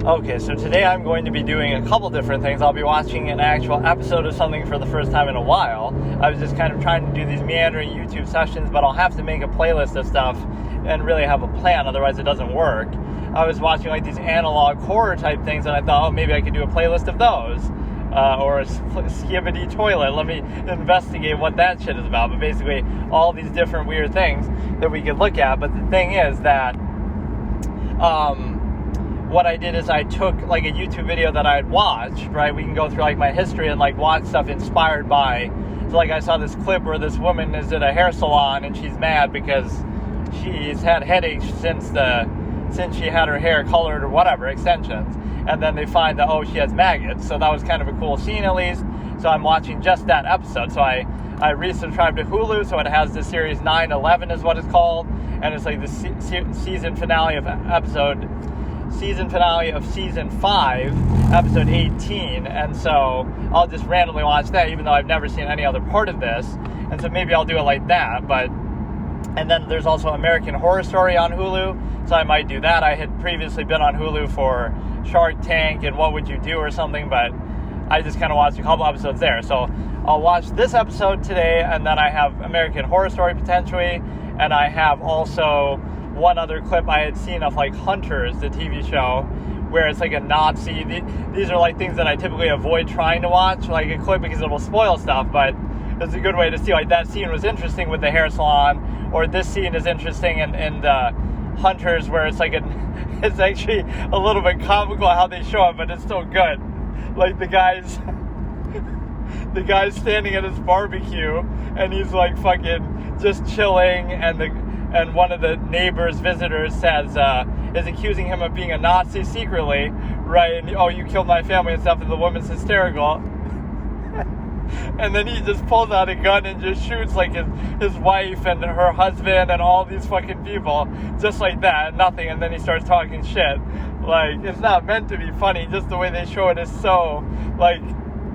Okay, so today I'm going to be doing a couple different things. I'll be watching an actual episode of something for the first time in a while. I was just kind of trying to do these meandering YouTube sessions, but I'll have to make a playlist of stuff and really have a plan, otherwise it doesn't work. I was watching like these analog horror type things, and I thought, oh, maybe I could do a playlist of those. Or a skibbity toilet. Let me investigate what that shit is about. But basically, all these different weird things that we could look at. But the thing is that what I did is I took like a YouTube video that I had watched, right? We can go through like my history and like watch stuff inspired by. So like I saw this clip where this woman is at a hair salon and she's mad because she's had headaches since she had her hair colored or whatever, extensions. And then they find that, oh, she has maggots. So that was kind of a cool scene at least. So I'm watching just that episode. So I resubscribed to Hulu, so it has the series 9/11 is what it's called. And it's like the season finale of season 5, episode 18. And so I'll just randomly watch that, even though I've never seen any other part of this. And so maybe I'll do it like that. And then there's also American Horror Story on Hulu. So I might do that. I had previously been on Hulu for Shark Tank and What Would You Do or something, but I just kind of watched a couple episodes there. So I'll watch this episode today, and then I have American Horror Story potentially, and I have also one other clip I had seen of like Hunters, the TV show, where it's like a Nazi. These are like things that I typically avoid trying to watch, like a clip, because it will spoil stuff, but it's a good way to see like that scene was interesting with the hair salon, or this scene is interesting in the Hunters, where it's like it's actually a little bit comical how they show it, but it's still good. Like the guy's standing at his barbecue and he's like fucking just chilling, and one of the neighbors, visitors, is accusing him of being a Nazi secretly, right? And oh, you killed my family and stuff, and the woman's hysterical. And then he just pulls out a gun and just shoots like his wife and her husband and all these fucking people, just like that, nothing. And then he starts talking shit. Like, it's not meant to be funny, just the way they show it is so, like,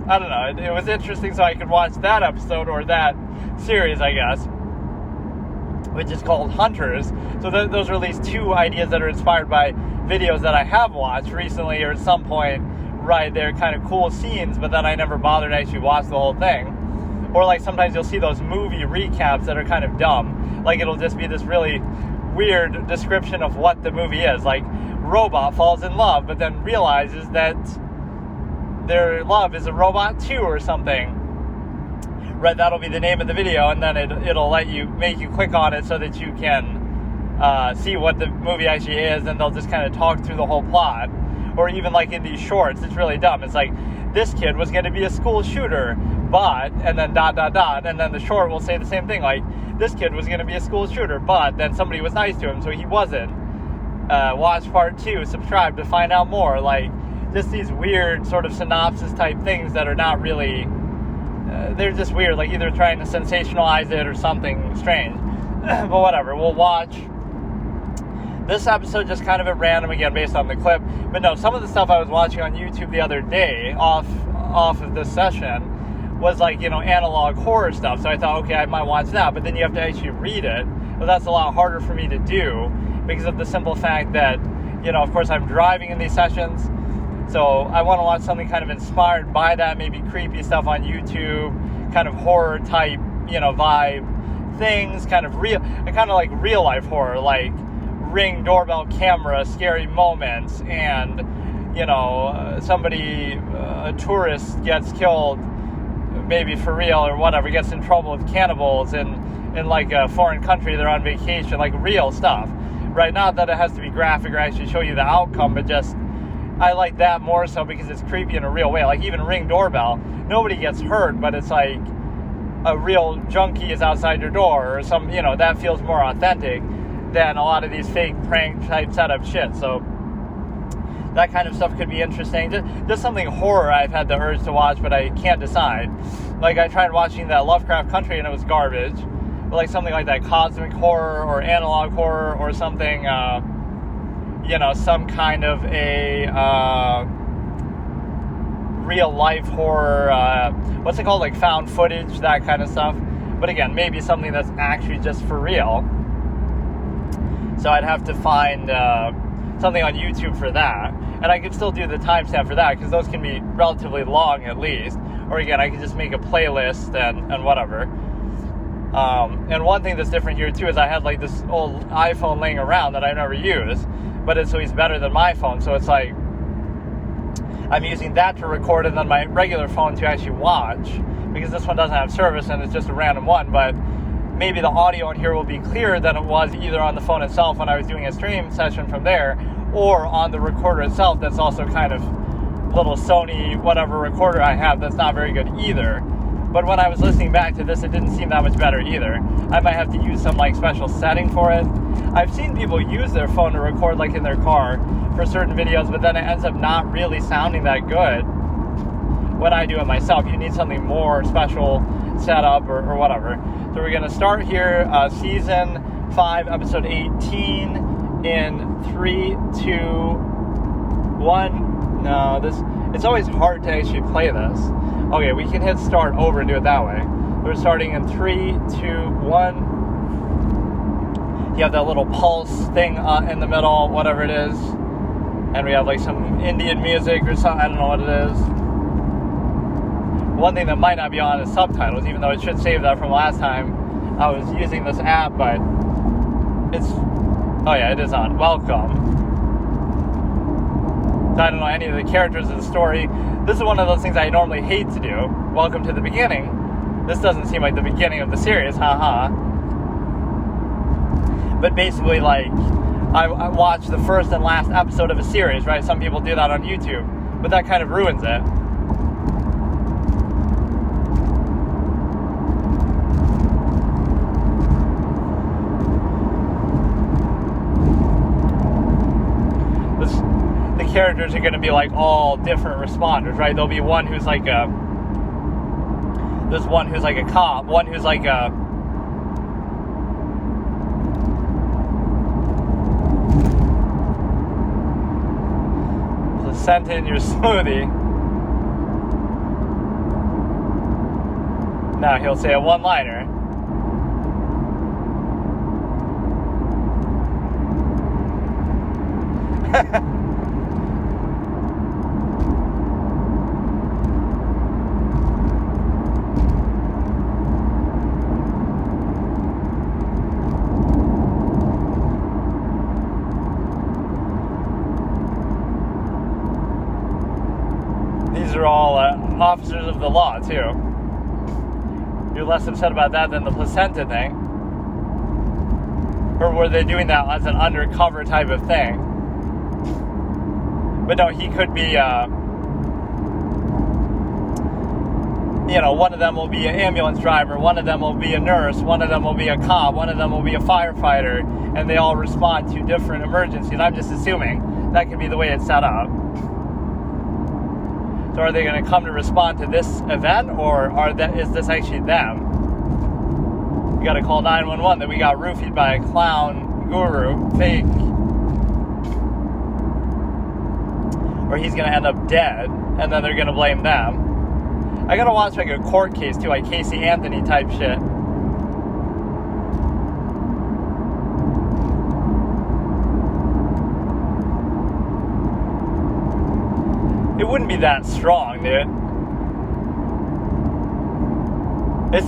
I don't know. It was interesting, so I could watch that episode, or that series, I guess, which is called Hunters. So those are at least two ideas that are inspired by videos that I have watched recently or at some point. Right, they're kind of cool scenes, but then I never bothered to actually watch the whole thing. Or like sometimes you'll see those movie recaps that are kind of dumb. Like it'll just be this really weird description of what the movie is. Like robot falls in love, but then realizes that their love is a robot too or something. Right, that'll be the name of the video, and then it'll make you click on it so that you can see what the movie actually is, and they'll just kind of talk through the whole plot. Or even like in these shorts, it's really dumb. It's like, this kid was going to be a school shooter, but, and then ... and then the short will say the same thing, like, this kid was going to be a school shooter, but then somebody was nice to him, so he wasn't. Watch part 2, subscribe to find out more. Like, just these weird sort of synopsis type things that are not really, they're just weird, like either trying to sensationalize it or something strange. But whatever, we'll watch this episode just kind of at random, again, based on the clip. But no, some of the stuff I was watching on YouTube the other day, off of this session, was like, analog horror stuff. So I thought, okay, I might watch that. But then you have to actually read it. But that's a lot harder for me to do because of the simple fact that, of course, I'm driving in these sessions. So I want to watch something kind of inspired by that, maybe creepy stuff on YouTube, kind of horror type, vibe things, kind of like real life horror, like Ring doorbell camera, scary moments, and somebody, a tourist gets killed, maybe for real or whatever, gets in trouble with cannibals in like a foreign country, they're on vacation, like real stuff, right? Not that it has to be graphic or actually show you the outcome, but just I like that more so because it's creepy in a real way. Like even Ring doorbell, nobody gets hurt, but it's like a real junkie is outside your door or some, that feels more authentic than a lot of these fake prank type setup shit. So that kind of stuff could be interesting. Just something horror I've had the urge to watch, but I can't decide. Like I tried watching that Lovecraft Country and it was garbage. But like something like that cosmic horror or analog horror or something, some kind of a real life horror, what's it called? Like found footage, that kind of stuff. But again, maybe something that's actually just for real. So I'd have to find something on YouTube for that. And I could still do the timestamp for that, because those can be relatively long at least. Or again, I could just make a playlist and whatever. And one thing that's different here too is I had like this old iPhone laying around that I never use, but it's always better than my phone. So it's like I'm using that to record, and then my regular phone to actually watch, because this one doesn't have service and it's just a random one. But maybe the audio in here will be clearer than it was either on the phone itself when I was doing a stream session from there, or on the recorder itself that's also kind of little Sony whatever recorder I have that's not very good either. But when I was listening back to this, it didn't seem that much better either. I might have to use some like special setting for it. I've seen people use their phone to record like in their car for certain videos, but then it ends up not really sounding that good when I do it myself. You need something more special set up or whatever. So we're going to start here, season 5, episode 18 in 3, 2, 1. No, it's always hard to actually play this. Okay, we can hit start over and do it that way. We're starting in 3, 2, 1. You have that little pulse thing in the middle, whatever it is. And we have like some Indian music or something, I don't know what it is. One thing that might not be on is subtitles, even though it should save that from last time I was using this app, but it's, oh yeah, it is on. Welcome. I don't know any of the characters of the story. This is one of those things I normally hate to do. Welcome to the beginning. This doesn't seem like the beginning of the series, haha. But basically, like, I watched the first and last episode of a series, right? Some people do that on YouTube, but that kind of ruins it. Characters are going to be like all different responders, right? There'll be one who's like there's one who's like a cop, one who's like a placenta in your smoothie. Now he'll say a one-liner. These are all officers of the law, too. You're less upset about that than the placenta thing. Or were they doing that as an undercover type of thing? But no, he could be, one of them will be an ambulance driver, one of them will be a nurse, one of them will be a cop, one of them will be a firefighter, and they all respond to different emergencies. I'm just assuming that could be the way it's set up. So are they going to come to respond to this event, or is this actually them? You got to call 911 that we got roofied by a clown guru, fake. Or he's going to end up dead, and then they're going to blame them. I got to watch like a court case too, like Casey Anthony type shit. It wouldn't be that strong, dude. Is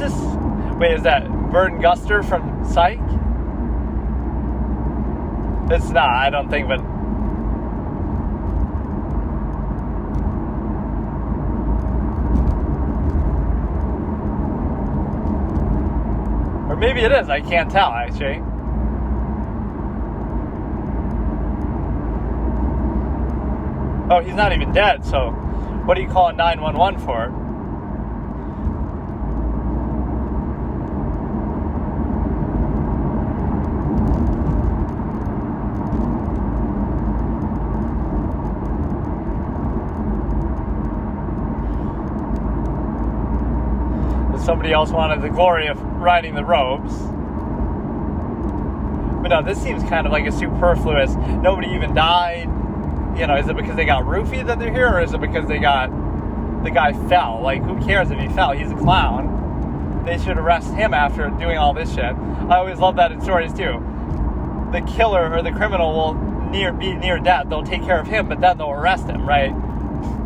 that Vern Guster from Psych? It's not, I don't think, but... Or maybe it is, I can't tell, actually. Oh, he's not even dead, so what are you calling 911 for? Somebody else wanted the glory of riding the robes. But no, this seems kind of like a superfluous, nobody even died. Is it because they got roofied that they're here, or is it because the guy fell? Like, who cares if he fell? He's a clown. They should arrest him after doing all this shit. I always love that in stories too. The killer or the criminal will be near death, they'll take care of him, but then they'll arrest him, right?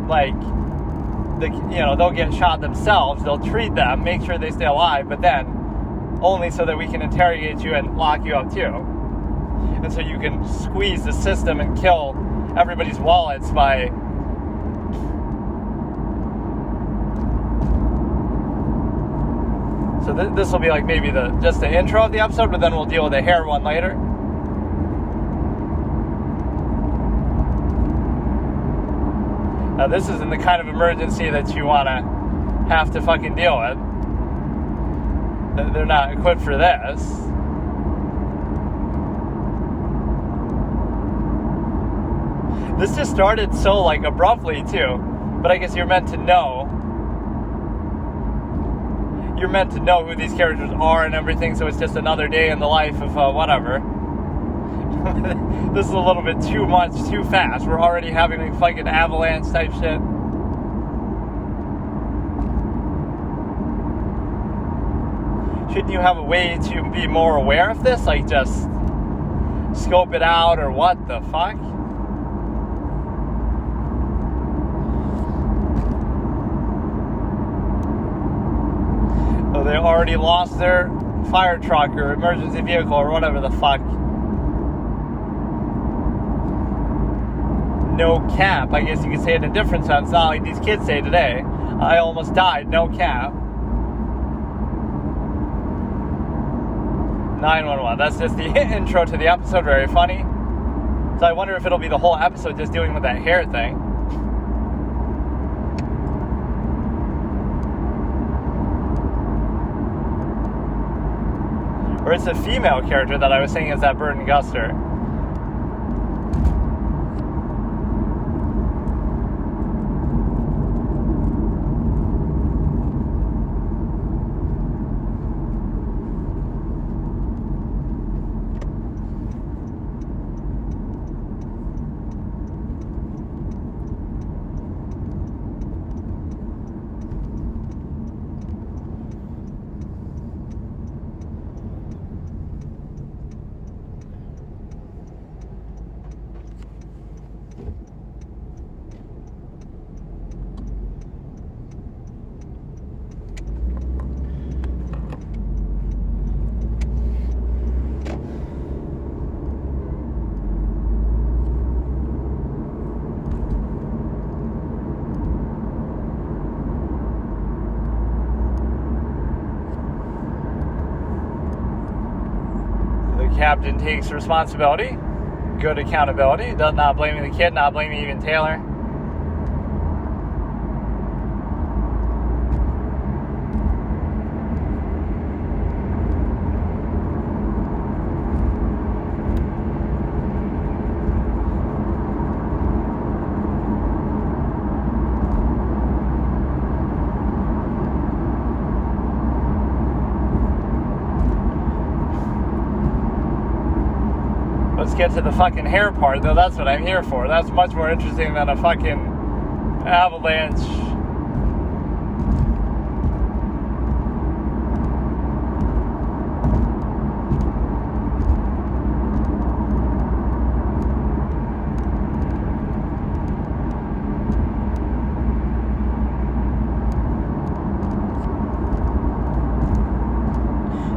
Like, they'll get shot themselves, they'll treat them, make sure they stay alive, but then only so that we can interrogate you and lock you up too. And so you can squeeze the system and kill everybody's wallets by... So this will be like maybe just the intro of the episode, but then we'll deal with the hair one later. Now this isn't the kind of emergency that you want to have to fucking deal with. They're not equipped for this. This just started so like abruptly too, but I guess you're meant to know. You're meant to know who these characters are and everything, so it's just another day in the life of whatever. This is a little bit too much, too fast. We're already having like fucking avalanche type shit. Shouldn't you have a way to be more aware of this? Like just scope it out or what the fuck? So they already lost their fire truck or emergency vehicle or whatever the fuck. No cap. I guess you could say it in a different sense, not like these kids say today. I almost died, no cap. 911. That's just the intro to the episode. Very funny. So I wonder if it'll be the whole episode just dealing with that hair thing. Or it's a female character that I was saying is that Burton Guster. Captain takes responsibility, good accountability, does not blaming the kid, not blaming even Taylor. Let's get to the fucking hair part, though. That's what I'm here for. That's much more interesting than a fucking avalanche.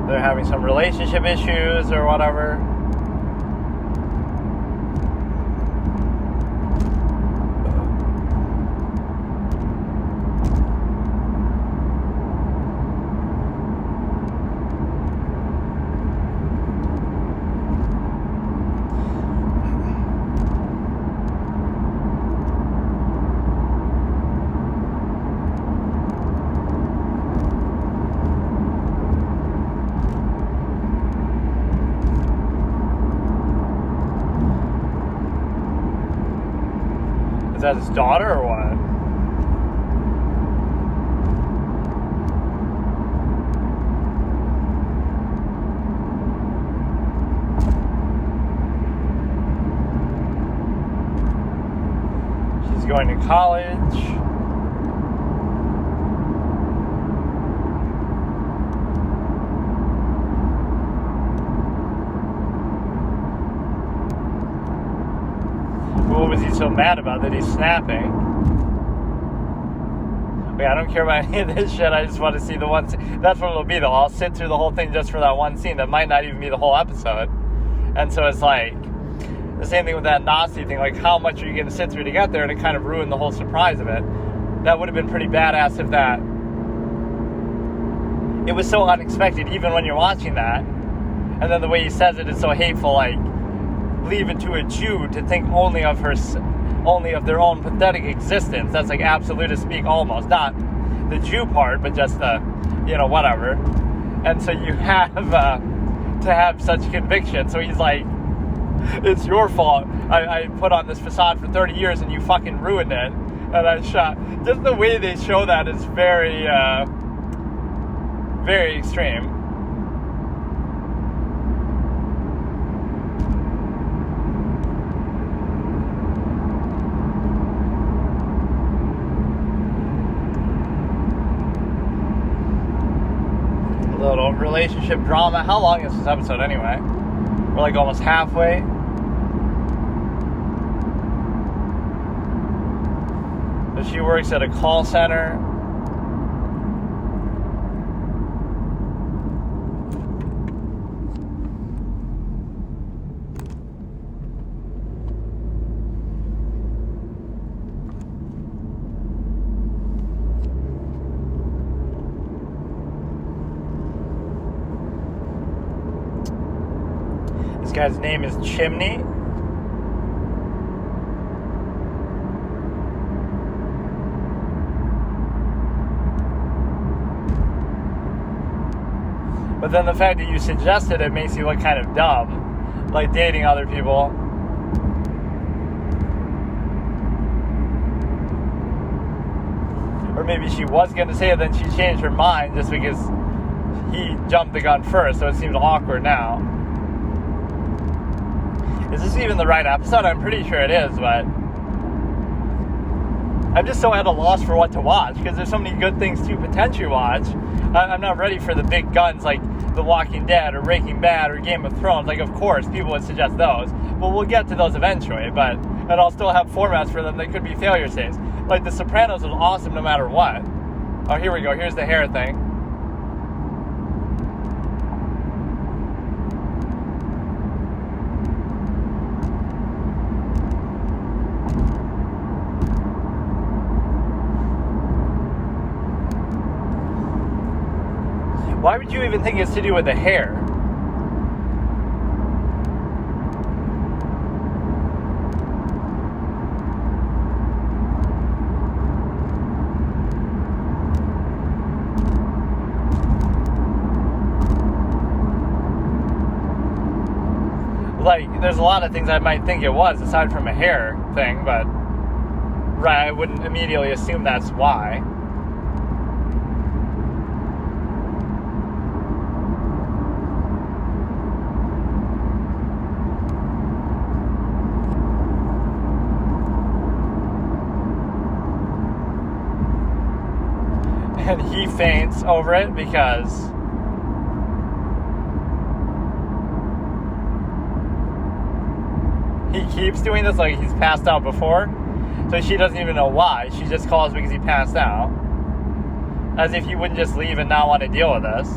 They're having some relationship issues or whatever. Is that his daughter or what? She's going to college. so mad about that he's snapping. Wait, I don't care about any of this shit. I just want to see the one scene. That's what it'll be, though. I'll sit through the whole thing just for that one scene. That might not even be the whole episode. And so it's like the same thing with that Nazi thing. Like, how much are you going to sit through to get there? And it kind of ruined the whole surprise of it. That would have been pretty badass if that... It was so unexpected, even when you're watching that. And then the way he says it is so hateful, like, leave it to a Jew to think only of their own pathetic existence. That's like absolutist speak almost. Not the Jew part, but just the, whatever. And so you have to have such conviction. So he's like, it's your fault. I put on this facade for 30 years and you fucking ruined it. And I shot. Just the way they show that is very, very extreme. Little relationship drama. How long is this episode anyway? We're like almost halfway. So she works at a call center. This guy's name is Chimney. But then the fact that you suggested it makes you look kind of dumb. Like dating other people. Or maybe she was going to say it, then she changed her mind just because he jumped the gun first, so it seems awkward now. Is this even the right episode? I'm pretty sure it is, but I'm just so at a loss for what to watch because there's so many good things to potentially watch. I'm not ready for the big guns like The Walking Dead or Breaking Bad or Game of Thrones. Like, of course, people would suggest those. But we'll get to those eventually, and I'll still have formats for them that could be failure states. Like, The Sopranos was awesome no matter what. Oh, here we go. Here's the hair thing. Why would you even think it's to do with the hair? Like, there's a lot of things I might think it was, aside from a hair thing, but right, I wouldn't immediately assume that's why. And he faints over it because he keeps doing this like he's passed out before. So she doesn't even know why. She just calls because he passed out. As if he wouldn't just leave and not want to deal with this.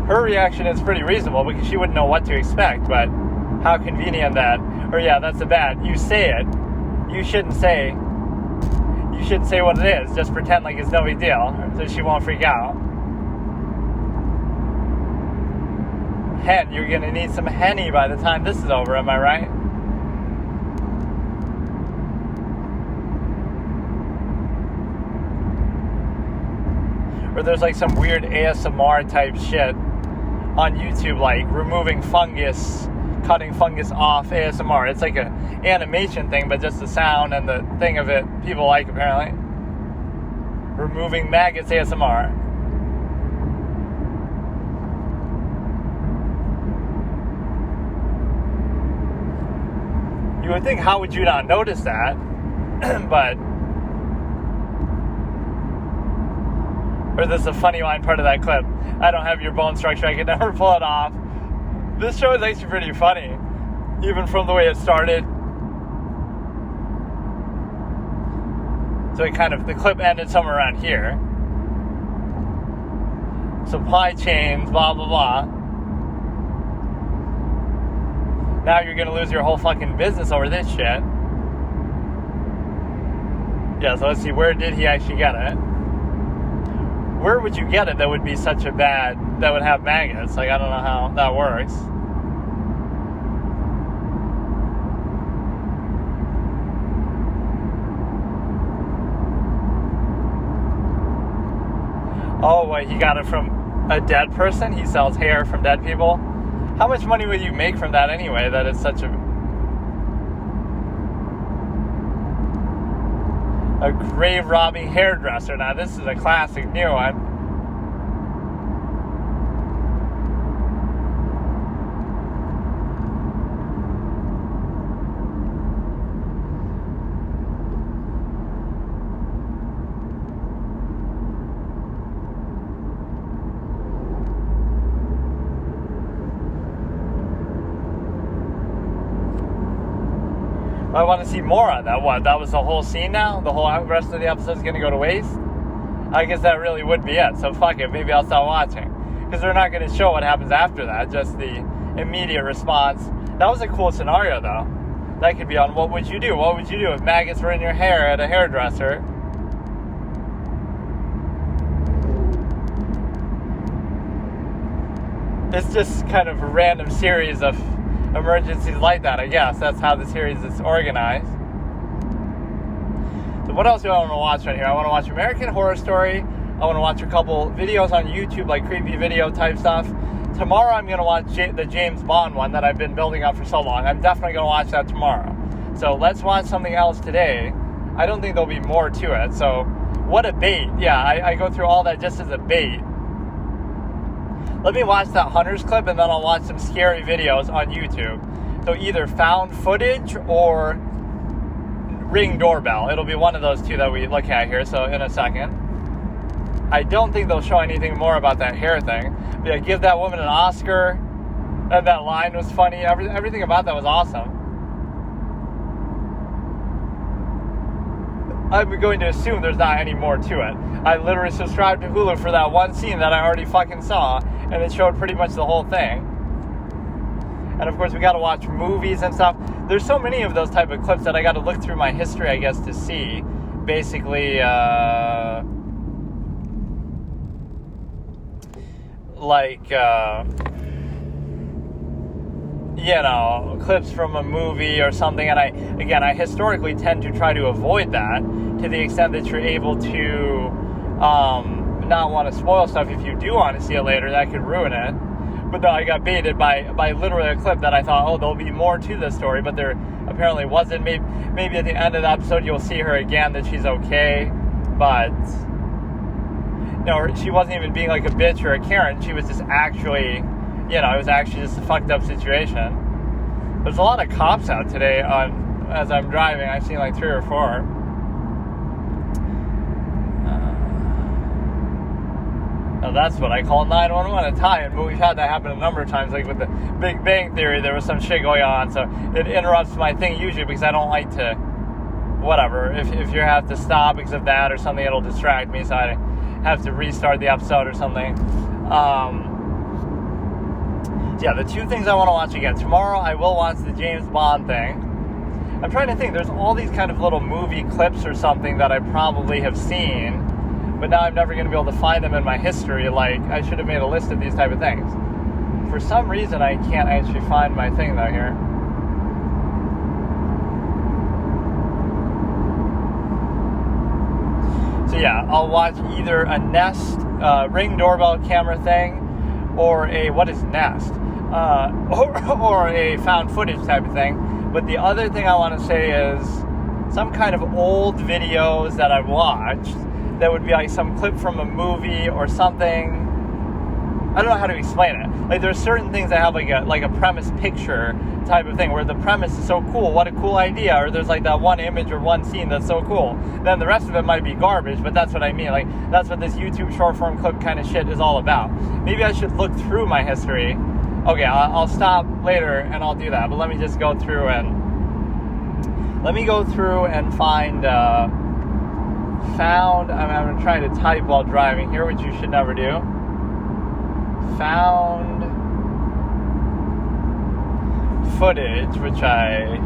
Her reaction is pretty reasonable because she wouldn't know what to expect, but how convenient that, or yeah, that's a bad, you say it, you shouldn't say what it is, just pretend like it's no big deal, so she won't freak out. Hen, you're gonna need some Henny by the time this is over, am I right? Or there's like some weird ASMR type shit on YouTube, like removing fungus cutting fungus off ASMR. It's like a animation thing, but just the sound and the thing of it people like, apparently. Removing maggots ASMR. You would think, how would you not notice that? But, or this is a funny line part of that clip. I don't have your bone structure, I could never pull it off. This show is actually pretty funny, even from the way it started. So the clip ended somewhere around here. Supply chains, blah, blah, blah. Now you're gonna lose your whole fucking business over this shit. Yeah, so let's see, where did he actually get it? Where would you get it that would be such a bad, that would have maggots? Like, I don't know how that works. Oh, wait, he got it from a dead person? He sells hair from dead people? How much money would you make from that anyway, that it's such a grave-robbing hairdresser? Now, this is a classic new one. I want to see more on that. What? That was the whole scene now? The whole rest of the episode is going to go to waste? I guess that really would be it. So fuck it. Maybe I'll stop watching. Because they're not going to show what happens after that. Just the immediate response. That was a cool scenario, though. That could be on What Would You Do? What would you do if maggots were in your hair at a hairdresser? It's just kind of a random series of emergencies like that, I guess. That's how the series is organized. So what else do I want to watch on here? I want to watch American Horror Story. I want to watch a couple videos on YouTube, like creepy video type stuff. Tomorrow I'm going to watch the James Bond one that I've been building up for so long. I'm definitely going to watch that tomorrow. So let's watch something else today. I don't think there'll be more to it. So what a bait. Yeah, I go through all that just as a bait. Let me watch that Hunters clip, and then I'll watch some scary videos on YouTube. So either found footage or Ring doorbell. It'll be one of those two that we look at here, so in a second. I don't think they'll show anything more about that hair thing. But yeah, give that woman an Oscar. And that line was funny. Everything about that was awesome. I'm going to assume there's not any more to it. I literally subscribed to Hulu for that one scene that I already fucking saw, and it showed pretty much the whole thing. And of course, we got to watch movies and stuff. There's so many of those type of clips that I got to look through my history, I guess, to see. Basically, clips from a movie or something. And I historically tend to try to avoid that to the extent that you're able to not want to spoil stuff. If you do want to see it later, that could ruin it. But no, I got baited by literally a clip that I thought, oh, there'll be more to this story, but there apparently wasn't. Maybe at the end of the episode you'll see her again, that she's okay, but no, she wasn't even being like a bitch or a Karen. She was just actually, it was actually just a fucked up situation. There's a lot of cops out today as I'm driving. I've seen like 3 or 4. Now that's what I call 911 a tie-in, but we've had that happen a number of times. Like with the Big Bang Theory, there was some shit going on, so it interrupts my thing usually because I don't like to, whatever, if you have to stop because of that or something, it'll distract me, so I have to restart the episode or something. Yeah, the 2 things I want to watch again. Tomorrow I will watch the James Bond thing. I'm trying to think, there's all these kind of little movie clips or something that I probably have seen, but now I'm never going to be able to find them in my history. Like, I should have made a list of these type of things. For some reason, I can't actually find my thing, though, here. So, yeah, I'll watch either a Nest Ring doorbell camera thing or what is Nest? or a found footage type of thing. But the other thing I want to say is some kind of old videos that I've watched that would be like some clip from a movie or something. I don't know how to explain it. Like, there's certain things that have like a premise picture type of thing where the premise is so cool, what a cool idea, or there's like that one image or one scene that's so cool. Then the rest of it might be garbage, but that's what I mean. Like, that's what this YouTube short form clip kind of shit is all about. Maybe I should look through my history. Okay, I'll stop later and I'll do that, but let me just go through and find found. I'm going to try to type while driving here, which you should never do. Found footage, which I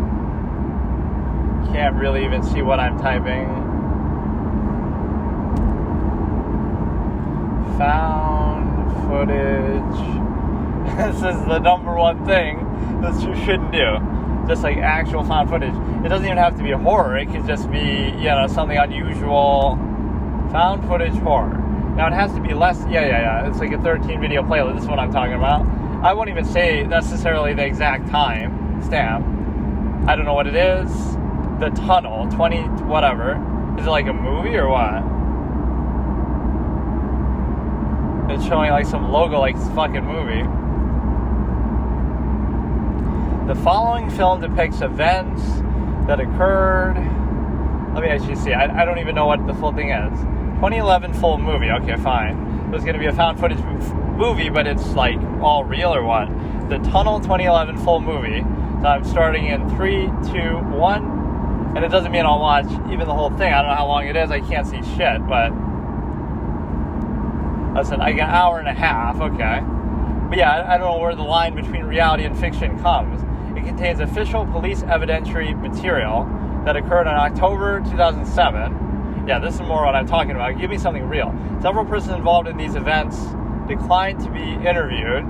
can't really even see what I'm typing. Found footage. This is the number one thing that you shouldn't do. Just like actual found footage. It doesn't even have to be horror. It could just be, something unusual. Found footage horror. Now, it has to be less... Yeah. It's like a 13 video playlist. This is what I'm talking about. I won't even say necessarily the exact time stamp. I don't know what it is. The Tunnel, 20... whatever. Is it like a movie or what? It's showing like some logo like it's a fucking movie. The following film depicts events that occurred... Let me actually see. I don't even know what the full thing is. 2011 full movie. Okay, fine. It was going to be a found footage movie, but it's like all real or what? The Tunnel 2011 full movie. So I'm starting in 3, 2, 1. And it doesn't mean I'll watch even the whole thing. I don't know how long it is. I can't see shit, but... Listen, like an hour and a half. Okay. But yeah, I don't know where the line between reality and fiction comes. It contains official police evidentiary material that occurred in October 2007. Yeah, this is more what I'm talking about. Give me something real. Several persons involved in these events declined to be interviewed.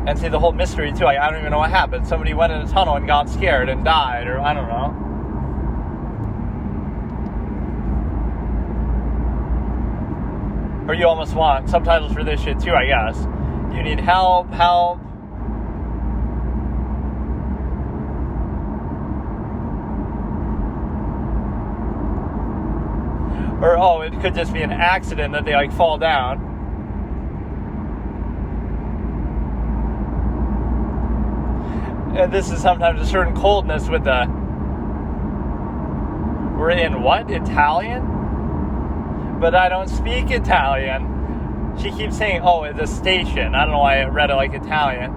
And see, the whole mystery, too. I don't even know what happened. Somebody went in a tunnel and got scared and died, or I don't know. Or you almost want subtitles for this shit, too, I guess. You need help. Or, it could just be an accident that they, fall down. And this is sometimes a certain coldness with the... We're in what? Italian? But I don't speak Italian. She keeps saying, the station. I don't know why I read it like Italian.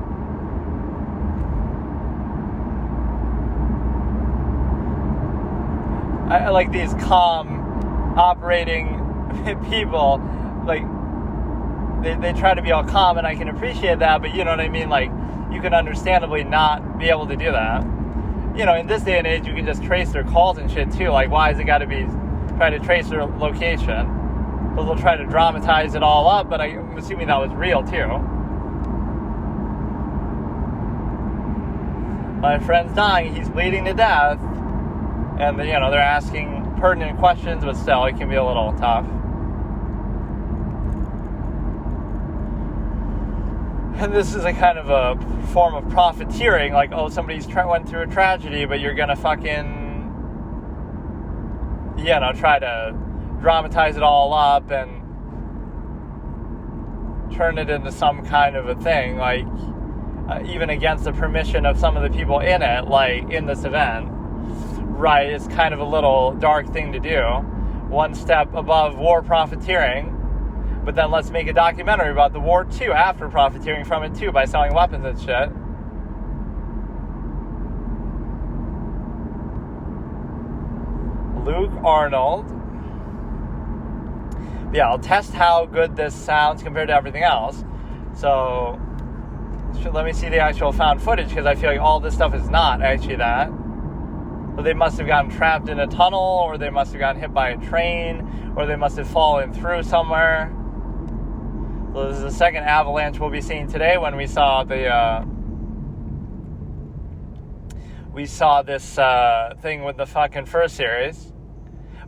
I like these calm... operating people, they try to be all calm, and I can appreciate that, but you know what I mean, you can understandably not be able to do that. In this day and age, you can just trace their calls and shit too. Why has it got to be try to trace their location? They'll try to dramatize it all up, but I'm assuming that was real too. My friend's dying, he's bleeding to death, and they're asking pertinent questions, but still, it can be a little tough. And this is a kind of a form of profiteering, somebody's went through a tragedy, but you're gonna fucking, try to dramatize it all up and turn it into some kind of a thing, even against the permission of some of the people in it, in this event. Right, it's kind of a little dark thing to do. One step above war profiteering, but then let's make a documentary about the war too, after profiteering from it too, by selling weapons and shit. Luke Arnold. Yeah, I'll test how good this sounds compared to everything else. So, let me see the actual found footage, because I feel like all this stuff is not actually that. So they must have gotten trapped in a tunnel, or they must have gotten hit by a train, or they must have fallen through somewhere. So this is the second avalanche we'll be seeing today, when we saw this thing with the fucking first series.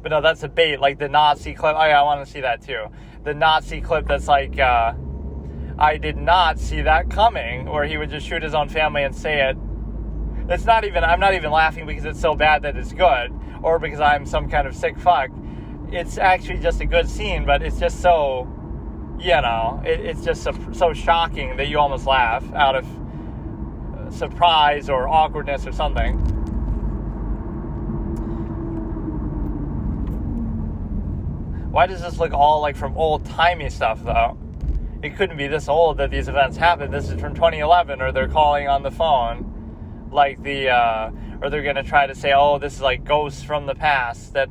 But no, that's a bait, the Nazi clip. Oh yeah, I want to see that too. The Nazi clip that's I did not see that coming, where he would just shoot his own family and say it. I'm not even laughing because it's so bad that it's good, or because I'm some kind of sick fuck. It's actually just a good scene, but it's just so, it's just so shocking that you almost laugh out of surprise or awkwardness or something. Why does this look all like from old-timey stuff, though? It couldn't be this old that these events happened. This is from 2011, or they're calling on the phone, like or they're going to try to say, oh, this is like ghosts from the past that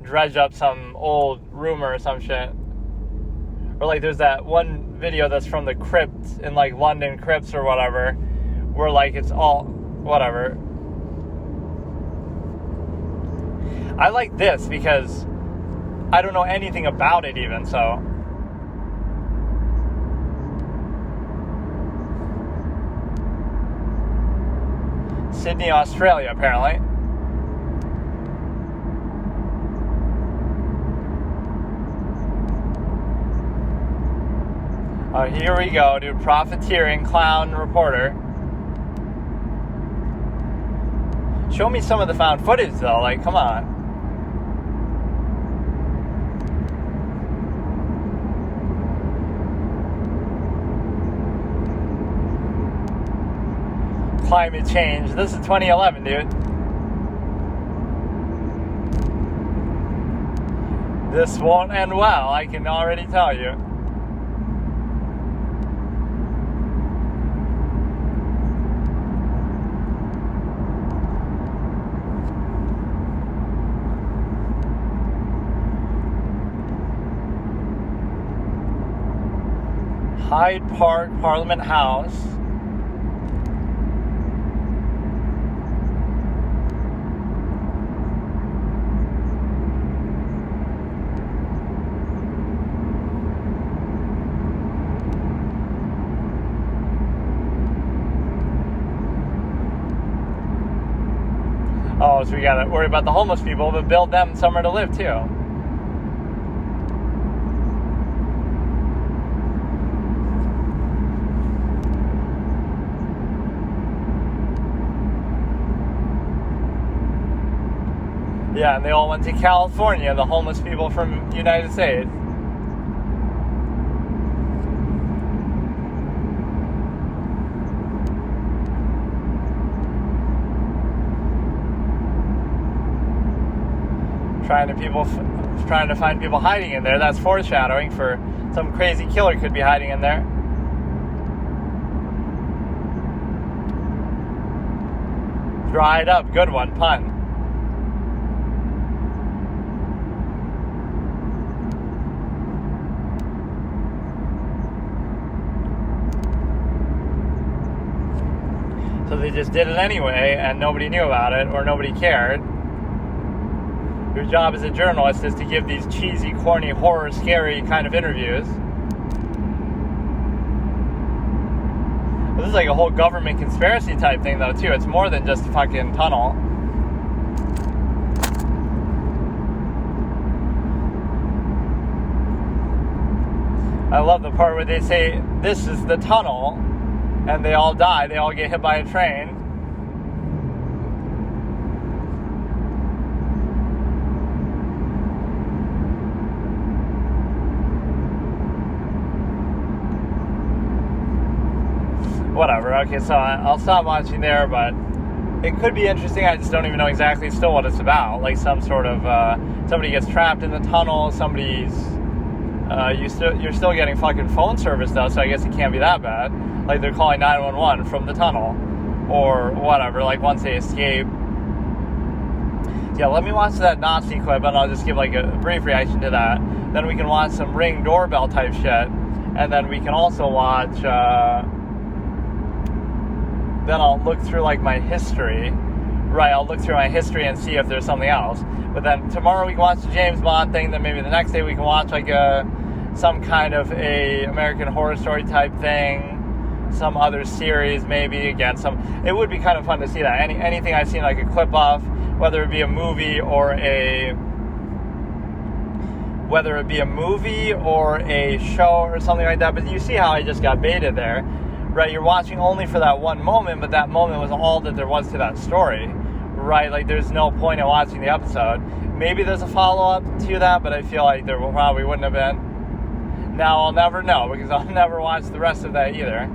dredge up some old rumor or some shit. Or like there's that one video that's from the crypt in like London crypts or whatever, where like it's all, whatever. I like this because I don't know anything about it even, so. Sydney, Australia, apparently. Here we go, dude. Profiteering clown reporter. Show me some of the found footage, though. Like, come on. Climate change. This is 2011, dude. This won't end well, I can already tell you. Hyde Park, Parliament House. Oh, so we gotta worry about the homeless people, but build them somewhere to live too. Yeah, and they all went to California, the homeless people from the United States. Trying to find people hiding in there. That's foreshadowing for some crazy killer could be hiding in there. Dried up, good one, pun. So they just did it anyway, and nobody knew about it, or nobody cared. Your job as a journalist is to give these cheesy, corny, horror, scary kind of interviews. Well, this is like a whole government conspiracy type thing, though, too. It's more than just a fucking tunnel. I love the part where they say, this is the tunnel, and they all die. They all get hit by a train. Whatever, okay, so I'll stop watching there, but it could be interesting. I just don't even know exactly still what it's about. Like some sort of, somebody gets trapped in the tunnel, you're still getting fucking phone service though, so I guess it can't be that bad. Like they're calling 911 from the tunnel, or whatever, like once they escape. Yeah, let me watch that Nazi clip, and I'll just give like a brief reaction to that. Then we can watch some Ring doorbell type shit, and then we can also watch, then I'll look through like my history. Right, I'll look through my history and see if there's something else. But then tomorrow we can watch the James Bond thing. Then maybe the next day we can watch like some kind of a American Horror Story type thing, some other series maybe. Again, it would be kind of fun to see that. Anything I've seen like a clip of, whether it be a movie or a whether it be a movie or a show or something like that. But you see how I just got baited there, right? You're watching only for that one moment, but that moment was all that there was to that story, right? Like, there's no point in watching the episode. Maybe there's a follow-up to that, but I feel like there probably wouldn't have been. Now, I'll never know, because I'll never watch the rest of that either.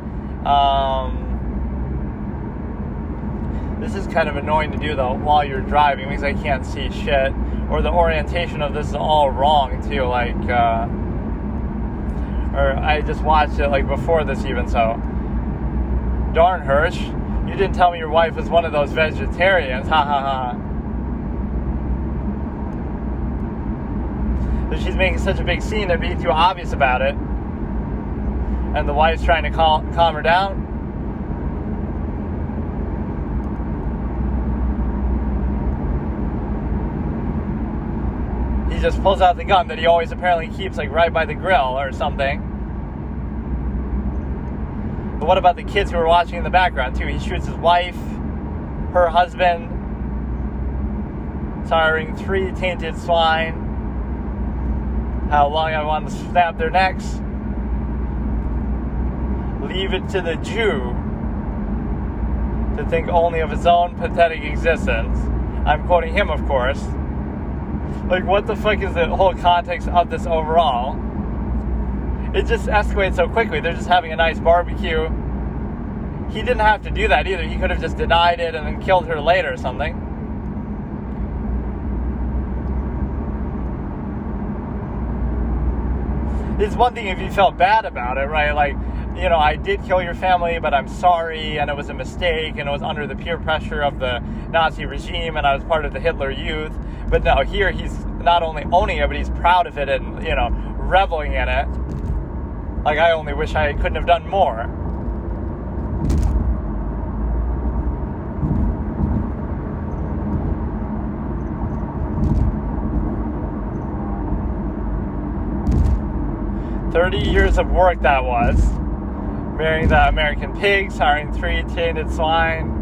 This is kind of annoying to do, though, while you're driving, because I can't see shit. Or the orientation of this is all wrong, too. Like, or I just watched it, like, before this even, so. Darn, Hirsch. You didn't tell me your wife was one of those vegetarians. Ha, ha, ha. But she's making such a big scene, it'd be too obvious about it. And the wife's trying to calm her down. He just pulls out the gun that he always apparently keeps, like, right by the grill or something. But what about the kids who are watching in the background, too? He shoots his wife, her husband, siring 3 tainted swine. How long I want to snap their necks. Leave it to the Jew to think only of his own pathetic existence. I'm quoting him, of course. Like, what the fuck is the whole context of this overall? It just escalates so quickly. They're just having a nice barbecue. He didn't have to do that either. He could have just denied it and then killed her later or something. It's one thing if you felt bad about it, right? Like, you know, I did kill your family, but I'm sorry, and it was a mistake, and it was under the peer pressure of the Nazi regime, and I was part of the Hitler Youth. But no, here he's not only owning it, but he's proud of it and, you know, reveling in it. Like, I only wish I couldn't have done more. $30 years of work that was. Marrying the American pigs, hiring 3 tainted swine.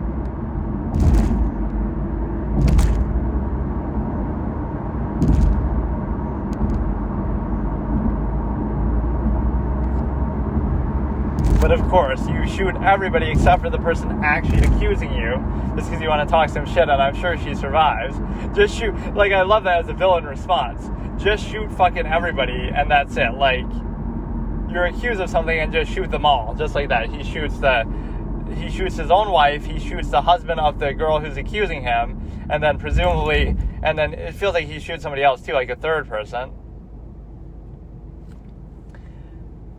But of course, you shoot everybody except for the person actually accusing you, just because you want to talk some shit, and I'm sure she survives. Just shoot. Like, I love that as a villain response. Just shoot fucking everybody, and that's it. Like, you're accused of something and just shoot them all, just like that. He shoots his own wife, he shoots the husband of the girl who's accusing him, and then presumably, and then it feels like he shoots somebody else too, like a third person.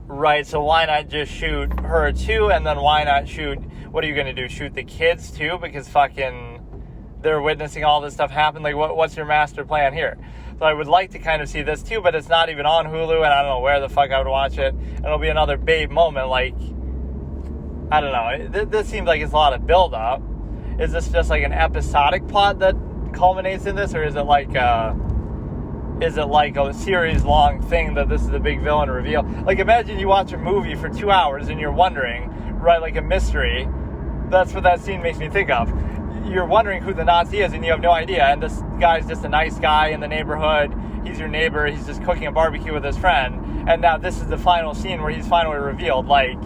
Right, so why not just shoot her too, and then why not shoot, what are you gonna do, shoot the kids too, because fucking they're witnessing all this stuff happen? Like, what's your master plan here? So I would like to kind of see this too, but it's not even on Hulu, and I don't know where the fuck I would watch it. It'll be another Babe moment. Like, I don't know. This seems like it's a lot of build-up. Is this just like an episodic plot that culminates in this, or is it like a series-long thing that this is a big villain reveal? Like, imagine you watch a movie for 2 hours and you're wondering, right, like a mystery. That's what that scene makes me think of. You're wondering who the Nazi is and you have no idea, and this guy's just a nice guy in the neighborhood. He's your neighbor, he's just cooking a barbecue with his friend, and now this is the final scene where he's finally revealed. Like,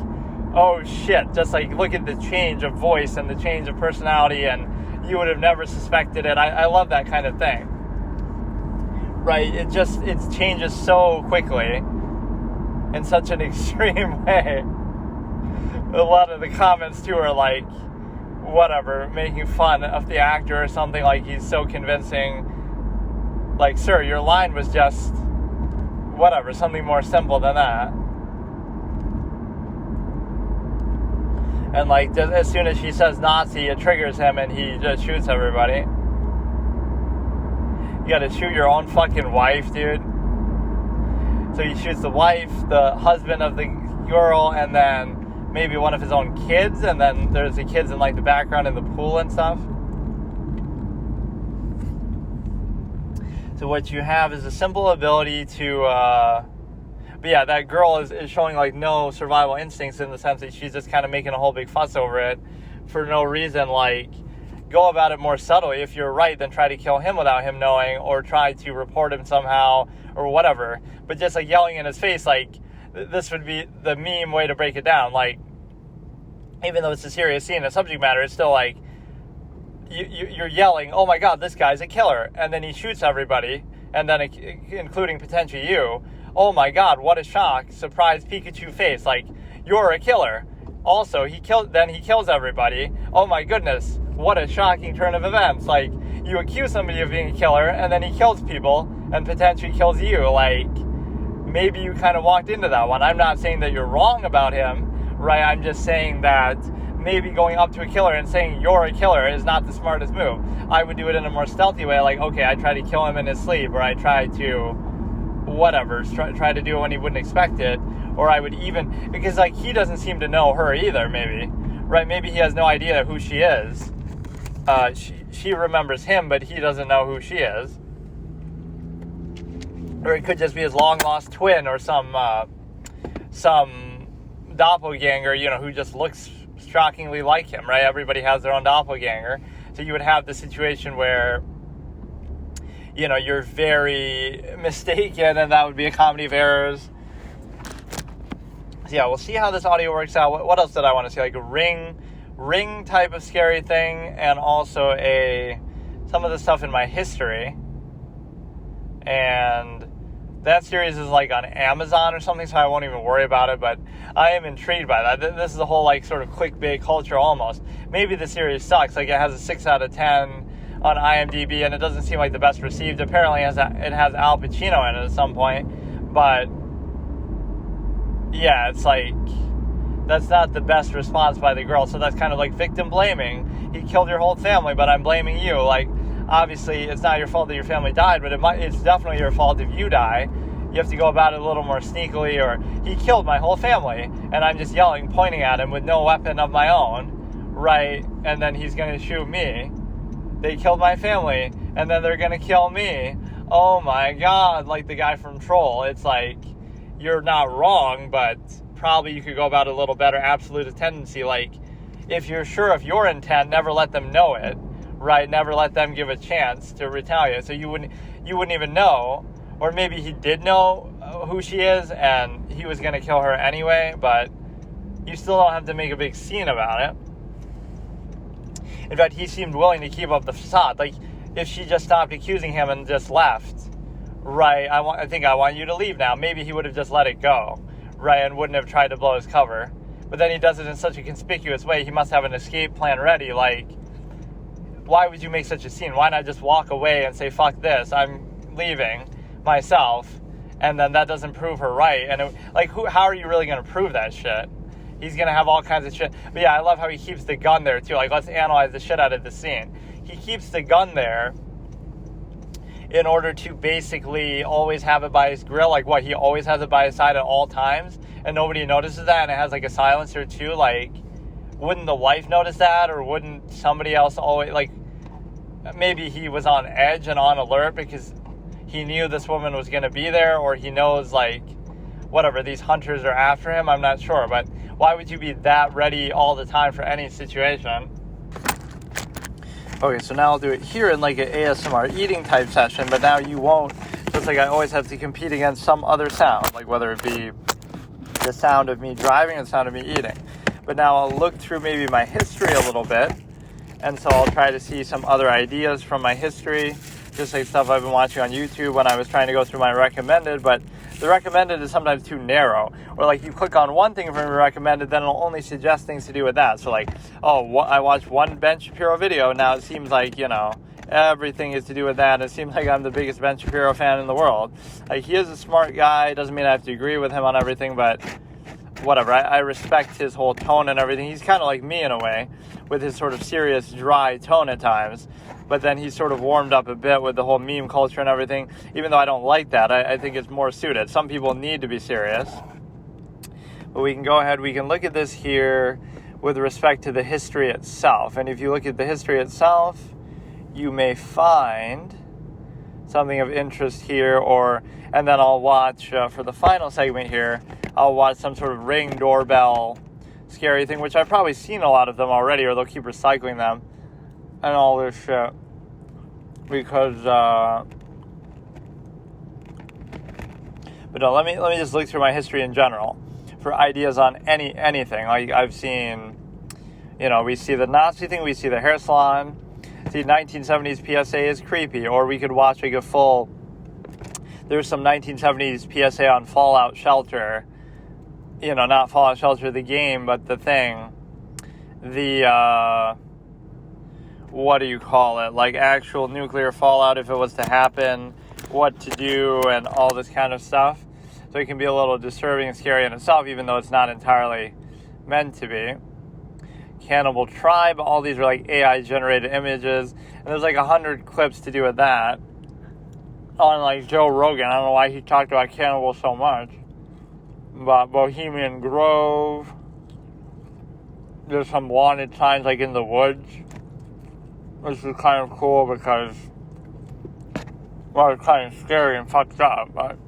oh shit, just like look at the change of voice and the change of personality, and you would have never suspected it. I love that kind of thing, right? It changes so quickly in such an extreme way. A lot of the comments too are like, whatever, making fun of the actor or something, like he's so convincing. Like, sir, your line was just whatever, something more simple than that. And like, just as soon as she says Nazi, it triggers him and he just shoots everybody. You gotta shoot your own fucking wife, dude. So he shoots the wife, the husband of the girl, and then maybe one of his own kids, and then there's the kids in like the background in the pool and stuff. So what you have is a simple ability to, but yeah, that girl is showing like no survival instincts, in the sense that she's just kind of making a whole big fuss over it for no reason. Like, go about it more subtly. If you're right, then try to kill him without him knowing, or try to report him somehow, or whatever. But just like yelling in his face, like, this would be the meme way to break it down. Like, even though it's a serious scene, the subject matter is still like, you're yelling, oh my God, this guy's a killer. And then he shoots everybody, and then including potentially you. Oh my God, what a shock. Surprise Pikachu face. Like, you're a killer. Also, he kills everybody. Oh my goodness, what a shocking turn of events. Like, you accuse somebody of being a killer, and then he kills people, and potentially kills you. Like, maybe you kind of walked into that one. I'm not saying that you're wrong about him, right? I'm just saying that maybe going up to a killer and saying you're a killer is not the smartest move. I would do it in a more stealthy way, like, okay, I try to kill him in his sleep, or I try to whatever, try to do it when he wouldn't expect it. Or I would even, because like he doesn't seem to know her either, maybe, right? Maybe he has no idea who she is. She remembers him, but he doesn't know who she is. Or it could just be his long lost twin, or some doppelganger, who just looks shockingly like him, right? Everybody has their own doppelganger. So you would have the situation where, you're very mistaken, and that would be a comedy of errors. So yeah, we'll see how this audio works out. What else did I want to see? Like a ring type of scary thing, and also some of the stuff in my history. And that series is like on Amazon or something, so I won't even worry about it, but I am intrigued by that. This is a whole like sort of clickbait culture almost. Maybe the series sucks, like it has a 6 out of 10 on IMDb, and it doesn't seem like the best received. Apparently it has Al Pacino in it at some point, but yeah, it's like, that's not the best response by the girl, so that's kind of like victim blaming. He killed your whole family, but I'm blaming you. Like, obviously, it's not your fault that your family died, but it's definitely your fault if you die. You have to go about it a little more sneakily, or he killed my whole family, and I'm just yelling, pointing at him with no weapon of my own, right? And then he's going to shoot me. They killed my family, and then they're going to kill me. Oh my God, like the guy from Troll. It's like, you're not wrong, but probably you could go about it a little better. Absolute tendency, like, if you're sure of your intent, never let them know it, right? Never let them give a chance to retaliate. So you wouldn't even know, or maybe he did know who she is and he was going to kill her anyway, but you still don't have to make a big scene about it. In fact, he seemed willing to keep up the facade. Like, if she just stopped accusing him and just left, right, I think I want you to leave now. Maybe he would have just let it go, right, and wouldn't have tried to blow his cover. But then he does it in such a conspicuous way. He must have an escape plan ready. Like, why would you make such a scene? Why not just walk away and say, fuck this, I'm leaving myself, and then that doesn't prove her right. And how are you really going to prove that shit? He's going to have all kinds of shit. But yeah, I love how he keeps the gun there too. Like, let's analyze the shit out of the scene. He keeps the gun there in order to basically always have it by his grill. Like, what, he always has it by his side at all times, and nobody notices that, and it has like a silencer too. Like, wouldn't the wife notice that, or wouldn't somebody else always, like, maybe he was on edge and on alert because he knew this woman was going to be there, or he knows, like, whatever, these hunters are after him. I'm not sure, but why would you be that ready all the time for any situation? Okay, so now I'll do it here in like an ASMR eating type session, but now you won't. So it's like I always have to compete against some other sound, like whether it be the sound of me driving or the sound of me eating. But now I'll look through maybe my history a little bit, and so I'll try to see some other ideas from my history, just like stuff I've been watching on YouTube when I was trying to go through my recommended, but the recommended is sometimes too narrow. Or like you click on one thing from your recommended, then it'll only suggest things to do with that. So like, I watched one Ben Shapiro video, now it seems like, everything is to do with that. It seems like I'm the biggest Ben Shapiro fan in the world. Like, he is a smart guy, doesn't mean I have to agree with him on everything, but whatever. I respect his whole tone and everything. He's kind of like me in a way, with his sort of serious, dry tone at times. But then he's sort of warmed up a bit with the whole meme culture and everything. Even though I don't like that, I think it's more suited. Some people need to be serious. But we can go ahead, we can look at this here with respect to the history itself. And if you look at the history itself, you may find something of interest here, and then I'll watch, for the final segment here, I'll watch some sort of Ring doorbell scary thing, which I've probably seen a lot of them already, or they'll keep recycling them. and all this shit. Because, but no, let me just look through my history in general for ideas on anything. Like, I've seen, we see the Nazi thing, we see the hair salon, see 1970s PSA is creepy, or we could watch like a full, there's some 1970s PSA on Fallout Shelter, not Fallout Shelter the game, but the thing, what do you call it, like actual nuclear fallout if it was to happen, what to do, and all this kind of stuff. So it can be a little disturbing and scary in itself, even though it's not entirely meant to be. Cannibal Tribe, all these are like AI generated images, and there's like 100 clips to do with that on like Joe Rogan. I don't know why he talked about cannibals so much, but Bohemian Grove, there's some wanted signs like in the woods, which is kind of cool because, well, it's kind of scary and fucked up, but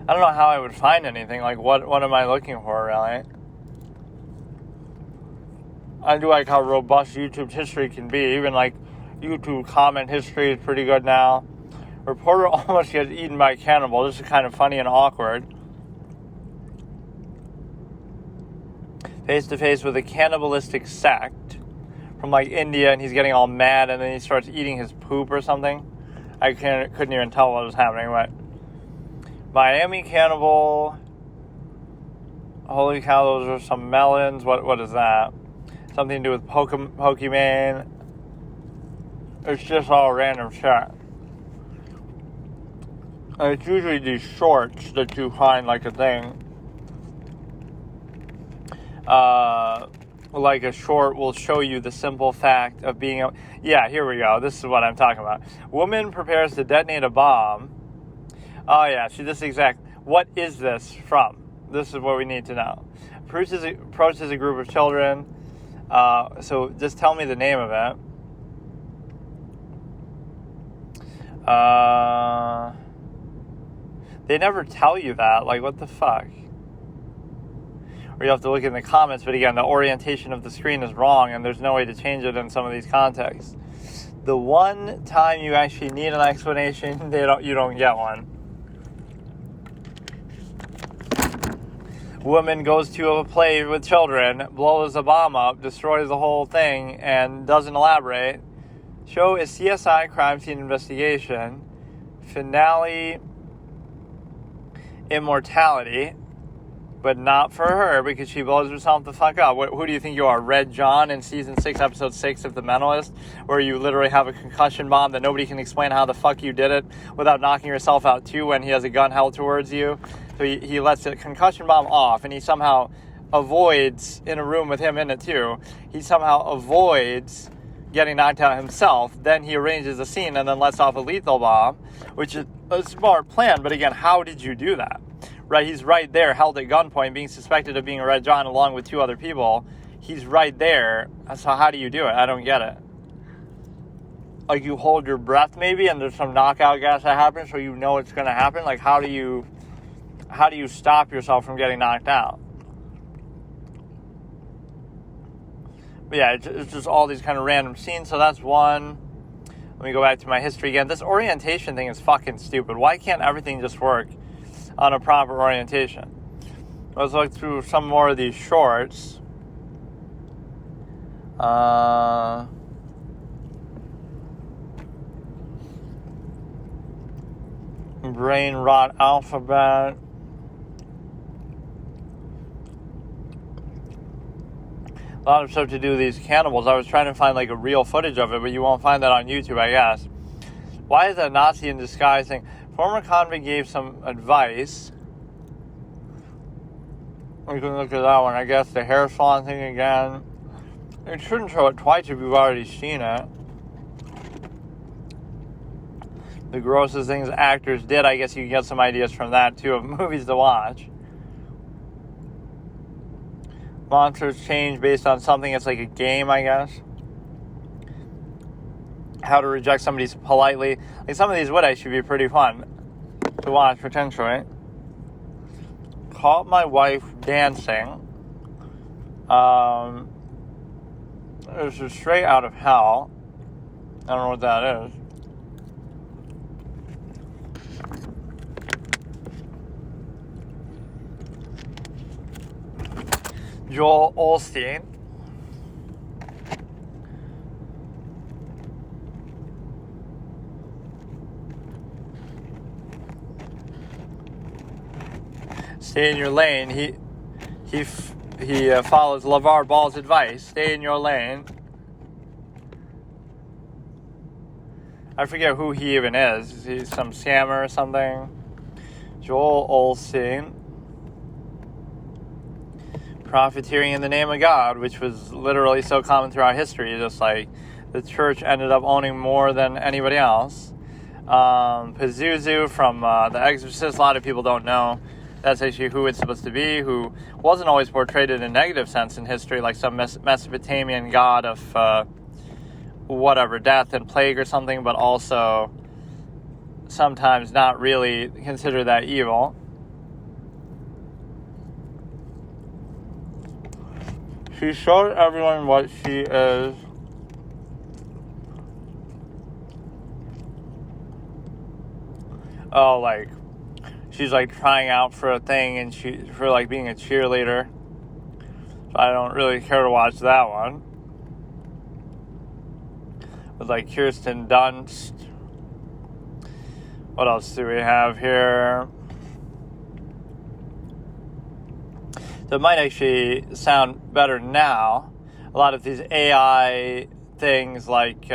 I don't know how I would find anything. Like, what am I looking for, really? I do like how robust YouTube's history can be. Even, like, YouTube comment history is pretty good now. Reporter almost gets eaten by a cannibal. This is kind of funny and awkward. Face-to-face with a cannibalistic sect from, like, India, and he's getting all mad, and then he starts eating his poop or something. I couldn't even tell what was happening, but Miami cannibal. Holy cow, those are some melons. What is that? Something to do with Pokemon. It's just all random shit. And it's usually these shorts that you find like a thing. Like a short will show you the simple fact of being yeah, here we go. This is what I'm talking about. Woman prepares to detonate a bomb. Oh yeah, see this exact. What is this from? This is what we need to know. Approaches a group of children. So just tell me the name of it. They never tell you that. Like, what the fuck? Or you have to look in the comments, but again, the orientation of the screen is wrong, and there's no way to change it in some of these contexts. The one time you actually need an explanation, you don't get one. Woman goes to a play with children, blows a bomb up, destroys the whole thing, and doesn't elaborate. Show is CSI crime scene investigation. Finale, immortality, but not for her because she blows herself the fuck up. Who do you think you are, Red John in season 6, episode 6 of The Mentalist, where you literally have a concussion bomb that nobody can explain how the fuck you did it without knocking yourself out too when he has a gun held towards you. So he lets the concussion bomb off, and he somehow avoids, in a room with him in it too, he somehow avoids getting knocked out himself. Then he arranges a scene and then lets off a lethal bomb, which is a smart plan. But again, how did you do that? Right, he's right there, held at gunpoint, being suspected of being a Red John along with 2 other people. He's right there. So how do you do it? I don't get it. Like, you hold your breath maybe, and there's some knockout gas that happens, so you know it's going to happen. Like, how do you stop yourself from getting knocked out? But yeah, it's just all these kind of random scenes. So that's one. Let me go back to my history again. This orientation thing is fucking stupid. Why can't everything just work on a proper orientation? Let's look through some more of these shorts. Brain rot alphabet. A lot of stuff to do with these cannibals. I was trying to find like a real footage of it, but you won't find that on YouTube, I guess. Why is that Nazi in disguise thing? Former convict gave some advice. We can look at that one. I guess the hair salon thing again. It shouldn't show it twice if you've already seen it. The grossest things actors did. I guess you can get some ideas from that too of movies to watch. Monsters change based on something. It's like a game, I guess. How to reject somebody politely. Like, some of these would actually be pretty fun to watch, potentially. Caught my wife dancing. This is straight out of hell. I don't know what that is. Joel Osteen. Stay in your lane. He follows LeVar Ball's advice. Stay in your lane. I forget who he even is. He's some scammer or something. Joel Osteen. Profiteering in the name of God, which was literally so common throughout history. Just like the church ended up owning more than anybody else. Pazuzu from The Exorcist. A lot of people don't know that's actually who it's supposed to be, who wasn't always portrayed in a negative sense in history, like some Mesopotamian god of whatever, death and plague or something, but also sometimes not really considered that evil. She showed everyone what she is. Oh, like, she's like trying out for a thing and for like being a cheerleader. So I don't really care to watch that one. With like Kirsten Dunst. What else do we have here? So it might actually sound better now. A lot of these AI things like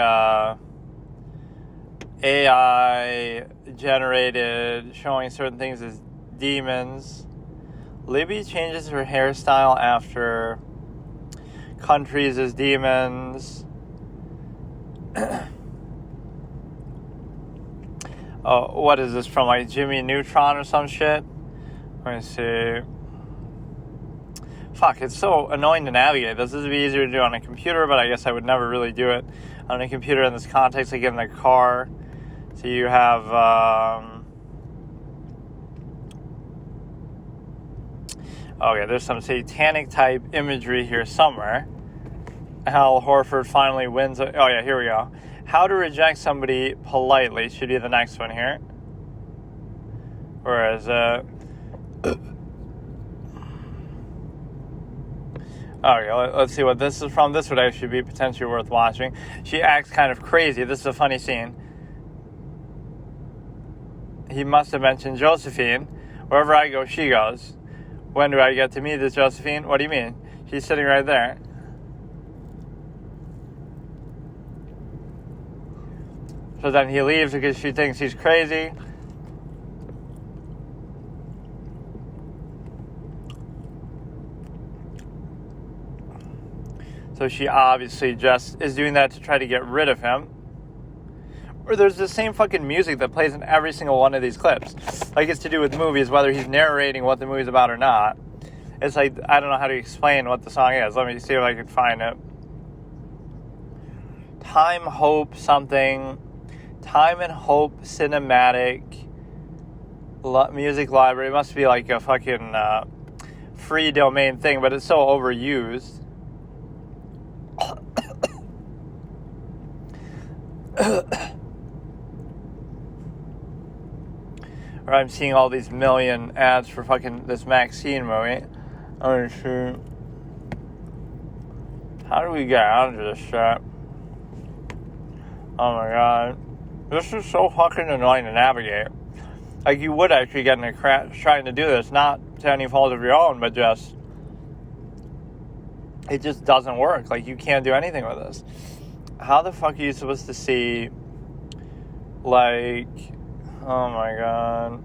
AI generated showing certain things as demons. Libby changes her hairstyle after countries as demons. Oh, what is this from, like Jimmy Neutron or some shit? Let me see. Fuck, it's so annoying to navigate. This would be easier to do on a computer, but I guess I would never really do it on a computer in this context, like in the car. So you have, okay, there's some satanic type imagery here somewhere. Hal Horford finally wins. Oh yeah, here we go. How to reject somebody politely should be the next one here. Whereas, okay, let's see what this is from. This would actually be potentially worth watching. She acts kind of crazy. This is a funny scene. He must have mentioned Josephine. Wherever I go, she goes. When do I get to meet this Josephine? What do you mean? She's sitting right there. So then he leaves because she thinks he's crazy. So she obviously just is doing that to try to get rid of him. Or there's the same fucking music that plays in every single one of these clips. Like it's to do with movies, whether he's narrating what the movie's about or not. It's like, I don't know how to explain what the song is. Let me see if I can find it. Time, Hope, something. Time and Hope Cinematic Music Library. It must be like a fucking free domain thing, but it's so overused. Or I'm seeing all these million ads for fucking this Maxine movie. Oh shoot. How do we get out of this shit? Oh my god. This is so fucking annoying to navigate. Like, you would actually get in a crash trying to do this, not to any fault of your own, but just, it just doesn't work. Like, you can't do anything with this. How the fuck are you supposed to see, like, oh my god.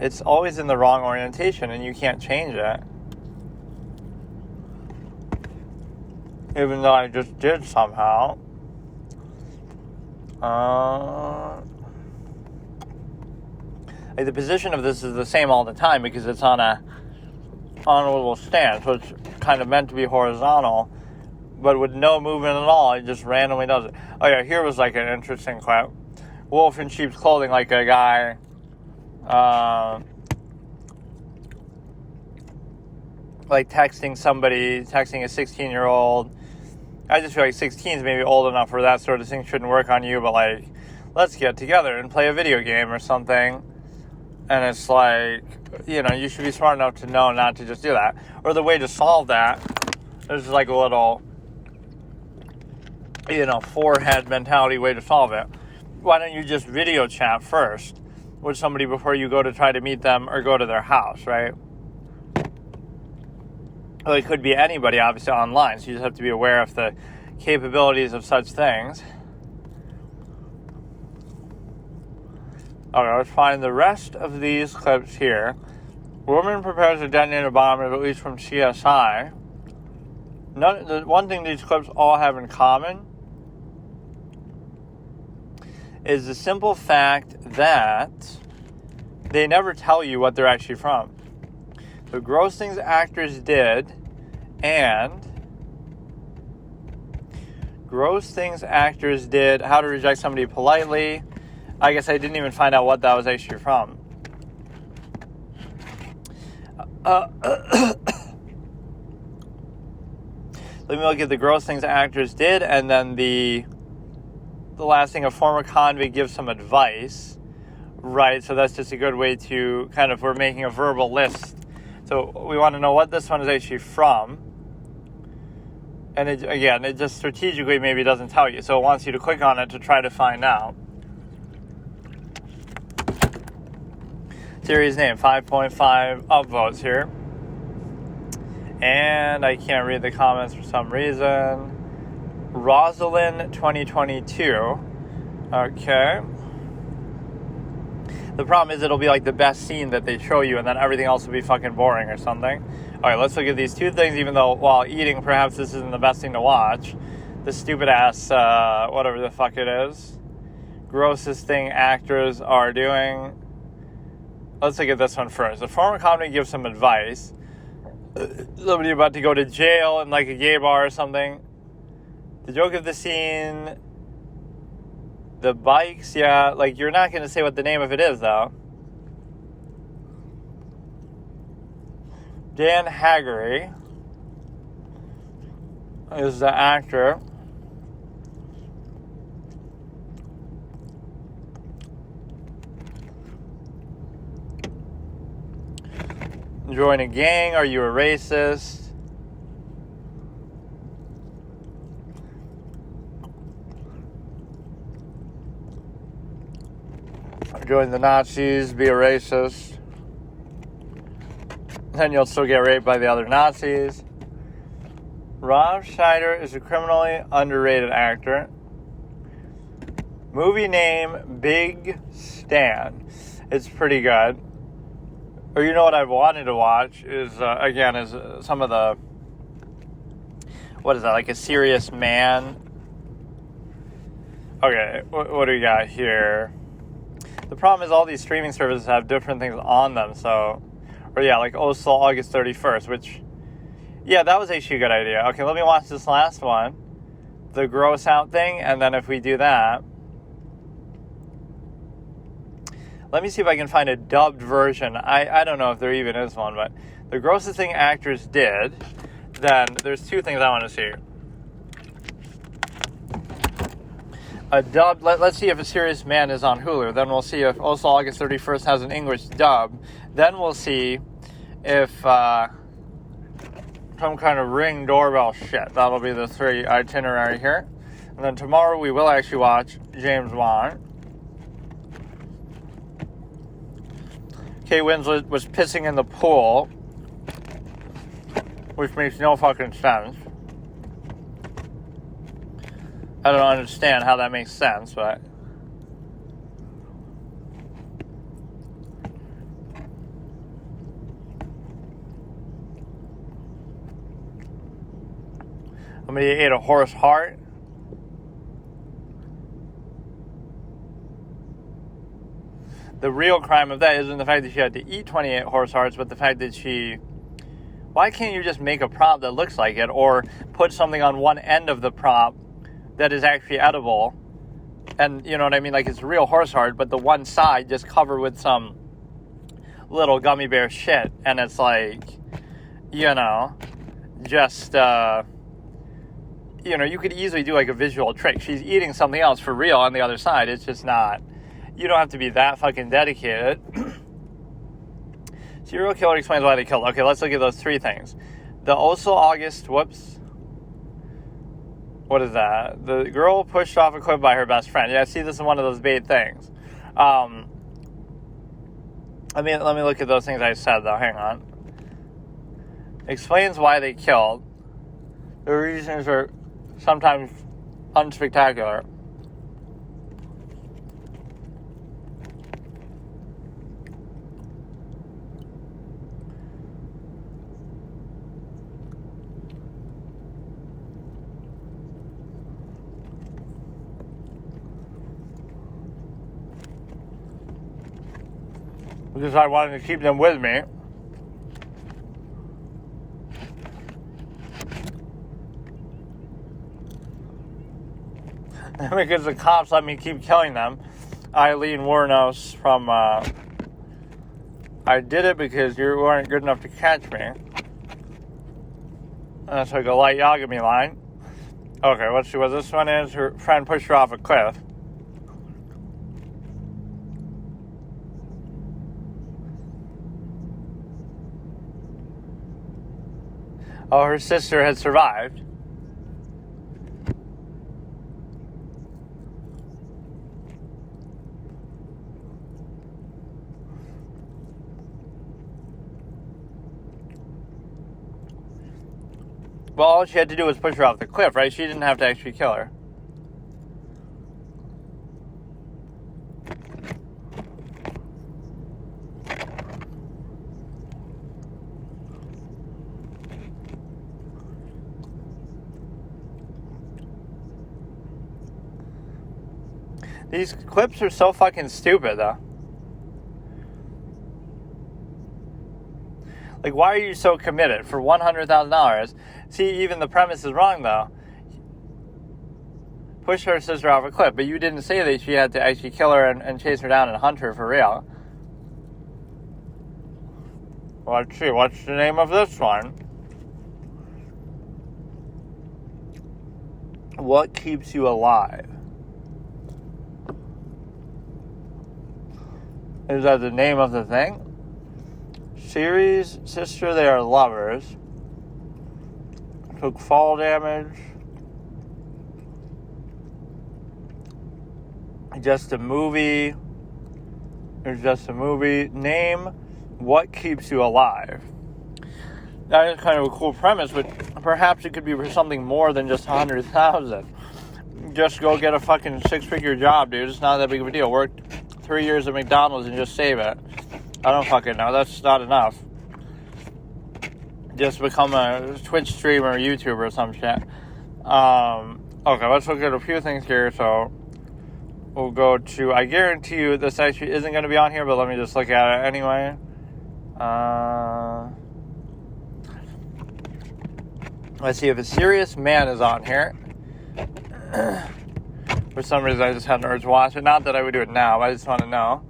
It's always in the wrong orientation, and you can't change it. Even though I just did somehow. Like the position of this is the same all the time because it's on a little stand, so it's kind of meant to be horizontal, but with no movement at all, it just randomly does it. Oh yeah, here was like an interesting clip. Wolf in sheep's clothing, like a guy like texting a 16-year-old. I just feel like 16 is maybe old enough where that sort of thing shouldn't work on you, but like, let's get together and play a video game or something. And it's like, you should be smart enough to know not to just do that. Or the way to solve that, there's like a little, forehead mentality way to solve it. Why don't you just video chat first with somebody before you go to try to meet them or go to their house, right? Well, it could be anybody, obviously, online, so you just have to be aware of the capabilities of such things. Okay, let's find the rest of these clips here. Woman prepares to detonate a bomb, at least from CSI. The one thing these clips all have in common is the simple fact that they never tell you what they're actually from. The gross things actors did and gross things actors did, how to reject somebody politely. I guess I didn't even find out what that was actually from. Let me look at the gross things actors did, and then the last thing, a former convict gives some advice, right? So that's just a good way to we're making a verbal list. So we want to know what this one is actually from. And it just strategically maybe doesn't tell you. So it wants you to click on it to try to find out. Series name, 5.5 upvotes here. And I can't read the comments for some reason. Rosalind 2022. Okay. The problem is it'll be like the best scene that they show you, and then everything else will be fucking boring or something. All right, let's look at these two things, even though while eating, perhaps this isn't the best thing to watch. The stupid ass, whatever the fuck it is. Grossest thing actors are doing. Let's look at this one first. The former convict gives some advice. Somebody about to go to jail in like a gay bar or something. The joke of the scene, the bikes, yeah, like you're not going to say what the name of it is though. Dan Haggerty is the actor. Join a gang, are you a racist? Join the Nazis, be a racist. Then you'll still get raped by the other Nazis. Rob Schneider is a criminally underrated actor. Movie name, Big Stan. It's pretty good. Or you know what I've wanted to watch is some of the, what is that, like A Serious Man? Okay, what do we got here? The problem is all these streaming services have different things on them, like also August 31st, which, yeah, that was actually a good idea. Okay, let me watch this last one, the gross out thing, and then if we do that, let me see if I can find a dubbed version. I don't know if there even is one, but the grossest thing actors did, then there's two things I want to see. A dub, let's see if A Serious Man is on Hulu. Then we'll see if also August 31st has an English dub. Then we'll see if some kind of Ring doorbell shit. That'll be the three itinerary here. And then tomorrow we will actually watch James Bond. Kate Winslet was pissing in the pool, which makes no fucking sense. I don't understand how that makes sense, but somebody ate a horse heart. The real crime of that isn't the fact that she had to eat 28 horse hearts, but the fact that why can't you just make a prop that looks like it, or put something on one end of the prop that is actually edible, and you know what I mean, like it's real horse heart, but the one side just covered with some little gummy bear shit, and it's like, you know, just, you know, you could easily do like a visual trick. She's eating something else for real on the other side. It's just not, you don't have to be that fucking dedicated. Serial killer explains why they killed. Okay, let's look at those three things. The also August, whoops. What is that? The girl pushed off a cliff by her best friend. Yeah, see, this is one of those bait things. Let me look at those things I said, though. Hang on. Explains why they killed. The reasons are sometimes unspectacular. Because I wanted to keep them with me. Because the cops let me keep killing them. Eileen Warnos from, I did it because you weren't good enough to catch me. That's like a light Yagami line. Okay, let's see what this one is. Her friend pushed her off a cliff. Oh, her sister had survived. Well, all she had to do was push her off the cliff, right? She didn't have to actually kill her. These clips are so fucking stupid, though. Like, why are you so committed for $100,000? See, even the premise is wrong, though. Push her sister off a cliff, but you didn't say that she had to actually kill her and chase her down and hunt her for real. Let's see, what's the name of this one? What keeps you alive? Is that the name of the thing? Series, sister, they are lovers. Took fall damage. Just a movie. There's just a movie. Name, what keeps you alive? That is kind of a cool premise, but perhaps it could be for something more than just $100,000. Just go get a fucking 6-figure job, dude. It's not that big of a deal. Work 3 years at McDonald's and just save it. I don't fucking know. That's not enough. Just become a Twitch streamer or YouTuber or some shit. Okay, let's look at a few things here. So we'll go to, I guarantee you this actually isn't going to be on here, but let me just look at it anyway. Let's see if a serious man is on here. For some reason, I just had an urge to watch it. Not that I would do it now, but I just want to know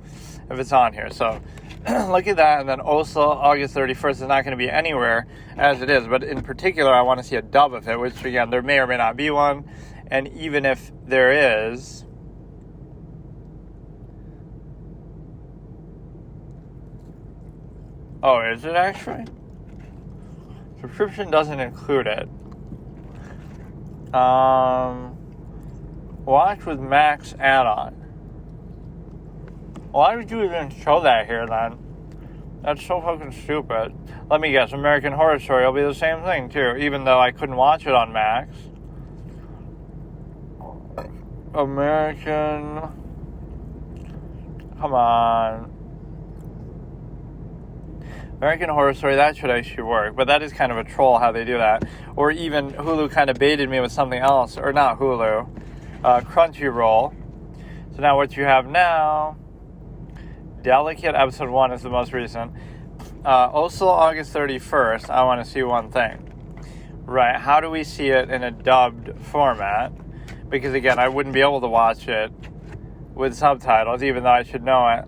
if it's on here. So look at that. And then also August 31st is not going to be anywhere as it is. But in particular, I want to see a dub of it, which again, there may or may not be one. And even if there is, oh, is it actually? Subscription doesn't include it. Watch with Max add-on. Why would you even show that here then? That's so fucking stupid. Let me guess, American Horror Story will be the same thing too, even though I couldn't watch it on Max. American... Come on. American Horror Story, that should actually work, but that is kind of a troll how they do that. Or even Hulu kind of baited me with something else, or not Hulu, Crunchyroll. So now what you have now, Delicate episode 1 is the most recent. Also August 31st, I want to see one thing. Right, how do we see it in a dubbed format? Because again, I wouldn't be able to watch it with subtitles, even though I should know it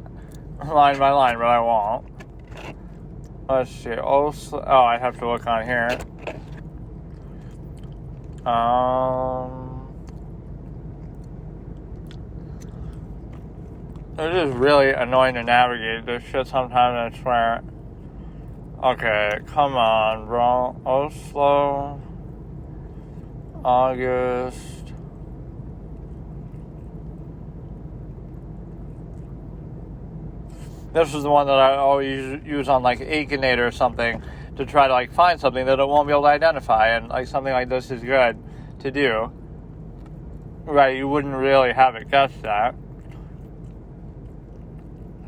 line by line, but I won't. Let's see. Oslo. Oh, I have to look on here. It is really annoying to navigate this shit sometimes, I swear. Okay, come on, bro. Oslo. August. This is the one that I always use on like Akinator or something to try to like find something that it won't be able to identify, and like something like this is good to do. Right, you wouldn't really have it guess that.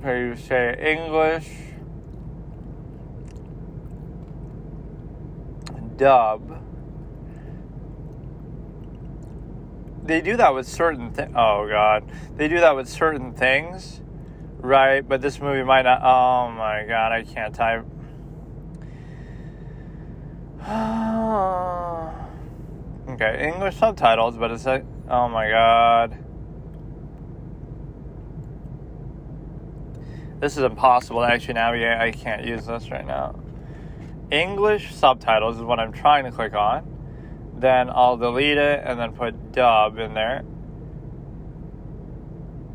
Here you say English dub. They do that with certain things. Oh god, they do that with certain things, right? But this movie might not. Oh my god, I can't type. Okay, English subtitles, but it's like, oh my god. This is impossible to actually navigate. I can't use this right now. English subtitles is what I'm trying to click on. Then I'll delete it and then put dub in there.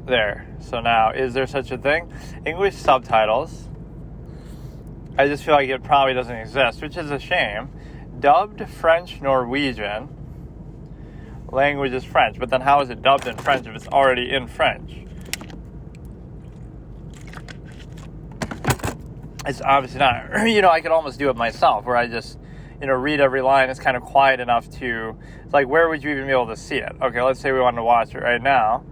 There. So now, is there such a thing? English subtitles. I just feel like it probably doesn't exist, which is a shame. Dubbed French, Norwegian. Language is French, but then how is it dubbed in French if it's already in French? It's obviously not. You know, I could almost do it myself, where I just, you know, read every line. It's kind of quiet enough to, it's like, where would you even be able to see it? Okay, let's say we wanted to watch it right now.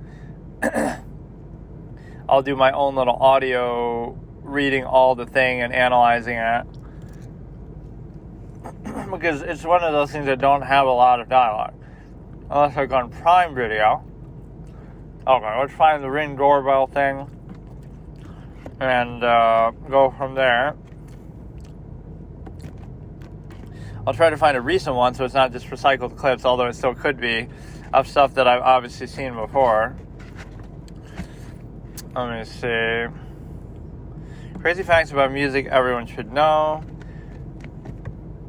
I'll do my own little audio reading all the thing and analyzing it. Because it's one of those things that don't have a lot of dialogue. Unless I go on Prime Video. Okay, let's find the Ring doorbell thing. And go from there. I'll try to find a recent one so it's not just recycled clips, although it still could be, of stuff that I've obviously seen before. Let me see. Crazy facts about music everyone should know.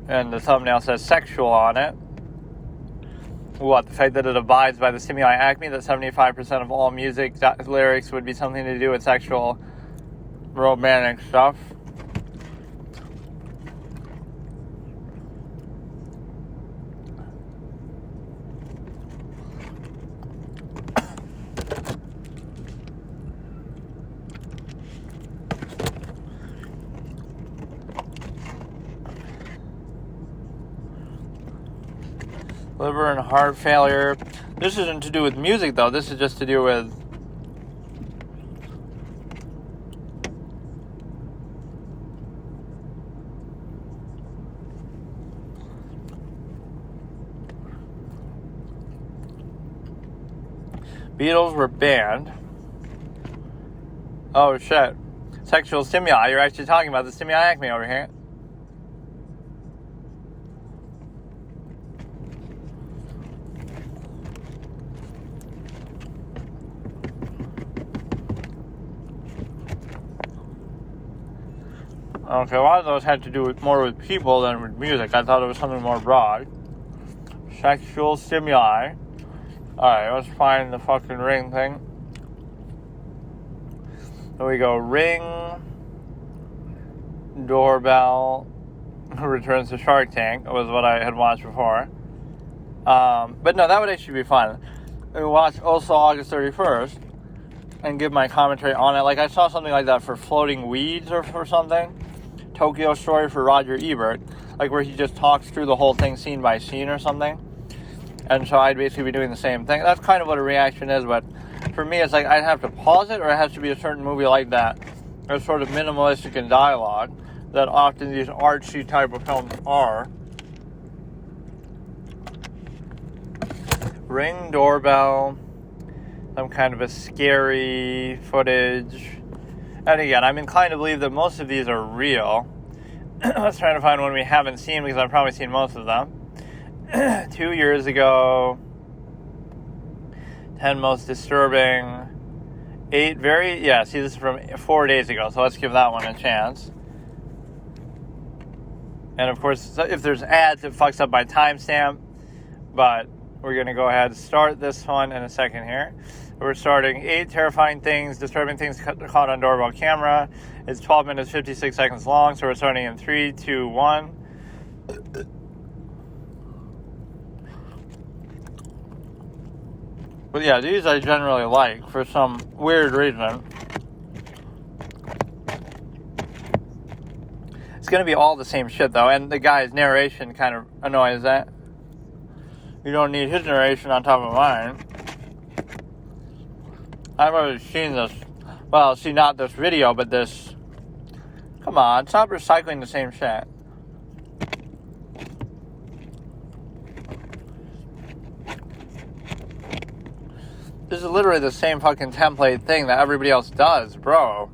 And the thumbnail says sexual on it. What? The fact that it abides by the stimuli acme, that 75% of all music lyrics would be something to do with sexual romantic stuff. Liver and heart failure. This isn't to do with music, though. This is just to do with Beatles were banned. Oh shit. Sexual stimuli. You're actually talking about the stimuli acme over here. Okay, a lot of those had to do more with people than with music. I thought it was something more broad. Sexual stimuli. Alright, let's find the fucking Ring thing. There we go. Ring doorbell returns to Shark Tank. Was what I had watched before. But no, that would actually be fun. We watch also August 31st and give my commentary on it. Like, I saw something like that for Floating Weeds or for something. Tokyo Story for Roger Ebert. Like, where he just talks through the whole thing scene by scene or something. And so I'd basically be doing the same thing. That's kind of what a reaction is, but for me, it's like I'd have to pause it, or it has to be a certain movie like that. It's sort of minimalistic in dialogue, that often these artsy type of films are. Ring doorbell, some kind of a scary footage. And again, I'm inclined to believe that most of these are real. Let's try to find one we haven't seen, because I've probably seen most of them. 2 years ago. 10 most disturbing. 8 very... Yeah, see, this is from 4 days ago, so let's give that one a chance. And of course, if there's ads, it fucks up my timestamp. But we're going to go ahead and start this one in a second here. We're starting 8 terrifying things, disturbing things caught on doorbell camera. It's 12 minutes, 56 seconds long. So we're starting in 3, 2, 1. But yeah, these I generally like for some weird reason. It's going to be all the same shit, though. And the guy's narration kind of annoys that. You don't need his narration on top of mine. I've already seen this. Well, see, not this video, but this. Come on, stop recycling the same shit. This is literally the same fucking template thing that everybody else does, bro.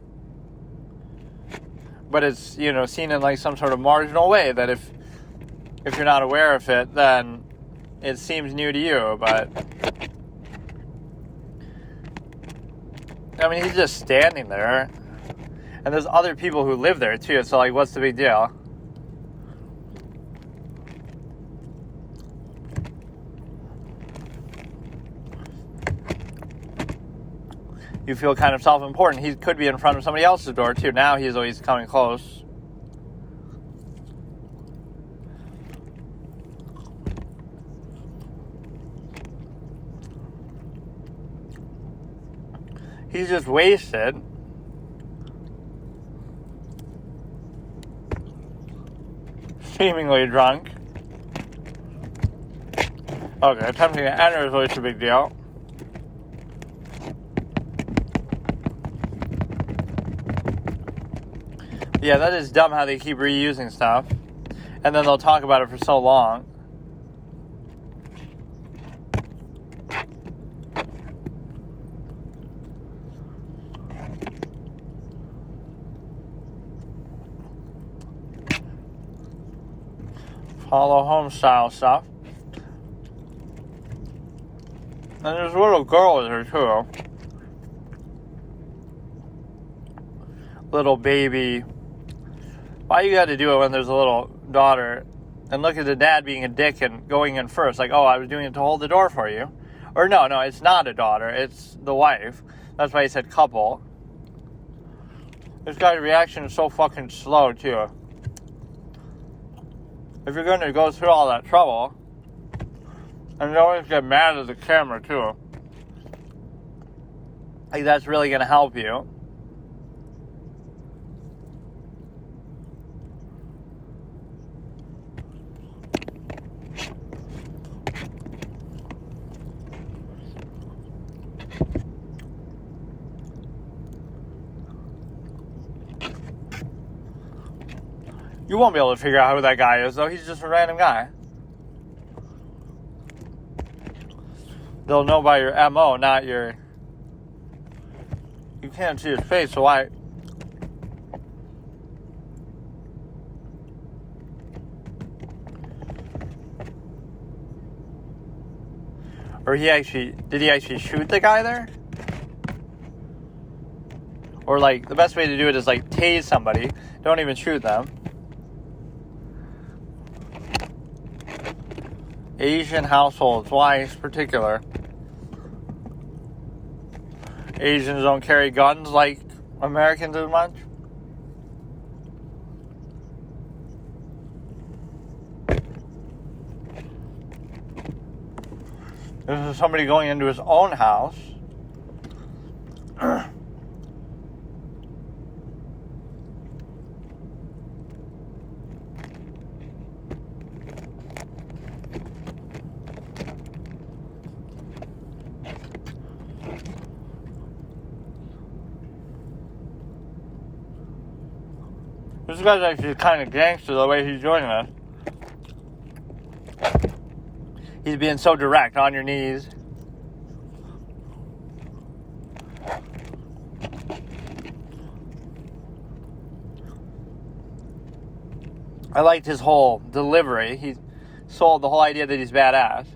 But it's, you know, seen in like some sort of marginal way that if you're not aware of it, then it seems new to you. But I mean, he's just standing there, and there's other people who live there too. So like, what's the big deal? You feel kind of self-important. He could be in front of somebody else's door too. Now he's always coming close. He's just wasted. Seemingly drunk. Okay, attempting to enter is always a big deal. Yeah, that is dumb how they keep reusing stuff. And then they'll talk about it for so long. Follow home style stuff. And there's a little girl in there too. Little baby. Why you got to do it when there's a little daughter? And look at the dad being a dick and going in first. Like, oh, I was doing it to hold the door for you. Or no, it's not a daughter. It's the wife. That's why he said couple. This guy's reaction is so fucking slow, too. If you're going to go through all that trouble, and you always get mad at the camera, too. Like, that's really going to help you. You won't be able to figure out who that guy is, though. He's just a random guy. They'll know by your MO, not your... You can't see his face, so why... Or did he actually shoot the guy there? Or like, the best way to do it is like tase somebody. Don't even shoot them. Asian households, why in particular? Asians don't carry guns like Americans as much? This is somebody going into his own house. This guy's actually kind of gangster the way he's doing this. He's being so direct, on your knees. I liked his whole delivery. He sold the whole idea that he's badass.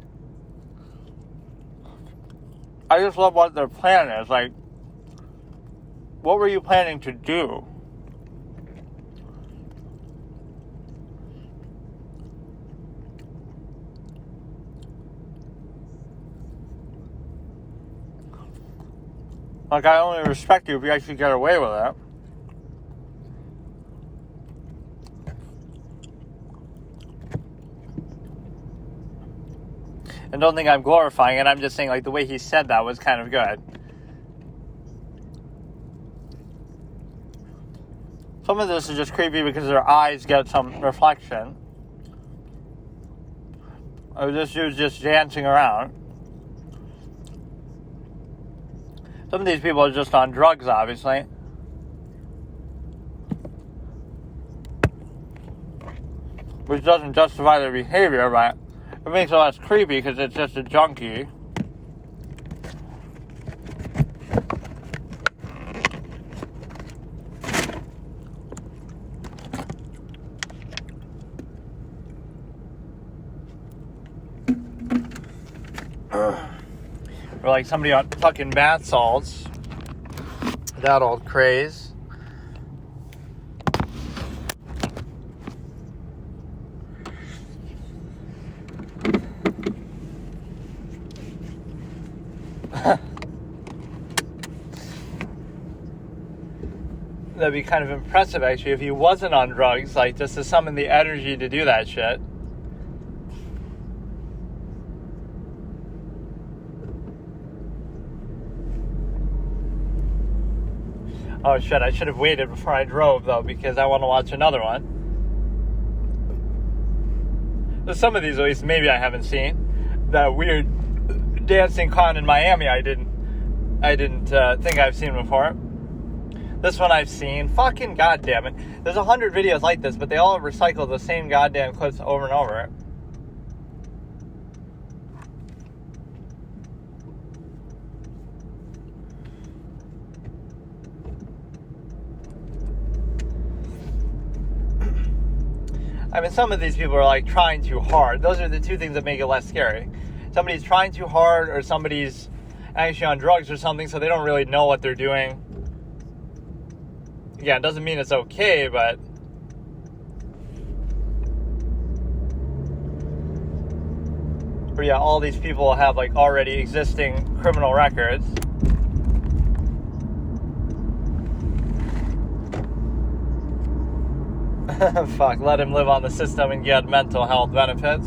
I just love what their plan is. Like, what were you planning to do? Like, I only respect you if you actually get away with it. And don't think I'm glorifying it. I'm just saying, like, the way he said that was kind of good. Some of this is just creepy because their eyes get some reflection. Or this dude's just dancing around. Some of these people are just on drugs, obviously. Which doesn't justify their behavior, but it makes it less creepy because it's just a junkie. Or like somebody on fucking bath salts. That old craze. That'd be kind of impressive, actually, if he wasn't on drugs, like, just to summon the energy to do that shit. Oh, shit, I should have waited before I drove, though, because I want to watch another one. Some of these, at least, maybe I haven't seen. That weird dancing con in Miami, I didn't think I've seen before. This one I've seen. Fucking goddamn it. There's 100 videos like this, but they all recycle the same goddamn clips over and over. I mean, some of these people are like trying too hard. Those are the two things that make it less scary. Somebody's trying too hard, or somebody's actually on drugs or something, so they don't really know what they're doing. Yeah, it doesn't mean it's okay, but yeah, all these people have like already existing criminal records. Fuck, let him live on the system and get mental health benefits.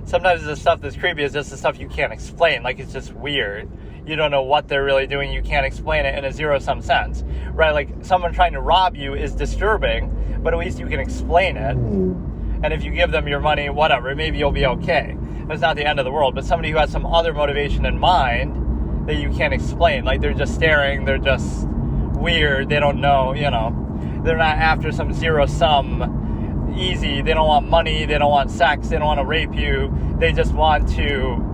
Sometimes the stuff that's creepy is just the stuff you can't explain. Like, it's just weird. You don't know what they're really doing. You can't explain it in a zero-sum sense, right? Like, someone trying to rob you is disturbing, but at least you can explain it. And if you give them your money, whatever, maybe you'll be okay. It's not the end of the world. But somebody who has some other motivation in mind that you can't explain, like they're just staring, they're just weird, they don't know, you know. They're not after some zero-sum easy. They don't want money, they don't want sex, they don't want to rape you. They just want to...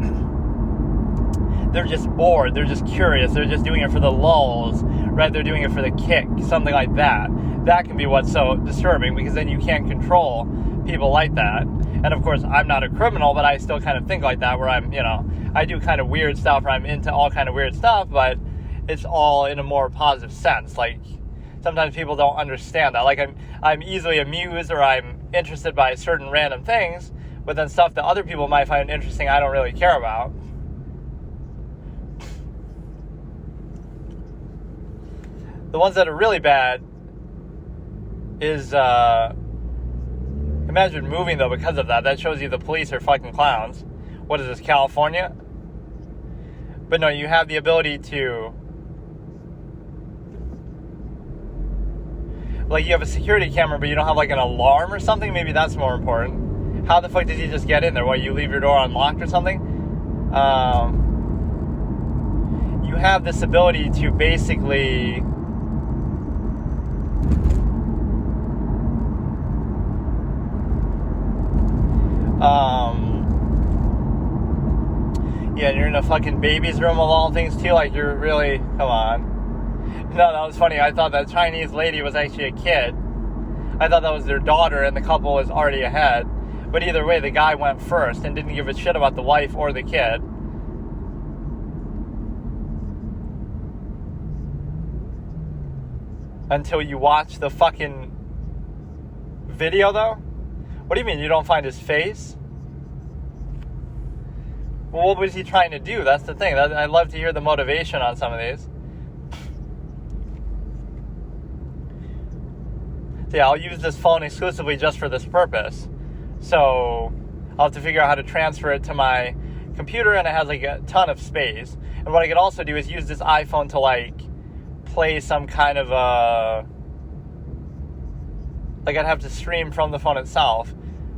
They're just bored, they're just curious, they're just doing it for the lulz, right? They're doing it for the kick, something like that. That can be what's so disturbing, because then you can't control people like that. And of course, I'm not a criminal, but I still kind of think like that, where I'm, you know, I do kind of weird stuff, where I'm into all kind of weird stuff, but it's all in a more positive sense. Like, sometimes people don't understand that. Like, I'm easily amused, or I'm interested by certain random things, but then stuff that other people might find interesting, I don't really care about. The ones that are really bad is, imagine moving, though, because of that. That shows you the police are fucking clowns. What is this, California? But no, you have the ability to... Like, you have a security camera, but you don't have, like, an alarm or something? Maybe that's more important. How the fuck did you just get in there? What, you leave your door unlocked or something? You have this ability to basically... yeah, and you're in a fucking baby's room of all things, too. Like, you're really... Come on. No, that was funny. I thought that Chinese lady was actually a kid. I thought that was their daughter, and the couple was already ahead. But either way, the guy went first and didn't give a shit about the wife or the kid. Until you watch the fucking video, though? What do you mean, you don't find his face? Well, what was he trying to do? That's the thing. I'd love to hear the motivation on some of these. So yeah, I'll use this phone exclusively just for this purpose. So I'll have to figure out how to transfer it to my computer, and it has like a ton of space. And what I could also do is use this iPhone to like play some kind of like I'd have to stream from the phone itself,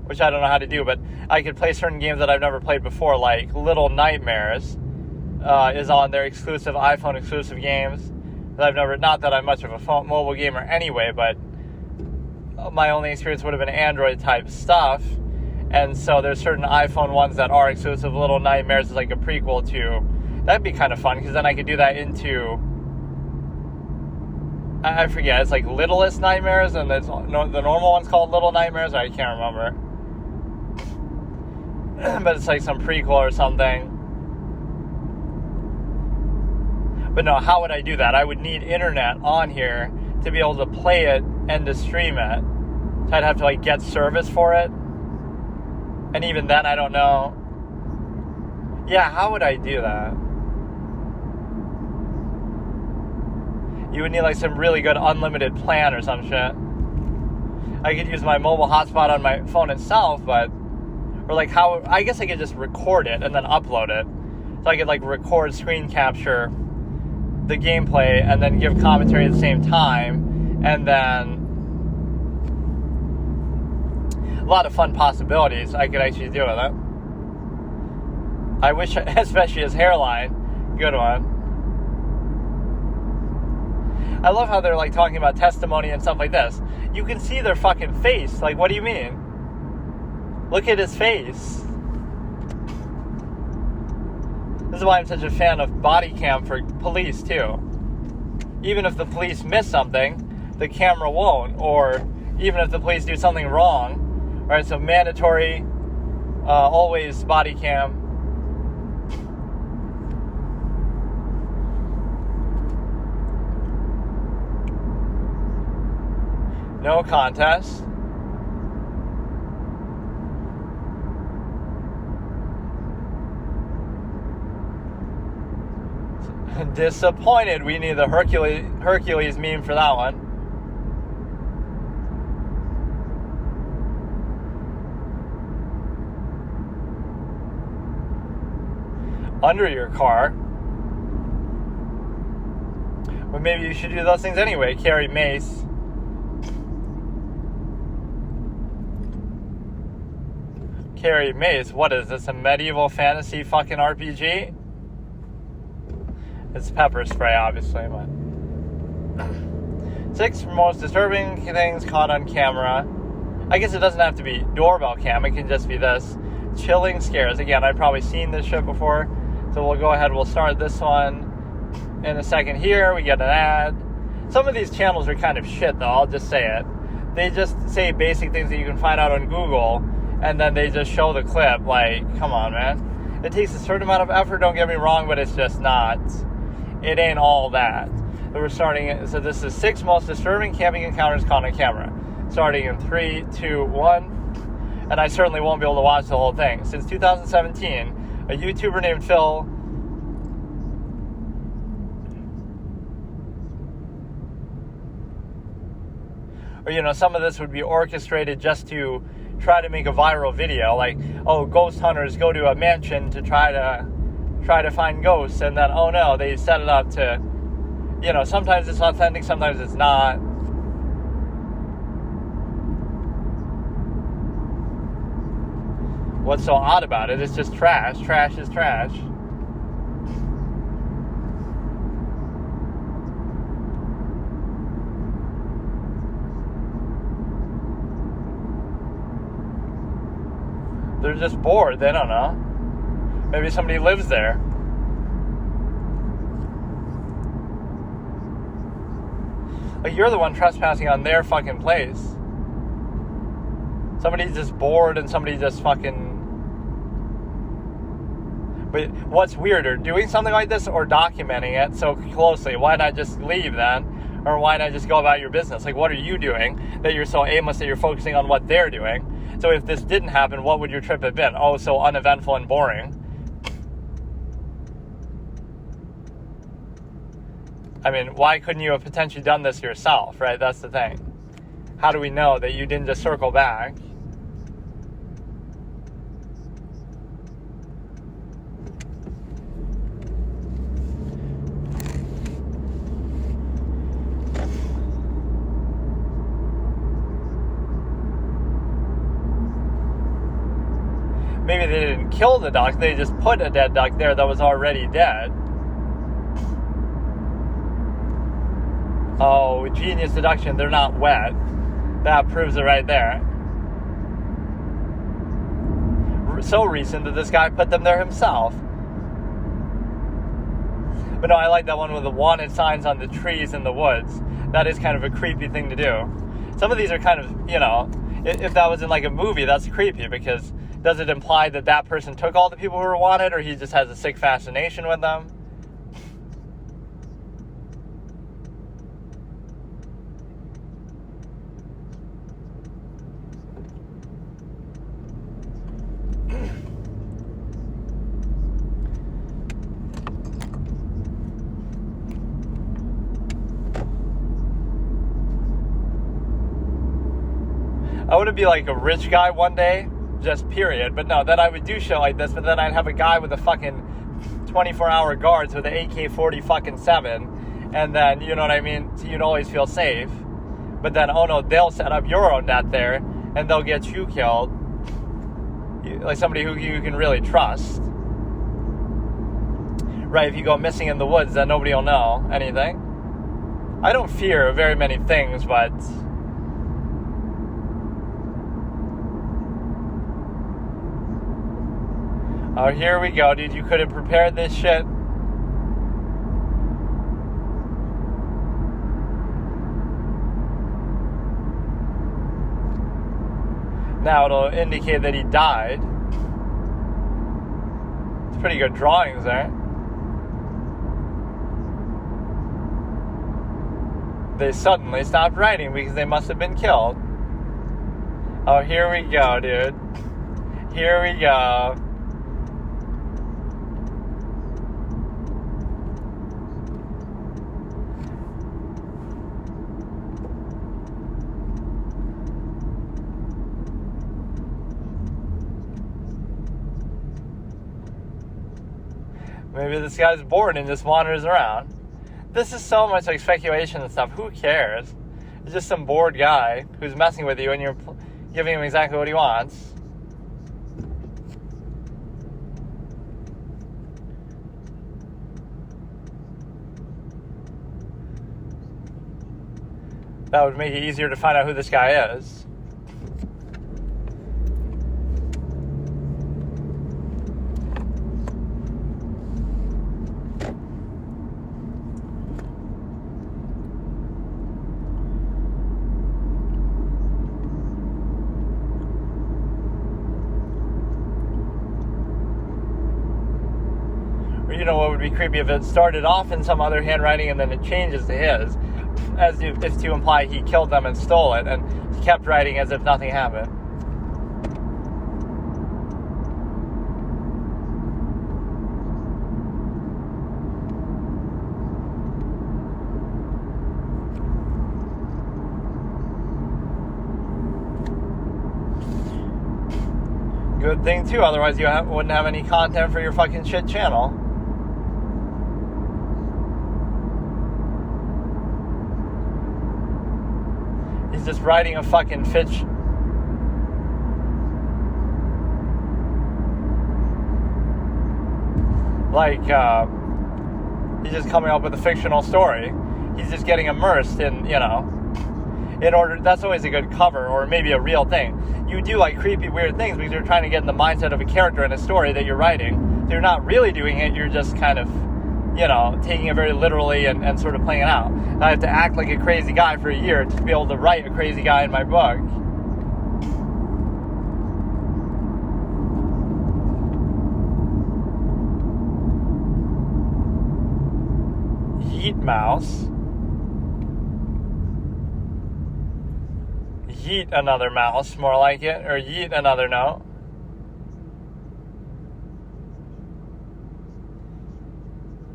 which I don't know how to do, but I could play certain games that I've never played before, like Little Nightmares is on their exclusive iPhone exclusive games that I've never, not that I'm much of a mobile gamer anyway, but my only experience would have been Android type stuff. And so there's certain iPhone ones that are exclusive. Little Nightmares is like a prequel to, that'd be kind of fun, because then I could do that into, I forget, it's like Littlest Nightmares, and the normal one's called Little Nightmares, I can't remember. But it's like some prequel or something. But no, how would I do that? I would need internet on here to be able to play it and to stream it. So I'd have to like get service for it. And even then, I don't know. Yeah, how would I do that? You would need like some really good unlimited plan or some shit. I could use my mobile hotspot on my phone itself, but, or like how, I guess I could just record it and then upload it. So I could like record, screen capture the gameplay and then give commentary at the same time. And then a lot of fun possibilities I could actually do with it. I wish, especially his hairline, good one. I love how they're like talking about testimony and stuff like this. You can see their fucking face. Like, what do you mean? Look at his face. This is why I'm such a fan of body cam for police too. Even if the police miss something, the camera won't. Or even if the police do something wrong. Alright, so mandatory, always body cam. No contest. Disappointed. We need the Hercules meme for that one. Under your car. But maybe you should do those things anyway. Carry mace. Carry mace. What is this? A medieval fantasy fucking RPG? It's pepper spray, obviously, but 6 most disturbing things caught on camera. I guess it doesn't have to be doorbell cam. It can just be this. Chilling scares. Again, I've probably seen this shit before. So we'll go ahead. We'll start this one in a second here. We get an ad. Some of these channels are kind of shit, though. I'll just say it. They just say basic things that you can find out on Google, and then they just show the clip. Like, come on, man. It takes a certain amount of effort, don't get me wrong, but it's just not. It ain't all that. So we're starting, so this is 6 most disturbing camping encounters caught on camera. Starting in 3, 2, 1. And I certainly won't be able to watch the whole thing. Since 2017, a YouTuber named Phil or, you know, some of this would be orchestrated just to try to make a viral video. Like, oh, ghost hunters go to a mansion to try to find ghosts, and then, oh no, they set it up to, you know, sometimes it's authentic, sometimes it's not. What's so odd about it? It's just trash. Trash is trash. They're just bored. They don't know. Maybe somebody lives there. Like, you're the one trespassing on their fucking place. Somebody's just bored and somebody just fucking... But what's weirder, doing something like this or documenting it so closely? Why not just leave then? Or why not just go about your business? Like, what are you doing that you're so aimless that you're focusing on what they're doing? So if this didn't happen, what would your trip have been? Oh, so uneventful and boring. I mean, why couldn't you have potentially done this yourself, right? That's the thing. How do we know that you didn't just circle back? Maybe they didn't kill the duck, they just put a dead duck there that was already dead. Oh, genius deduction, they're not wet. That proves it right there. So recent that this guy put them there himself. But no, I like that one with the wanted signs on the trees in the woods. That is kind of a creepy thing to do. Some of these are kind of, you know, if that was in like a movie, that's creepy, because does it imply that that person took all the people who were wanted, or he just has a sick fascination with them? I want to be like a rich guy one day, just period. But no, then I would do shit like this, but then I'd have a guy with a fucking 24-hour guards with an AK-40 fucking 7, and then, you know what I mean, so you'd always feel safe. But then, oh no, they'll set up your own net there, and they'll get you killed. Like somebody who you can really trust. Right, if you go missing in the woods, then nobody will know anything. I don't fear very many things, but... Oh, here we go, dude. You could have prepared this shit. Now it'll indicate that he died. It's pretty good drawings there. They suddenly stopped writing because they must have been killed. Oh, here we go, dude. Here we go. Maybe this guy's bored and just wanders around. This is so much like speculation and stuff. Who cares? It's just some bored guy who's messing with you and you're giving him exactly what he wants. That would make it easier to find out who this guy is. You know what would be creepy if it started off in some other handwriting and then it changes to his, as if to imply he killed them and stole it, and he kept writing as if nothing happened. Good thing too, otherwise you wouldn't have any content for your fucking shit channel. He's just writing a fucking Fitch. Like, he's just coming up with a fictional story. He's just getting immersed in, you know, in order, that's always a good cover, or maybe a real thing. You do like creepy, weird things because you're trying to get in the mindset of a character in a story that you're writing. So you're not really doing it, you're just kind of, you know, taking it very literally and sort of playing it out. I have to act like a crazy guy for a year to be able to write a crazy guy in my book. Yeet mouse. Yeet another mouse, more like it. Or yeet another note.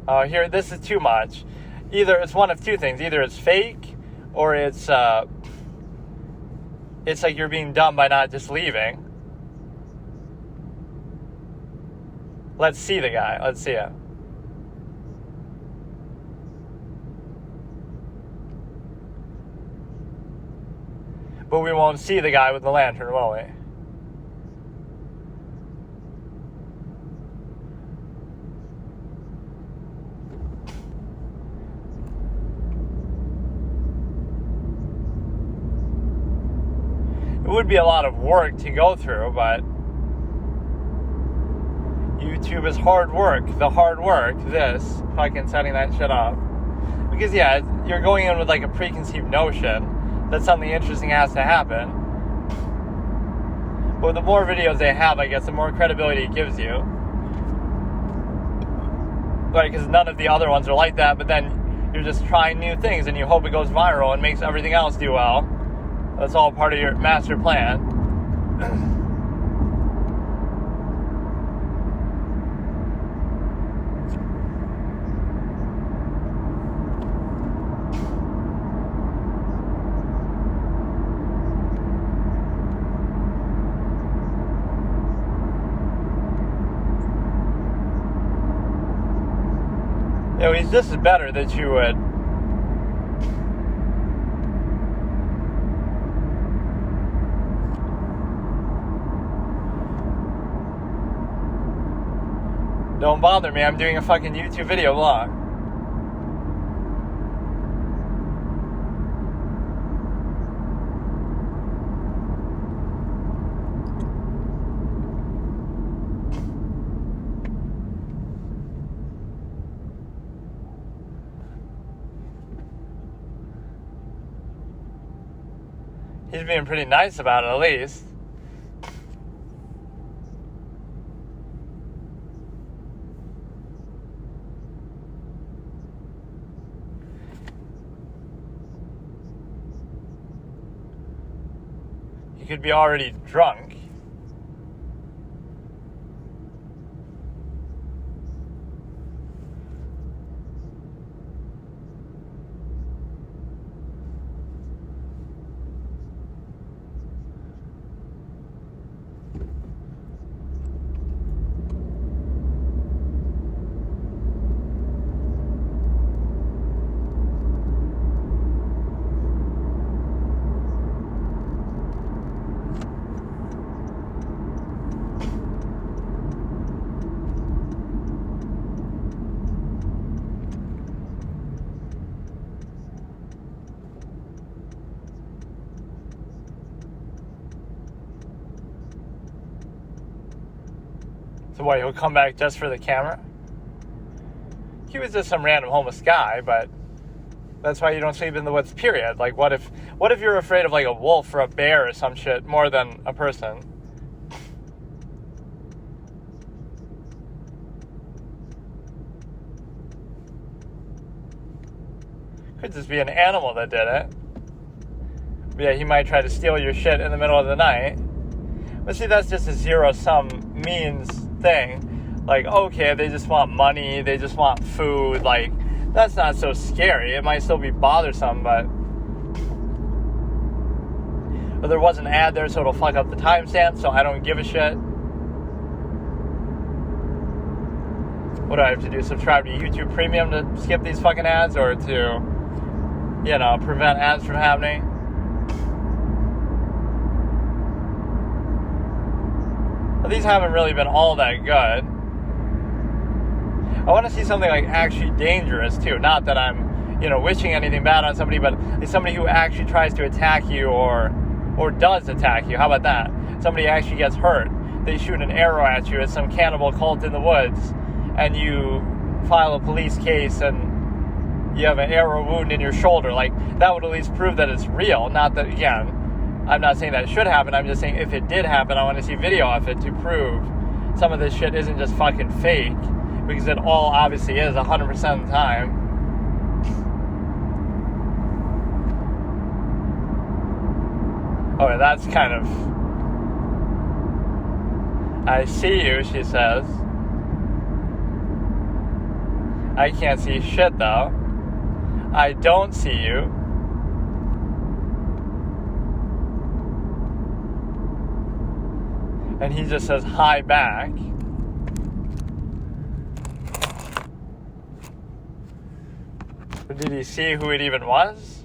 Oh, here, this is too much. either it's one of two things. Either it's fake, or it's like you're being dumb by not just leaving. Let's see the guy. Let's see it. But we won't see the guy with the lantern, will we? It would be a lot of work to go through, but YouTube is hard work. The hard work, this, fucking setting that shit up. Because, yeah, you're going in with like a preconceived notion that something interesting has to happen. But the more videos they have, I guess, the more credibility it gives you. Right, because none of the other ones are like that, but then you're just trying new things and you hope it goes viral and makes everything else do well. That's all part of your master plan. You know, this is better that you would don't bother me, I'm doing a fucking YouTube video vlog. He's being pretty nice about it, at least. He could be already drunk. So what, he'll come back just for the camera? He was just some random homeless guy, but that's why you don't sleep in the woods, period. Like, what if you're afraid of, like, a wolf or a bear or some shit more than a person? Could just be an animal that did it. But yeah, he might try to steal your shit in the middle of the night. But see, that's just a zero-sum means thing. Like, okay, they just want money, they just want food, like, that's not so scary. It might still be bothersome, but there was an ad there, so it'll fuck up the timestamp, so I don't give a shit. What do I have to do, subscribe to YouTube Premium to skip these fucking ads, or to, you know, prevent ads from happening? But these haven't really been all that good. I want to see something like actually dangerous too. Not that I'm, you know, wishing anything bad on somebody, but it's somebody who actually tries to attack you or does attack you. How about that? Somebody actually gets hurt. They shoot an arrow at you. It's some cannibal cult in the woods, and you file a police case and you have an arrow wound in your shoulder. Like, that would at least prove that it's real. Not that, again, I'm not saying that it should happen. I'm just saying if it did happen, I want to see video of it to prove some of this shit isn't just fucking fake, because it all obviously is 100% of the time. Oh, that's kind of... I see you, she says. I can't see shit, though. I don't see you. And he just says hi back. But did he see who it even was?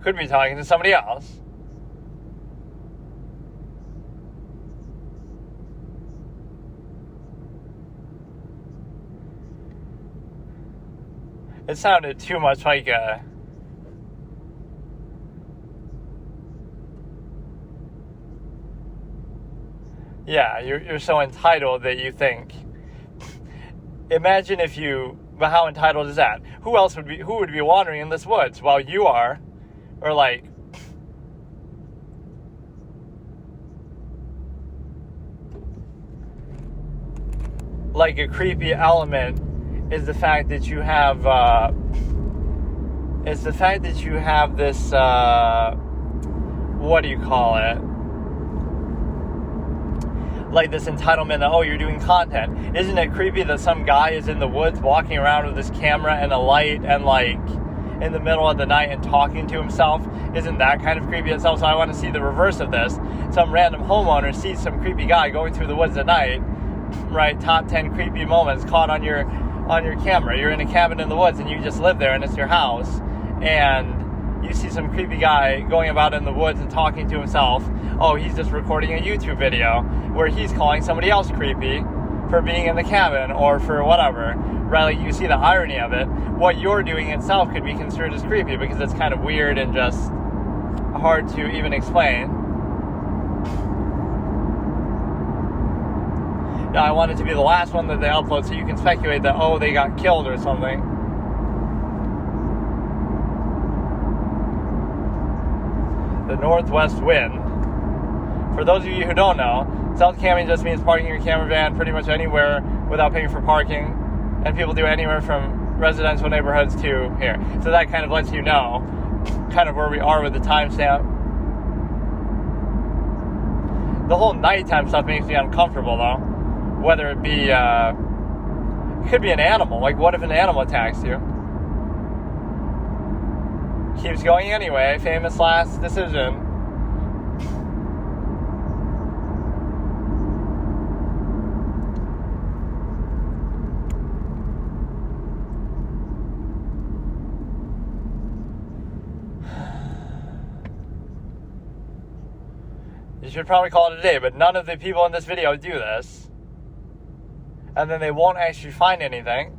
Could be talking to somebody else. It sounded too much like a... Yeah, you're so entitled that you think... Imagine if you... But how entitled is that? Who would be wandering in this woods while you are? Or like... Like a creepy element is the fact that you have, this, what do you call it? Like this entitlement that, oh, you're doing content. Isn't it creepy that some guy is in the woods walking around with this camera and a light and like in the middle of the night and talking to himself? Isn't that kind of creepy itself? So I want to see the reverse of this. Some random homeowner sees some creepy guy going through the woods at night, right? Top 10 creepy moments caught on your camera. You're in a cabin in the woods and you just live there and it's your house, and you see some creepy guy going about in the woods and talking to himself. Oh, he's just recording a YouTube video where he's calling somebody else creepy for being in the cabin or for whatever, right? Like, you see the irony of it. What you're doing itself could be considered as creepy because it's kind of weird and just hard to even explain. Now, I want it to be the last one that they upload so you can speculate that, oh, they got killed or something. The northwest wind. For those of you who don't know, self-camming just means parking your camper van pretty much anywhere without paying for parking. And people do anywhere from residential neighborhoods to here. So that kind of lets you know kind of where we are with the timestamp. The whole nighttime stuff makes me uncomfortable, though. Whether it be, it could be an animal. Like, what if an animal attacks you? Keeps going anyway. Famous last decision. You should probably call it a day, but none of the people in this video do this. And then they won't actually find anything.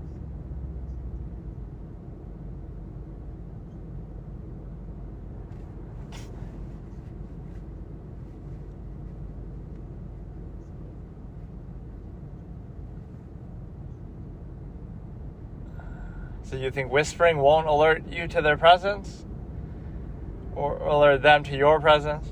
So you think whispering won't alert you to their presence? Or alert them to your presence?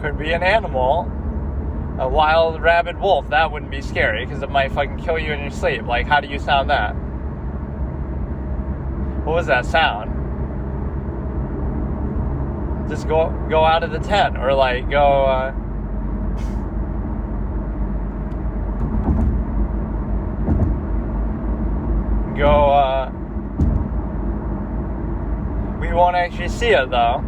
Could be an animal, a wild rabid wolf. That wouldn't be scary because it might fucking kill you in your sleep. Like, how do you sound that? What was that sound? Just go out of the tent, or like go. We won't actually see it though.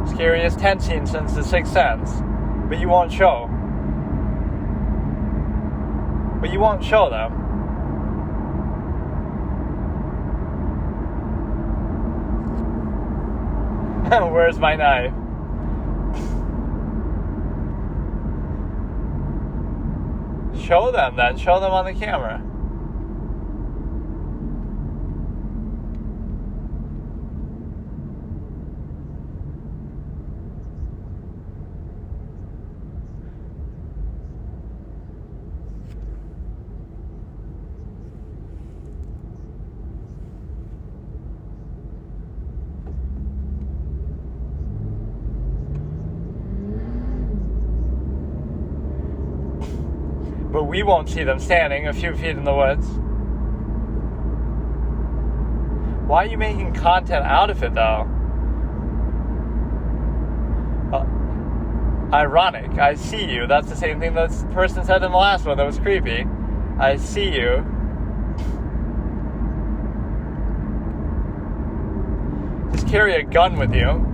Scariest tent scene since The Sixth Sense, but you won't show. But you won't show them. Where's my knife? Show them then. Show them on the camera. but we won't see them standing a few feet in the woods. Why are you making content out of it, though? Ironic. I see you. That's the same thing that person said in the last one that was creepy. I see you. Just carry a gun with you.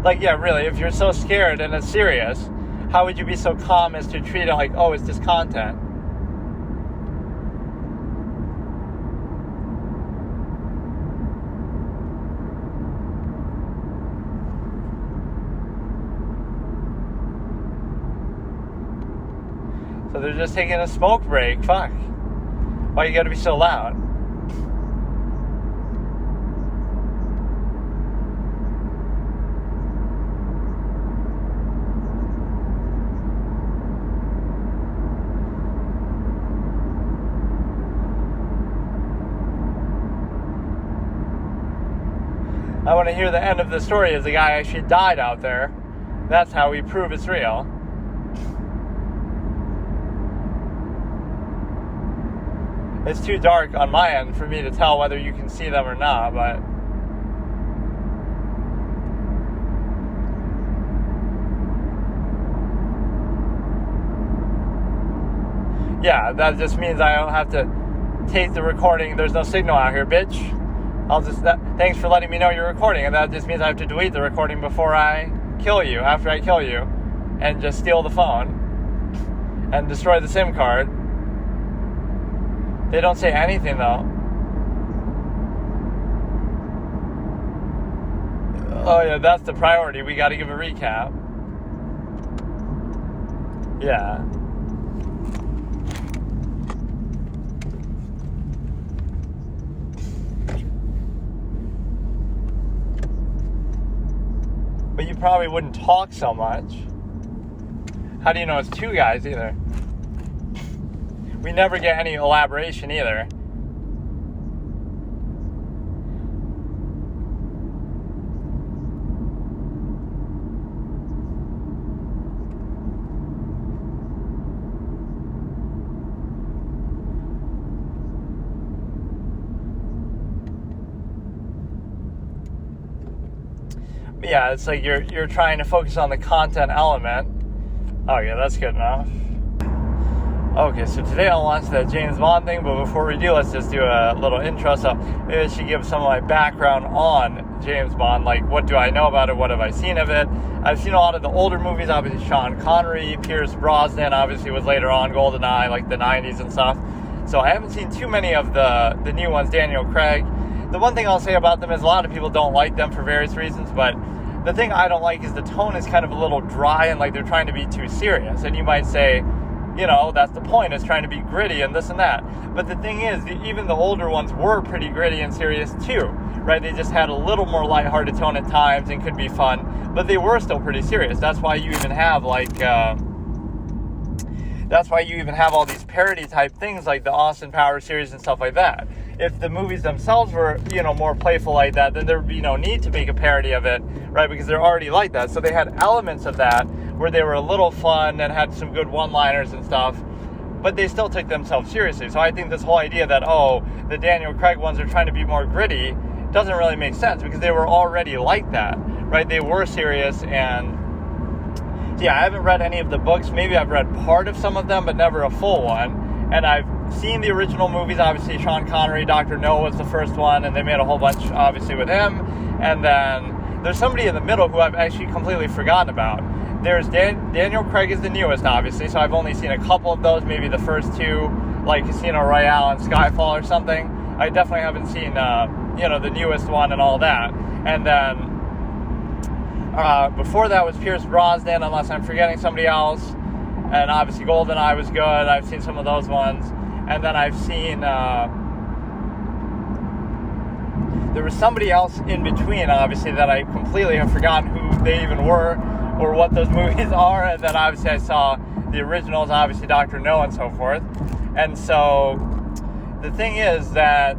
Like, yeah, really, if you're so scared and it's serious, how would you be so calm as to treat it like, oh, it's just content? So they're just taking a smoke break. Fuck. Why you gotta be so loud? I want to hear the end of the story as the guy actually died out there. That's how we prove it's real. It's too dark on my end for me to tell whether you can see them or not, but... yeah, that just means I don't have to take the recording. There's no signal out here, bitch. Thanks for letting me know you're recording, and that just means I have to delete the recording before I kill you, after I kill you, and just steal the phone and destroy the SIM card. They don't say anything, though. Oh yeah, that's the priority. We gotta give a recap. Yeah. But you probably wouldn't talk so much. How do you know it's two guys either? We never get any elaboration either. Yeah, it's like you're trying to focus on the content element. Oh yeah, that's good enough. Okay, so today I'll launch that James Bond thing, but before we do, let's just do a little intro. So maybe I should give some of my background on James Bond, like what do I know about it, what have I seen of it. I've seen a lot of the older movies, obviously Sean Connery, Pierce Brosnan obviously was later on, GoldenEye, like the 90s and stuff. So I haven't seen too many of the new ones, Daniel Craig. The one thing I'll say about them is a lot of people don't like them for various reasons, but the thing I don't like is the tone is kind of a little dry and like they're trying to be too serious. And you might say, you know, that's the point, is trying to be gritty and this and that. But the thing is, even the older ones were pretty gritty and serious too, right? They just had a little more lighthearted tone at times and could be fun, but they were still pretty serious. That's why you even have all these parody type things like the Austin Powers series and stuff like that. If the movies themselves were, you know, more playful like that, then there would be no need to make a parody of it, right? Because they're already like that. So they had elements of that where they were a little fun and had some good one-liners and stuff, but they still took themselves seriously. So I think this whole idea that, oh, the Daniel Craig ones are trying to be more gritty doesn't really make sense because they were already like that, right? They were serious. And yeah, I haven't read any of the books. Maybe I've read part of some of them, but never a full one. And I've seen the original movies. Obviously, Sean Connery, Dr. No was the first one, and they made a whole bunch, obviously, with him. And then there's somebody in the middle who I've actually completely forgotten about. There's Daniel Craig is the newest, obviously, so I've only seen a couple of those, maybe the first two, like Casino Royale and Skyfall or something. I definitely haven't seen, the newest one and all that. And then before that was Pierce Brosnan, unless I'm forgetting somebody else. And obviously GoldenEye was good. I've seen some of those ones. And then I've seen... there was somebody else in between, obviously, that I completely have forgotten who they even were or what those movies are. And then obviously I saw the originals, obviously Dr. No and so forth. And so the thing is that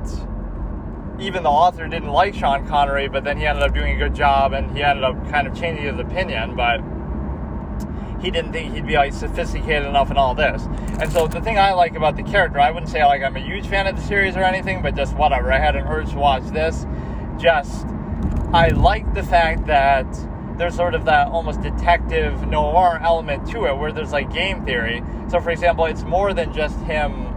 even the author didn't like Sean Connery, but then he ended up doing a good job, and he ended up kind of changing his opinion, but he didn't think he'd be like sophisticated enough in all this. And so the thing I like about the character, I wouldn't say like I'm a huge fan of the series or anything, but just whatever, I had an urge to watch this. Just, I like the fact that there's sort of that almost detective noir element to it, where there's like game theory. So for example, it's more than just him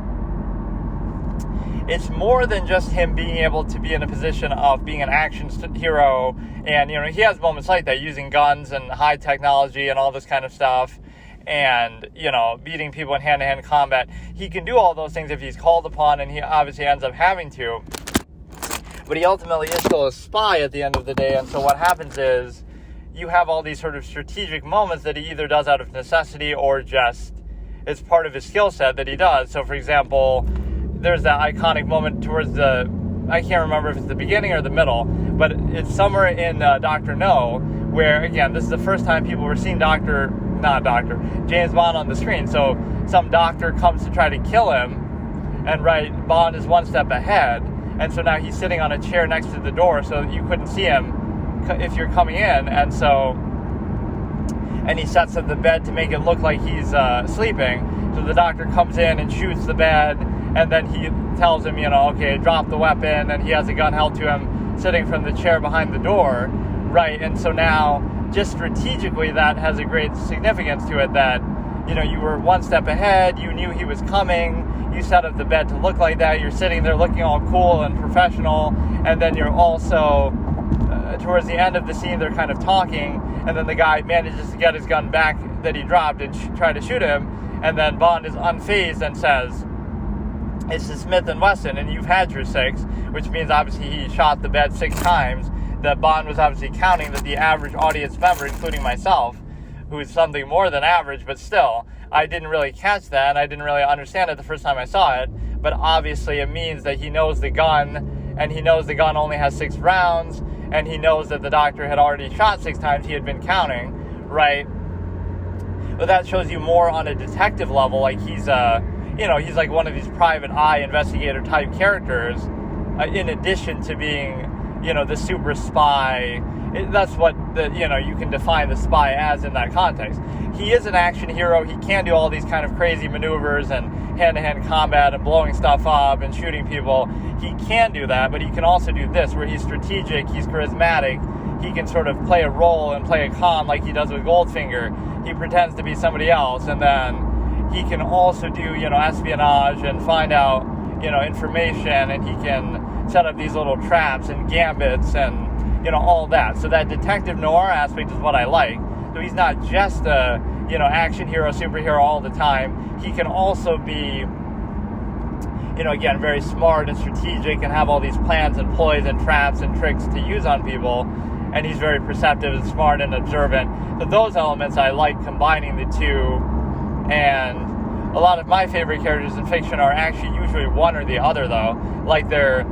being able to be in a position of being an action hero, and he has moments like that, using guns and high technology and all this kind of stuff, and beating people in hand-to-hand combat. He can do all those things if he's called upon, and he obviously ends up having to, but he ultimately is still a spy at the end of the day. And so what happens is you have all these sort of strategic moments that he either does out of necessity or just it's part of his skill set that he does. So for example, there's that iconic moment towards I can't remember if it's the beginning or the middle, but it's somewhere in Dr. No, where, again, this is the first time people were seeing James Bond on the screen. So some doctor comes to try to kill him, and Bond is one step ahead, and so now he's sitting on a chair next to the door so that you couldn't see him if you're coming in, and he sets up the bed to make it look like he's sleeping. So the doctor comes in and shoots the bed, and then he tells him, okay, drop the weapon, and he has a gun held to him sitting from the chair behind the door, right? And so now, just strategically, that has a great significance to it, that, you were one step ahead, you knew he was coming, you set up the bed to look like that, you're sitting there looking all cool and professional, and then you're also, towards the end of the scene, they're kind of talking, and then the guy manages to get his gun back that he dropped and try to shoot him, and then Bond is unfazed and says, it's the Smith & Wesson, and you've had your 6, which means obviously he shot the bed 6 times. That Bond was obviously counting that the average audience member, including myself, who is something more than average, but still, I didn't really catch that, and I didn't really understand it the first time I saw it, but obviously it means that he knows the gun, and he knows the gun only has 6 rounds, and he knows that the doctor had already shot 6 times, he had been counting, right? But that shows you more on a detective level, like he's he's like one of these private eye investigator type characters, in addition to being, the super spy. That's what you can define the spy as in that context. He is an action hero. He can do all these kind of crazy maneuvers and hand-to-hand combat and blowing stuff up and shooting people. He can do that, but he can also do this, where he's strategic, he's charismatic, he can sort of play a role and play a con like he does with Goldfinger. He pretends to be somebody else, and then he can also do, espionage and find out, information, and he can set up these little traps and gambits and, all that. So that detective noir aspect is what I like. So he's not just a, action hero, superhero all the time. He can also be, again, very smart and strategic and have all these plans and ploys and traps and tricks to use on people. And he's very perceptive and smart and observant. So those elements, I like combining the two. And a lot of my favorite characters in fiction are actually usually one or the other, though. Like they're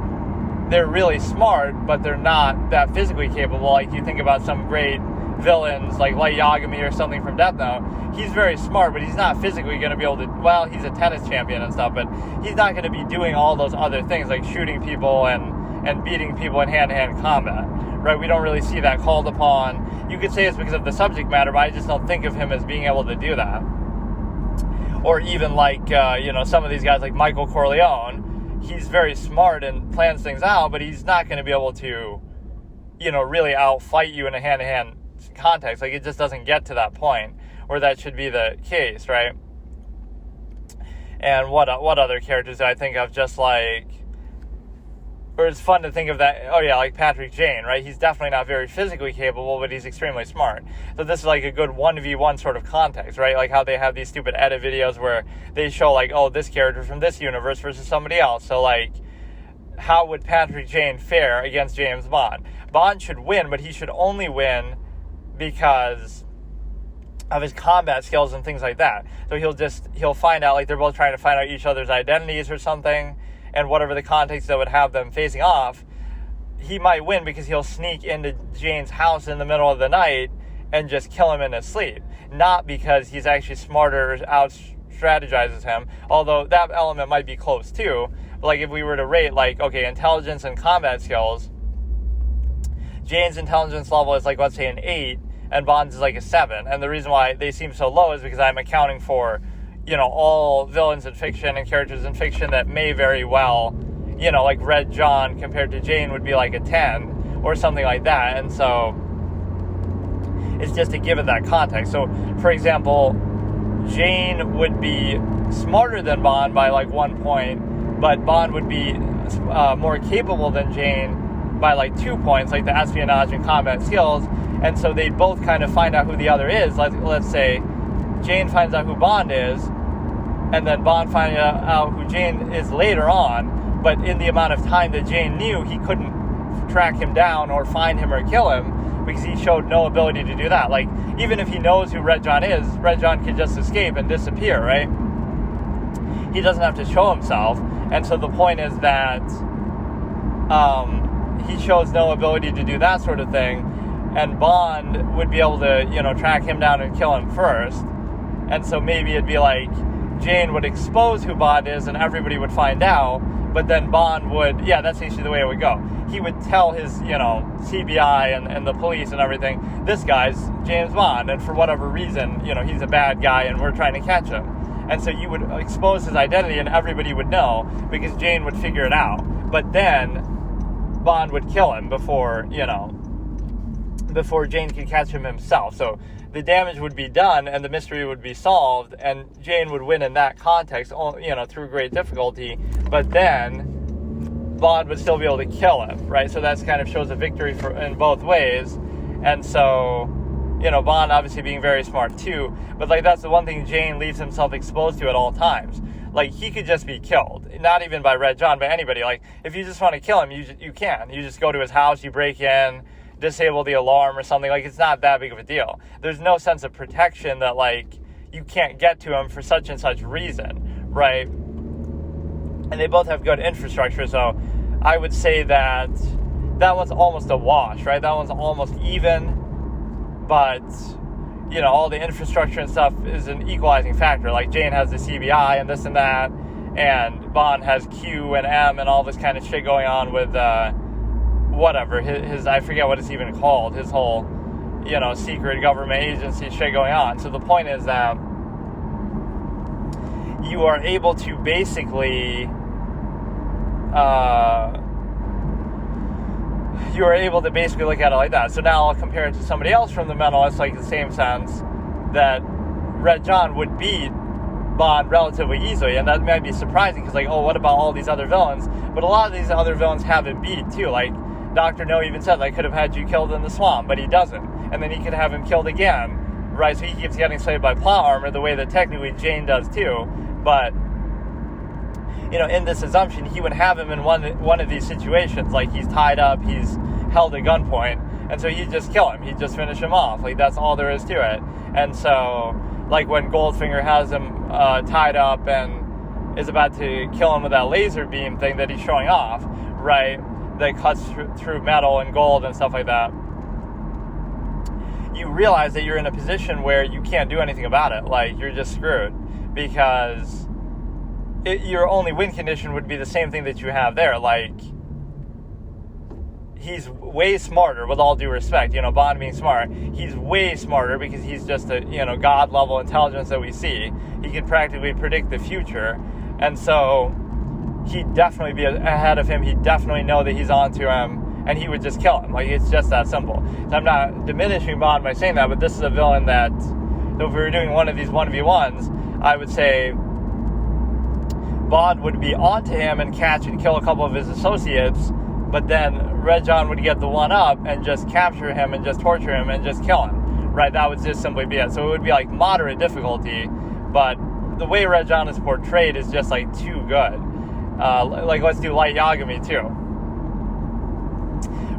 really smart, but they're not that physically capable. Like you think about some great villains like Light Yagami or something from Death Note. He's very smart, but he's not physically going to be able to, well, he's a tennis champion and stuff, but he's not going to be doing all those other things like shooting people and beating people in hand-to-hand combat, right? We don't really see that called upon. You could say it's because of the subject matter, but I just don't think of him as being able to do that. Or even like, some of these guys like Michael Corleone, he's very smart and plans things out, but he's not going to be able to, really outfight you in a hand-to-hand context. Like, it just doesn't get to that point where that should be the case, right? And what other characters do I think of? Just like, or it's fun to think of that, like Patrick Jane, right? He's definitely not very physically capable, but he's extremely smart. So this is like a good 1v1 sort of context, right? Like how they have these stupid edit videos where they show like, this character from this universe versus somebody else. So like, how would Patrick Jane fare against James Bond? Bond should win, but he should only win because of his combat skills and things like that. So he'll find out, like they're both trying to find out each other's identities or something, and whatever the context that would have them facing off, he might win because he'll sneak into Jane's house in the middle of the night and just kill him in his sleep. Not because he's actually smarter or strategizes him, although that element might be close too. But like if we were to rate like, okay, intelligence and combat skills, Jane's intelligence level is like, let's say an 8, and Bond's is like a 7. And the reason why they seem so low is because I'm accounting for, all villains in fiction and characters in fiction that may very well, like Red John compared to Jane would be like a 10 or something like that. And so it's just to give it that context. So, for example, Jane would be smarter than Bond by like 1 point, but Bond would be more capable than Jane by like 2 points, like the espionage and combat skills. And so they both kind of find out who the other is. Let's say Jane finds out who Bond is, and then Bond finds out who Jane is later on, but in the amount of time that Jane knew, he couldn't track him down or find him or kill him because he showed no ability to do that. Like, even if he knows who Red John is, Red John could just escape and disappear, right? He doesn't have to show himself. And so the point is that he shows no ability to do that sort of thing, and Bond would be able to, track him down and kill him first. And so maybe it'd be like Jane would expose who Bond is and everybody would find out, but then Bond would, that's actually the way it would go. He would tell his, CBI and the police and everything, this guy's James Bond, and for whatever reason, he's a bad guy and we're trying to catch him. And so you would expose his identity and everybody would know because Jane would figure it out. But then Bond would kill him before Jane could catch him himself. So the damage would be done and the mystery would be solved, and Jane would win in that context, through great difficulty. But then Bond would still be able to kill him, right? So that kind of shows a victory in both ways. And so, Bond obviously being very smart too, but like that's the one thing Jane leaves himself exposed to at all times. Like, he could just be killed, not even by Red John, but anybody. Like, if you just want to kill him, you can. You just go to his house, you break in, disable the alarm or something. Like, it's not that big of a deal. There's no sense of protection that, like, you can't get to him for such and such reason, right? And they both have good infrastructure, so I would say that one's almost a wash, right? That one's almost even, but all the infrastructure and stuff is an equalizing factor. Like, Jane has the CBI and this and that, and Bond has Q and M and all this kind of shit going on with whatever his I forget what it's even called, his whole secret government agency shit going on. So the point is that you are able to basically look at it like that. So now I'll compare it to somebody else from the Mentalist, like the same sense that Red John would beat Bond relatively easily, and that might be surprising because, like, oh, what about all these other villains? But a lot of these other villains have him beat too. Like, Dr. No even said, I could have had you killed in the swamp, but he doesn't. And then he could have him killed again, right? So he keeps getting slayed by plot armor the way that technically Jane does too. But in this assumption, he would have him in one of these situations, like he's tied up, he's held at gunpoint, and so he'd just kill him. He'd just finish him off. Like, that's all there is to it. And so, like, when Goldfinger has him tied up and is about to kill him with that laser beam thing that he's showing off, right, that cuts through metal and gold and stuff like that, you realize that you're in a position where you can't do anything about it. Like, you're just screwed, because your only win condition would be the same thing that you have there. Like, he's way smarter, with all due respect, Bond being smart. He's way smarter because he's just a, God-level intelligence that we see. He can practically predict the future. And so he'd definitely be ahead of him. He'd definitely know that he's onto him, and he would just kill him. Like, it's just that simple. So I'm not diminishing Bond by saying that, but this is a villain that, if we were doing one of these 1v1s, I would say Bond would be onto him and catch and kill a couple of his associates, but then Red John would get the one up and just capture him and just torture him and just kill him, right? That would just simply be it. So it would be like moderate difficulty, but the way Red John is portrayed is just like too good. Like, let's do Light Yagami too.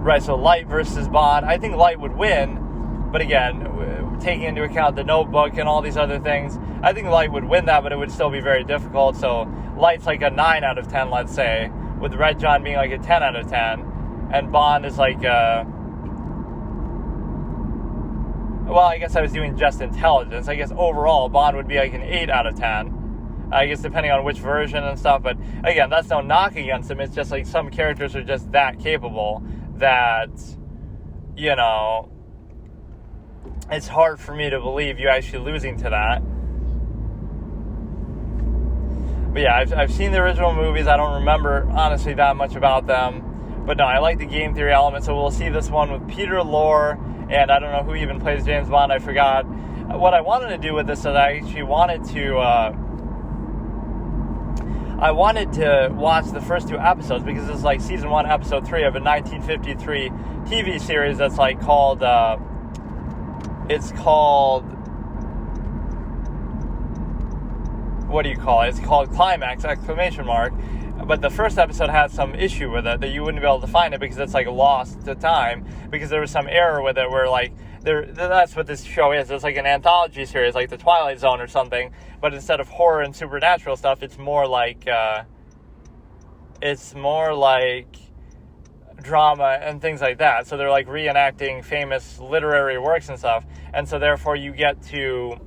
Right, so Light versus Bond. I think Light would win, but again, taking into account the Notebook and all these other things, I think Light would win that, but it would still be very difficult. So Light's like a 9 out of 10, let's say, with Red John being like a 10 out of 10, and Bond is like well, I guess I was doing just intelligence. I guess overall Bond would be like an 8 out of 10, I guess depending on which version and stuff. But again, that's no knock against him. It's just like some characters are just that capable that, you know, it's hard for me to believe you actually losing to that. But yeah, I've seen the original movies. I don't remember, honestly, that much about them. But no, I like the game theory element. So we'll see this one with Peter Lorre, and I don't know who even plays James Bond. I forgot. What I wanted to do with this is I actually wanted to watch the first 2 episodes, because it's like season 1, episode 3 of a 1953 TV series that's like called, it's called, what do you call it? It's called Climax, ! But the first episode had some issue with it that you wouldn't be able to find it because it's like lost to time, because there was some error with it where like that's what this show is. It's like an anthology series, like The Twilight Zone or something, but instead of horror and supernatural stuff, it's more like drama and things like that. So they're like reenacting famous literary works and stuff, and so therefore you get to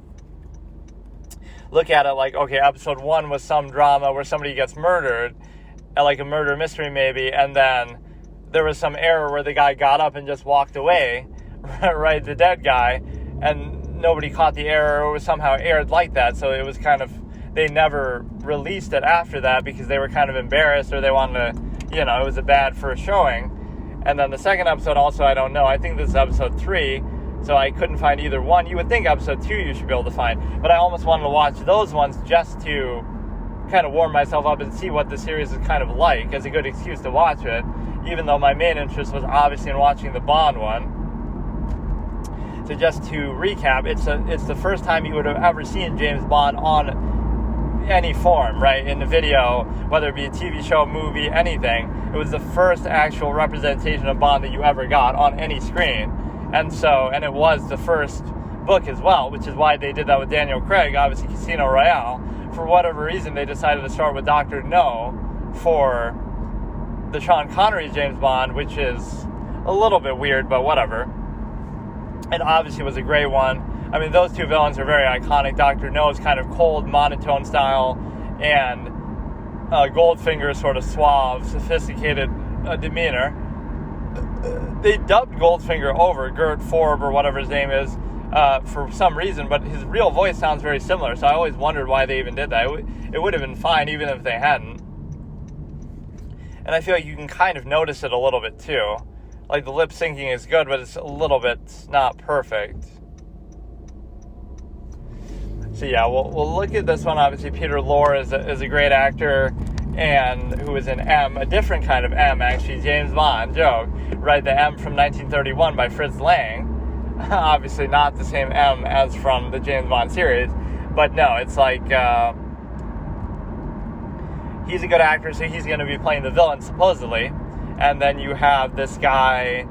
look at it like, okay, episode 1 was some drama where somebody gets murdered, like a murder mystery maybe, and then there was some error where the guy got up and just walked away, right, the dead guy, and nobody caught the error, or it was somehow aired like that. So it was kind of, they never released it after that because they were kind of embarrassed, or they wanted to, you know, it was a bad first showing. And then the second episode also, I don't know, I think this is episode 3, so I couldn't find either one. You would think episode 2 you should be able to find, but I almost wanted to watch those ones just to kind of warm myself up and see what the series is kind of like, as a good excuse to watch it, even though my main interest was obviously in watching the Bond one. So just to recap, it's the first time you would have ever seen James Bond on any form, right, in the video, whether it be a TV show, movie, anything. It was the first actual representation of Bond that you ever got on any screen. And it was the first book as well, which is why they did that with Daniel Craig, obviously Casino Royale. For whatever reason, they decided to start with Dr. No for the Sean Connery James Bond, which is a little bit weird, but whatever. It obviously was a great one. I mean, those 2 villains are very iconic. Dr. No's kind of cold, monotone style, and Goldfinger's sort of suave, sophisticated demeanor. They dubbed Goldfinger over, Gert Forb or whatever his name is, for some reason, but his real voice sounds very similar, so I always wondered why they even did that. It would have been fine even if they hadn't. And I feel like you can kind of notice it a little bit too. Like the lip syncing is good, but it's a little bit not perfect. So yeah, we'll look at this one. Obviously, Peter Lorre is a great actor, and who is in M, a different kind of M, actually, James Bond joke, right? The M from 1931 by Fritz Lang. Obviously not the same M as from the James Bond series, but no, it's like, he's a good actor, so he's going to be playing the villain, supposedly, and then you have this guy,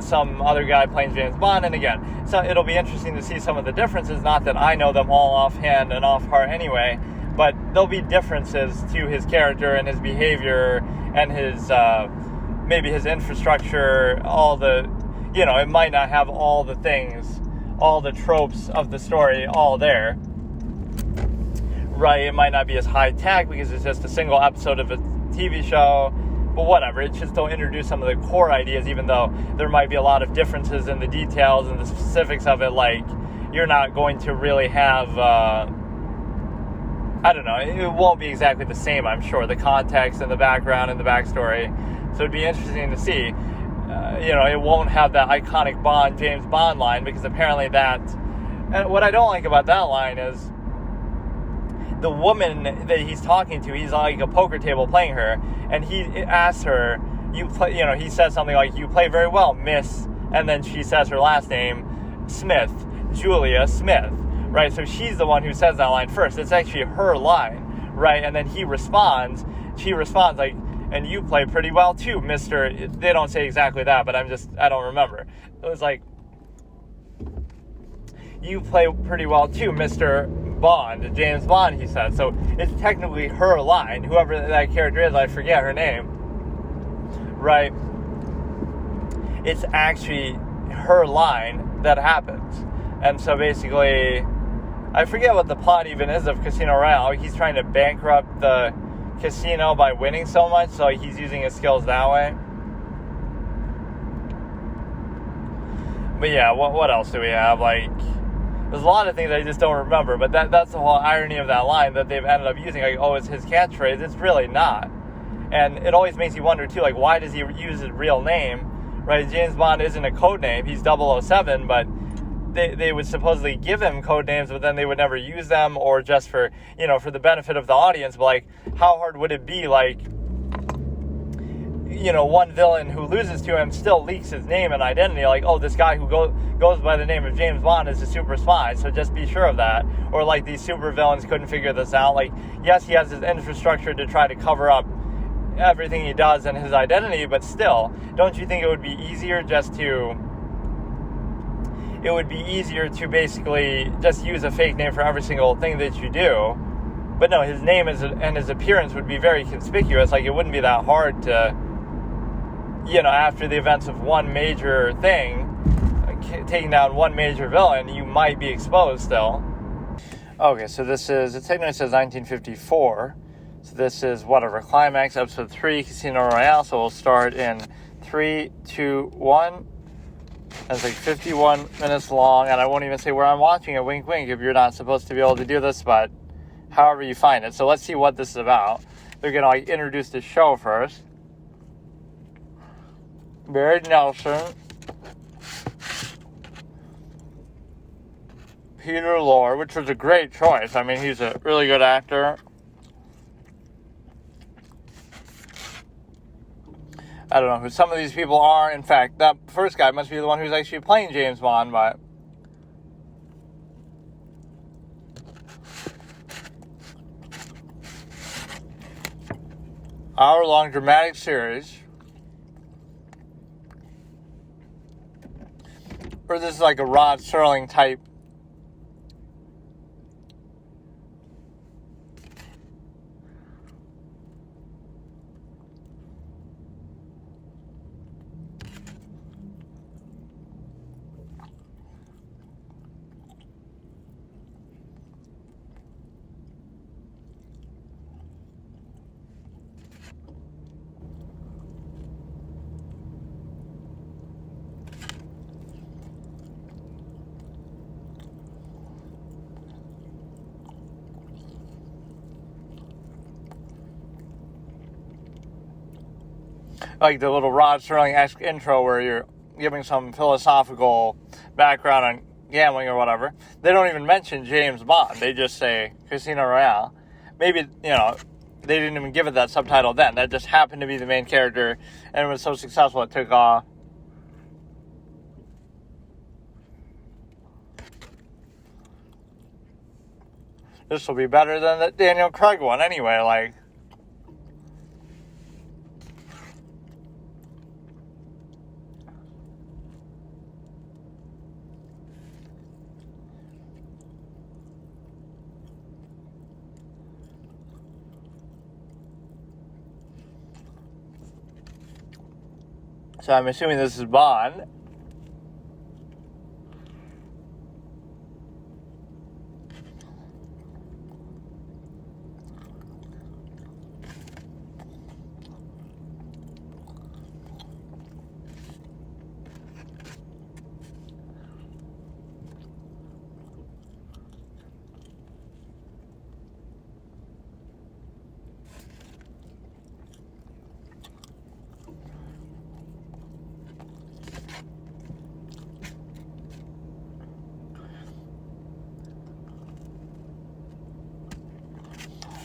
some other guy playing James Bond, and again, so it'll be interesting to see some of the differences, not that I know them all offhand and off heart anyway, but there'll be differences to his character and his behavior and his, maybe his infrastructure, all the, you know, it might not have all the things, all the tropes of the story all there, right? It might not be as high tech because it's just a single episode of a TV show, but whatever, it should still introduce some of the core ideas, even though there might be a lot of differences in the details and the specifics of it. Like, you're not going to really have, I don't know, it won't be exactly the same, I'm sure, the context and the background and the backstory. So it'd be interesting to see. You know, it won't have that iconic Bond, James Bond line, because apparently that, and what I don't like about that line is the woman that he's talking to, he's like a poker table playing her, and he asks her, he says something like, "You play very well, Miss," and then she says her last name, Smith, Julia Smith, right? So she's the one who says that line first. It's actually her line, right? And then she responds like, "And you play pretty well too, Mr." They don't say exactly that, but I don't remember. It was like, "You play pretty well too, Mr. Bond," James Bond, he said. So it's technically her line, whoever that character is, I forget her name, right? It's actually her line that happens. And so basically, I forget what the plot even is of Casino Royale. He's trying to bankrupt the casino by winning so much, so he's using his skills that way. But yeah, what else do we have? Like, there's a lot of things I just don't remember, but that's the whole irony of that line that they've ended up using. Like, oh, it's his catchphrase. It's really not. And it always makes you wonder, too, like, why does he use his real name? Right, James Bond isn't a code name. He's 007, but they would supposedly give him code names, but then they would never use them, or just for, for the benefit of the audience. But, like, how hard would it be, like, one villain who loses to him still leaks his name and identity, like, oh, this guy who goes by the name of James Bond is a super spy, so just be sure of that. Or, like, these super villains couldn't figure this out. Like, yes, he has his infrastructure to try to cover up everything he does and his identity, but still, don't you think it would be easier to basically just use a fake name for every single thing that you do? But no, his name and his appearance would be very conspicuous. Like, it wouldn't be that hard to, after the events of one major thing, taking down one major villain, you might be exposed still. Okay, so it technically says 1954. So this is, whatever, Climax, Episode 3, Casino Royale. So we'll start in 3, 2, 1. It's like 51 minutes long, and I won't even say where I'm watching it, wink, wink, if you're not supposed to be able to do this, but however you find it. So let's see what this is about. They're going to, like, introduce the show first. Barry Nelson. Peter Lorre, which was a great choice. I mean, he's a really good actor. I don't know who some of these people are. In fact, that first guy must be the one who's actually playing James Bond, but hour-long dramatic series. Or this is like a Rod Serling type. Like the little Rod Serling-esque intro where you're giving some philosophical background on gambling or whatever. They don't even mention James Bond. They just say Casino Royale. Maybe, they didn't even give it that subtitle then. That just happened to be the main character, and it was so successful it took off. This will be better than the Daniel Craig one anyway, like. So I'm assuming this is Bond.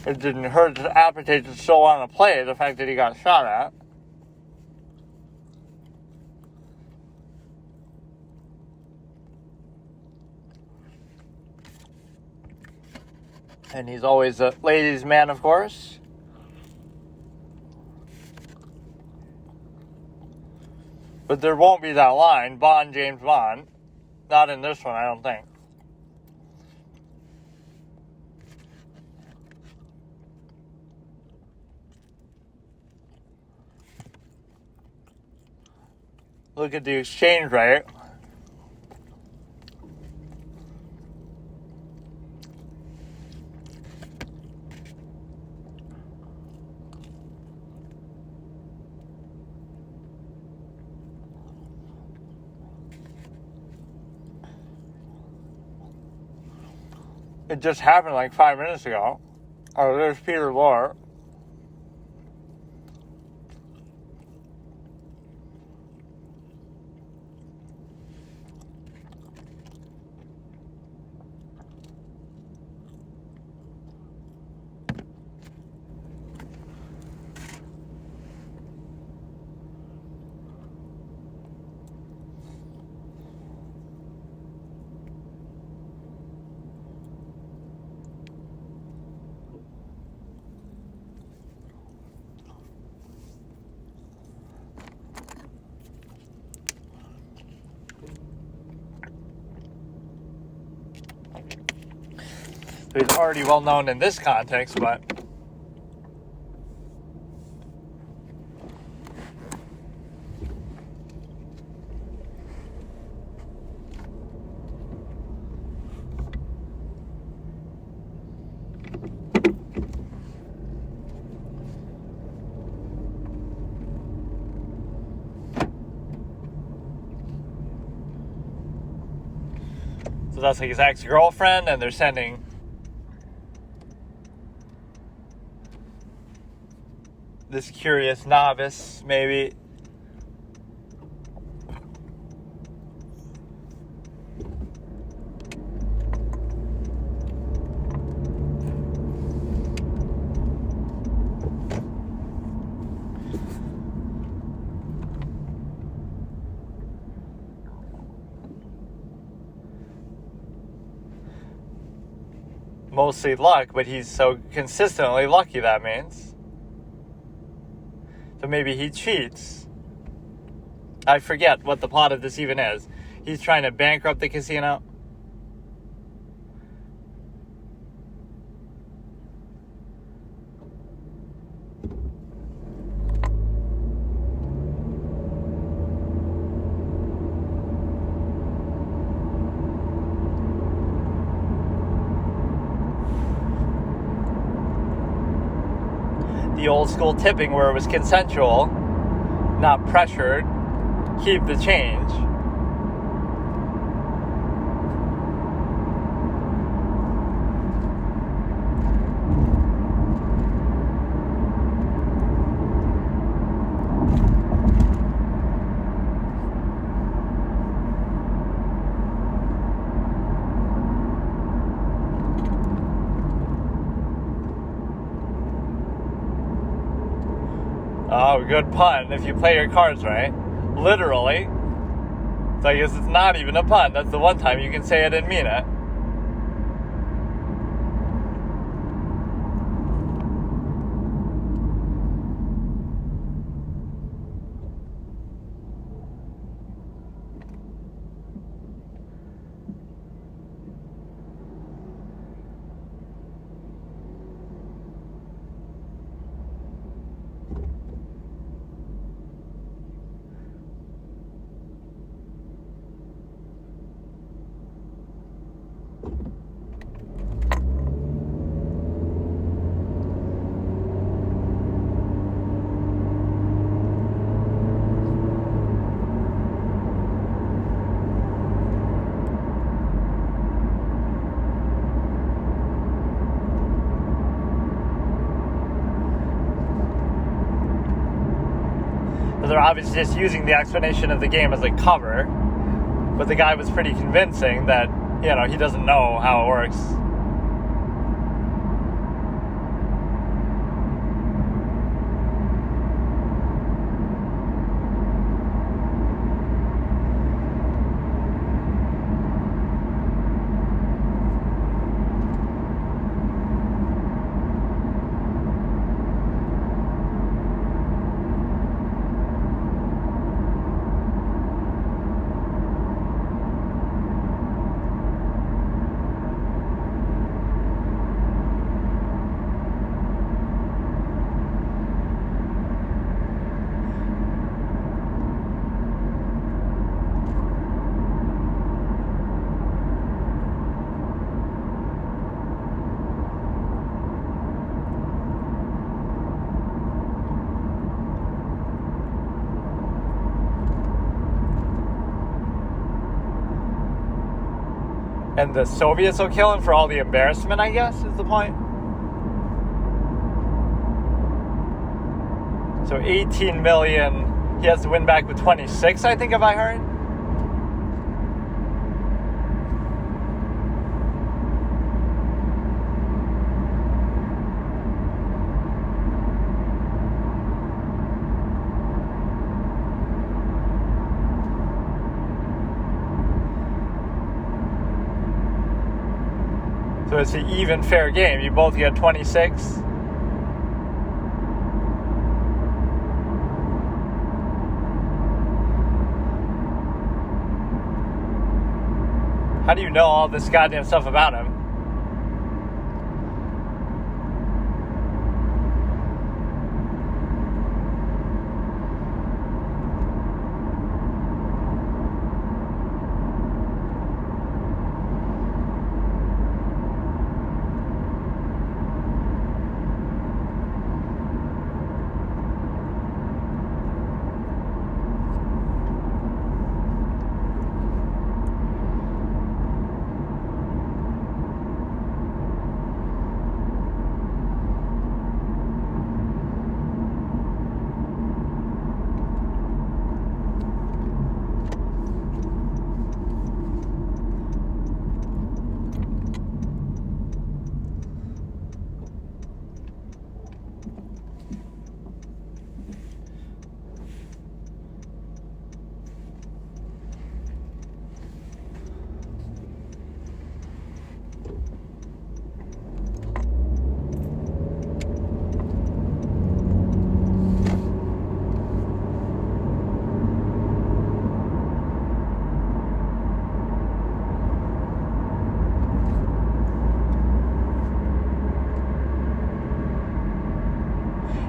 It didn't hurt his appetite to still want to play, the fact that he got shot at. And he's always a ladies' man, of course. But there won't be that line, Bond, James Bond. Not in this one, I don't think. Look at the exchange rate. It just happened like 5 minutes ago. Oh, there's Peter Lorre. So he's already well known in this context, but so that's like his ex-girlfriend, and they're sending this curious novice, maybe. Mostly luck, but he's so consistently lucky, that means. So maybe he cheats. I forget what the plot of this even is. He's trying to bankrupt the casino. The old school tipping where it was consensual, not pressured. Keep the change. Oh, good pun. If you play your cards right. Literally. So I guess it's not even a pun. That's the one time you can say it and mean it. They're obviously just using the explanation of the game as a cover, but the guy was pretty convincing that, you know, he doesn't know how it works. And the Soviets will kill him for all the embarrassment, I guess, is the point. So 18 million, he has to win back with 26, I think, if I heard. So it's an even fair game. You both get 26. How do you know all this goddamn stuff about him?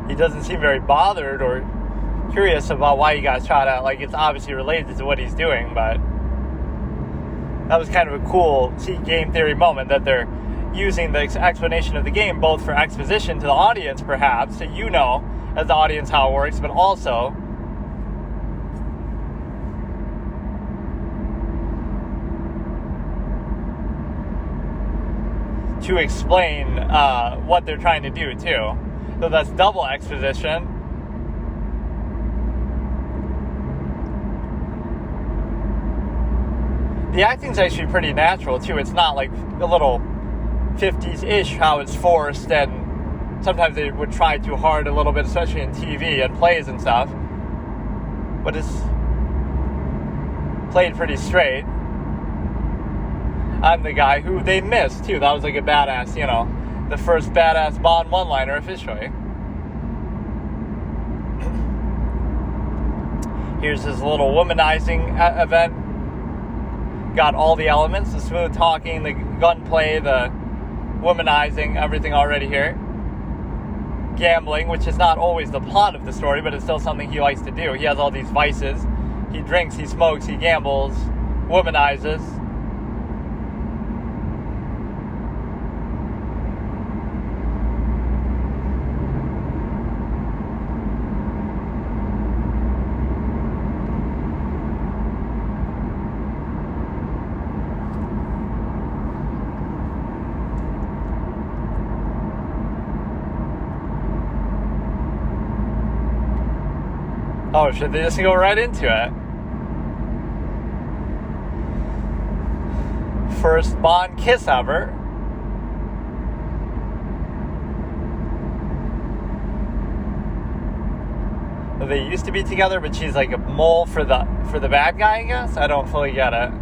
He doesn't seem very bothered or curious about why he got shot at. Like, it's obviously related to what he's doing, but that was kind of a cool game theory moment that they're using the explanation of the game both for exposition to the audience, perhaps, so you know as the audience how it works, but also to explain what they're trying to do too. So that's double exposition. The acting's actually pretty natural too. It's not like a little 50s-ish how it's forced, and sometimes they would try too hard a little bit, especially in TV and plays and stuff. But it's played pretty straight. I'm the guy who they missed too. That was like a badass, you know, the first badass Bond one-liner officially. Here's his little womanizing event. Got all the elements, the smooth talking, the gunplay, the womanizing, everything already here. Gambling, which is not always the plot of the story, but it's still something he likes to do. He has all these vices. He drinks, he smokes, he gambles, womanizes. Oh, should they just go right into it? First Bond kiss ever. They used to be together, but she's like a mole for the bad guy, I guess? I don't fully get it.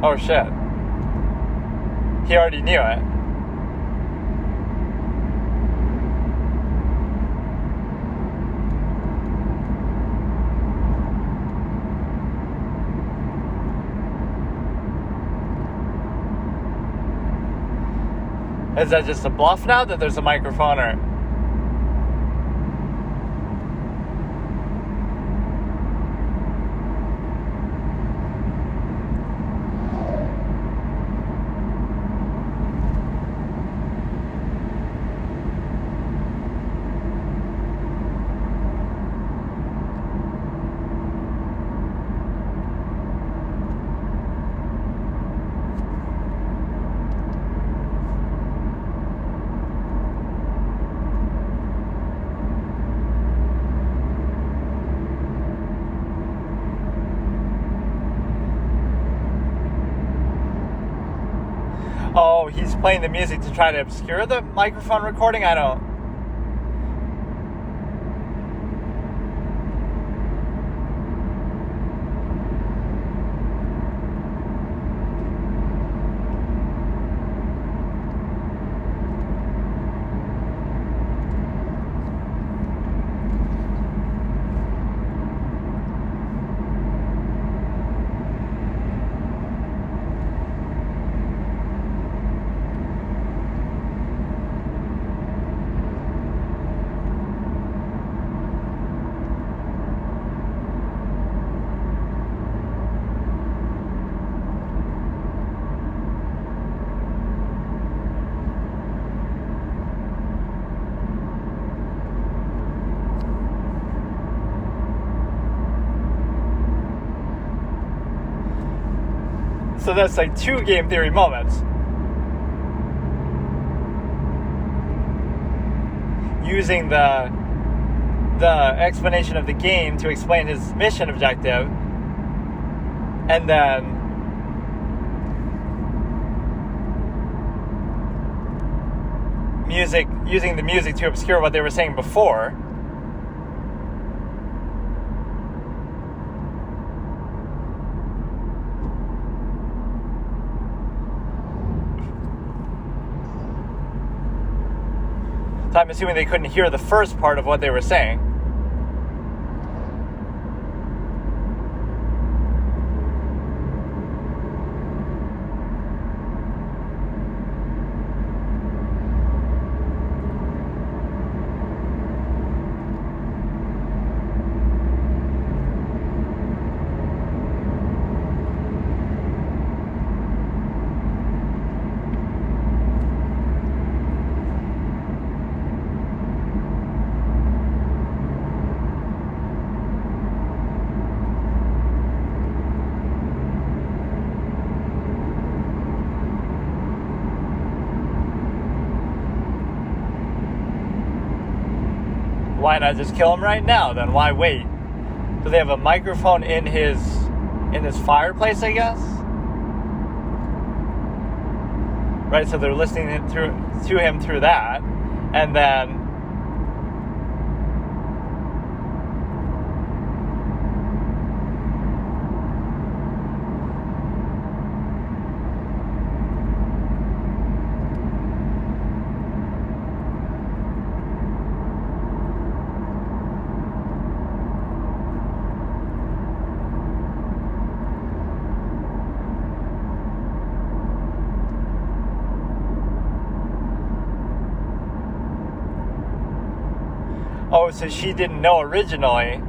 Oh shit. He already knew it. Is that just a bluff now that there's a microphone, or? Oh, he's playing the music to try to obscure the microphone recording? I don't... So that's like 2 game theory moments. Using the explanation of the game to explain his mission objective, and then using the music to obscure what they were saying before. So I'm assuming they couldn't hear the first part of what they were saying. Why not just kill him right now then? Why wait? Do they have a microphone in his fireplace, I guess? Right, so they're listening to him through that, and then oh, so she didn't know originally.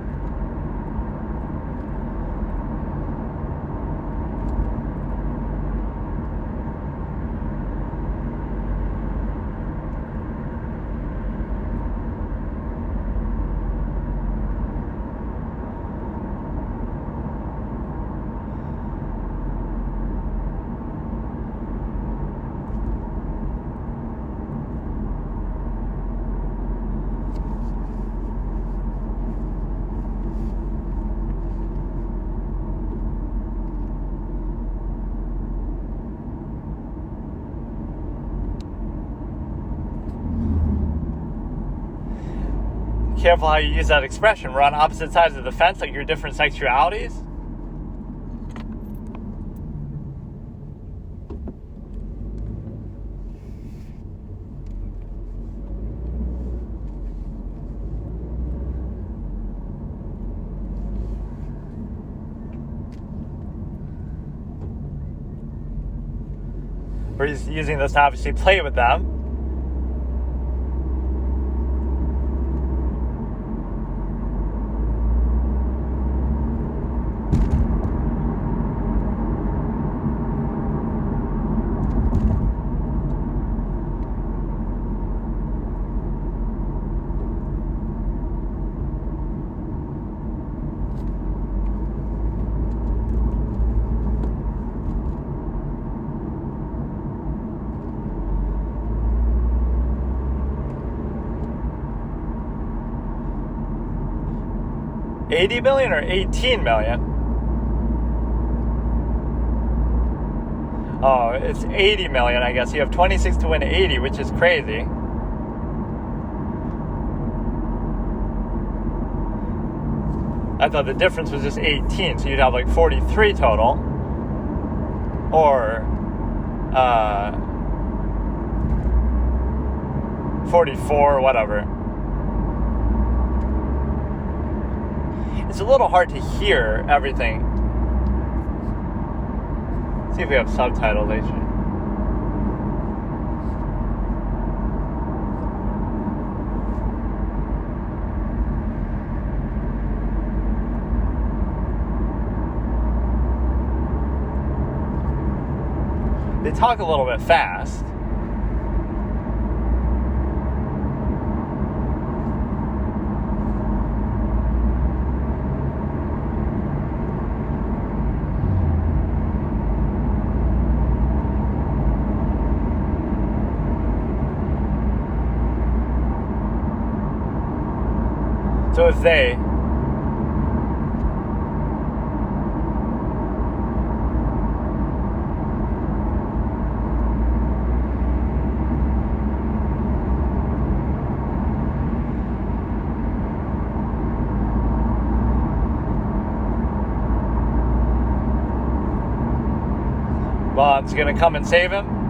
Careful how you use that expression. We're on opposite sides of the fence, like your different sexualities. We're using this to obviously play with them. $80 million or $18 million? Oh, it's 80 million, I guess. You have 26 to win 80, which is crazy. I thought the difference was just 18, so you'd have like 43 total. Or 44 or whatever. It's a little hard to hear everything. See if we have subtitles actually. They talk a little bit fast. So if they Bond's gonna come and save him.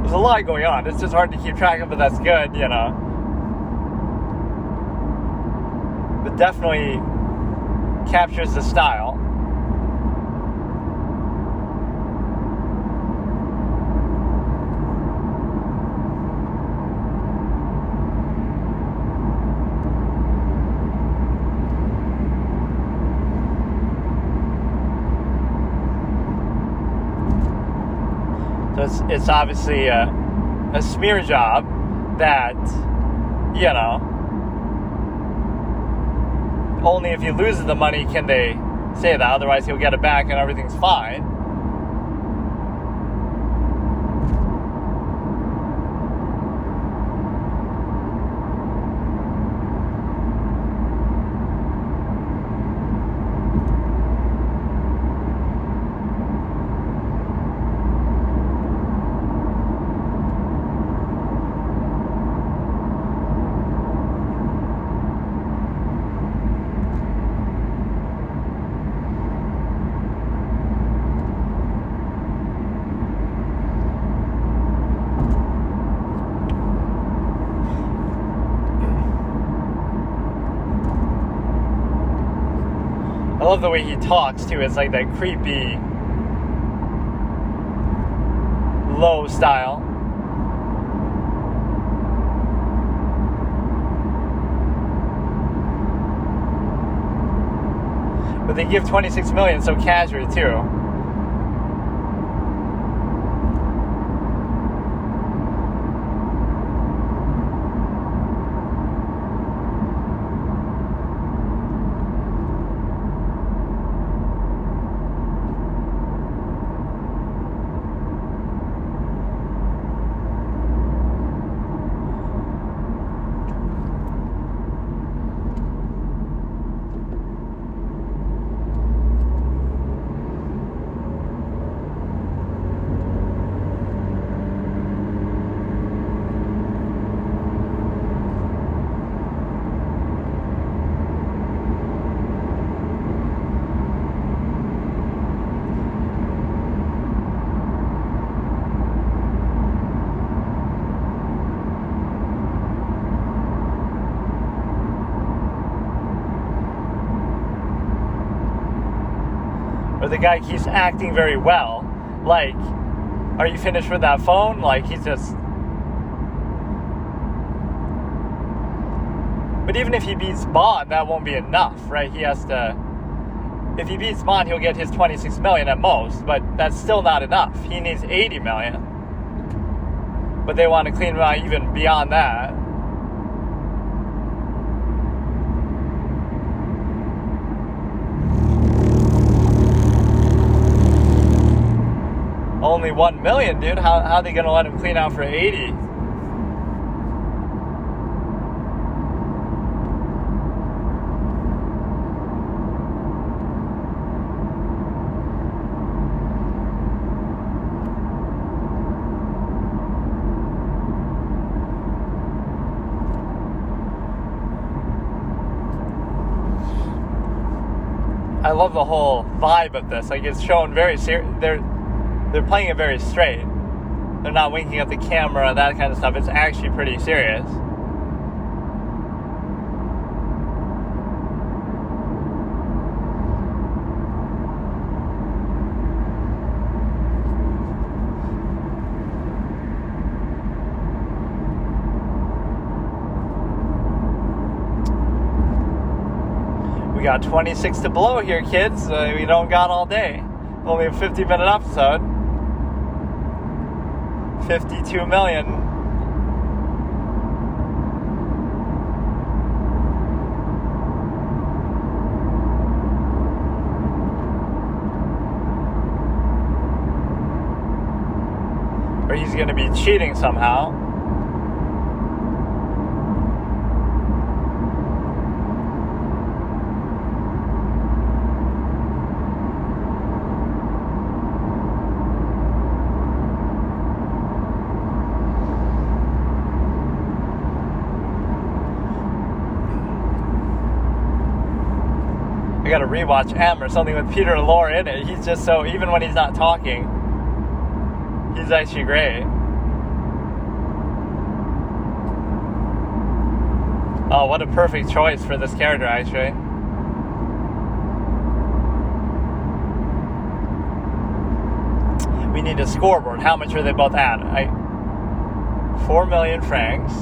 There's a lot going on. It's just hard to keep track of, but that's good, you know. But definitely captures the style. So it's obviously a smear job that, you know, only if he loses the money can they say that. Otherwise, he'll get it back and everything's fine. I love the way he talks too. It's like that creepy, low style. But they give 26 million so casually too. Or the guy keeps acting very well. Like, are you finished with that phone? Like, he's just... But even if he beats Bond, that won't be enough, right? He has to if he beats Bond, he'll get his 26 million at most, but that's still not enough. He needs 80 million. But they want to clean him out even beyond that. Only 1 million, dude. How are they gonna let him clean out for 80? I love the whole vibe of this. Like, it's shown very serious. They're playing it very straight. They're not winking at the camera, that kind of stuff. It's actually pretty serious. We got 26 to blow here, kids. We don't got all day. Only a 50-minute episode. 52 million. Or he's going to be cheating somehow. I gotta rewatch M or something with Peter Lorre in it. He's just so, even when he's not talking, he's actually great. Oh, what a perfect choice for this character, actually. We need a scoreboard. How much are they both at? 4 million francs.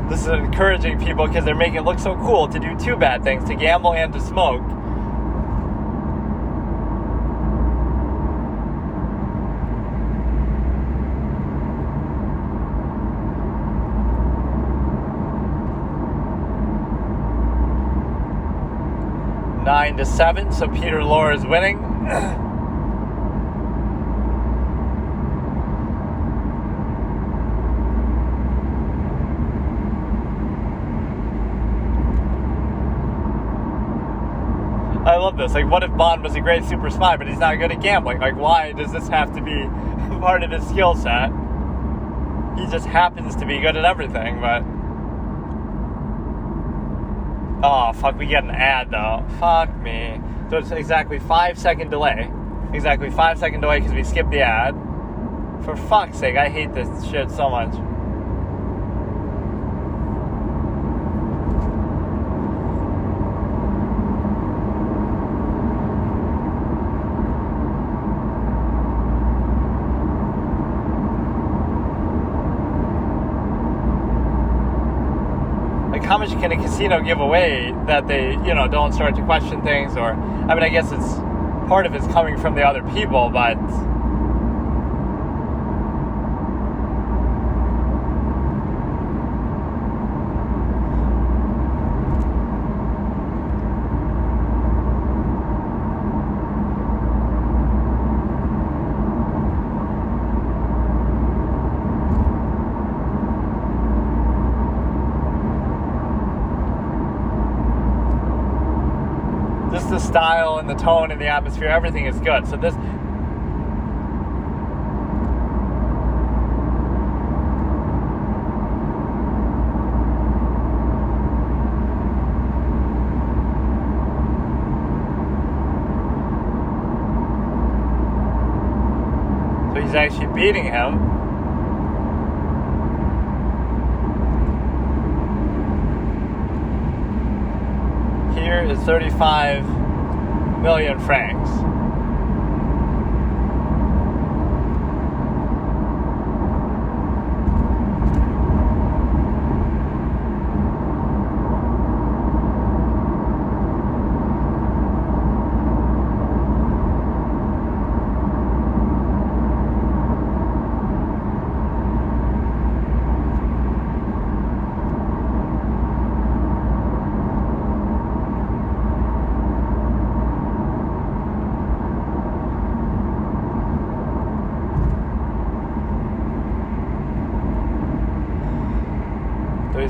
This is encouraging people because they're making it look so cool to do two bad things, to gamble and to smoke. Nine to 7, so Peter Lorre is winning. I love this. Like, what if Bond was a great super spy, but he's not good at gambling? Like, why does this have to be part of his skill set? He just happens to be good at everything, but... Oh, fuck, we get an ad, though. Fuck me. So it's exactly 5-second delay. Exactly 5-second delay because we skipped the ad. For fuck's sake, I hate this shit so much. How much can a casino give away that they, don't start to question things? Or, I mean, I guess it's part of it's coming from the other people, but just the style and the tone and the atmosphere, everything is good. So this... So he's actually beating him. Here is 35 million francs.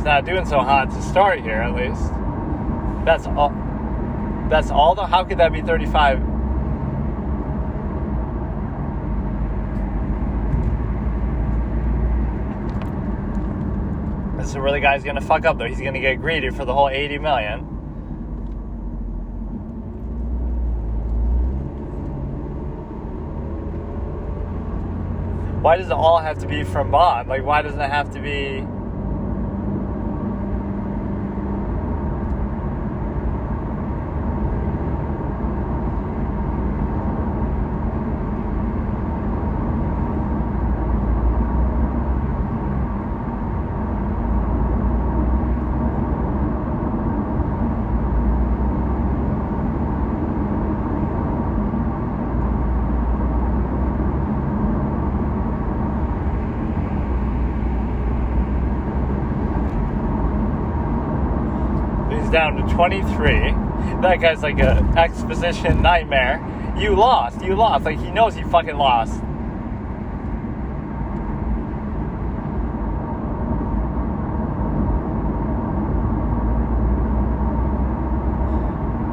he's not doing so hot to start here, at least. That's all. That's all the. How could that be 35? This is where the guy's gonna fuck up, though. He's gonna get greedy for the whole 80 million. Why does it all have to be from Bond? Like, why doesn't it have to be? Down to 23. That guy's like a exposition nightmare. You lost. Like, he knows he fucking lost.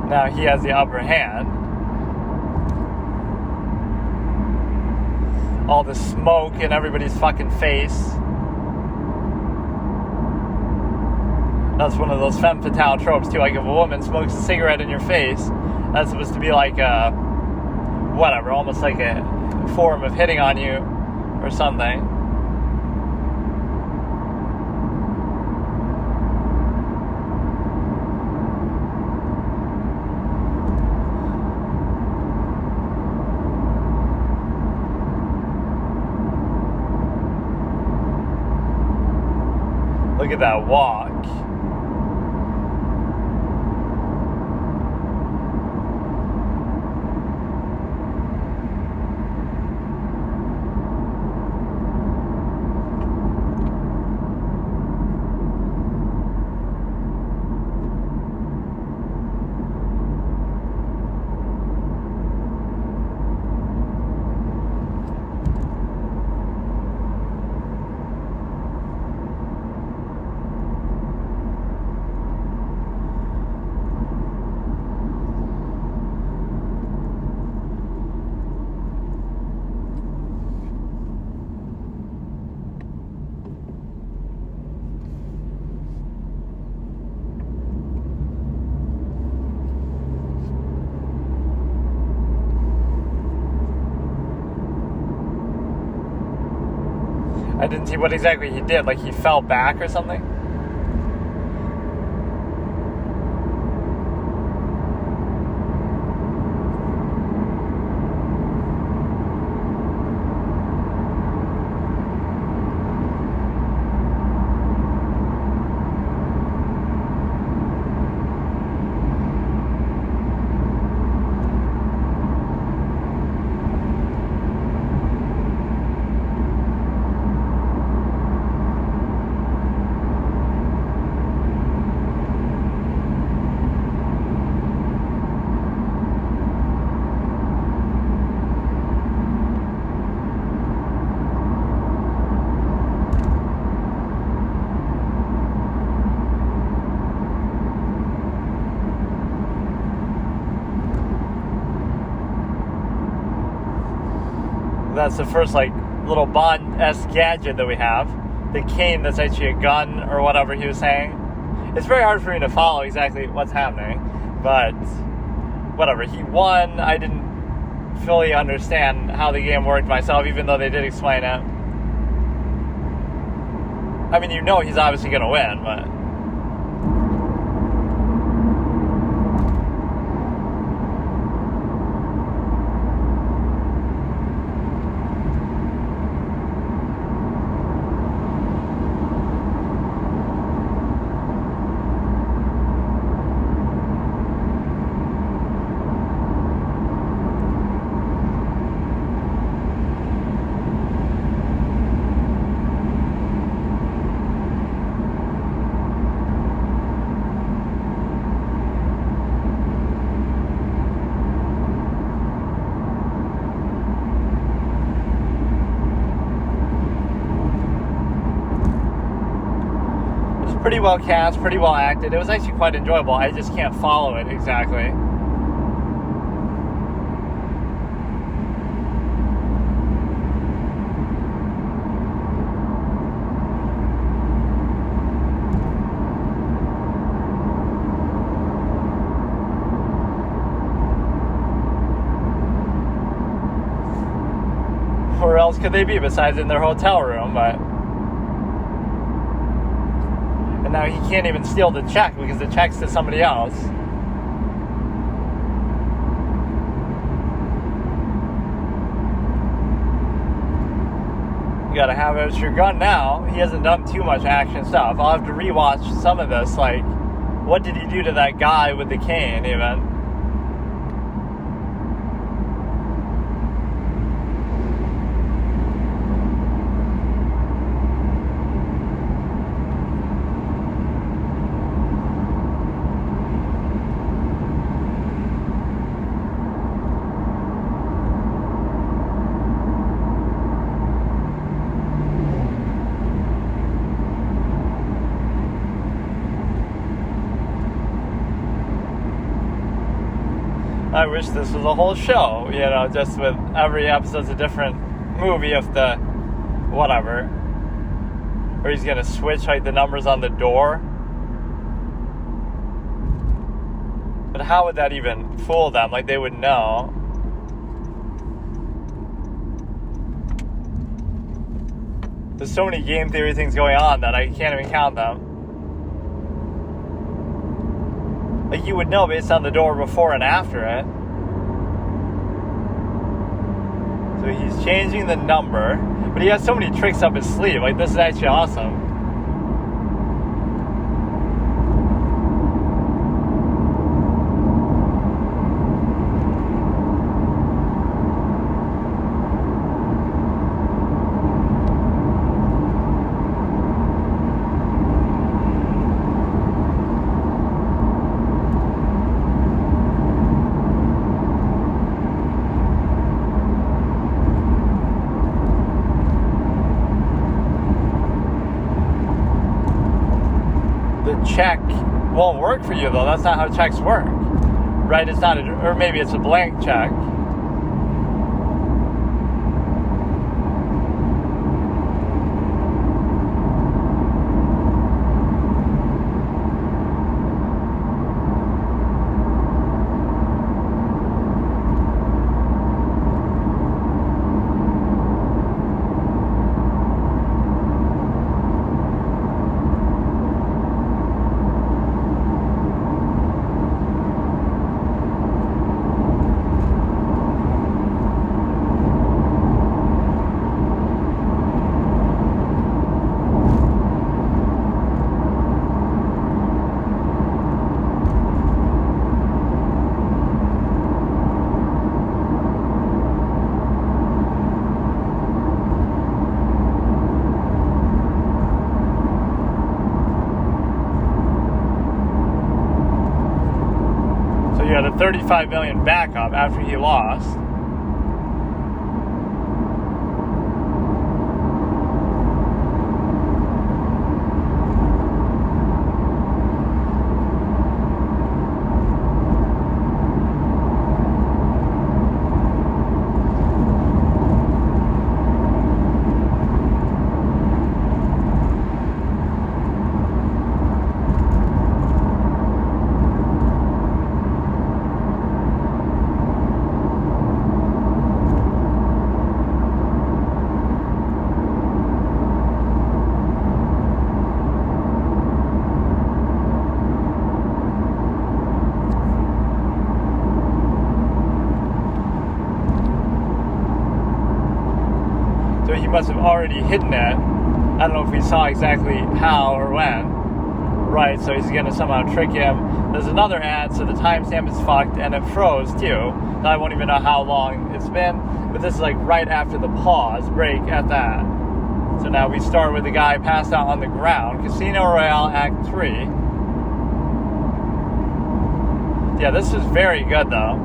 Now he has the upper hand. All the smoke in everybody's fucking face. That's one of those femme fatale tropes, too. Like, if a woman smokes a cigarette in your face, that's supposed to be like a, whatever, almost like a form of hitting on you or something. Look at that walk. I didn't see what exactly he did. Like, he fell back or something? That's the first, like, little Bond-esque gadget that we have. The cane that's actually a gun or whatever he was saying. It's very hard for me to follow exactly what's happening. But, whatever. He won. I didn't fully understand how the game worked myself, even though they did explain it. I mean, you know he's obviously going to win, but... pretty well cast, pretty well acted. It was actually quite enjoyable. I just can't follow it exactly. Where else could they be besides in their hotel room? And now he can't even steal the check because the check's to somebody else. You gotta have it as your gun now. He hasn't done too much action stuff. I'll have to rewatch some of this. Like, what did he do to that guy with the cane even? I wish this was a whole show, just with every episode's a different movie of the whatever. Or he's gonna switch like the numbers on the door. But how would that even fool them? Like they would know. There's so many game theory things going on that I can't even count them. Like you would know based on the door before and after it. So he's changing the number, but he has so many tricks up his sleeve. Like this is actually awesome. Check won't work for you though. That's not how checks work, right? It's not, or maybe it's a blank check. You had a $35 million backup after he lost. So he must have already hidden it. I don't know if we saw exactly how or when. Right, so he's gonna somehow trick him. There's another ad, so the timestamp is fucked, and it froze too. I won't even know how long it's been, but this is like right after the pause break at that. So now we start with the guy passed out on the ground. Casino Royale Act 3. Yeah, this is very good though.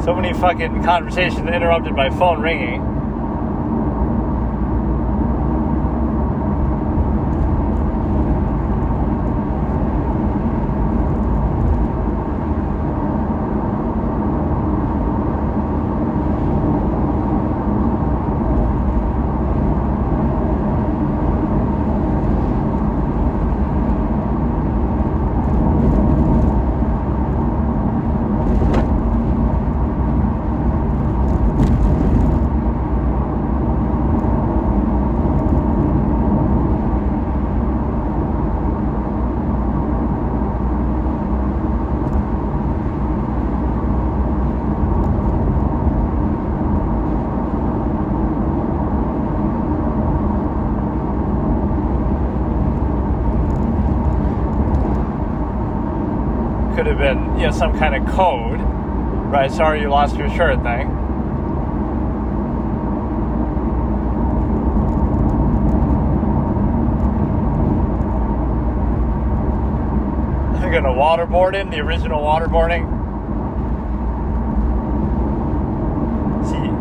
So many fucking conversations interrupted by phone ringing. Could have been, some kind of code, right? Sorry you lost your shirt thing. I'm gonna waterboard him, the original waterboarding. See.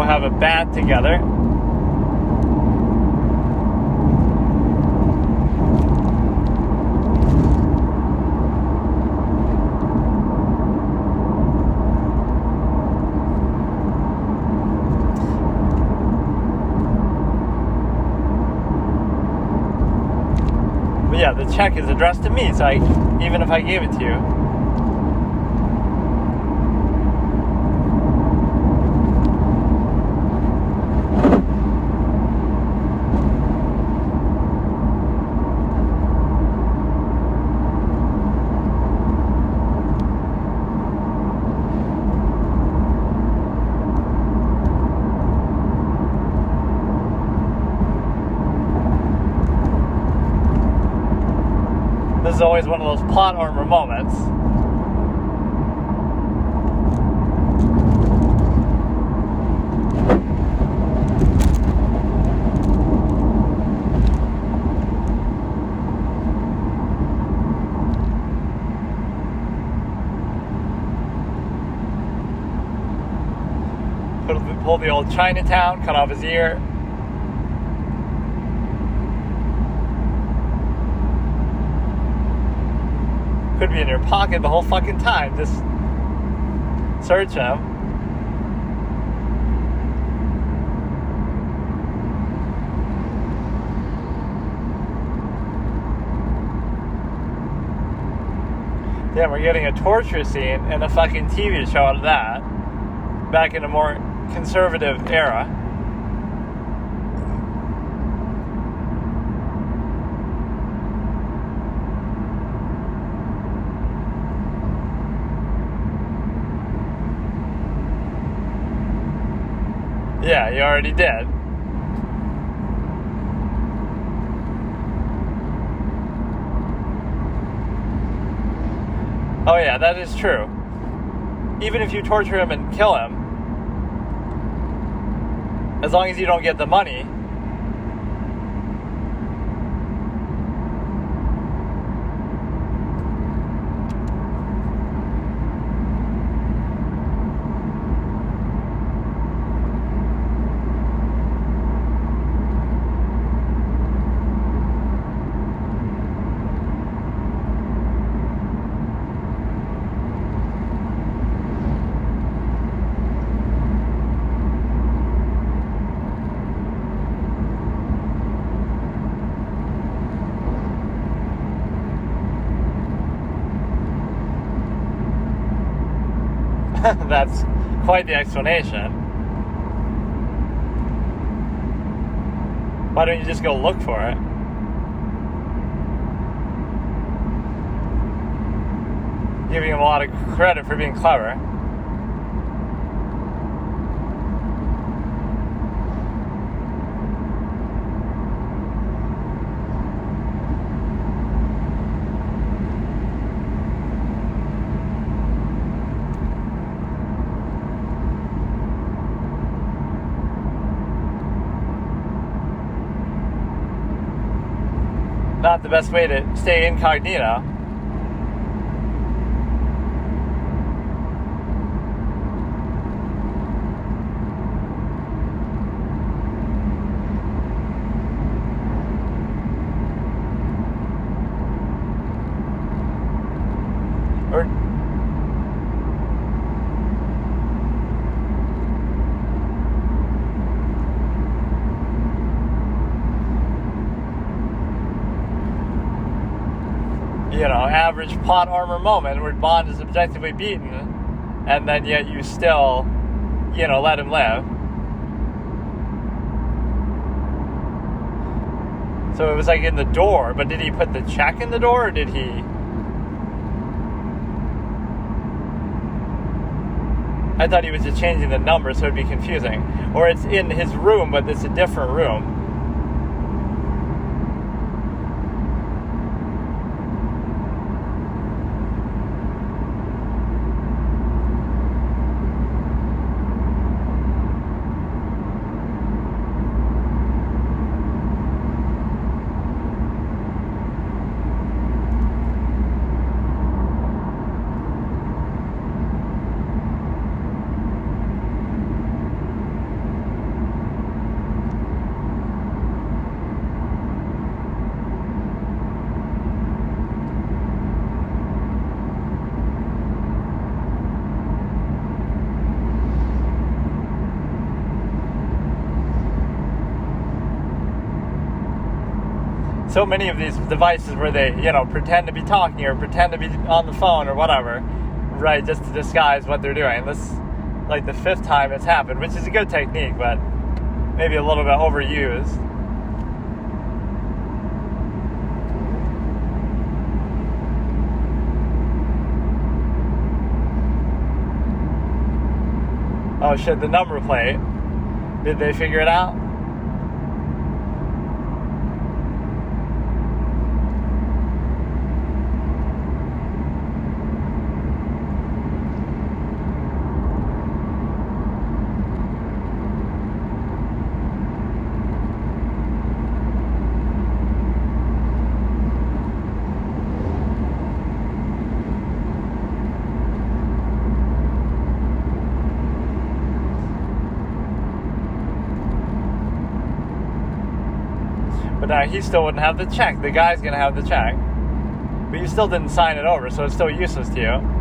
Have a bat together. But yeah, the check is addressed to me, so even if I gave it to you. This is always one of those plot armor moments. Pull the old Chinatown, cut off his ear. Could be in your pocket the whole fucking time. Just search him. Damn, we're getting a torture scene and a fucking TV show out of that. Back in a more conservative era. Yeah, you already did. Oh yeah, that is true. Even if you torture him and kill him, as long as you don't get the money, that's quite the explanation. Why don't you just go look for it? Giving him a lot of credit for being clever. not the best way to stay incognito. Or average plot armor moment where Bond is objectively beaten, and then yet you still, let him live. So it was like in the door, but did he put the check in the door, or did he? I thought he was just changing the number so it'd be confusing. Or it's in his room, but it's a different room. So many of these devices where they, pretend to be talking or pretend to be on the phone or whatever, right, just to disguise what they're doing. This is like the 5th time it's happened, which is a good technique, but maybe a little bit overused. Oh shit, the number plate. Did they figure it out? But now he still wouldn't have the check. The guy's going to have the check. But you still didn't sign it over, so it's still useless to you.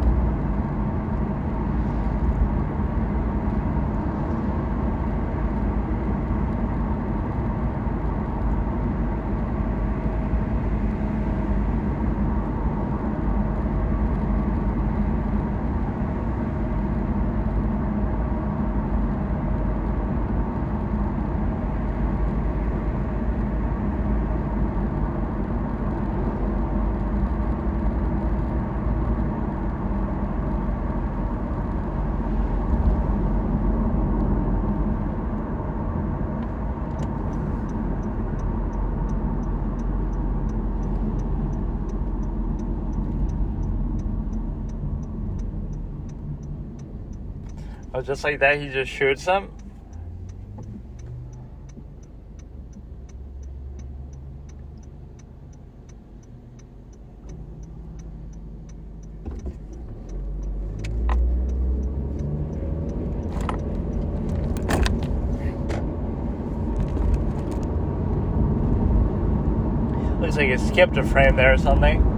Oh, just like that, he just shoots them? Looks like he skipped a frame there or something.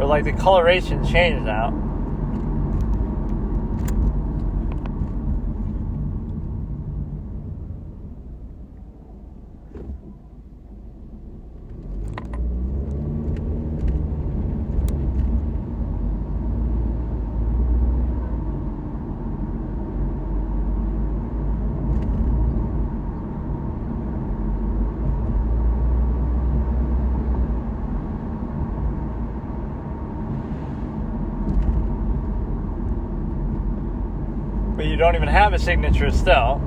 Or like the coloration changed now. But you don't even have a signature still.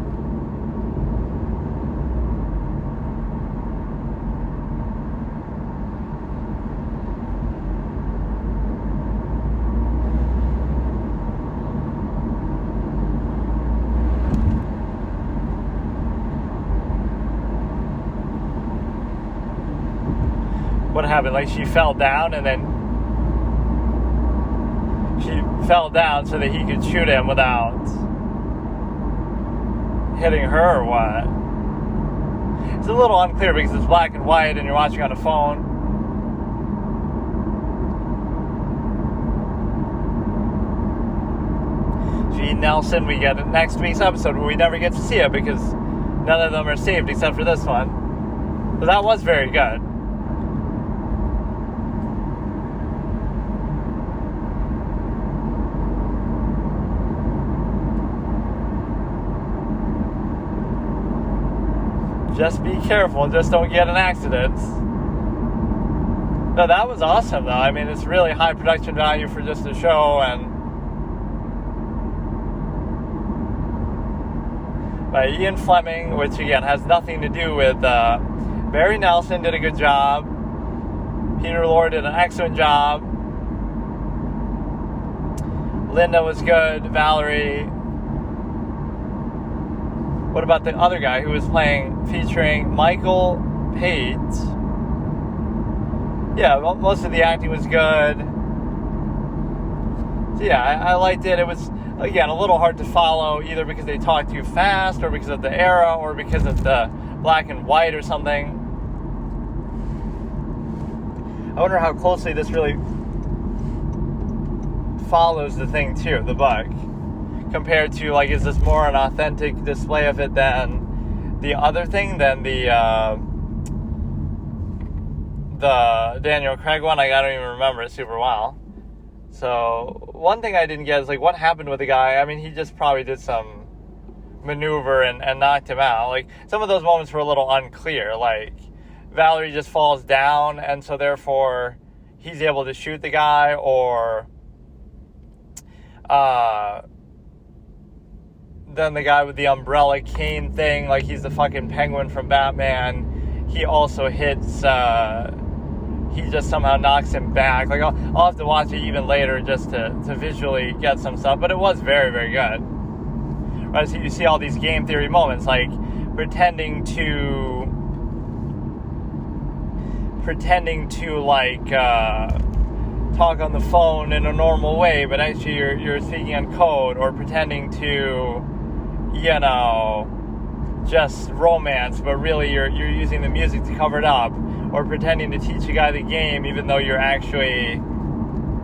happened. Like, she fell down, and then she fell down so that he could shoot him without hitting her or what. It's a little unclear because it's black and white and you're watching on a phone. Gene Nelson, we get next week's episode where we never get to see it because none of them are saved except for this one. So that was very good. Just be careful, just don't get in accidents. No, that was awesome though. I mean, it's really high production value for just a show, and by Ian Fleming, which again has nothing to do with Barry Nelson did a good job. Peter Lorre did an excellent job. Linda was good. Valerie. What about the other guy who was featuring Michael Pate? Yeah, most of the acting was good. So yeah, I liked it. It was, again, a little hard to follow, either because they talked too fast, or because of the era, or because of the black and white or something. I wonder how closely this really follows the thing too, the book, compared to, like, is this more an authentic display of it than the other thing, than the Daniel Craig one? Like, I don't even remember it super well. So one thing I didn't get is, like, what happened with the guy. I mean, he just probably did some maneuver and knocked him out. Like, some of those moments were a little unclear. Like, Valerie just falls down, and so therefore he's able to shoot the guy, or then the guy with the umbrella cane thing, like he's the fucking Penguin from Batman, he also hits, he just somehow knocks him back. Like, I'll have to watch it even later just to visually get some stuff, but it was very, very good. Right, so you see all these game theory moments, like pretending to like talk on the phone in a normal way, but actually you're speaking in code, or pretending to, you know, just romance, but really you're using the music to cover it up, or pretending to teach a guy the game even though you're actually,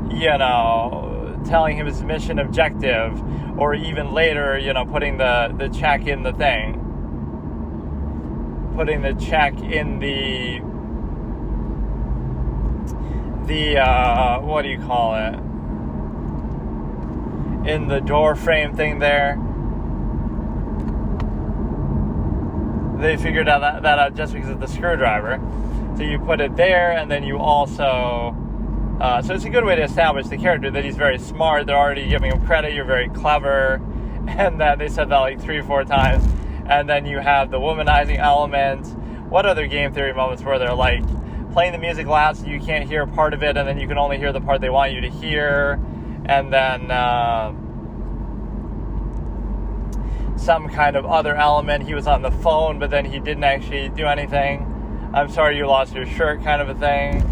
you know, telling him his mission objective, or even later, you know, putting the check in the thing, putting the check in the what do you call it, in the door frame thing there. They figured that out just because of the screwdriver. So you put it there, and then you also so it's a good way to establish the character, that he's very smart. They're already giving him credit, you're very clever, and that they said that like 3 or 4 times. And then you have the womanizing element. What other game theory moments were there? Like playing the music loud so you can't hear part of it, and then you can only hear the part they want you to hear, and then some kind of other element. He was on the phone, but then he didn't actually do anything. I'm sorry you lost your shirt, kind of a thing.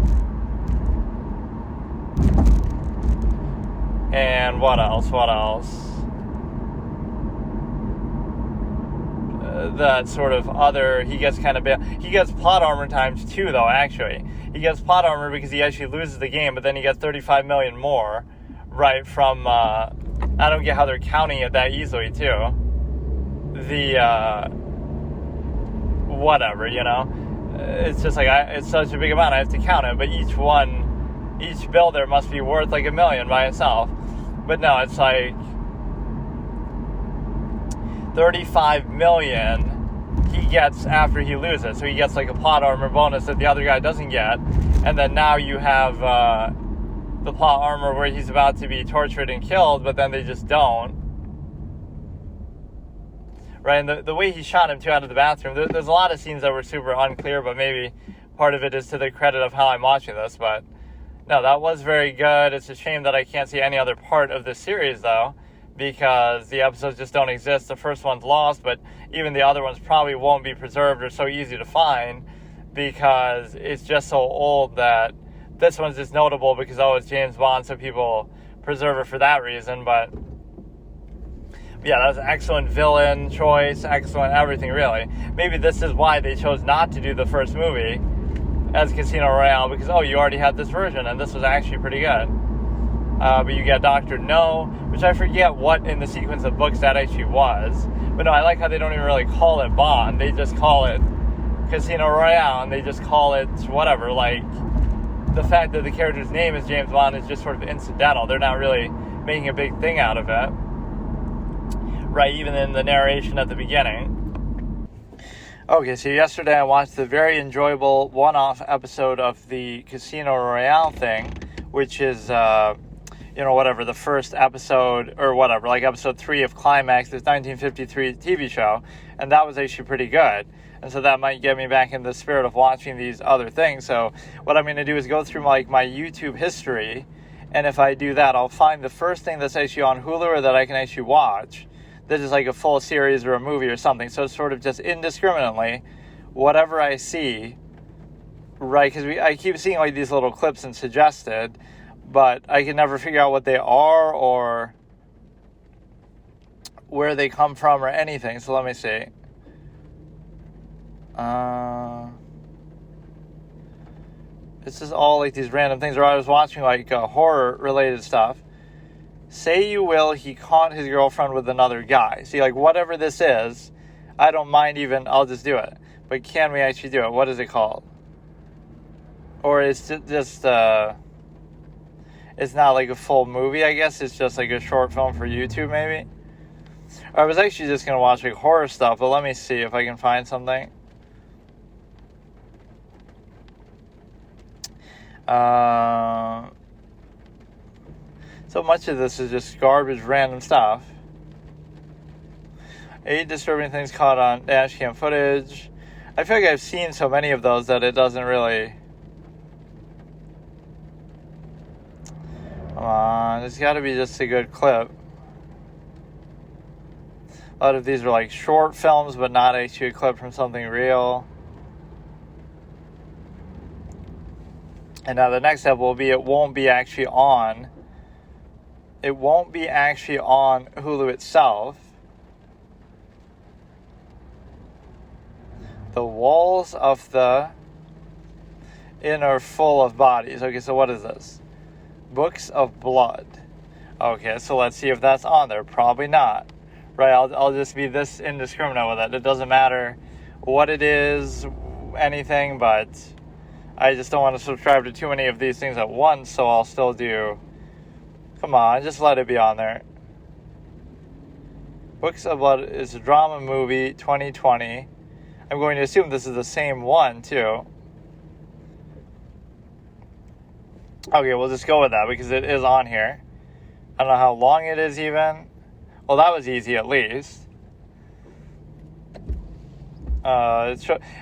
And what else? That sort of other, he gets plot armor times 2 though, actually. He gets plot armor because he actually loses the game, but then he gets 35 million more, right, from, I don't get how they're counting it that easily too. Whatever, you know. It's just like, it's such a big amount, I have to count it, but each builder must be worth like $1 million by itself. But no, it's like 35 million he gets after he loses. So he gets like a plot armor bonus that the other guy doesn't get. And then now you have the plot armor where he's about to be tortured and killed, but then they just don't. Right, and the way he shot him too out of the bathroom, there's a lot of scenes that were super unclear, but maybe part of it is to the credit of how I'm watching this. But no, that was very good. It's a shame that I can't see any other part of this series though, because the episodes just don't exist. The first one's lost, but even the other ones probably won't be preserved or so easy to find, because it's just so old that this one's just notable because, oh, it's James Bond, so people preserve it for that reason. But yeah, that was an excellent villain choice, excellent everything, really. Maybe this is why they chose not to do the first movie as Casino Royale, because, oh, you already had this version, and this was actually pretty good. But you get Dr. No, which I forget what in the sequence of books that actually was. But no, I like how they don't even really call it Bond. They just call it Casino Royale, and they just call it whatever. Like, the fact that the character's name is James Bond is just sort of incidental. They're not really making a big thing out of it. Right, even in the narration at the beginning. Okay, so yesterday I watched the very enjoyable one-off episode of the Casino Royale thing, which is, whatever, the first episode, or whatever, like episode 3 of Climax, this 1953 TV show, and that was actually pretty good. And so that might get me back in the spirit of watching these other things. So what I'm going to do is go through my YouTube history, and if I do that, I'll find the first thing that's actually on Hulu or that I can actually watch. This is like a full series or a movie or something. So it's sort of just indiscriminately, whatever I see, right? Because I keep seeing like these little clips and suggested, but I can never figure out what they are or where they come from or anything. So let me see. This is all like these random things. Or I was watching like horror-related stuff. Say you will, he caught his girlfriend with another guy. See, like, whatever this is, I don't mind even, I'll just do it. But can we actually do it? What is it called? Or it's just it's not like a full movie, I guess. It's just like a short film for YouTube, maybe. I was actually just going to watch like horror stuff, but let me see if I can find something. So much of this is just garbage, random stuff. 8 disturbing things caught on dash cam footage. I feel like I've seen so many of those that it doesn't really... Come on, there's got to be just a good clip. A lot of these are like short films, but not actually a clip from something real. And now the next step will be it won't be actually on Hulu itself. The walls of the inn are full of bodies. Okay, so what is this? Books of Blood. Okay, so let's see if that's on there. Probably not. Right, I'll just be this indiscriminate with it. It doesn't matter what it is, anything, but I just don't want to subscribe to too many of these things at once, so I'll still do... Come on, just let it be on there. Books of Blood is a drama movie, 2020. I'm going to assume this is the same one, too. Okay, we'll just go with that because it is on here. I don't know how long it is even. Well, that was easy at least. I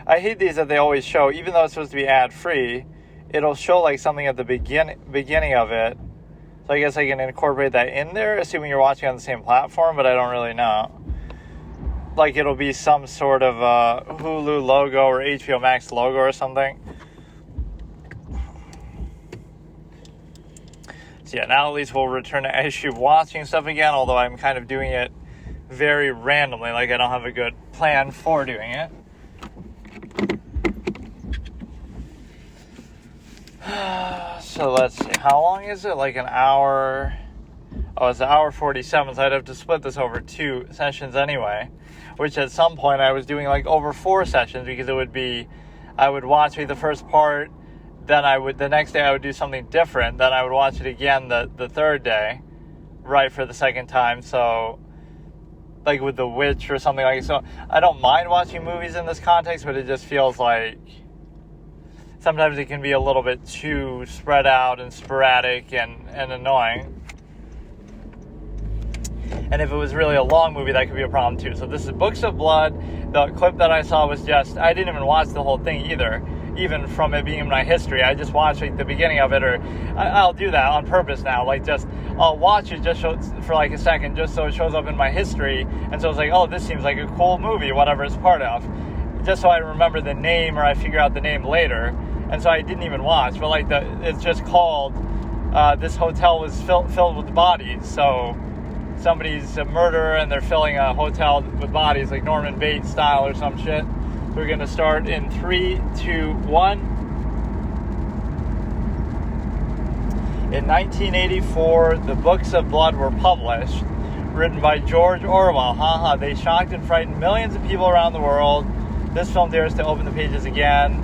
hate these that they always show, even though it's supposed to be ad-free, it'll show like something at the beginning of it. So I guess I can incorporate that in there, assuming you're watching on the same platform, but I don't really know. Like it'll be some sort of Hulu logo or HBO Max logo or something. So yeah, now at least we'll return to actually watching stuff again, although I'm kind of doing it very randomly, like I don't have a good plan for doing it. So let's see, how long is it? Like an hour? Oh, it's an hour 47, so I'd have to split this over 2 sessions anyway, which at some point I was doing like over 4 sessions because it would be, I would watch the first part, then the next day I would do something different, then I would watch it again the third day, right, for the second time. So like with The Witch or something like that. So I don't mind watching movies in this context, but it just feels like sometimes it can be a little bit too spread out and sporadic and annoying. And if it was really a long movie, that could be a problem too. So this is Books of Blood. The clip that I saw was just, I didn't even watch the whole thing either, even from it being in my history. I just watched like the beginning of it, or I'll do that on purpose now. Like I'll watch it just for like a second, just so it shows up in my history. And so it's like, oh, this seems like a cool movie, whatever it's part of. just so I remember the name or I figure out the name later. And so I didn't even watch. But like it's just called, this hotel was filled with bodies. So somebody's a murderer and they're filling a hotel with bodies, like Norman Bates style or some shit. So we're going to start in 3, 2, 1. In 1984, the Books of Blood were published, written by George Orwell. Haha, they shocked and frightened millions of people around the world. This film dares to open the pages again.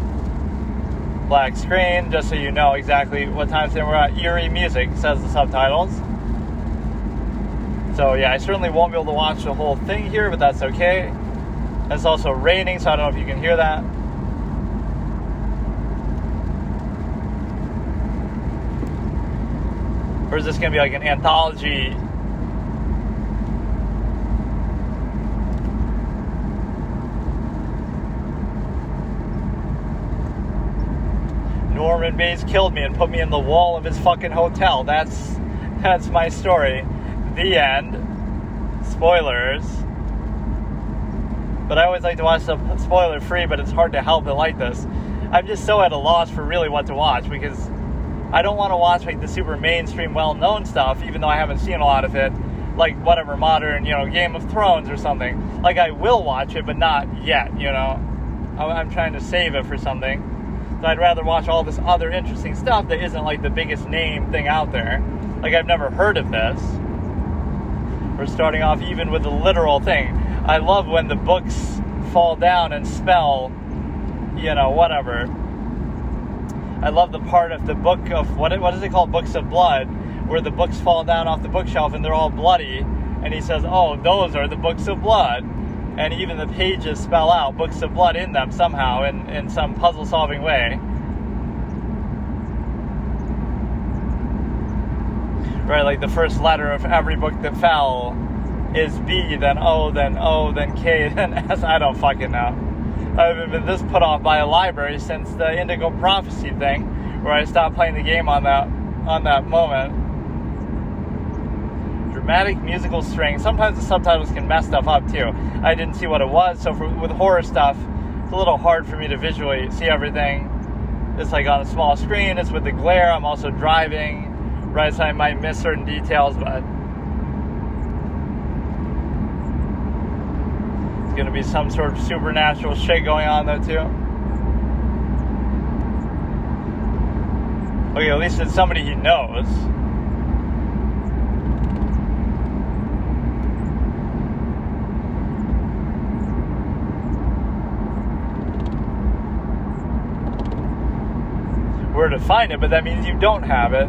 Black screen, just so you know exactly what time we're at. Eerie music, says the subtitles. So yeah, I certainly won't be able to watch the whole thing here, but that's okay. It's also raining, so I don't know if you can hear that. Or is this going to be like an anthology? Norman Bates killed me and put me in the wall of his fucking hotel. That's my story. The end. Spoilers. But I always like to watch stuff spoiler free, but it's hard to help it like this. I'm just so at a loss for really what to watch, because I don't want to watch like the super mainstream well-known stuff, even though I haven't seen a lot of it, like whatever modern, Game of Thrones or something. Like I will watch it, but not yet, I'm trying to save it for something. So I'd rather watch all this other interesting stuff that isn't like the biggest name thing out there. Like I've never heard of this. We're starting off even with the literal thing. I love when the books fall down and spell, whatever. I love the part of the book of, what is it called? Books of Blood, where the books fall down off the bookshelf and they're all bloody. And he says, oh, those are the books of blood. And even the pages spell out books of blood in them somehow, in some puzzle-solving way. Right, like the first letter of every book that fell is B, then O, then O, then K, then S. I don't fucking know. I haven't been this put off by a library since the Indigo Prophecy thing, where I stopped playing the game on that moment. Dramatic musical string. Sometimes the subtitles can mess stuff up too. I didn't see what it was, so with horror stuff, it's a little hard for me to visually see everything. It's like on a small screen, it's with the glare, I'm also driving, right, so I might miss certain details, but it's going to be some sort of supernatural shit going on though too. Okay, at least it's somebody he knows. Where to find it, but that means you don't have it.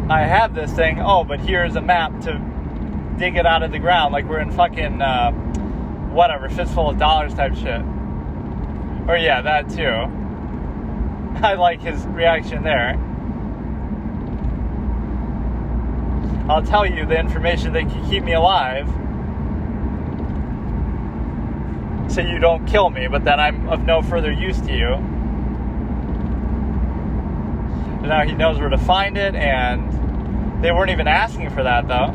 I have this thing, but here's a map to dig it out of the ground, like we're in fucking, whatever, fistful of dollars type shit. Or yeah, that too. I like his reaction there. I'll tell you the information that can keep me alive, so you don't kill me, but then I'm of no further use to you. Now he knows where to find it, and they weren't even asking for that though.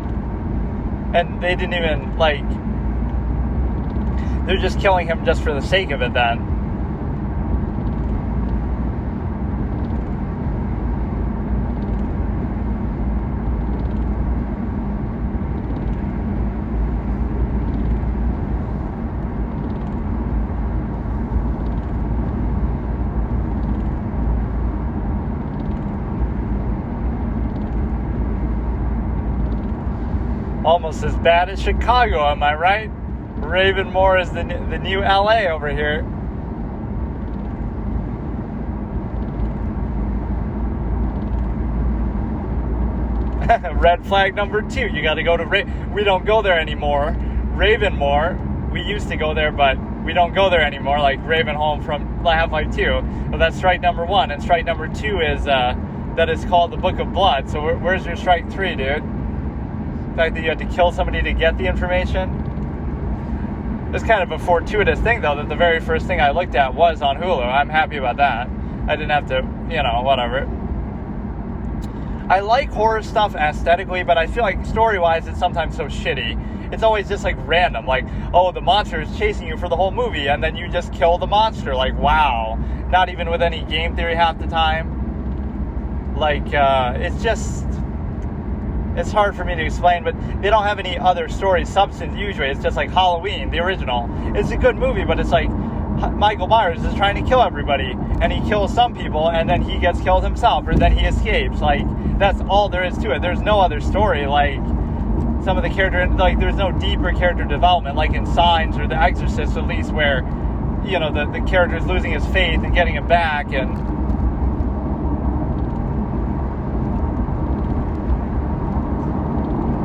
And they didn't even, they're just killing him just for the sake of it then. Almost as bad as Chicago, am I right? Ravenmore is the new LA over here. Red flag number 2. You got to go to we don't go there anymore. Ravenmore, we used to go there, but we don't go there anymore. Like Ravenholm from Half-Life 2. Well, that's strike number 1, and strike number 2 is that it's called the Book of Blood. So where's your strike 3, dude? The fact that you had to kill somebody to get the information. It's kind of a fortuitous thing, though, that the very first thing I looked at was on Hulu. I'm happy about that. I didn't have to, whatever. I like horror stuff aesthetically, but I feel like story-wise it's sometimes so shitty. it's always just like random, like, oh, the monster is chasing you for the whole movie, and then you just kill the monster. Like, wow. Not even with any game theory half the time. Like, it's hard for me to explain, but they don't have any other story substance usually. It's just like Halloween, the original. It's a good movie, but it's like Michael Myers is trying to kill everybody, and he kills some people, and then he gets killed himself, or then he escapes. Like, that's all there is to it. There's no other story. Like, some of the character, like, there's no deeper character development, like in Signs or The Exorcist, at least, where, you know, the character is losing his faith and getting it back, and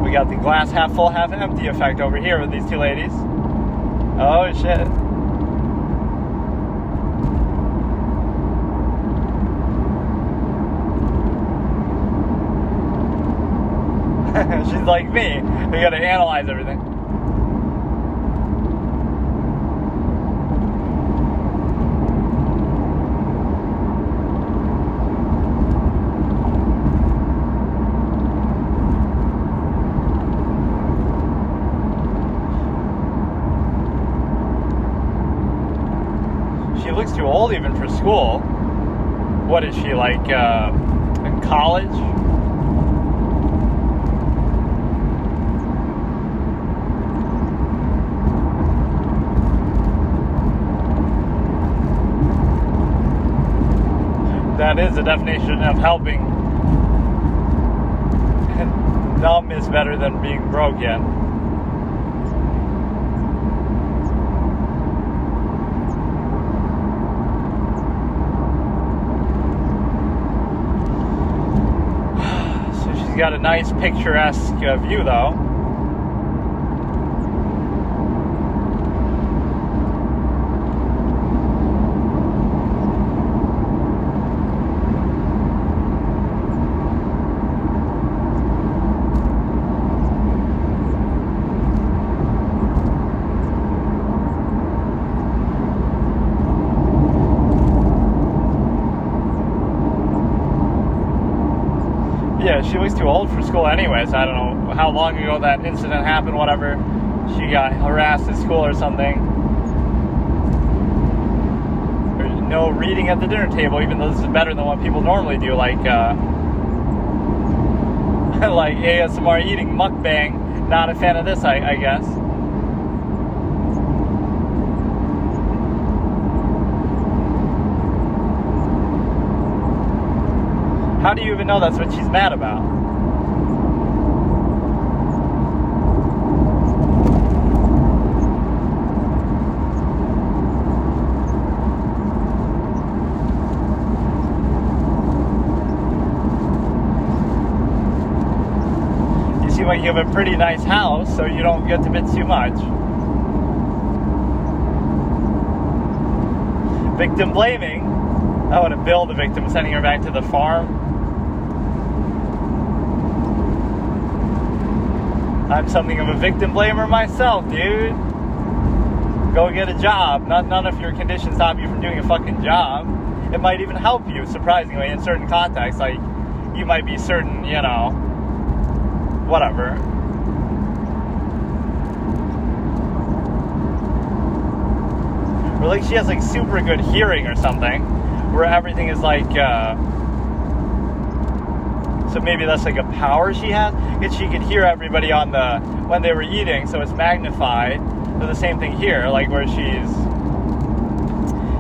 we got the glass half full, half empty effect over here with these two ladies. Oh, shit. She's like me. We gotta analyze everything. She looks too old even for school. What is she, like, in college? That is the definition of helping. And dumb is better than being broken. So she's got a nice picturesque view, though. Yeah, she looks too old for school anyways. I don't know how long ago that incident happened, whatever. She got harassed at school or something. There's no reading at the dinner table, even though this is better than what people normally do, like like ASMR eating mukbang. Not a fan of this, I guess. How do you even know that's what she's mad about? You seem like you have a pretty nice house, so you don't get to bit too much. Victim blaming. I want to bill the victim, sending her back to the farm. I'm something of a victim blamer myself, dude. Go get a job. None of your conditions stop you from doing a fucking job. It might even help you, surprisingly, in certain contexts. Like, you might be certain, you know, whatever. Or like she has like super good hearing or something, where everything is like, so maybe that's like a power she has. Because she could hear everybody on the, when they were eating, so it's magnified. So the same thing here, like where she's,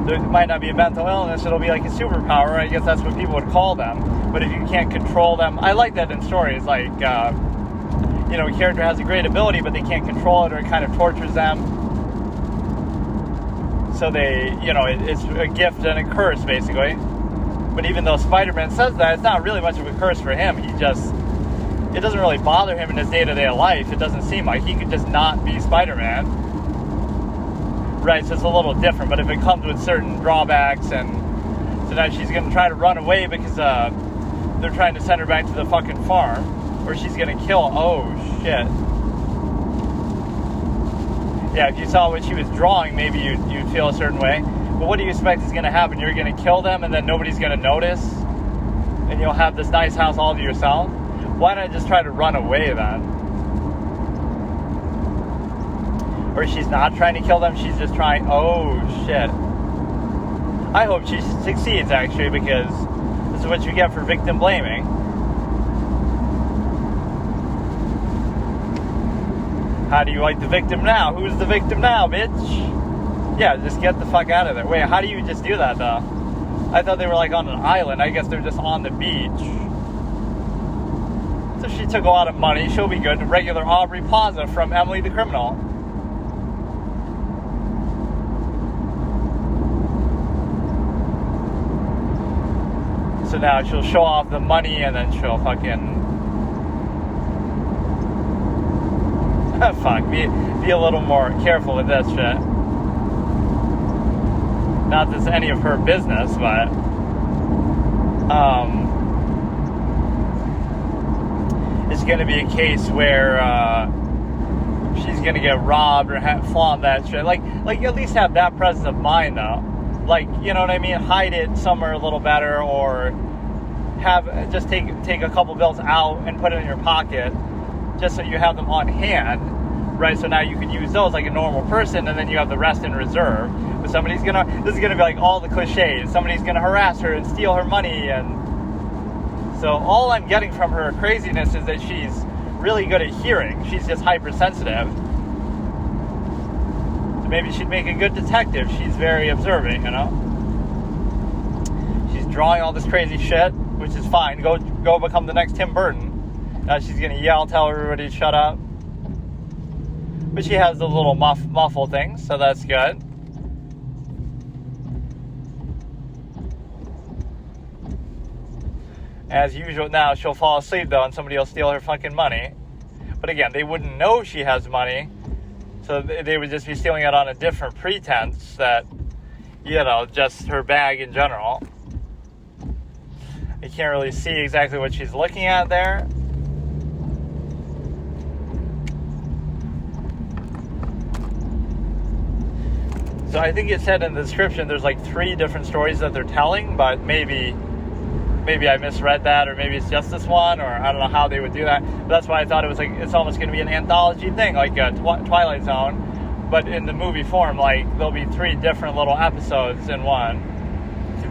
there might not be a mental illness, it'll be like a superpower. I guess that's what people would call them. But if you can't control them, I like that in stories, like, you know, a character has a great ability, but they can't control it, or it kind of tortures them. So they, you know, it's a gift and a curse, basically. But even though Spider-Man says that, it's not really much of a curse for him. He just, it doesn't really bother him in his day-to-day life. It doesn't seem like he could just not be Spider-Man. Right, so it's a little different. But if it comes with certain drawbacks, and so now she's going to try to run away because they're trying to send her back to the fucking farm, or she's going to kill, oh shit. Yeah, if you saw what she was drawing, maybe you'd feel a certain way. But what do you expect is going to happen? You're going to kill them, and then nobody's going to notice, and you'll have this nice house all to yourself? Why not just try to run away then? Or she's not trying to kill them, she's just trying... Oh, shit. I hope she succeeds, actually, because this is what you get for victim blaming. How do you like the victim now? Who's the victim now, bitch? Yeah, just get the fuck out of there. Wait, how do you just do that, though? I thought they were, like, on an island. I guess they're just on the beach. So she took a lot of money. She'll be good. Regular Aubrey Plaza from Emily the Criminal. So now she'll show off the money and then she'll fucking... Fuck, be a little more careful with this shit. Not that it's any of her business, but... it's going to be a case where she's going to get robbed or flaunt that shit. Like at least have that presence of mind, though. Like, you know what I mean? Hide it somewhere a little better, or just take a couple bills out and put it in your pocket, just so you have them on hand, right? So now you can use those like a normal person, and then you have the rest in reserve. But this is gonna be like all the cliches. Somebody's gonna harass her and steal her money, and so all I'm getting from her craziness is that she's really good at hearing. She's just hypersensitive. So maybe she'd make a good detective. She's very observant, you know? She's drawing all this crazy shit, which is fine. Go become the next Tim Burton. Now she's gonna yell, tell everybody to shut up. But she has the little muffle thing, so that's good. As usual, now she'll fall asleep, though, and somebody will steal her fucking money. But again, they wouldn't know she has money, so they would just be stealing it on a different pretense that, you know, just her bag in general. You can't really see exactly what she's looking at there. So I think it said in the description there's like 3 different stories that they're telling, but maybe I misread that, or maybe it's just this one, or I don't know how they would do that. But that's why I thought it was like, it's almost going to be an anthology thing, like a Twilight Zone, but in the movie form. Like, there'll be 3 different little episodes in one,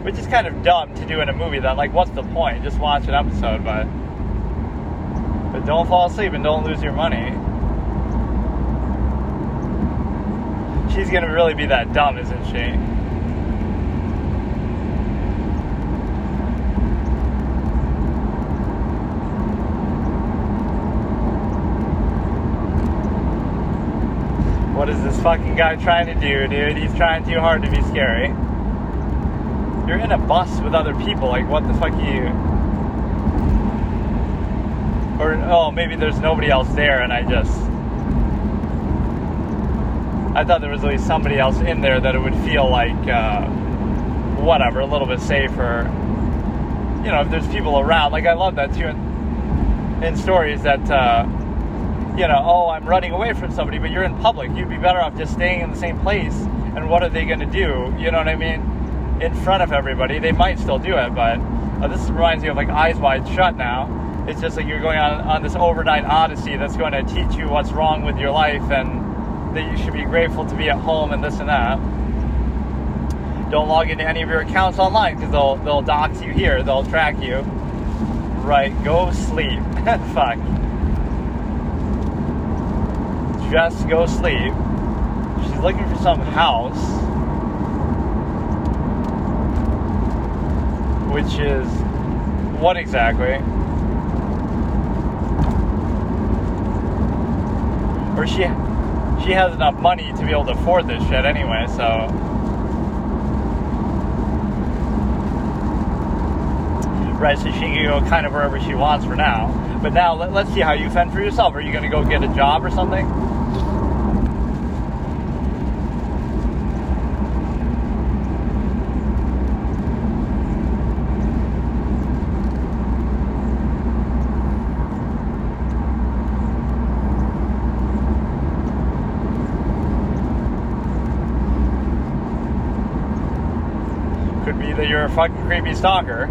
which is kind of dumb to do in a movie. That, like, what's the point? Just watch an episode, but don't fall asleep and don't lose your money. She's going to really be that dumb, isn't she? What is this fucking guy trying to do, dude? He's trying too hard to be scary. You're in a bus with other people. Like, what the fuck are you... Or, oh, maybe there's nobody else there, and I thought there was at least somebody else in there that it would feel like, whatever, a little bit safer. You know, if there's people around. Like, I love that, too, in stories that... you know, oh, I'm running away from somebody, but you're in public. You'd be better off just staying in the same place. And what are they going to do? You know what I mean? In front of everybody. They might still do it, but this reminds me of like Eyes Wide Shut now. It's just like you're going on this overnight odyssey that's going to teach you what's wrong with your life and that you should be grateful to be at home and this and that. Don't log into any of your accounts online because they'll dox you here. They'll track you. Right, go sleep. Fuck. Just go sleep. She's looking for some house, which is what exactly? Or she has enough money to be able to afford this shit anyway, so right, so she can go kind of wherever she wants for now. But now let's see how you fend for yourself. Are you going to go get a job or something? Could be that you're a fucking creepy stalker.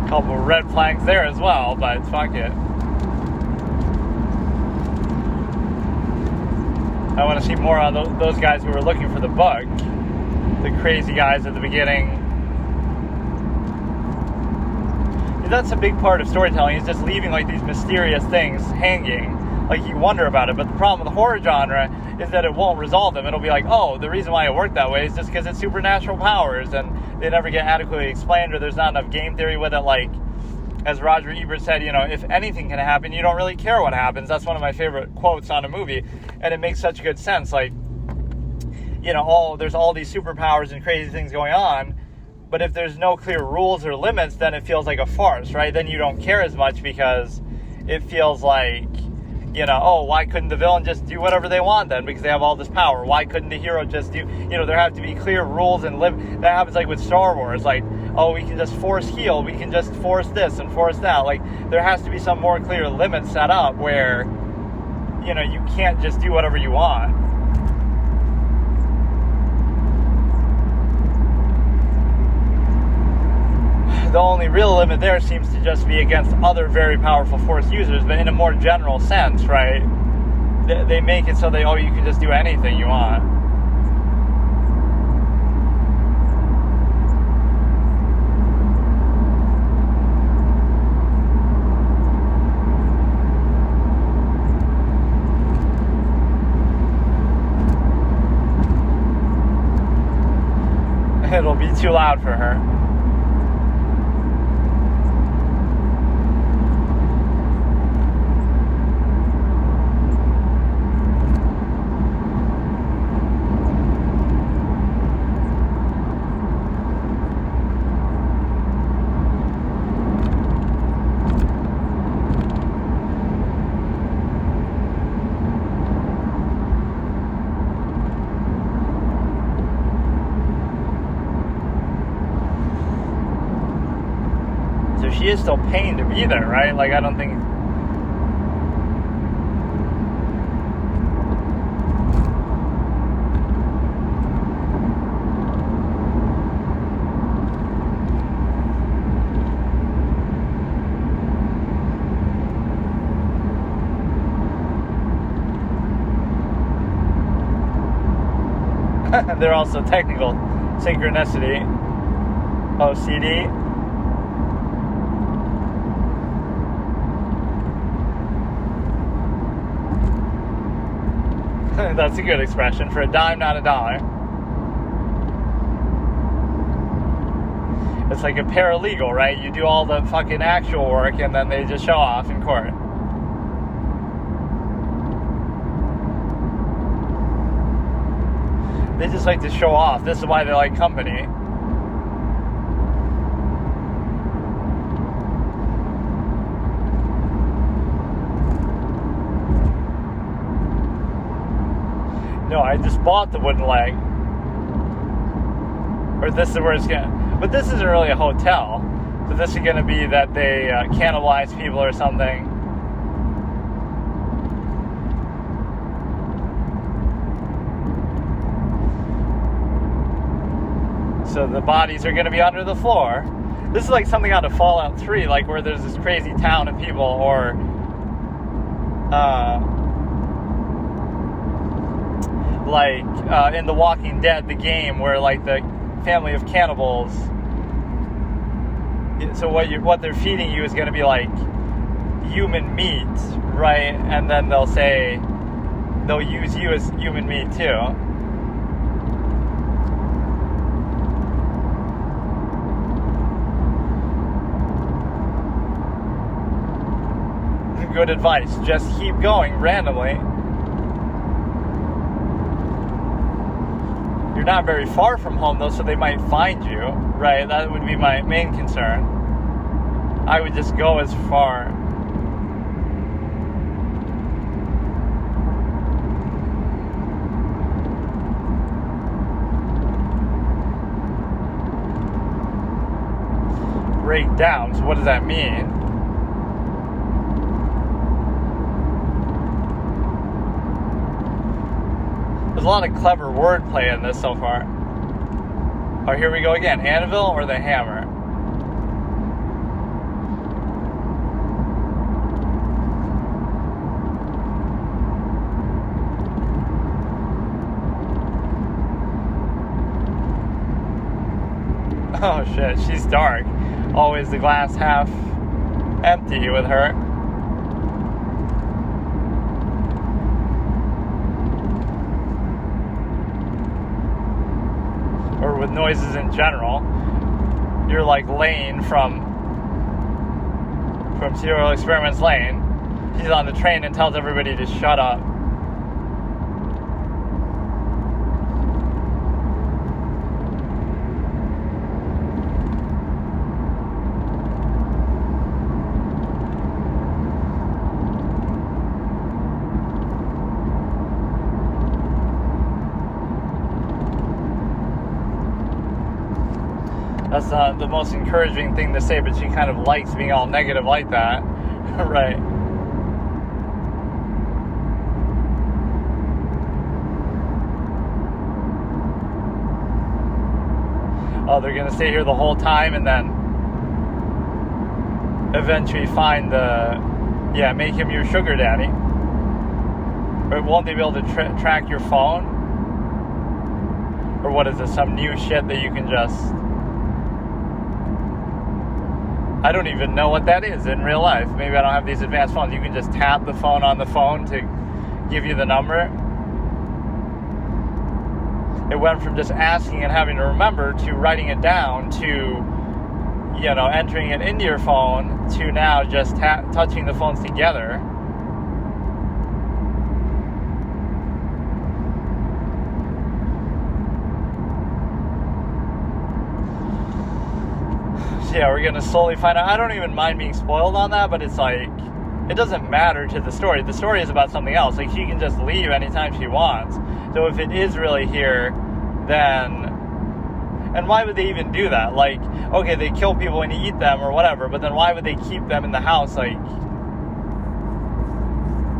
couple red flags there as well, but fuck it. I want to see more on those guys who were looking for the book. The crazy guys at the beginning. That's a big part of storytelling, is just leaving like these mysterious things hanging. Like you wonder about it, but the problem with the horror genre is that it won't resolve them. It'll be like, oh, the reason why it worked that way is just because it's supernatural powers, and they never get adequately explained, or there's not enough game theory with it. Like, as Roger Ebert said, you know, if anything can happen, you don't really care what happens. That's one of my favorite quotes on a movie, and it makes such good sense. Like, you know, there's all these superpowers and crazy things going on, but if there's no clear rules or limits, then it feels like a farce, right? Then you don't care as much because it feels like, you know, oh, why couldn't the villain just do whatever they want then, because they have all this power? Why couldn't the hero just do, you know, there have to be clear rules and that happens like with Star Wars, like, oh, we can just force heal, we can just force this and force that. Like, there has to be some more clear limit set up where, you know, you can't just do whatever you want. The only real limit there seems to just be against other very powerful Force users, but in a more general sense, right? They make it so you can just do anything you want. It'll be too loud for her. She is still paying to be there, right? Like, I don't think... They're also technical synchronicity. OCD. That's a good expression. For a dime, not a dollar. It's like a paralegal, right? You do all the fucking actual work and then they just show off in court. They just like to show off. This is why they like company. No, I just bought the wooden leg. Or this is where it's gonna... But this isn't really a hotel. So this is gonna be that they cannibalize people or something. So the bodies are gonna be under the floor. This is like something out of Fallout 3, like where there's this crazy town of people, or... like in The Walking Dead, the game, where like the family of cannibals, so what they're feeding you is going to be like human meat, right? And then they'll use you as human meat too. Good advice, just keep going randomly. You're not very far from home though, so they might find you, right? That would be my main concern. I would just go as far. Break down, so what does that mean? There's a lot of clever wordplay in this so far. Oh, here we go again. Anvil or the hammer? Oh shit, she's dark. Always the glass half empty with her. Or with noises in general. You're like Lane from Serial Experiments Lane. He's on the train and tells everybody to shut up. That's not the most encouraging thing to say, but she kind of likes being all negative like that. Right. Oh, they're going to stay here the whole time and then eventually find make him your sugar daddy. But won't they be able to track your phone? Or what is this, some new shit that you can just... I don't even know what that is in real life. Maybe I don't have these advanced phones. You can just tap the phone on the phone to give you the number. It went from just asking and having to remember to writing it down to, entering it into your phone to now just touching the phones together. Yeah, we're gonna slowly find out. I don't even mind being spoiled on that, but it's like, it doesn't matter to the story. The story is about something else. Like, she can just leave anytime she wants. So if it is really here, then... And why would they even do that? Like, okay, they kill people and eat them or whatever, but then why would they keep them in the house? Like,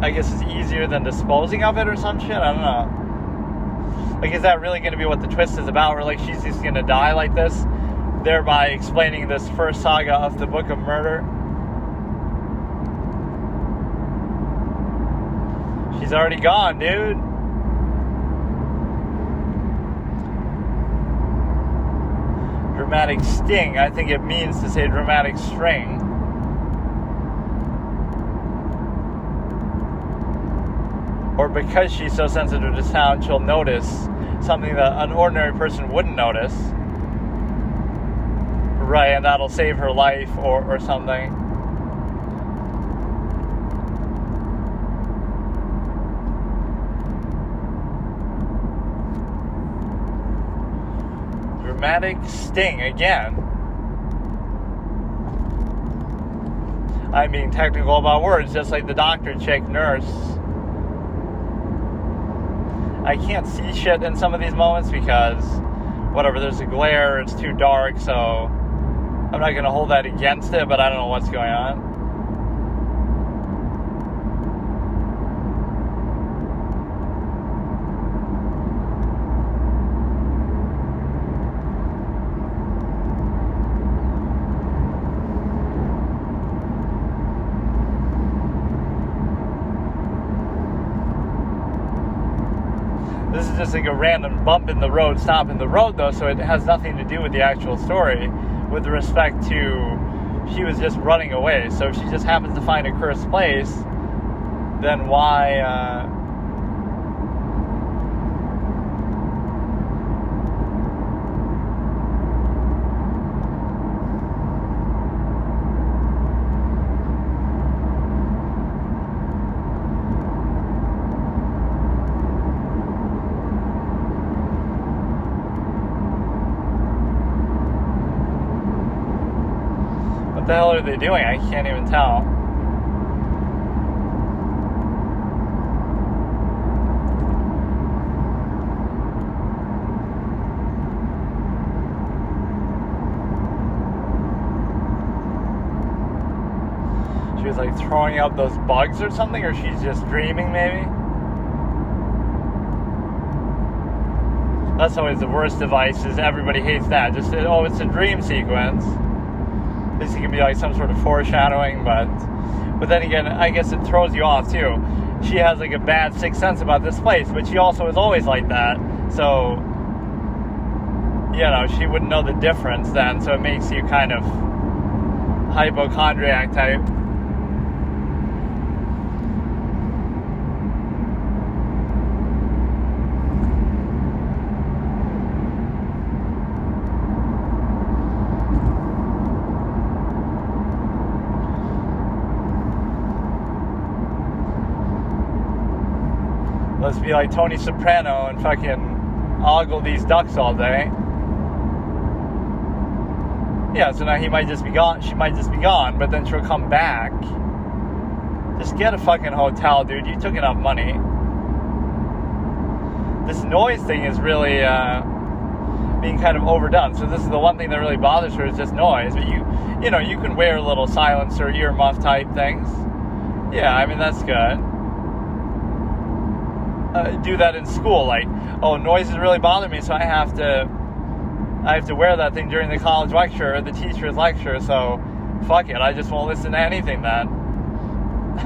I guess it's easier than disposing of it or some shit? I don't know. Like, is that really gonna be what the twist is about? Or, like, she's just gonna die like this? Thereby explaining this first saga of the Book of Murder. She's already gone, dude. Dramatic sting. I think it means to say dramatic string. Or because she's so sensitive to sound, she'll notice something that an ordinary person wouldn't notice. Right, and that'll save her life or something. Dramatic sting again. I'm being technical about words, just like the doctor chick nurse. I can't see shit in some of these moments because, whatever, there's a glare, it's too dark, so... I'm not going to hold that against it, but I don't know what's going on. This is just like a random bump in the road, stop in the road, though, so it has nothing to do with the actual story. With respect to, she was just running away. So if she just happens to find a cursed place, then why, what the hell are they doing? I can't even tell. She was like throwing out those bugs or something, or she's just dreaming maybe? That's always the worst device, is everybody hates that. Just, oh, it's a dream sequence. At least it can be like some sort of foreshadowing, but then again, I guess it throws you off too. She has like a bad sixth sense about this place, but she also is always like that. So, she wouldn't know the difference then, so it makes you kind of hypochondriac type. Let's be like Tony Soprano and fucking ogle these ducks all day. Yeah, so now he might just be gone. She might just be gone, but then she'll come back. Just get a fucking hotel, dude. You took enough money. This noise thing is really being kind of overdone. So this is the one thing that really bothers her, is just noise. But you can wear little silencer, earmuff type things. Yeah, I mean, that's good. Do that in school, like, oh, noise is really bothering me, so I have to wear that thing during the college lecture or the teacher's lecture, so fuck it, I just won't listen to anything then.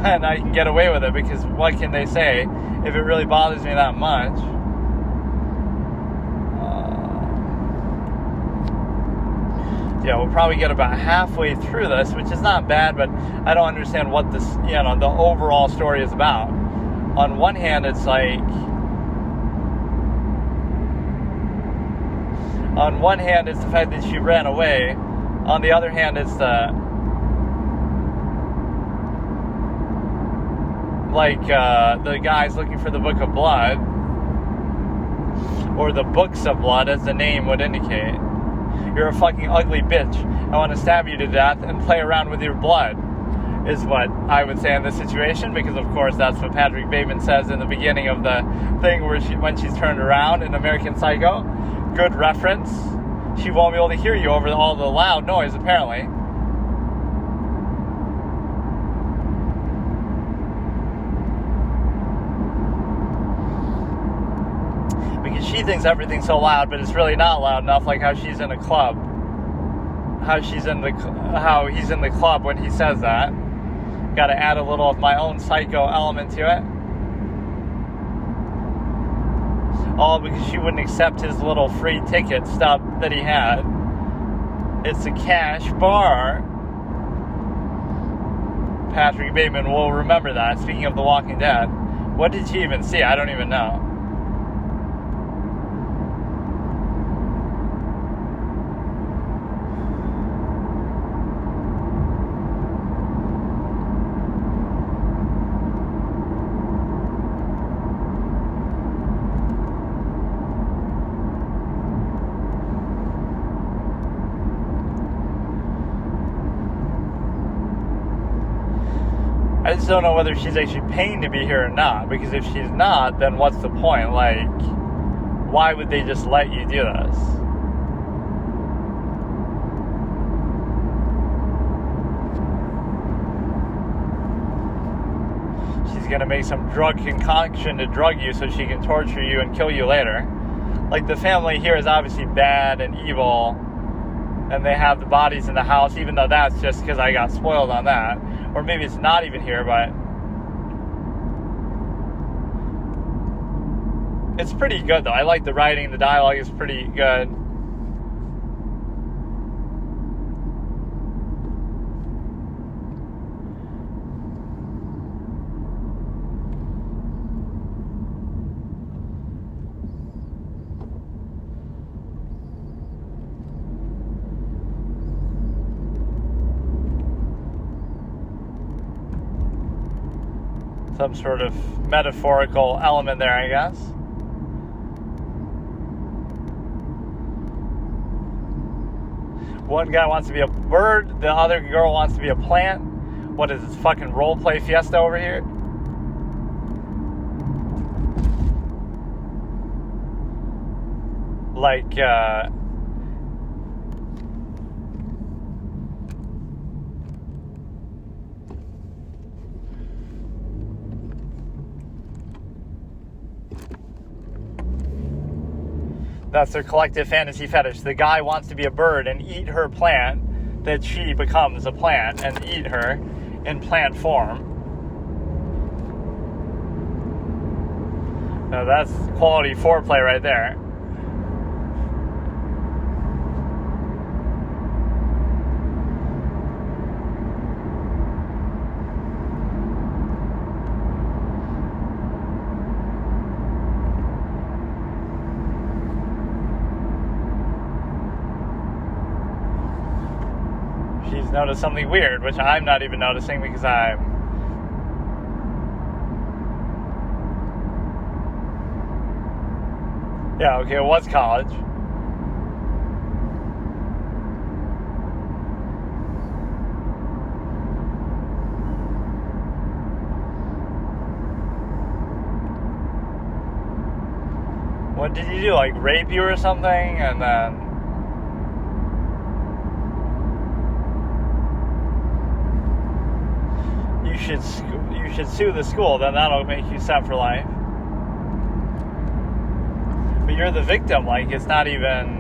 And I can get away with it, because what can they say if it really bothers me that much? Yeah, we'll probably get about halfway through this, which is not bad, but I don't understand what this, the overall story is about. On one hand, it's like, on one hand, it's the fact that she ran away. On the other hand, it's the guys looking for the Book of Blood, or the Books of Blood, as the name would indicate. You're a fucking ugly bitch. I want to stab you to death and play around with your blood, is what I would say in this situation, because of course that's what Patrick Bateman says in the beginning of the thing when she's turned around in American Psycho. Good reference. She won't be able to hear you over all the loud noise, apparently. Because she thinks everything's so loud, but it's really not loud enough, like how she's in a club. How he's in the club when he says that. Got to add a little of my own psycho element to it. All because she wouldn't accept his little free ticket stub that he had. It's a cash bar. Patrick Bateman will remember that. Speaking of The Walking Dead, what did she even see? I don't even know. I just don't know whether she's actually paying to be here or not, because if she's not, then what's the point? Like, why would they just let you do this? She's gonna make some drug concoction to drug you so she can torture you and kill you later. Like, the family here is obviously bad and evil, and they have the bodies in the house, even though that's just because I got spoiled on that. Or maybe it's not even here, but it's pretty good, though. I like the writing. The dialogue is pretty good. Some sort of metaphorical element there, I guess. One guy wants to be a bird, the other girl wants to be a plant. What is this, fucking role play fiesta over here? Like, that's their collective fantasy fetish. The guy wants to be a bird and eat her plant, that she becomes a plant and eat her in plant form. Now that's quality foreplay right there. She's noticed something weird, which I'm not even noticing because I'm... Yeah, okay, it was college. What did you do? Like rape you or something? And then... You should sue the school, then that'll make you set for life. But you're the victim, like it's not even...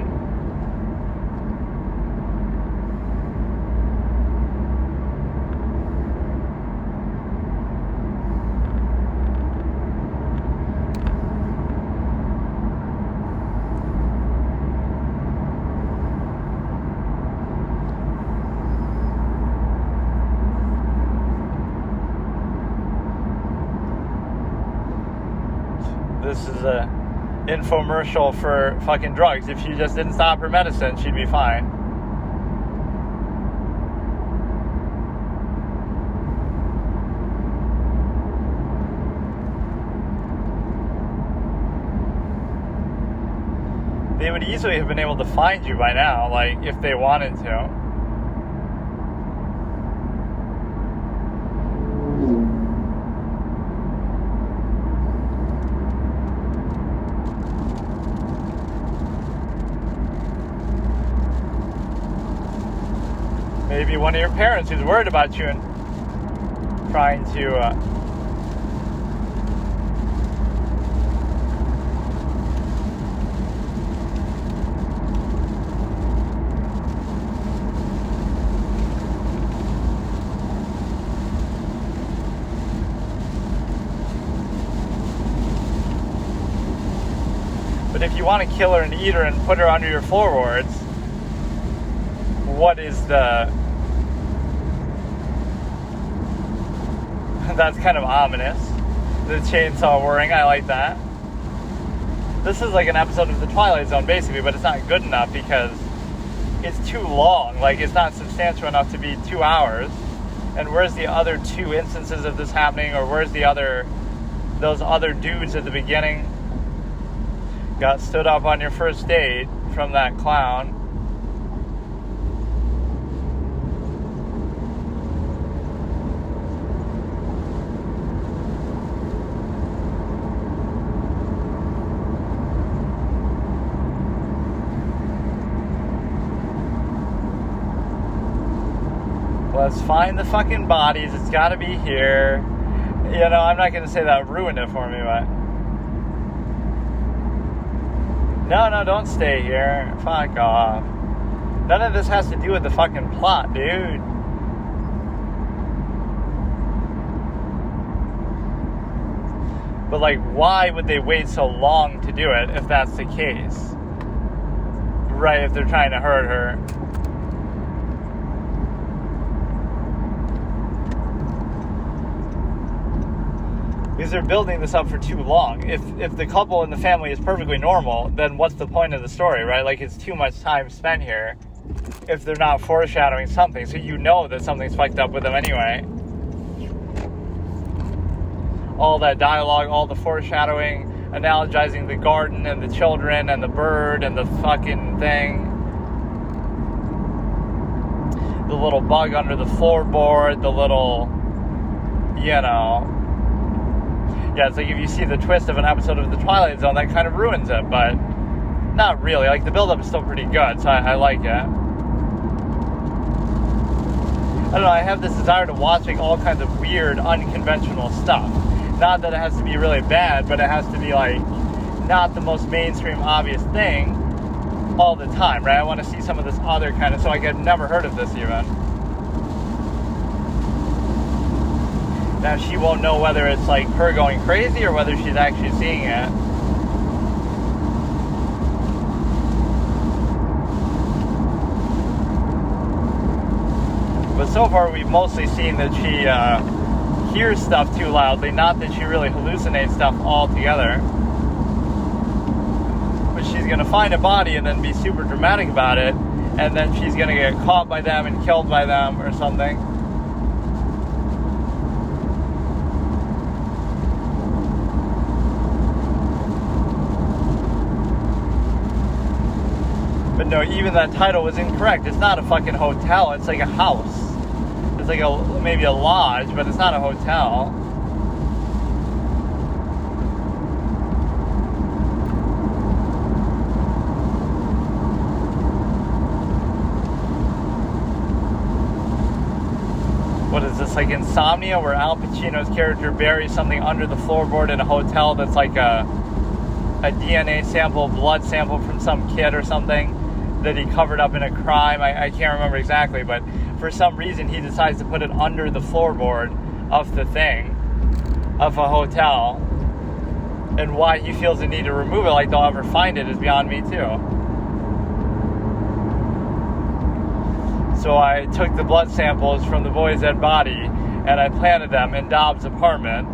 This is a infomercial for fucking drugs. If she just didn't stop her medicine, she'd be fine. They would easily have been able to find you by now, like, if they wanted to. Maybe one of your parents who's worried about you and trying to But if you want to kill her and eat her and put her under your floorboards, what is the... That's kind of ominous. The chainsaw whirring, I like that. This is like an episode of The Twilight Zone, basically, but it's not good enough because it's too long. Like, it's not substantial enough to be 2 hours. And where's the other 2 instances of this happening? Or where's those other dudes at the beginning? Got stood up on your first date from that clown. Let's find the fucking bodies. It's got to be here. You know, I'm not going to say that ruined it for me, but... No, don't stay here. Fuck off. None of this has to do with the fucking plot, dude. But, like, why would they wait so long to do it if that's the case? Right, if they're trying to hurt her. Because they're building this up for too long. If the couple and the family is perfectly normal, then what's the point of the story, right? Like, it's too much time spent here if they're not foreshadowing something. So you know that something's fucked up with them anyway. All that dialogue, all the foreshadowing, analogizing the garden and the children and the bird and the fucking thing. The little bug under the floorboard, the little, you know... Yeah, it's like if you see the twist of an episode of The Twilight Zone, that kind of ruins it, but not really. Like, the build-up is still pretty good, so I like it. I don't know, I have this desire to watching all kinds of weird, unconventional stuff. Not that it has to be really bad, but it has to be, like, not the most mainstream, obvious thing all the time, right? I want to see some of this other kind of... So, like, I've never heard of this, even. Now, she won't know whether it's, like, her going crazy or whether she's actually seeing it. But so far, we've mostly seen that she hears stuff too loudly, not that she really hallucinates stuff altogether. But she's going to find a body and then be super dramatic about it and then she's gonna get caught by them and killed by them or something. But no, even that title was incorrect. It's not a fucking hotel. It's like a house. It's like maybe a lodge, but it's not a hotel. What is this, like Insomnia, where Al Pacino's character buries something under the floorboard in a hotel that's like a DNA sample, blood sample from some kid or something that he covered up in a crime. I can't remember exactly, but for some reason he decides to put it under the floorboard of the thing, of a hotel. And why he feels the need to remove it like they'll ever find it is beyond me too. So I took the blood samples from the boy's dead body and I planted them in Dobbs' apartment.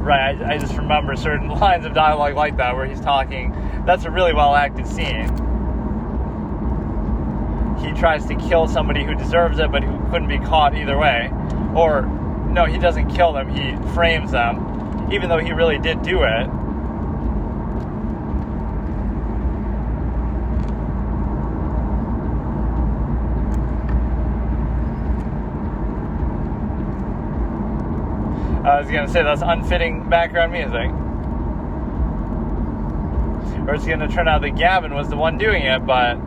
Right, I just remember certain lines of dialogue like that where he's talking. That's a really well-acted scene. He tries to kill somebody who deserves it, but who couldn't be caught either way. Or, no, he doesn't kill them, he frames them, even though he really did do it. I was going to say, that's unfitting background music. Or it's going to turn out that Gavin was the one doing it, but...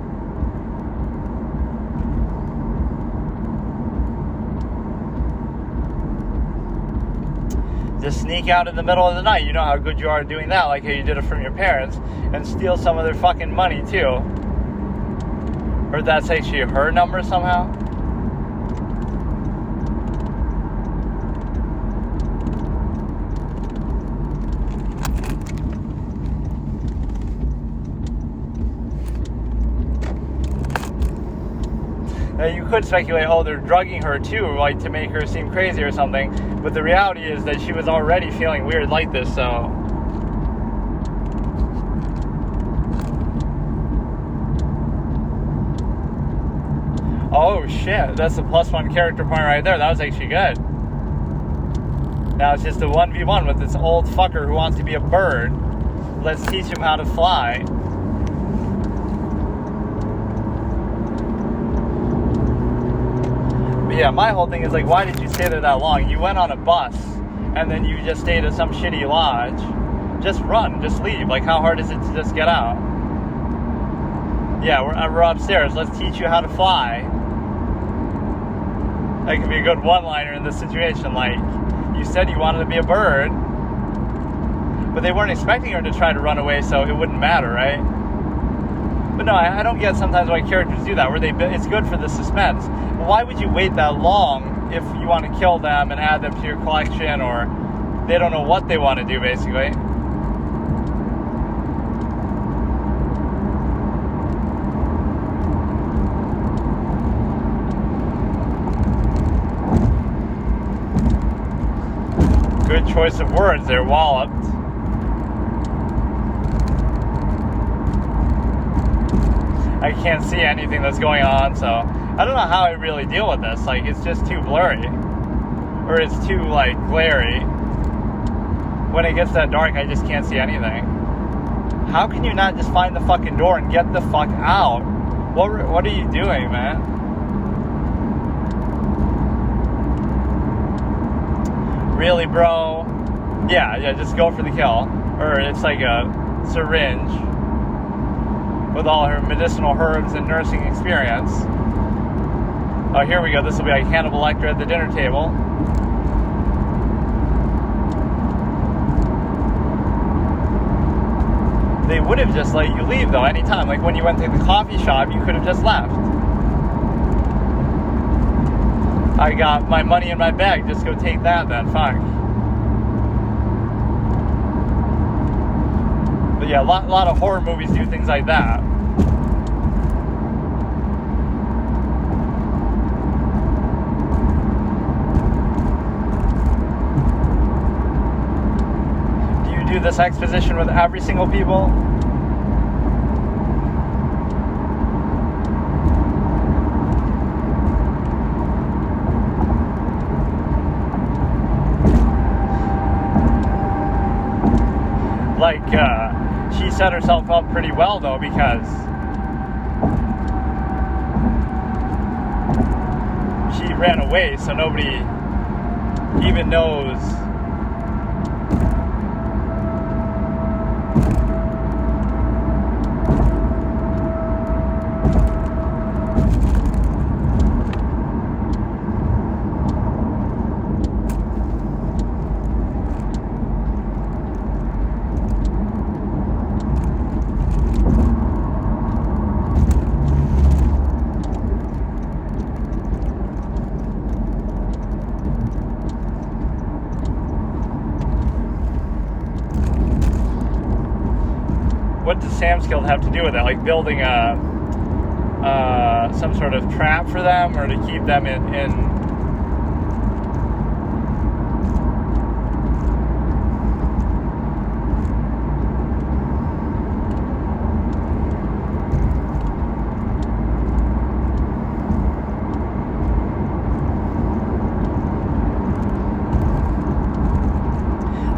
just sneak out in the middle of the night. You know how good you are at doing that, like how you did it from your parents, and steal some of their fucking money, too. Or that's actually her number somehow. Now you could speculate, oh, they're drugging her too, like to make her seem crazy or something. But the reality is that she was already feeling weird like this, so. Oh shit, that's a +1 character point right there. That was actually good. Now it's just a 1v1 with this old fucker who wants to be a bird. Let's teach him how to fly. But yeah, my whole thing is like, why did you stay there that long? You went on a bus, and then you just stayed at some shitty lodge. Just run, just leave. Like, how hard is it to just get out? Yeah, we're upstairs. Let's teach you how to fly. That could be a good one-liner in this situation. Like, you said you wanted to be a bird, but they weren't expecting her to try to run away, so it wouldn't matter, right? But no, I don't get sometimes why characters do that, where it's good for the suspense. But why would you wait that long if you want to kill them and add them to your collection, or they don't know what they want to do, basically? Good choice of words there, walloped. I can't see anything that's going on, so I don't know how I really deal with this. Like, it's just too blurry. Or it's too, like, glary. When it gets that dark, I just can't see anything. How can you not just find the fucking door and get the fuck out? What are you doing, man? Really, bro? Yeah, just go for the kill. Or it's like a syringe with all her medicinal herbs and nursing experience. Oh, here we go. This will be like Hannibal Lecter at the dinner table. They would have just let you leave, though, anytime. Like, when you went to the coffee shop, you could have just left. I got my money in my bag. Just go take that, then. Fine. But yeah, a lot of horror movies do things like that. Do you do this exposition with every single people? set herself up pretty well, though, because she ran away, so nobody even knows. What does Sam's Guild have to do with it? Like building some sort of trap for them, or to keep them in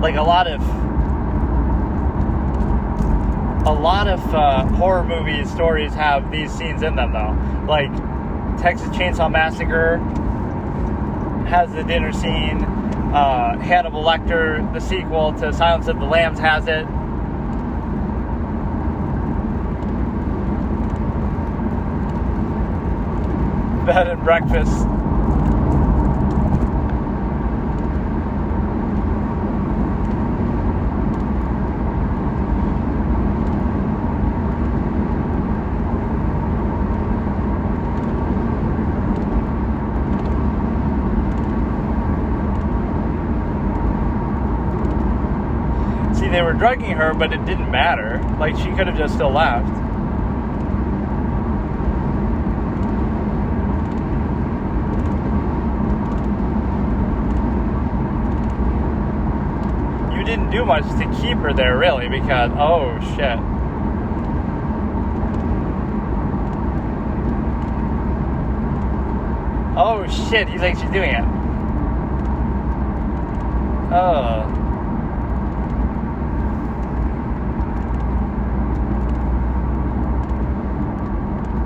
like a lot of horror movie stories have these scenes in them, though. Like Texas Chainsaw Massacre has the dinner scene. Hannibal Lecter, the sequel to Silence of the Lambs, has it. Bed and Breakfast. They were drugging her, but it didn't matter. Like, she could have just still left. You didn't do much to keep her there, really, because, oh, shit. Oh, shit, he thinks she's doing it. Oh.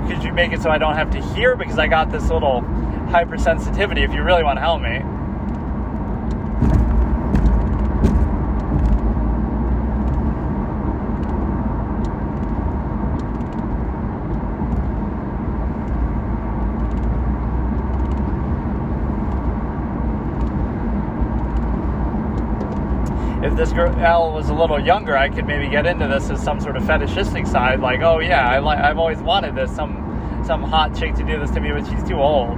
Could you make it so I don't have to hear, because I got this little hypersensitivity if you really want to help me? If this girl was a little younger, I could maybe get into this as some sort of fetishistic side, like, oh yeah, I've always wanted this, some hot chick to do this to me, but she's too old.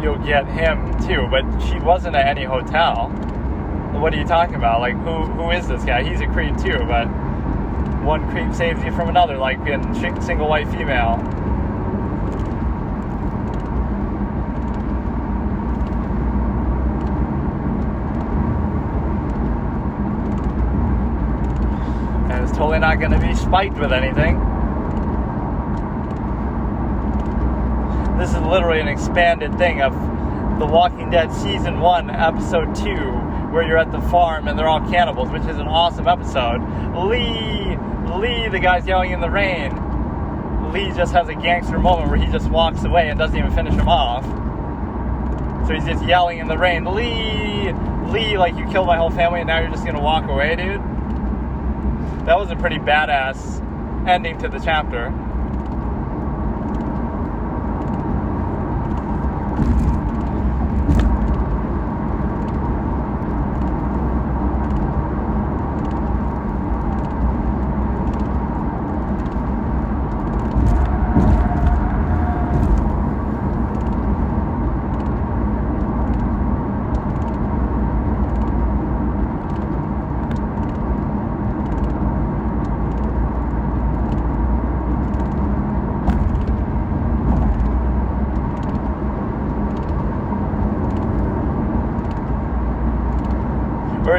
You'll get him too, but she wasn't at any hotel. What are you talking about? Like, who is this guy? He's a creep too, but one creep saves you from another, like in Single White Female. And it's totally not going to be spiked with anything. This is literally an expanded thing of The Walking Dead Season 1, Episode 2, where you're at the farm and they're all cannibals, which is an awesome episode. Lee, the guy's yelling in the rain. Lee just has a gangster moment where he just walks away and doesn't even finish him off. So he's just yelling in the rain, Lee, like you killed my whole family and now you're just going to walk away, dude. That was a pretty badass ending to the chapter.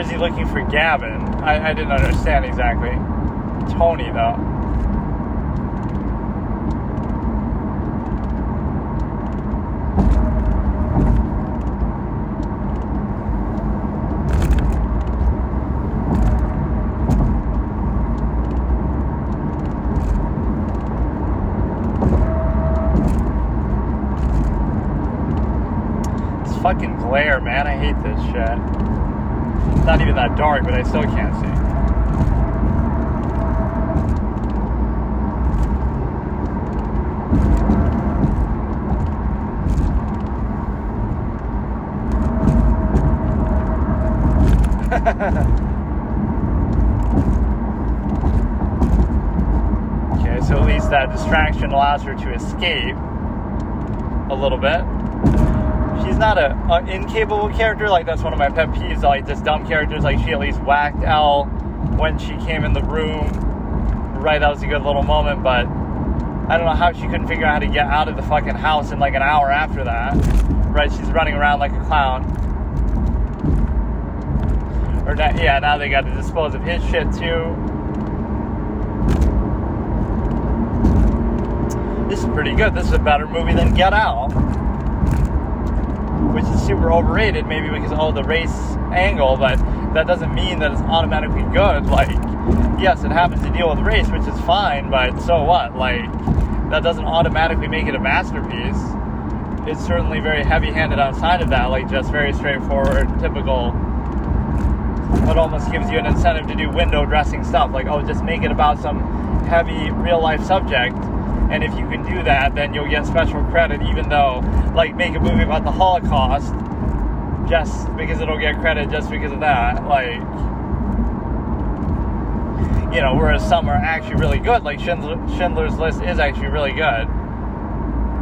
is he looking for Gavin? I didn't understand exactly. Tony, though. Fucking glare, man. I hate this shit. It's not even that dark, but I still can't see. Okay, so at least that distraction allows her to escape a little bit. She's not an incapable character. Like, that's one of my pet peeves. Like, just dumb characters. Like, she at least whacked Elle when she came in the room. Right, that was a good little moment. But I don't know how she couldn't figure out how to get out of the fucking house in like an hour after that. Right, she's running around like a clown. Or not, yeah, now they got to dispose of his shit too. This is pretty good. This is a better movie than Get Out, which is super overrated, maybe because of the race angle, but that doesn't mean that it's automatically good. Like, yes, it happens to deal with race, which is fine, but so what? Like, that doesn't automatically make it a masterpiece. It's certainly very heavy-handed outside of that, like just very straightforward, typical. It almost gives you an incentive to do window dressing stuff, like, oh, just make it about some heavy real-life subject. And if you can do that, then you'll get special credit, even though, like, make a movie about the Holocaust just because it'll get credit just because of that. Like, you know, whereas some are actually really good. Like, Schindler's List is actually really good.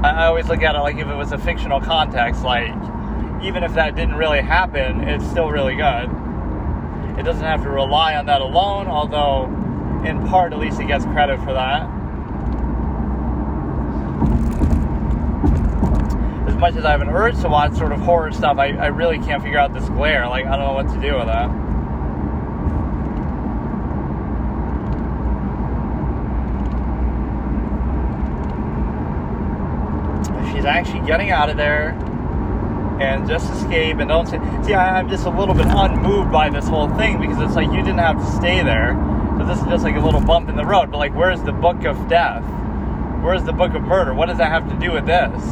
I always look at it like if it was a fictional context, like, even if that didn't really happen, it's still really good. It doesn't have to rely on that alone, although, in part, at least it gets credit for that. As much as I have an urge to watch sort of horror stuff, I really can't figure out this glare. Like, I don't know what to do with that. She's actually getting out of there and just escape and don't see, I'm just a little bit unmoved by this whole thing because it's like you didn't have to stay there. So this is just like a little bump in the road. But like, where's the book of death? Where's the book of murder? What does that have to do with this?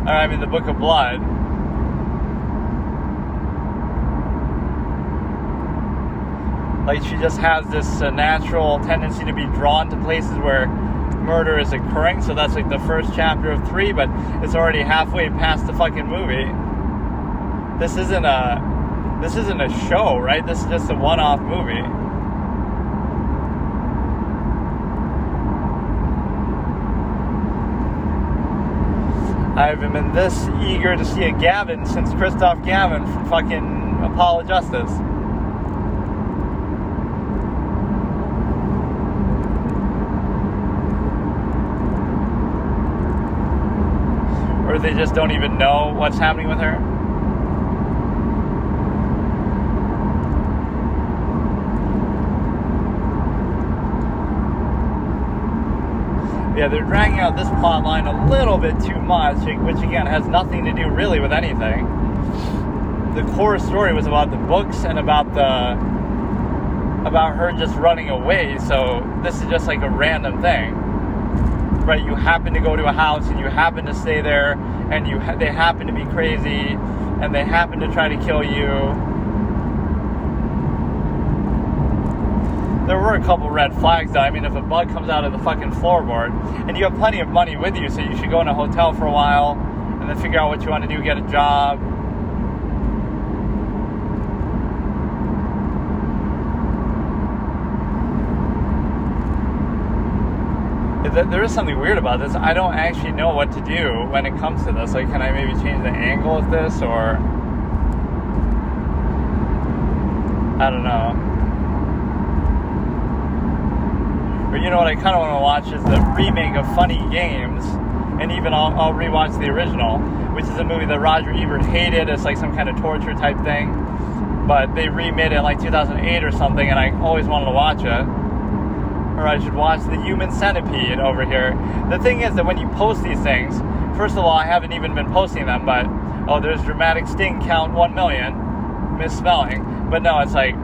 I mean, the book of blood. Like, she just has this natural tendency to be drawn to places where murder is occurring. So that's like the first chapter of 3, but it's already halfway past the fucking movie. This isn't a show, right? This is just a one-off movie. I haven't been this eager to see a Gavin since Christoph Gavin from fucking Apollo Justice. Or they just don't even know what's happening with her. Yeah, they're dragging out this plot line a little bit too much, which again has nothing to do really with anything. The core story was about the books and about her just running away. So this is just like a random thing, right? You happen to go to a house and you happen to stay there, and they happen to be crazy, and they happen to try to kill you. There were a couple red flags, though. I mean, if a bug comes out of the fucking floorboard, and you have plenty of money with you, so you should go in a hotel for a while, and then figure out what you want to do, get a job. There is something weird about this. I don't actually know what to do when it comes to this. Like, can I maybe change the angle of this, or... I don't know. Or you know what I kind of want to watch is the remake of Funny Games, and even I'll rewatch the original, which is a movie that Roger Ebert hated. It's like some kind of torture type thing. but they remade it in like 2008 or something, and I always wanted to watch it. Or I should watch The Human Centipede over here. The thing is that when you post these things, first of all, I haven't even been posting them, but, oh, there's dramatic sting count 1 million, misspelling. But no, it's like,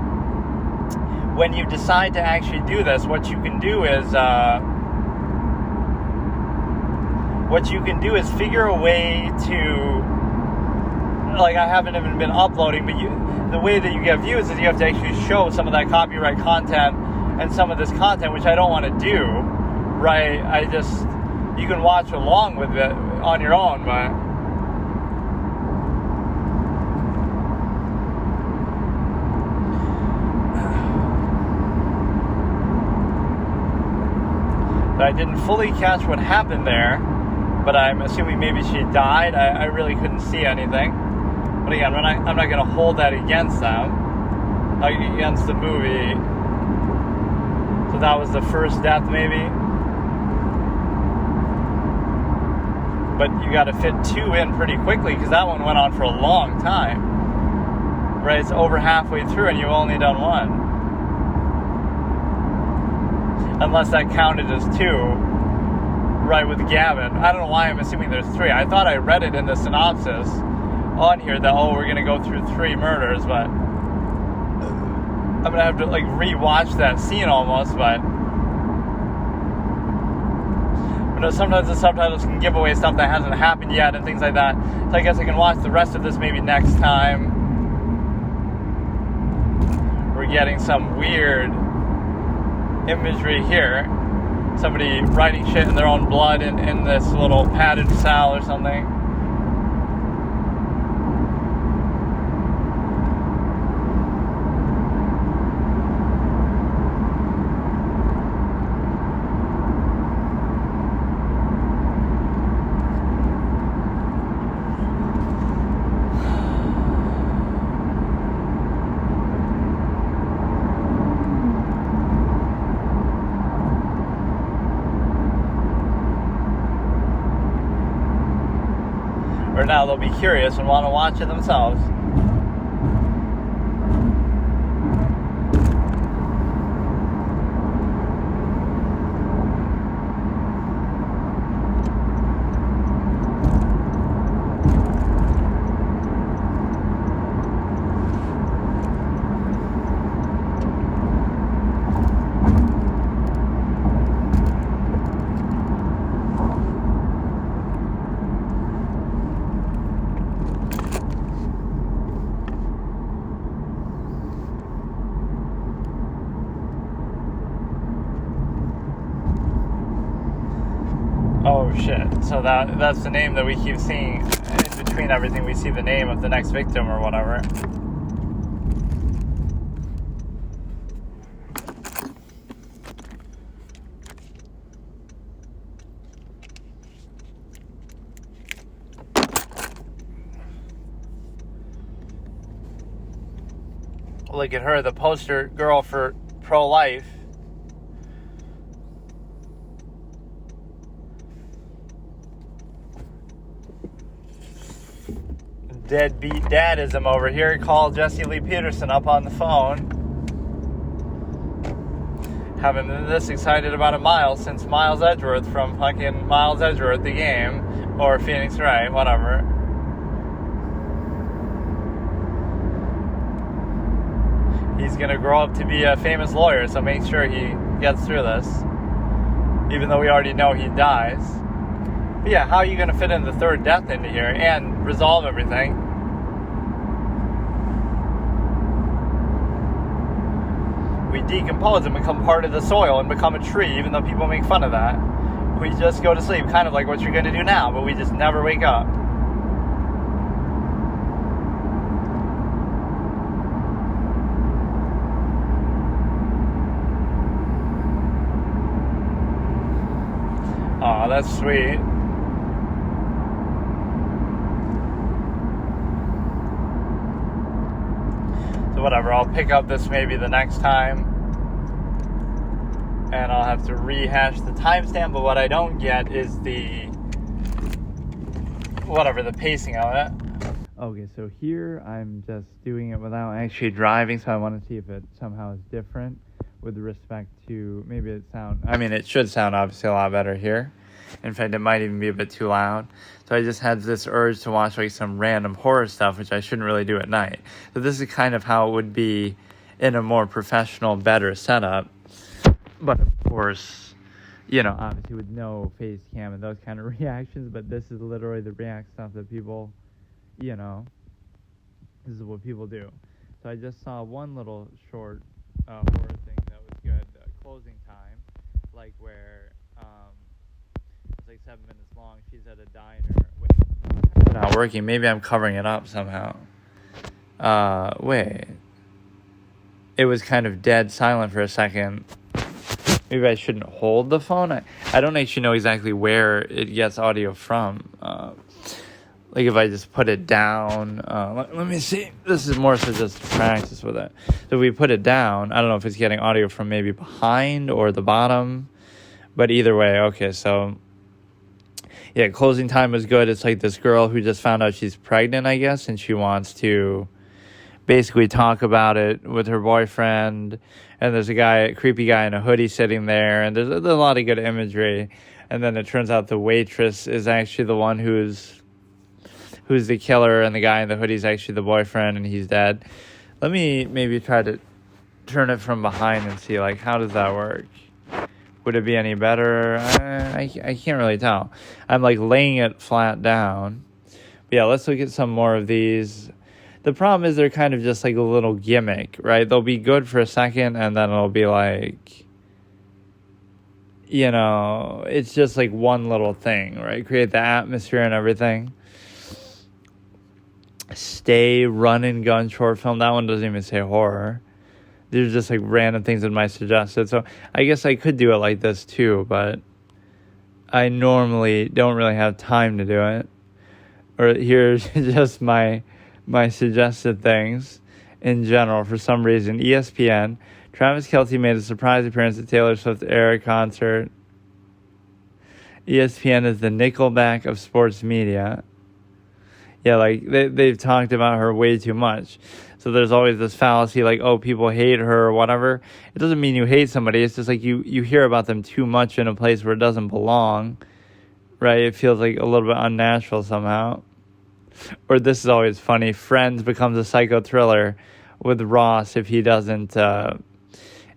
when you decide to actually do this, what you can do is figure a way to, like, I haven't even been uploading, but the way that you get views is you have to actually show some of that copyright content and some of this content, which I don't want to do, right? You can watch along with it on your own, but I didn't fully catch what happened there, but I'm assuming maybe she died. I really couldn't see anything. But again, I'm not going to hold that against them, against the movie. So that was the first death, maybe. But you got to fit 2 in pretty quickly, because that one went on for a long time. Right, it's over halfway through, and you've only done 1. Unless that counted as 2, right, with Gavin. I don't know why I'm assuming there's 3. I thought I read it in the synopsis on here that, oh, we're going to go through 3 murders, but I'm going to have to, like, re-watch that scene almost, but you know, sometimes the subtitles can give away stuff that hasn't happened yet and things like that. So I guess I can watch the rest of this maybe next time. We're getting some weird imagery here. Somebody writing shit in their own blood in this little padded cell or something. Or now they'll be curious and want to watch it themselves. Oh shit, so that's the name that we keep seeing in between everything. We see the name of the next victim or whatever. Look at her, the poster girl for pro-life. Deadbeat dadism over here. Call Jesse Lee Peterson up on the phone. Haven't been this excited about a Miles since Miles Edgeworth from fucking Miles Edgeworth, the game. Or Phoenix Wright, whatever. He's gonna grow up to be a famous lawyer, so make sure he gets through this. Even though we already know he dies. But yeah, how are you going to fit in the third death into here and resolve everything? We decompose and become part of the soil and become a tree, even though people make fun of that. We just go to sleep, kind of like what you're going to do now, but we just never wake up. Aw, that's sweet. So whatever, I'll pick up this maybe the next time. And I'll have to rehash the timestamp, but what I don't get is the pacing of it. Okay, so here I'm just doing it without actually driving, so I want to see if it somehow is different with respect to maybe it should sound obviously a lot better here. In fact, it might even be a bit too loud. So I just had this urge to watch like some random horror stuff, which I shouldn't really do at night. So this is kind of how it would be in a more professional, better setup. But of course, obviously with no face cam and those kind of reactions, but this is literally the react stuff that people, this is what people do. So I just saw one little short horror thing that was good, closing time, like where it's like 7 minutes long. She's at a diner. Wait, it's not working. Maybe I'm covering it up somehow. Wait. It was kind of dead silent for a second. Maybe I shouldn't hold the phone. I don't actually know exactly where it gets audio from. Like if I just put it down. Let me see. This is more so just practice with it. So if we put it down, I don't know if it's getting audio from maybe behind or the bottom. But either way, okay, so yeah, closing time was good. It's like this girl who just found out she's pregnant, I guess, and she wants to basically talk about it with her boyfriend. And there's a creepy guy in a hoodie sitting there, and there's a lot of good imagery. And then it turns out the waitress is actually the one who's the killer, and the guy in the hoodie is actually the boyfriend, and he's dead. Let me maybe try to turn it from behind and see, like, how does that work? Would it be any better? I can't really tell. I'm like laying it flat down. But yeah, let's look at some more of these. The problem is they're kind of just like a little gimmick, right? They'll be good for a second and then it'll be like, it's just like one little thing, right? Create the atmosphere and everything. Stay, run and gun short film. That one doesn't even say horror. There's just like random things in my suggested. So I guess I could do it like this too, but I normally don't really have time to do it. Or here's just my suggested things in general for some reason. ESPN. Travis Kelce made a surprise appearance at Taylor Swift's Era concert. ESPN is the Nickelback of sports media. Yeah, like they've talked about her way too much. So there's always this fallacy like, oh, people hate her or whatever. It doesn't mean you hate somebody. It's just like you hear about them too much in a place where it doesn't belong, right? It feels like a little bit unnatural somehow. Or this is always funny. Friends becomes a psycho thriller with Ross if he doesn't,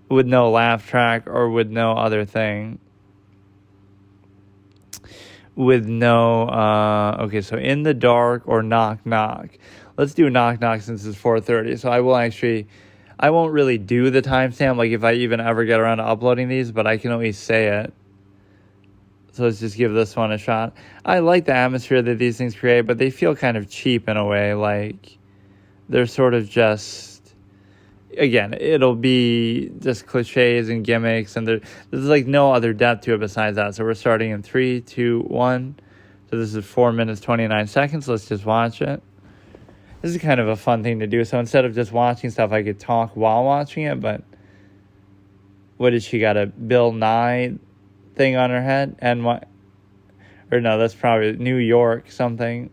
with no laugh track or with no other thing. With no, okay, so In the Dark or Knock Knock. Let's do Knock Knock since it's 4:30. So I won't really do the timestamp, like if I even ever get around to uploading these, but I can at least say it. So let's just give this one a shot. I like the atmosphere that these things create, but they feel kind of cheap in a way. Like they're sort of just, again, it'll be just cliches and gimmicks, and there's like no other depth to it besides that. So we're starting in 3, 2, 1. So this is 4 minutes, 29 seconds. Let's just watch it. This is kind of a fun thing to do. So instead of just watching stuff, I could talk while watching it. But what did she got, a Bill Nye thing on her head? And what? Or no, that's probably New York something.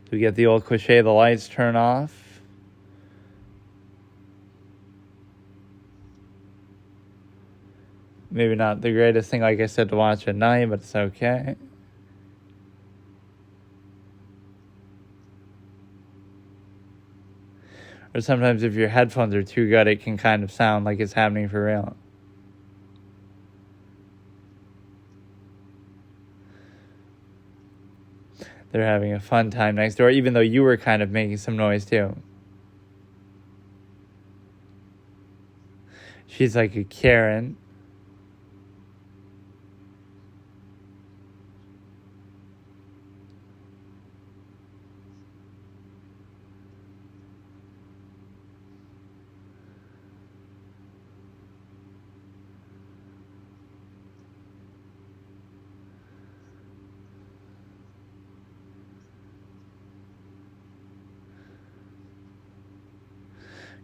We get the old cliche, the lights turn off. Maybe not the greatest thing, like I said, to watch at night, but it's okay. Or sometimes if your headphones are too good, it can kind of sound like it's happening for real. They're having a fun time next door, even though you were kind of making some noise too. She's like a Karen.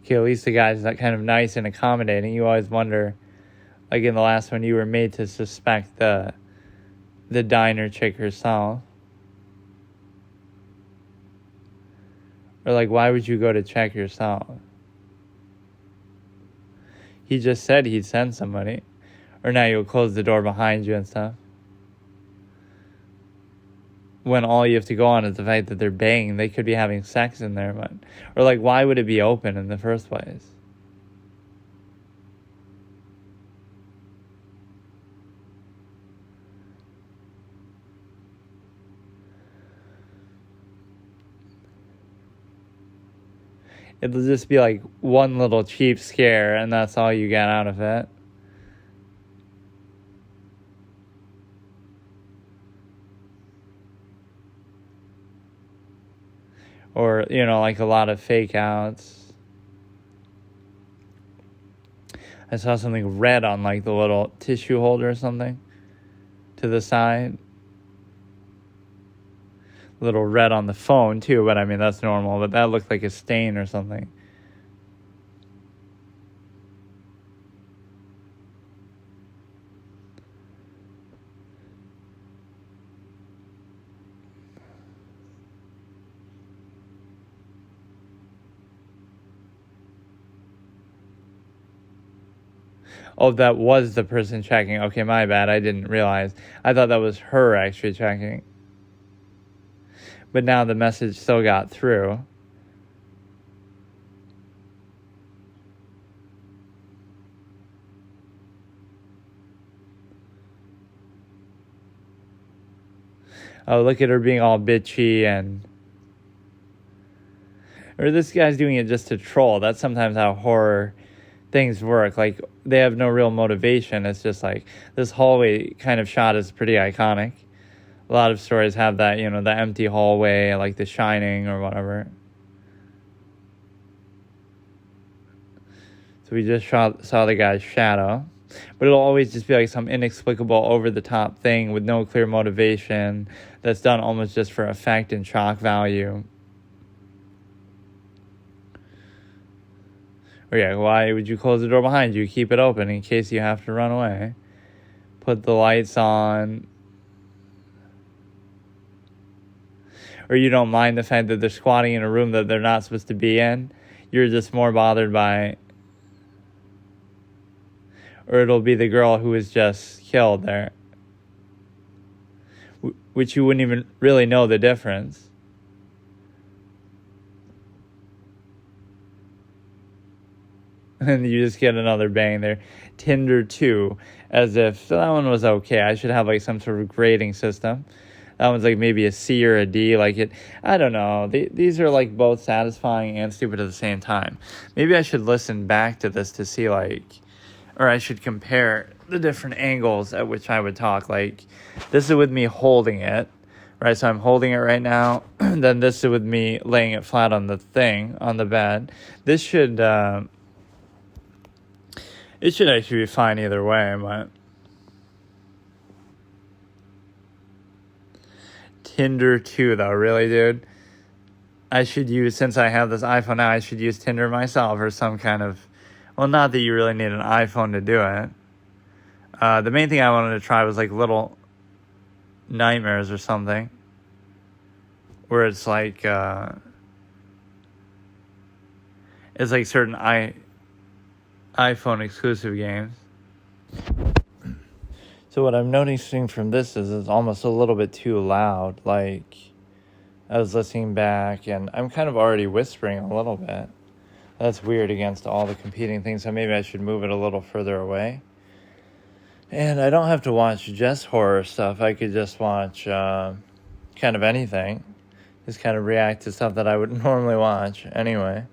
Okay, at least the guy's not kind of nice and accommodating. You always wonder, like in the last one, you were made to suspect the diner chick herself. Or like, why would you go to check yourself? He just said he'd send somebody. Or now you'll close the door behind you and stuff. When all you have to go on is the fact that they're banging. They could be having sex in there. But, or like, why would it be open in the first place? It'll just be like one little cheap scare, and that's all you get out of it. Or, you know, like a lot of fake outs. I saw something red on like the little tissue holder or something to the side. A little red on the phone too, but I mean, that's normal. But that looked like a stain or something. Oh, that was the person checking. Okay, my bad. I didn't realize. I thought that was her actually checking. But now the message still got through. Oh, look at her being all bitchy and... Or this guy's doing it just to troll. That's sometimes how horror things work. Like, they have no real motivation. It's just like, this hallway kind of shot is pretty iconic. A lot of stories have that, you know, the empty hallway, like The Shining or whatever. So we just saw the guy's shadow. But it'll always just be like some inexplicable, over-the-top thing with no clear motivation that's done almost just for effect and shock value. Or yeah, why would you close the door behind you? Keep it open in case you have to run away. Put the lights on. Or you don't mind the fact that they're squatting in a room that they're not supposed to be in. You're just more bothered by... Or it'll be the girl who was just killed there. Which you wouldn't even really know the difference. And you just get another bang there. Tinder 2. As if that one was okay. I should have like some sort of grading system. That one's like maybe a C or a D. Like it, I don't know. These are like both satisfying and stupid at the same time. Maybe I should listen back to this to see like, or I should compare the different angles at which I would talk. Like, this is with me holding it, right? So I'm holding it right now. Then this is with me laying it flat on the thing, on the bed. This should, it should actually be fine either way, but... Tinder 2 though, really, dude? I should use, since I have this iPhone now, I should use Tinder myself or some kind of... Well, not that you really need an iPhone to do it. The main thing I wanted to try was like Little Nightmares or something. Where it's like... it's like certain iPhone exclusive games. So what I'm noticing from this is it's almost a little bit too loud. Like, I was listening back and I'm kind of already whispering a little bit. That's weird against all the competing things, so maybe I should move it a little further away. And I don't have to watch just horror stuff. I could just watch kind of anything. Just kind of react to stuff that I would normally watch anyway.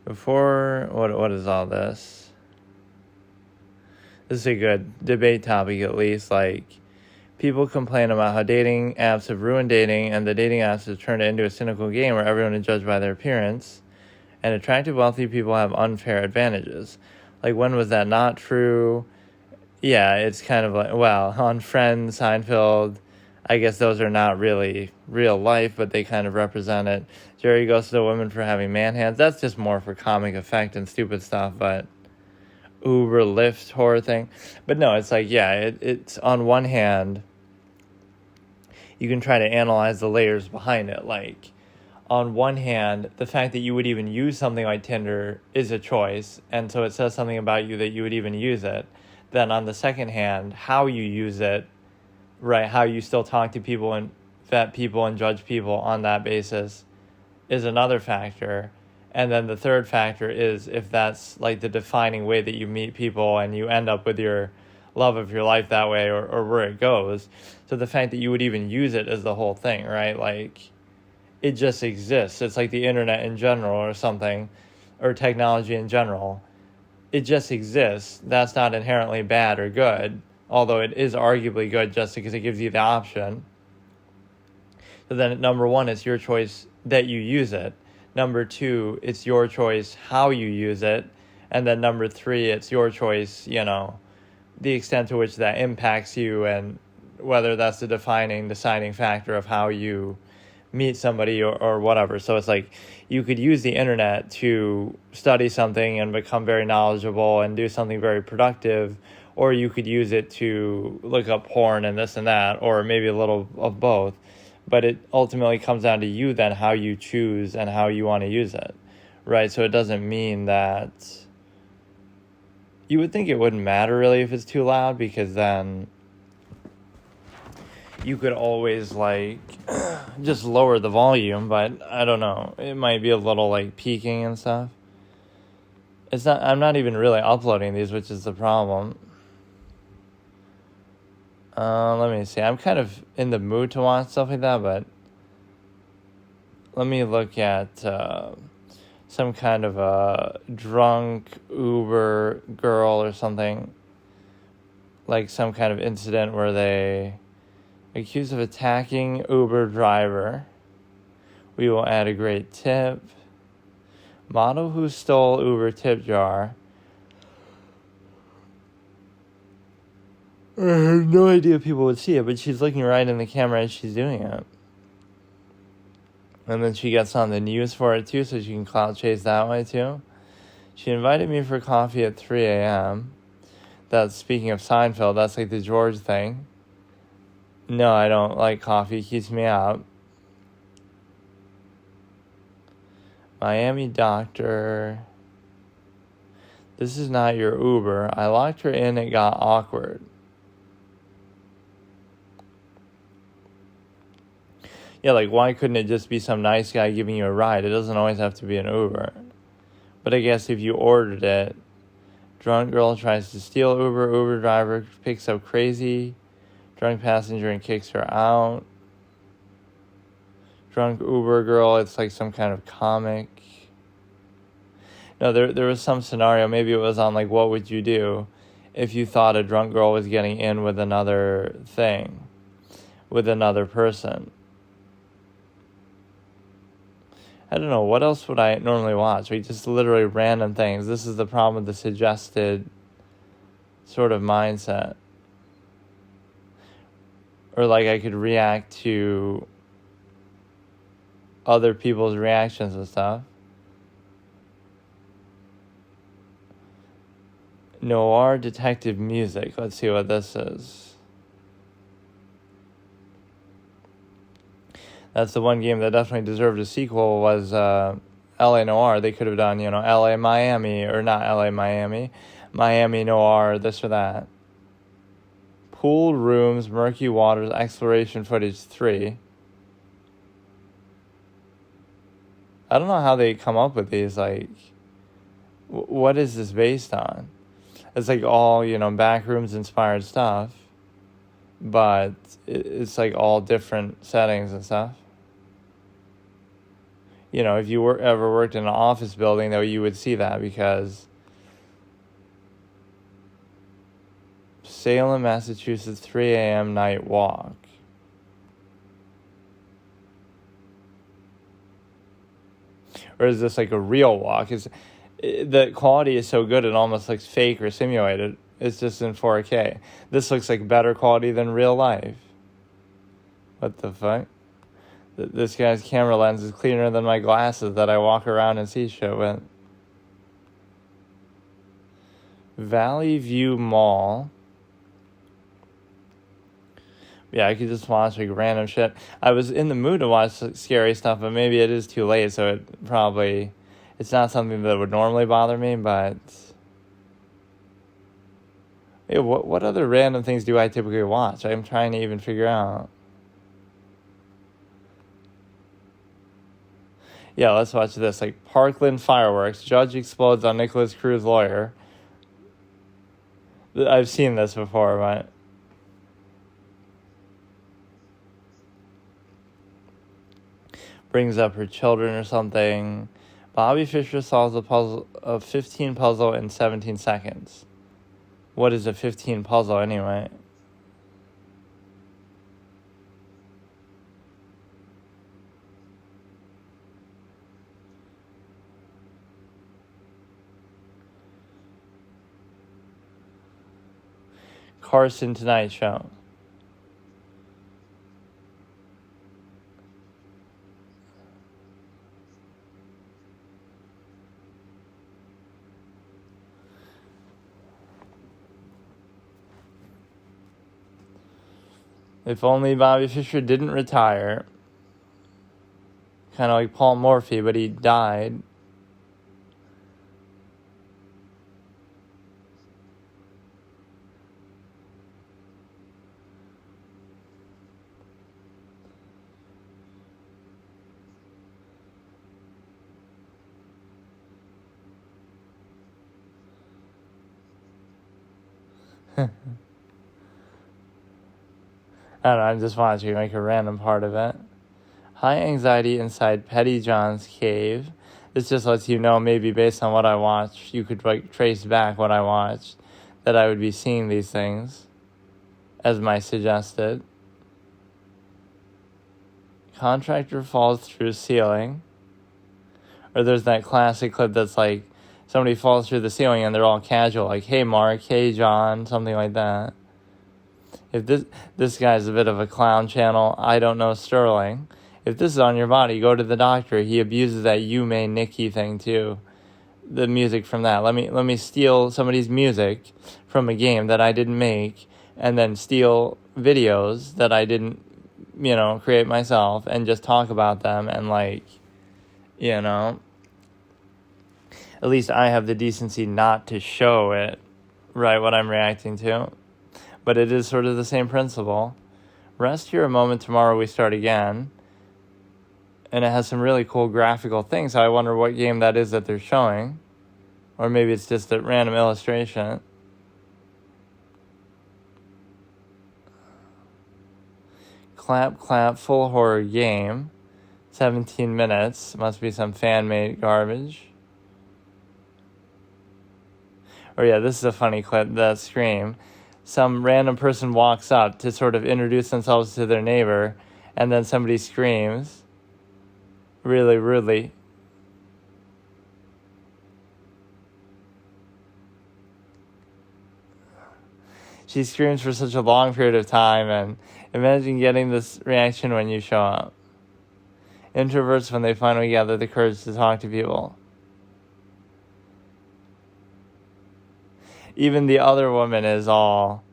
Before, what is all this? This is a good debate topic, at least. Like, people complain about how dating apps have ruined dating, and the dating apps have turned it into a cynical game where everyone is judged by their appearance, and attractive, wealthy people have unfair advantages. Like, when was that not true? Yeah, it's kind of like, well, on Friends, Seinfeld, I guess those are not really real life, but they kind of represent it. Jerry goes to the women for having man hands. That's just more for comic effect and stupid stuff, but... Uber, Lyft horror thing. But no, it's like, yeah, it's on one hand, you can try to analyze the layers behind it. Like, on one hand, the fact that you would even use something like Tinder is a choice, and so it says something about you that you would even use it. Then on the second hand, how you use it, right, how you still talk to people and vet people and judge people on that basis is another factor. And then the third factor is if that's like the defining way that you meet people and you end up with your love of your life that way, or where it goes. So the fact that you would even use it is the whole thing, right? Like, it just exists. It's like the internet in general or something, or technology in general. It just exists. That's not inherently bad or good, although it is arguably good just because it gives you the option. So then number one, it's your choice that you use it. Number two, it's your choice how you use it. And then number three, it's your choice, the extent to which that impacts you and whether that's the deciding factor of how you meet somebody or whatever. So it's like you could use the internet to study something and become very knowledgeable and do something very productive, or you could use it to look up porn and this and that, or maybe a little of both. But it ultimately comes down to you then how you choose and how you want to use it, right? So it doesn't mean that you would think it wouldn't matter really if it's too loud, because then you could always just lower the volume, but I don't know. It might be a little peaking and stuff. I'm not even really uploading these, which is the problem. Let me see. I'm kind of in the mood to watch stuff like that, but let me look at some kind of a drunk Uber girl or something. Like some kind of incident where they accused of attacking Uber driver. We will add a great tip. Model who stole Uber tip jar. I have no idea if people would see it, but she's looking right in the camera as she's doing it. And then she gets on the news for it too, so she can clout chase that way too. She invited me for coffee at 3 a.m. That's, speaking of Seinfeld, that's like the George thing. No, I don't like coffee. It keeps me up. Miami doctor. This is not your Uber. I locked her in. It got awkward. Yeah, why couldn't it just be some nice guy giving you a ride? It doesn't always have to be an Uber. But I guess if you ordered it, drunk girl tries to steal Uber driver picks up crazy drunk passenger and kicks her out. Drunk Uber girl, it's like some kind of comic. No, there was some scenario, maybe it was on what would you do if you thought a drunk girl was getting in with another thing, with another person. I don't know, what else would I normally watch? Just literally random things. This is the problem with the suggested sort of mindset. Or I could react to other people's reactions and stuff. Noir detective music. Let's see what this is. That's the one game that definitely deserved a sequel, was LA Noir. They could have done, LA Miami, or not LA Miami, Miami Noir, this or that. Pool rooms, murky waters, exploration footage 3. I don't know how they come up with these. What is this based on? It's all, backrooms inspired stuff, but it's all different settings and stuff. If you ever worked in an office building, though, you would see that, because Salem, Massachusetts, 3 a.m. night walk. Or is this a real walk? The quality is so good it almost looks fake or simulated. It's just in 4K. This looks like better quality than real life. What the fuck? This guy's camera lens is cleaner than my glasses that I walk around and see shit with. Valley View Mall. Yeah, I could just watch like random shit. I was in the mood to watch scary stuff, but maybe it is too late, so it's not something that would normally bother me, but yeah, what other random things do I typically watch? I'm trying to even figure out. Yeah, let's watch this. Like Parkland fireworks. Judge explodes on Nicholas Cruz lawyer. I've seen this before, but brings up her children or something. Bobby Fischer solves a 15 puzzle in 17 seconds. What is a 15 puzzle anyway? Carson Tonight Show. If only Bobby Fischer didn't retire. Kind of like Paul Morphy, but he died. I don't know, I'm just watching like a random part of it. High anxiety inside Petty John's cave. This just lets you know, maybe based on what I watched, you could like trace back what I watched, that I would be seeing these things, as my suggested. Contractor falls through ceiling. Or there's that classic clip that's like, somebody falls through the ceiling and they're all casual, like, hey Mark, hey John, something like that. If this guy's a bit of a clown channel, I don't know Sterling. If this is on your body, go to the doctor. He abuses that you may Nicky thing too. The music from that. Let me steal somebody's music from a game that I didn't make, and then steal videos that I didn't, create myself, and just talk about them, and at least I have the decency not to show it, right, what I'm reacting to. But it is sort of the same principle. Rest here a moment, tomorrow we start again. And it has some really cool graphical things. So I wonder what game that is that they're showing. Or maybe it's just a random illustration. Clap, clap, full horror game. 17 minutes. Must be some fan-made garbage. Or yeah, this is a funny clip, the scream. Some random person walks up to sort of introduce themselves to their neighbor, and then somebody screams really rudely. She screams for such a long period of time, and imagine getting this reaction when you show up. Introverts when they finally gather the courage to talk to people. Even the other woman is all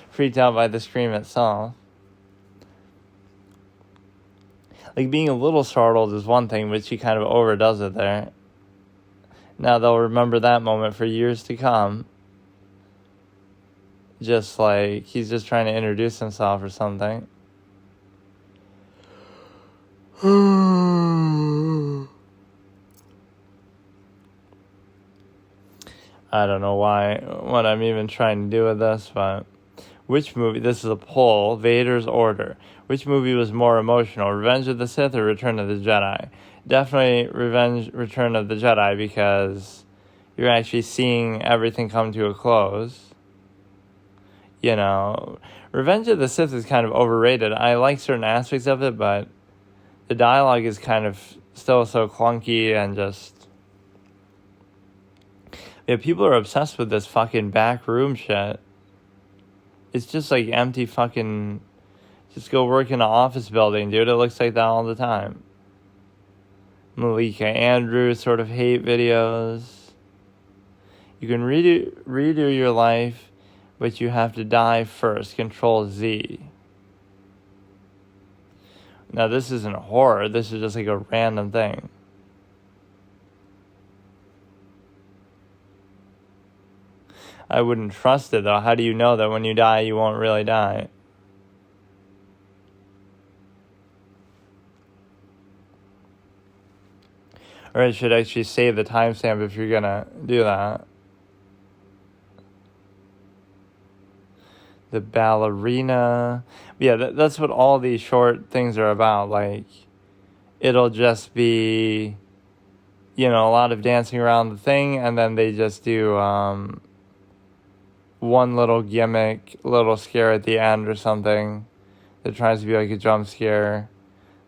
freaked out by the scream itself. Like, being a little startled is one thing, but she kind of overdoes it there. Now they'll remember that moment for years to come. Just like he's just trying to introduce himself or something. I don't know what I'm even trying to do with this, but which movie, this is a poll, Vader's Order. Which movie was more emotional, Revenge of the Sith or Return of the Jedi? Definitely Return of the Jedi, because you're actually seeing everything come to a close. Revenge of the Sith is kind of overrated. I like certain aspects of it, but the dialogue is kind of still so clunky and just... Yeah, people are obsessed with this fucking back room shit. It's just like empty fucking... Just go work in an office building, dude. It looks like that all the time. Malika Andrews sort of hate videos. You can redo your life but you have to die first. Control Z. Now, this isn't a horror. This is just like a random thing. I wouldn't trust it, though. How do you know that when you die, you won't really die? Or I should actually save the timestamp if you're going to do that. The ballerina. Yeah, that's what all these short things are about. Like, it'll just be, a lot of dancing around the thing, and then they just do one little gimmick, little scare at the end or something that tries to be like a jump scare.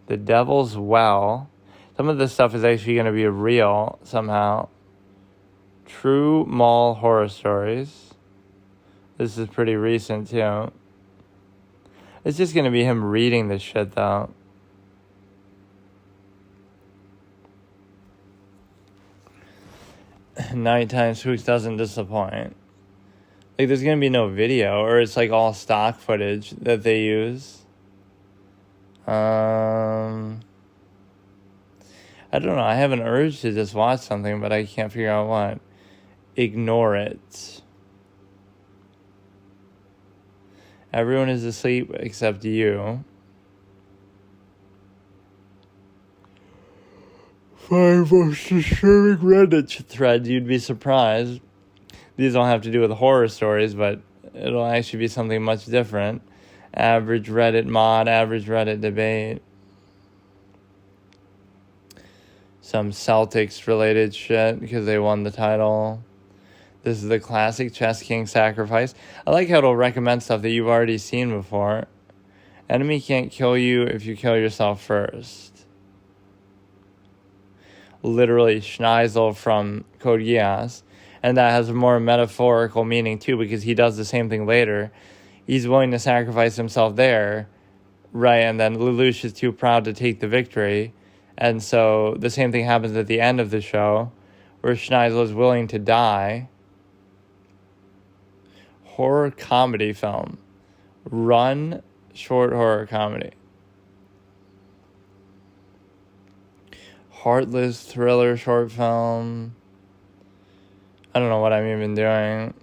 The Devil's Well. Some of this stuff is actually going to be real somehow. True Mall Horror Stories. This is pretty recent, too. It's just going to be him reading this shit, though. Nighttime Spooks doesn't disappoint. Like, there's going to be no video, or it's, like, all stock footage that they use. I don't know. I have an urge to just watch something, but I can't figure out what. Ignore it. Everyone is asleep except you. 5 most disturbing Reddit threads. You'd be surprised. These don't have to do with horror stories, but it'll actually be something much different. Average Reddit mod, average Reddit debate. Some Celtics related shit because they won the title. This is the classic Chess King sacrifice. I like how it'll recommend stuff that you've already seen before. Enemy can't kill you if you kill yourself first. Literally Schneisel from Code Geass. And that has a more metaphorical meaning too, because he does the same thing later. He's willing to sacrifice himself there, right? And then Lelouch is too proud to take the victory. And so the same thing happens at the end of the show, where Schneisel is willing to die. Horror comedy film. Run short horror comedy. Heartless thriller short film. I don't know what I'm even doing.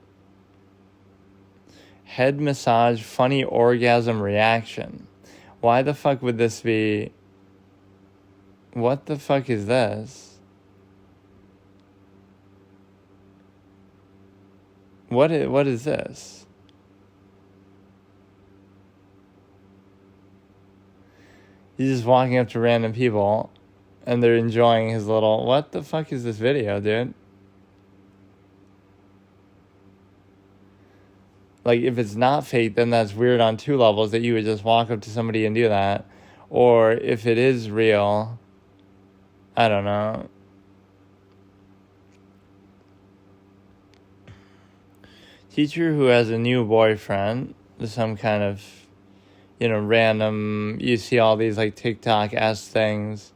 Head massage funny orgasm reaction. Why the fuck would this be? What the fuck is this? What is this? He's just walking up to random people and they're enjoying his little... What the fuck is this video, dude? Like, if it's not fake, then that's weird on two levels, that you would just walk up to somebody and do that. Or if it is real, I don't know. Teacher who has a new boyfriend, some kind of, random, you see all these, like, TikTok-esque things.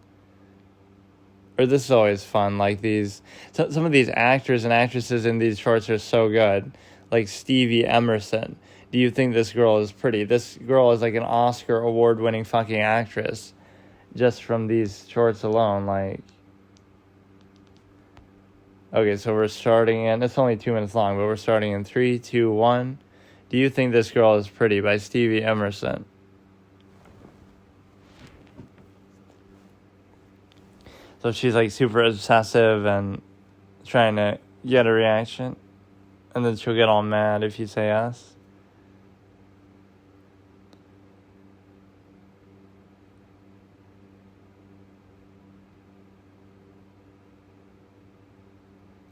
Or this is always fun, like these, some of these actors and actresses in these shorts are so good. Like Stevie Emerson. Do you think this girl is pretty? This girl is like an Oscar award-winning fucking actress. Just from these shorts alone, like... Okay, so we're starting in... It's only 2 minutes long, but we're starting in 3, 2, 1. Do you think this girl is pretty? By Stevie Emerson. So she's like super obsessive and trying to get a reaction. And then she'll get all mad if you say yes.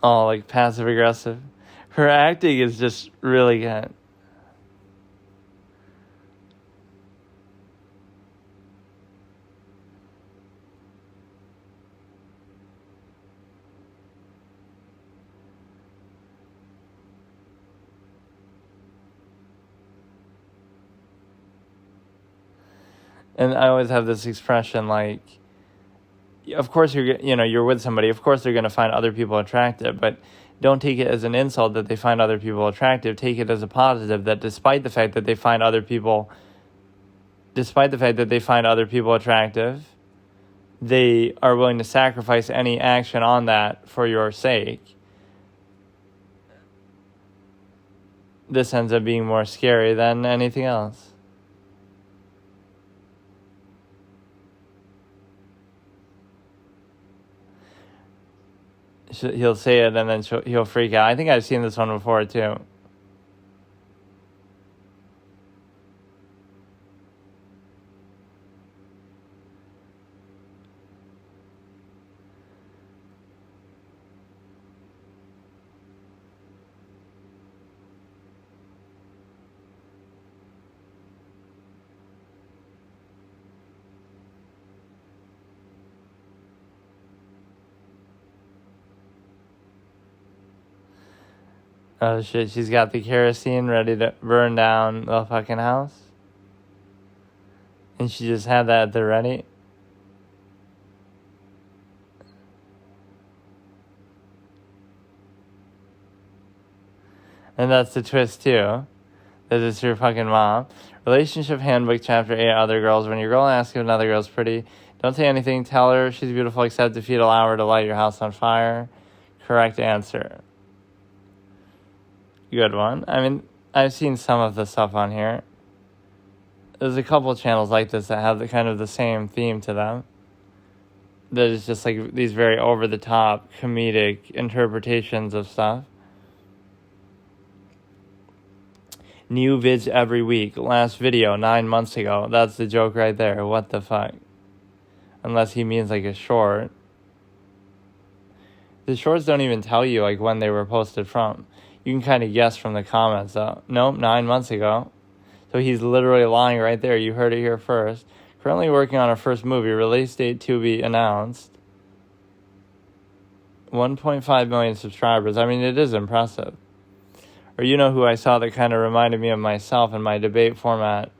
Oh, like passive aggressive. Her acting is just really good. And I always have this expression like, of course you're with somebody, of course they're going to find other people attractive, but don't take it as an insult that they find other people attractive. Take it as a positive that despite the fact that they find other people attractive, they are willing to sacrifice any action on that for your sake. This ends up being more scary than anything else. He'll say it and then he'll freak out. I think I've seen this one before too. Oh shit, she's got the kerosene ready to burn down the fucking house. And she just had that at the ready. And that's the twist too. That it's your fucking mom. Relationship handbook chapter 8, other girls. When your girl asks if another girl's pretty, don't say anything. Tell her she's beautiful except if you'd allow her to light your house on fire. Correct answer. Good one. I mean, I've seen some of the stuff on here. There's a couple channels like this that have the same theme to them. That is just like these very over-the-top comedic interpretations of stuff. New vids every week. Last video 9 months ago. That's the joke right there. What the fuck? Unless he means like a short. The shorts don't even tell you like when they were posted from. You can kind of guess from the comments though. Nope, 9 months ago. So he's literally lying right there. You heard it here first. Currently working on our first movie. Release date to be announced. 1.5 million subscribers. I mean, it is impressive. Or you know who I saw that kind of reminded me of myself in my debate format,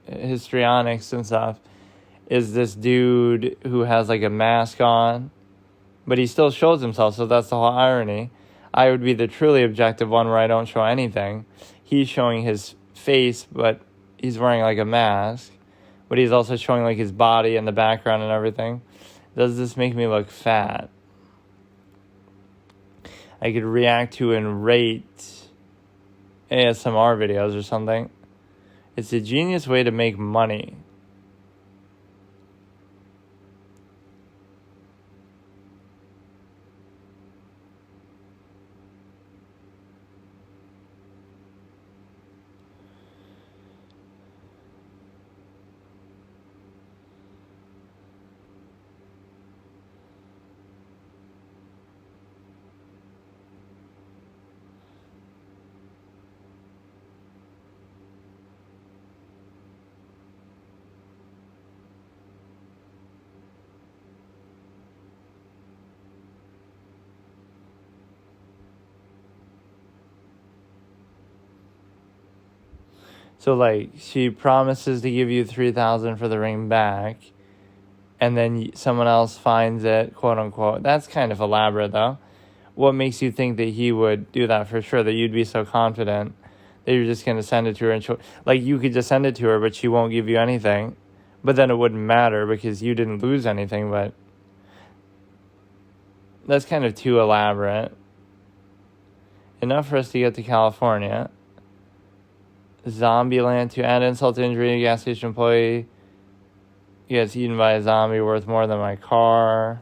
histrionics and stuff, is this dude who has like a mask on, but he still shows himself, so that's the whole irony. I would be the truly objective one where I don't show anything. He's showing his face, but he's wearing like a mask, but he's also showing like his body and the background and everything. Does this make me look fat? I could react to and rate ASMR videos or something. It's a genius way to make money. So, like, she promises to give you $3,000 for the ring back, and then someone else finds it, quote unquote. That's kind of elaborate, though. What makes you think that he would do that for sure? That you'd be so confident that you're just going to send it to her and like you could just send it to her, but she won't give you anything. But then it wouldn't matter because you didn't lose anything. But that's kind of too elaborate. Enough for us to get to California. Zombieland to add insult to injury. A gas station employee gets eaten by a zombie worth more than my car.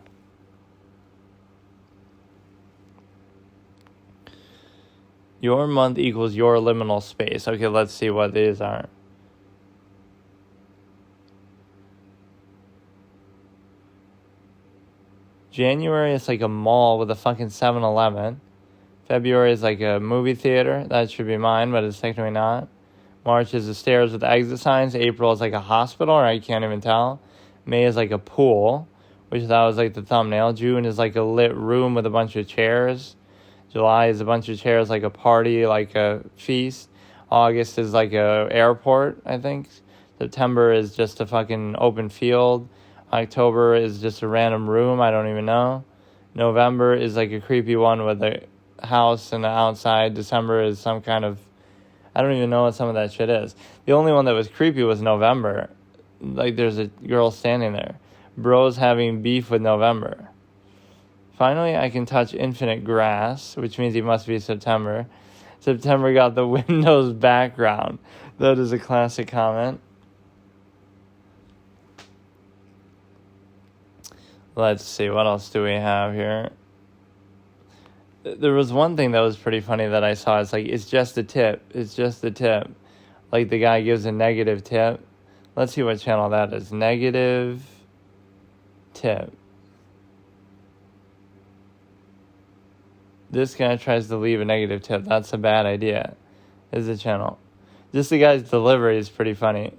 Your month equals your liminal space. Okay, let's see what these are. January is like a mall with a fucking 7-Eleven. February is like a movie theater. That should be mine, but it's technically not. March is the stairs with exit signs. April is like a hospital, or I can't even tell. May is like a pool, which that was like the thumbnail. June is like a lit room with a bunch of chairs. July is a bunch of chairs, like a party, like a feast. August is like a airport, I think. September is just a fucking open field. October is just a random room, I don't even know. November is like a creepy one with a house and outside. December is some kind of, I don't even know what some of that shit is. The only one that was creepy was November. Like, there's a girl standing there. Bro's having beef with November. Finally, I can touch infinite grass, which means it must be September. September got the Windows background. That is a classic comment. Let's see, what else do we have here? There was one thing that was pretty funny that I saw. It's like, it's just a tip. It's just a tip. Like, the guy gives a negative tip. Let's see what channel that is. Negative tip. This guy tries to leave a negative tip. That's a bad idea. Is the channel. Just the guy's delivery is pretty funny.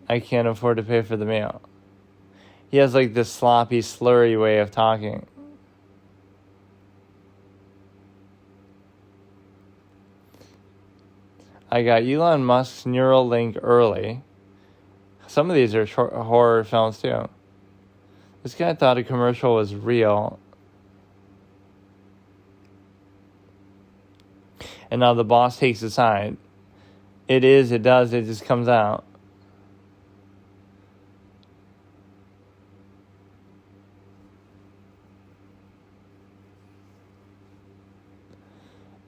I can't afford to pay for the meal. He has like this sloppy, slurry way of talking. I got Elon Musk's Neuralink early. Some of these are short horror films too. This guy thought a commercial was real. And now the boss takes a side. It is, it does, it just comes out.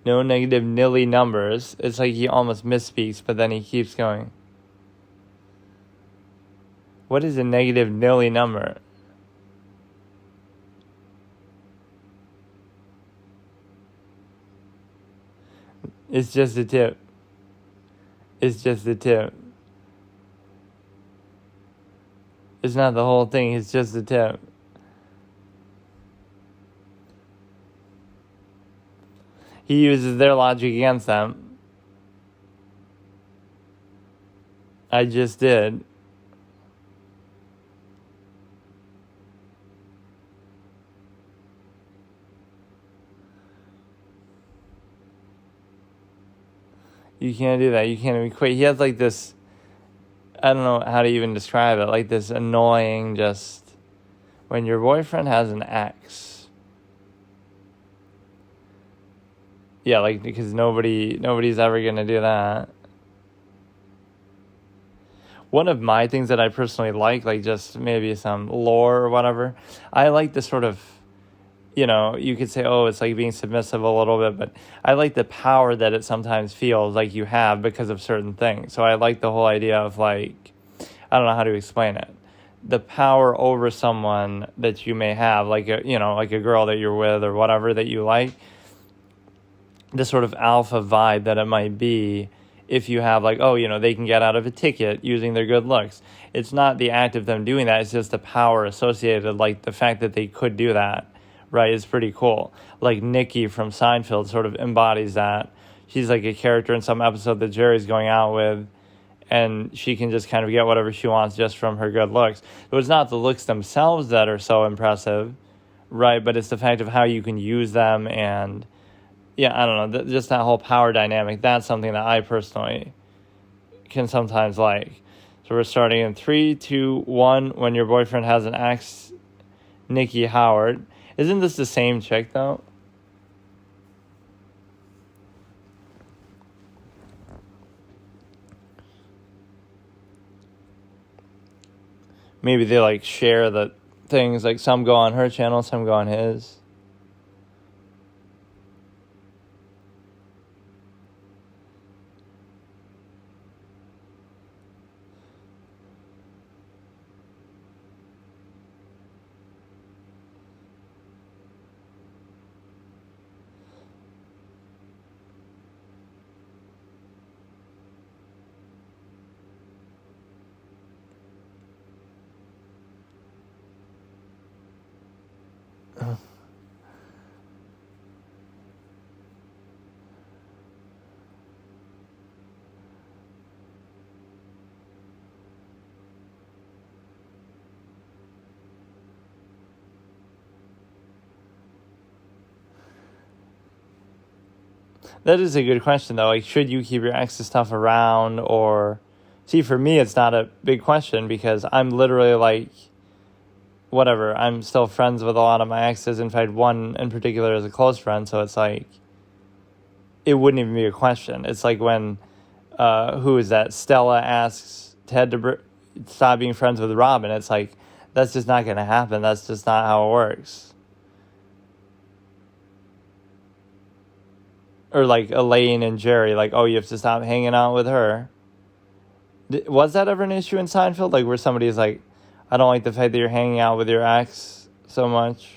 No negative nilly numbers. It's like he almost misspeaks, but then he keeps going. What is a negative nilly number? It's just a tip. It's just a tip. It's not the whole thing, it's just a tip. He uses their logic against them. I just did. You can't do that. You can't equate. He has like this, I don't know how to even describe it, like this annoying just, when your boyfriend has an ex. Yeah, like, because nobody's ever going to do that. One of my things that I personally like just maybe some lore or whatever, I like the sort of, you could say, oh, it's like being submissive a little bit, but I like the power that it sometimes feels like you have because of certain things. So I like the whole idea of I don't know how to explain it. The power over someone that you may have, like a girl that you're with or whatever that you like. The sort of alpha vibe that it might be if you have they can get out of a ticket using their good looks. It's not the act of them doing that. It's just the power associated, like the fact that they could do that, right, is pretty cool. Like Nikki from Seinfeld sort of embodies that. She's like a character in some episode that Jerry's going out with, and she can just kind of get whatever she wants just from her good looks. So it's not the looks themselves that are so impressive, right, but it's the fact of how you can use them and... Yeah, I don't know, just that whole power dynamic, that's something that I personally can sometimes like. So we're starting in 3, 2, 1, when your boyfriend has an ex, Nikki Howard. Isn't this the same chick, though? Maybe they, share the things, some go on her channel, some go on his. That is a good question, though. Should you keep your ex's stuff around? Or, see, for me, it's not a big question because I'm literally whatever, I'm still friends with a lot of my exes. In fact, one in particular is a close friend, so it's like, it wouldn't even be a question. It's like when, who is that? Stella asks Ted to stop being friends with Robin. It's like, that's just not going to happen. That's just not how it works. Or like Elaine and Jerry, like, oh, you have to stop hanging out with her. Was that ever an issue in Seinfeld? Like, where somebody's like, I don't like the fact that you're hanging out with your ex so much.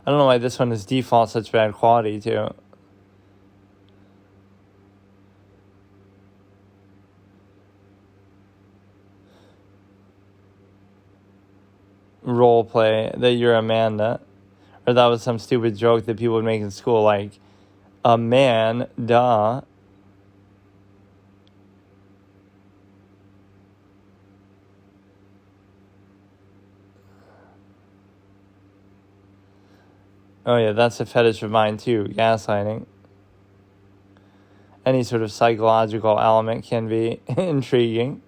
I don't know why this one is default such bad quality, too. Role play that you're Amanda. Or that was some stupid joke that people would make in school, like, a man, duh. Oh yeah, that's a fetish of mine too, gaslighting. Any sort of psychological element can be intriguing.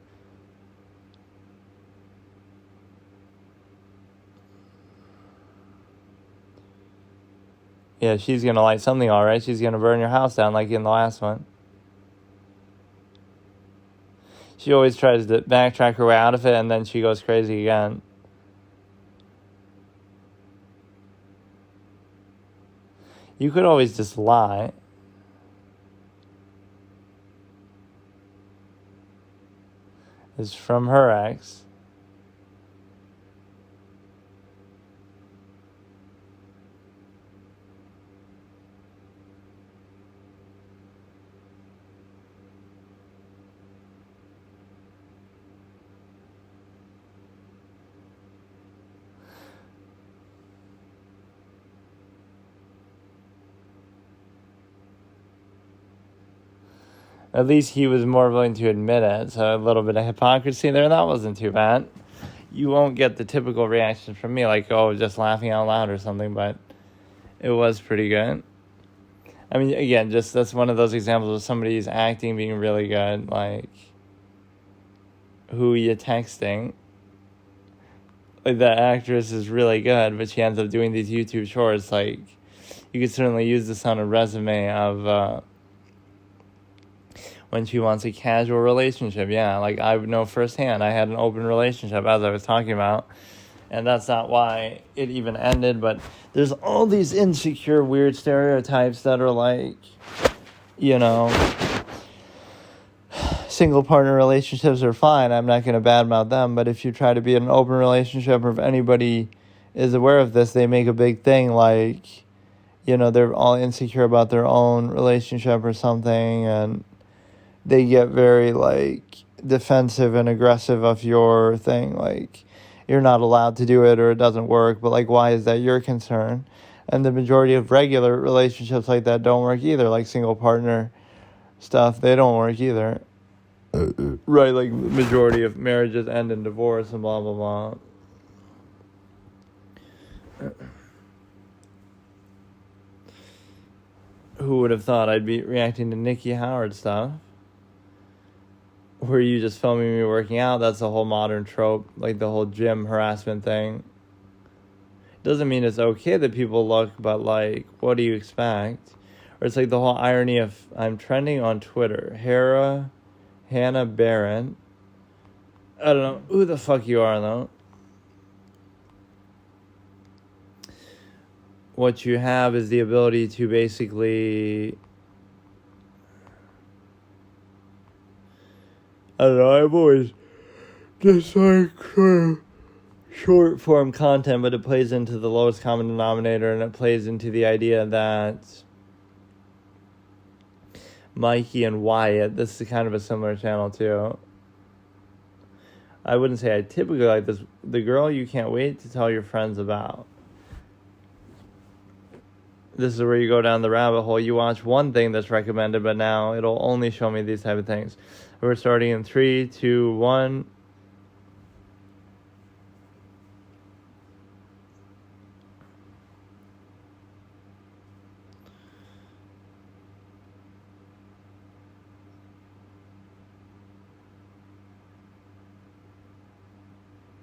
Yeah, she's gonna light something alright. She's gonna burn your house down like in the last one. She always tries to backtrack her way out of it and then she goes crazy again. You could always just lie. It's from her ex. At least he was more willing to admit it, so a little bit of hypocrisy there. That wasn't too bad. You won't get the typical reaction from me, like, oh, just laughing out loud or something, but it was pretty good. I mean, again, just that's one of those examples of somebody's acting being really good, like, who you texting? Like, the actress is really good, but she ends up doing these YouTube shorts, like, you could certainly use this on a resume of, when she wants a casual relationship. Yeah, like I know firsthand, I had an open relationship as I was talking about, and that's not why it even ended, but there's all these insecure, weird stereotypes that are like, single partner relationships are fine. I'm not going to badmouth them, but if you try to be in an open relationship, or if anybody is aware of this, they make a big thing like, they're all insecure about their own relationship or something, and they get very, like, defensive and aggressive of your thing. Like, you're not allowed to do it or it doesn't work, but, like, why is that your concern? And the majority of regular relationships like that don't work either. Like, single partner stuff, they don't work either. Right, like, majority of marriages end in divorce and blah, blah, blah. Who would have thought I'd be reacting to Nikki Howard stuff? Where you just filming me working out, that's a whole modern trope, like the whole gym harassment thing. Doesn't mean it's okay that people look, but like, what do you expect? Or it's like the whole irony of, I'm trending on Twitter, Hannah Barron. I don't know who the fuck you are though. What you have is the ability to basically, I don't know, I've always just like short form content, but it plays into the lowest common denominator, and it plays into the idea that Mikey and Wyatt, this is kind of a similar channel too. I wouldn't say I typically like this. The girl you can't wait to tell your friends about. This is where you go down the rabbit hole. You watch one thing that's recommended, but now it'll only show me these type of things. We're starting in 3, 2, 1.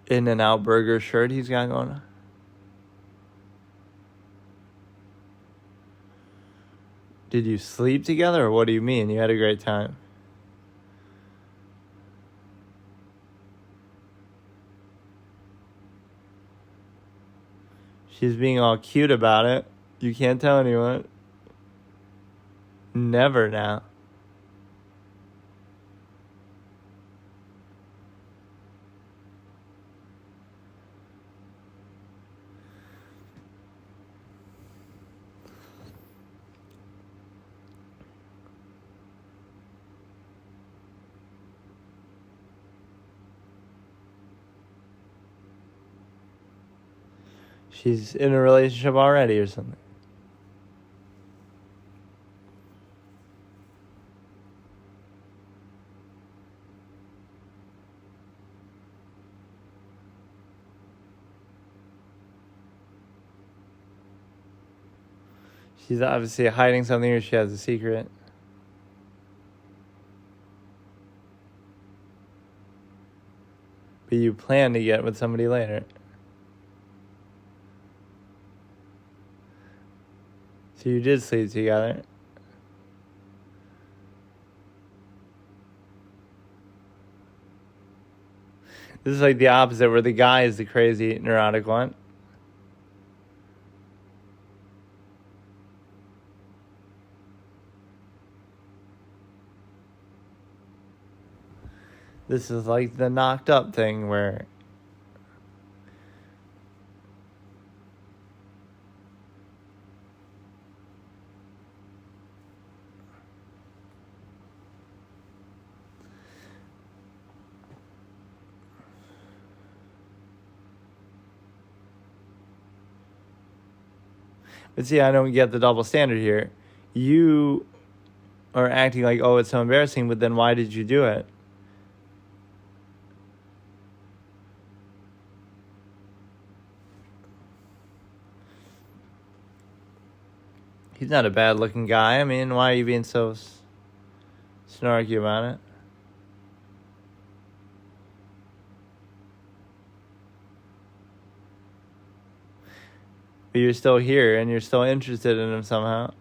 In-N-Out Burger shirt he's got going on. Did you sleep together, or what do you mean? You had a great time. She's being all cute about it. You can't tell anyone. Never now. She's in a relationship already or something. She's obviously hiding something, or she has a secret. But you plan to get with somebody later. So you did sleep together. This is like the opposite, where the guy is the crazy, neurotic one. This is like the knocked up thing where but see, I don't get the double standard here. You are acting like, oh, it's so embarrassing, but then why did you do it? He's not a bad-looking guy. I mean, why are you being so snarky about it? But you're still here, and you're still interested in him somehow.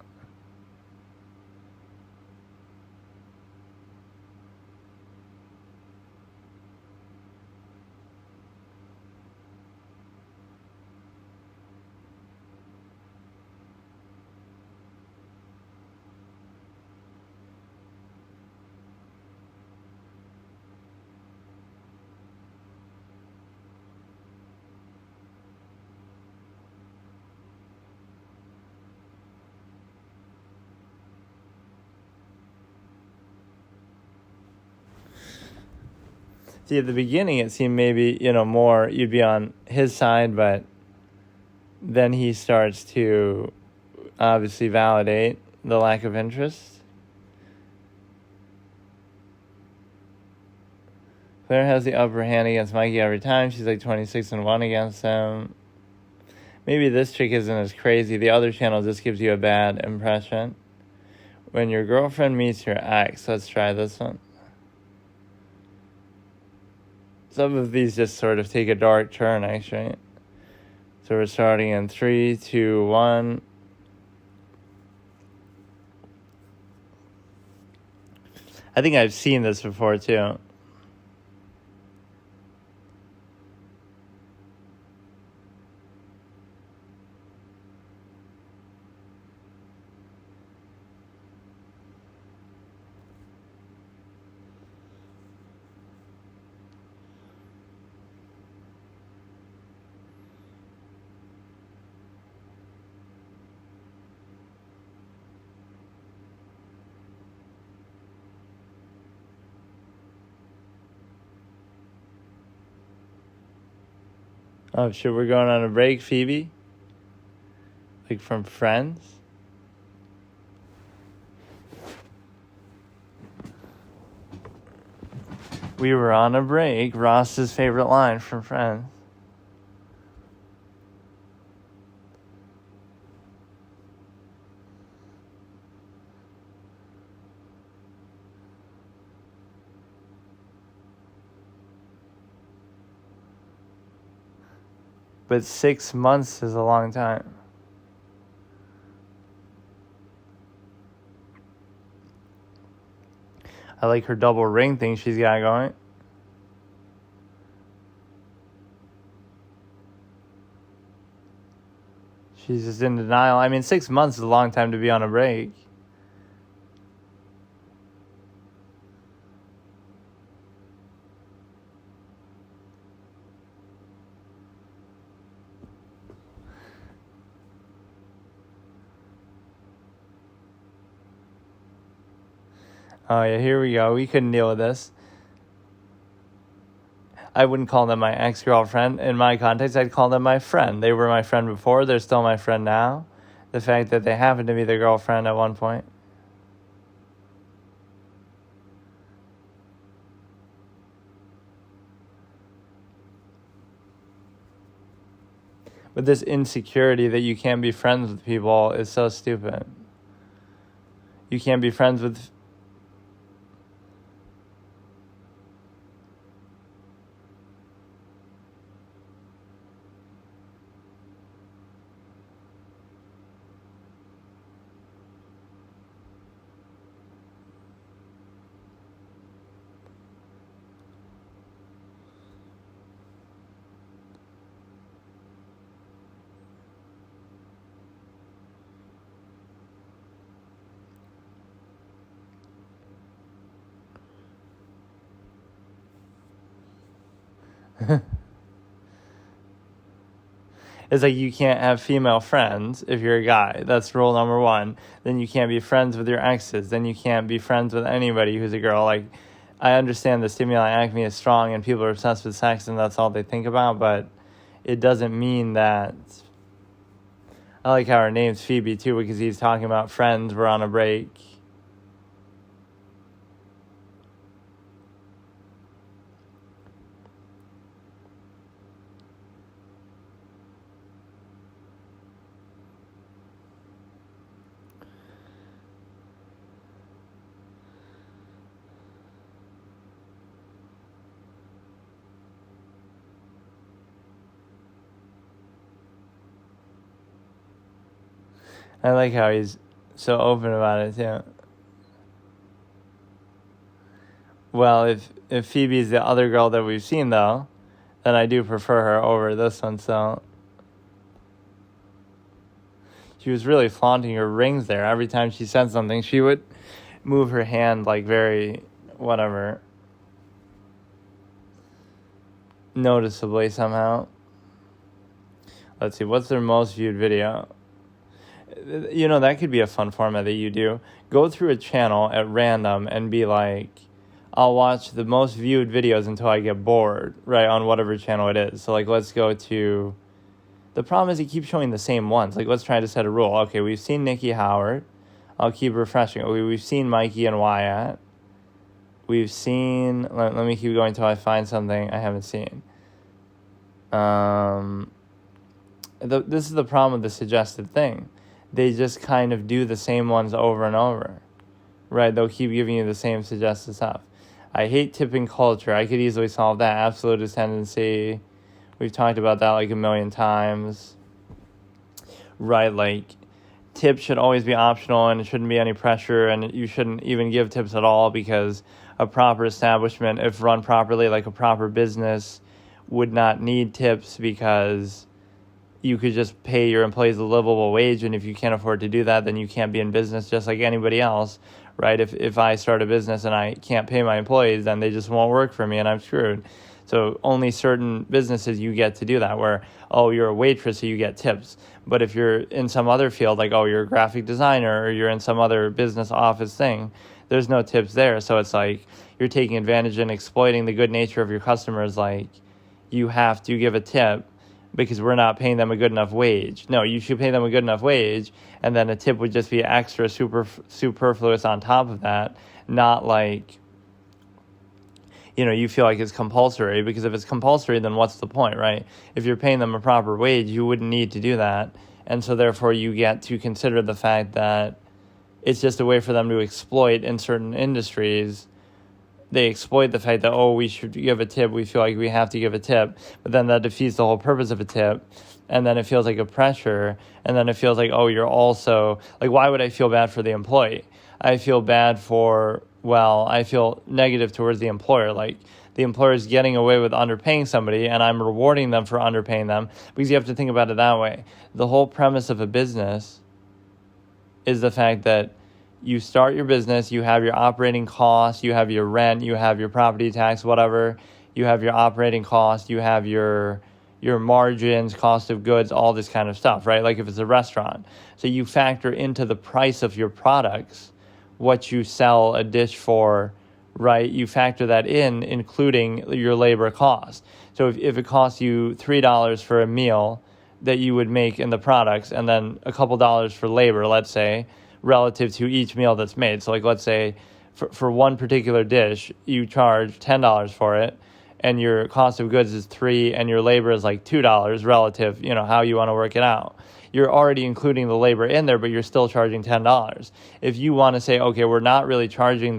See, at the beginning, it seemed maybe, more you'd be on his side, but then he starts to obviously validate the lack of interest. Claire has the upper hand against Mikey every time. She's like 26-1 against him. Maybe this chick isn't as crazy. The other channel just gives you a bad impression. When your girlfriend meets your ex, let's try this one. Some of these just sort of take a dark turn, actually. So we're starting in 3, 2, 1. I think I've seen this before, too. Oh, shit, we're going on a break, Phoebe? Like from Friends? We were on a break. Ross's favorite line from Friends. But 6 months is a long time. I like her double ring thing she's got going. She's just in denial. I mean, 6 months is a long time to be on a break. Oh, yeah, here we go. We couldn't deal with this. I wouldn't call them my ex-girlfriend. In my context, I'd call them my friend. They were my friend before. They're still my friend now. The fact that they happened to be their girlfriend at one point. But this insecurity that you can't be friends with people is so stupid. You can't be friends with... It's like you can't have female friends if you're a guy. That's rule number one. Then you can't be friends with your exes. Then you can't be friends with anybody who's a girl. Like, I understand the stimuli acme is strong and people are obsessed with sex and that's all they think about, but it doesn't mean that... I like how her name's Phoebe too, because he's talking about friends, we're on a break. I like how he's so open about it too. Well, if Phoebe's the other girl that we've seen though, then I do prefer her over this one. So she was really flaunting her rings there. Every time she said something, she would move her hand like very whatever, noticeably somehow. Let's see, what's their most viewed video? You know, that could be a fun format that you do. Go through a channel at random and be like, I'll watch the most viewed videos until I get bored, right, on whatever channel it is. So, like, let's go to... The problem is it keeps showing the same ones. Like, let's try to set a rule. Okay, we've seen Nikki Howard. I'll keep refreshing. Okay, we've seen Mikey and Wyatt. We've seen... Let me keep going until I find something I haven't seen. This is the problem with the suggested thing. They just kind of do the same ones over and over, right? They'll keep giving you the same suggested stuff. I hate tipping culture. I could easily solve that. Absolute tendency. We've talked about that like a million times, right? Like, tips should always be optional and it shouldn't be any pressure, and you shouldn't even give tips at all, because a proper establishment, if run properly, like a proper business, would not need tips, because you could just pay your employees a livable wage, and if you can't afford to do that, then you can't be in business just like anybody else, right? If I start a business and I can't pay my employees, then they just won't work for me and I'm screwed. So only certain businesses you get to do that, where, oh, you're a waitress, so you get tips. But if you're in some other field, like, oh, you're a graphic designer, or you're in some other business office thing, there's no tips there. So it's like you're taking advantage and exploiting the good nature of your customers. Like, you have to give a tip because we're not paying them a good enough wage. No, you should pay them a good enough wage, and then a tip would just be extra superfluous on top of that, not like, you know, you feel like it's compulsory, because if it's compulsory, then what's the point, right? If you're paying them a proper wage, you wouldn't need to do that, and so therefore you get to consider the fact that it's just a way for them to exploit in certain industries they exploit the fact that, oh, we should give a tip. We feel like we have to give a tip, but then that defeats the whole purpose of a tip. And then it feels like a pressure. And then it feels like, oh, you're also like, why would I feel bad for the employee? I feel I feel negative towards the employer. Like the employer is getting away with underpaying somebody and I'm rewarding them for underpaying them, because you have to think about it that way. The whole premise of a business is the fact that you start your business, you have your operating costs, you have your rent, you have your property tax, whatever, you have your operating costs, you have your margins, cost of goods, all this kind of stuff, right? Like if it's a restaurant. So you factor into the price of your products what you sell a dish for, right? You factor that in, including your labor cost. So if it costs you $3 for a meal that you would make in the products, and then a couple dollars for labor, let's say, relative to each meal that's made. So like, let's say for one particular dish, you charge $10 for it, and your cost of goods is $3, and your labor is like $2 relative, how you want to work it out. You're already including the labor in there, but you're still charging $10. If you want to say, okay, we're not really charging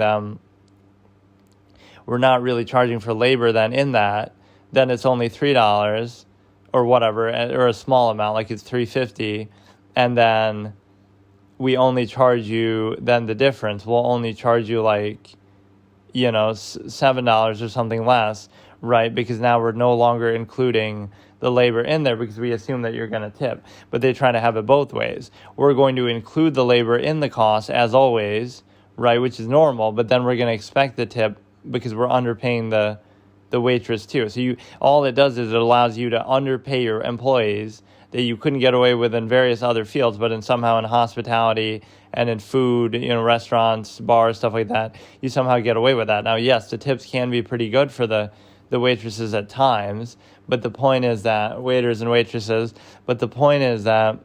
for labor then in that, then it's only $3 or whatever, or a small amount, like it's $3.50, and then we only charge you then the difference. We'll only charge you like, $7 or something less, right? Because now we're no longer including the labor in there because we assume that you're going to tip. But they try to have it both ways. We're going to include the labor in the cost as always, right? Which is normal, but then we're going to expect the tip because we're underpaying the waitress too. So all it does is it allows you to underpay your employees that you couldn't get away with in various other fields, but somehow in hospitality and in food, restaurants, bars, stuff like that, you somehow get away with that. Now, yes, the tips can be pretty good for the waitresses at times, but the point is that waiters and waitresses, but the point is that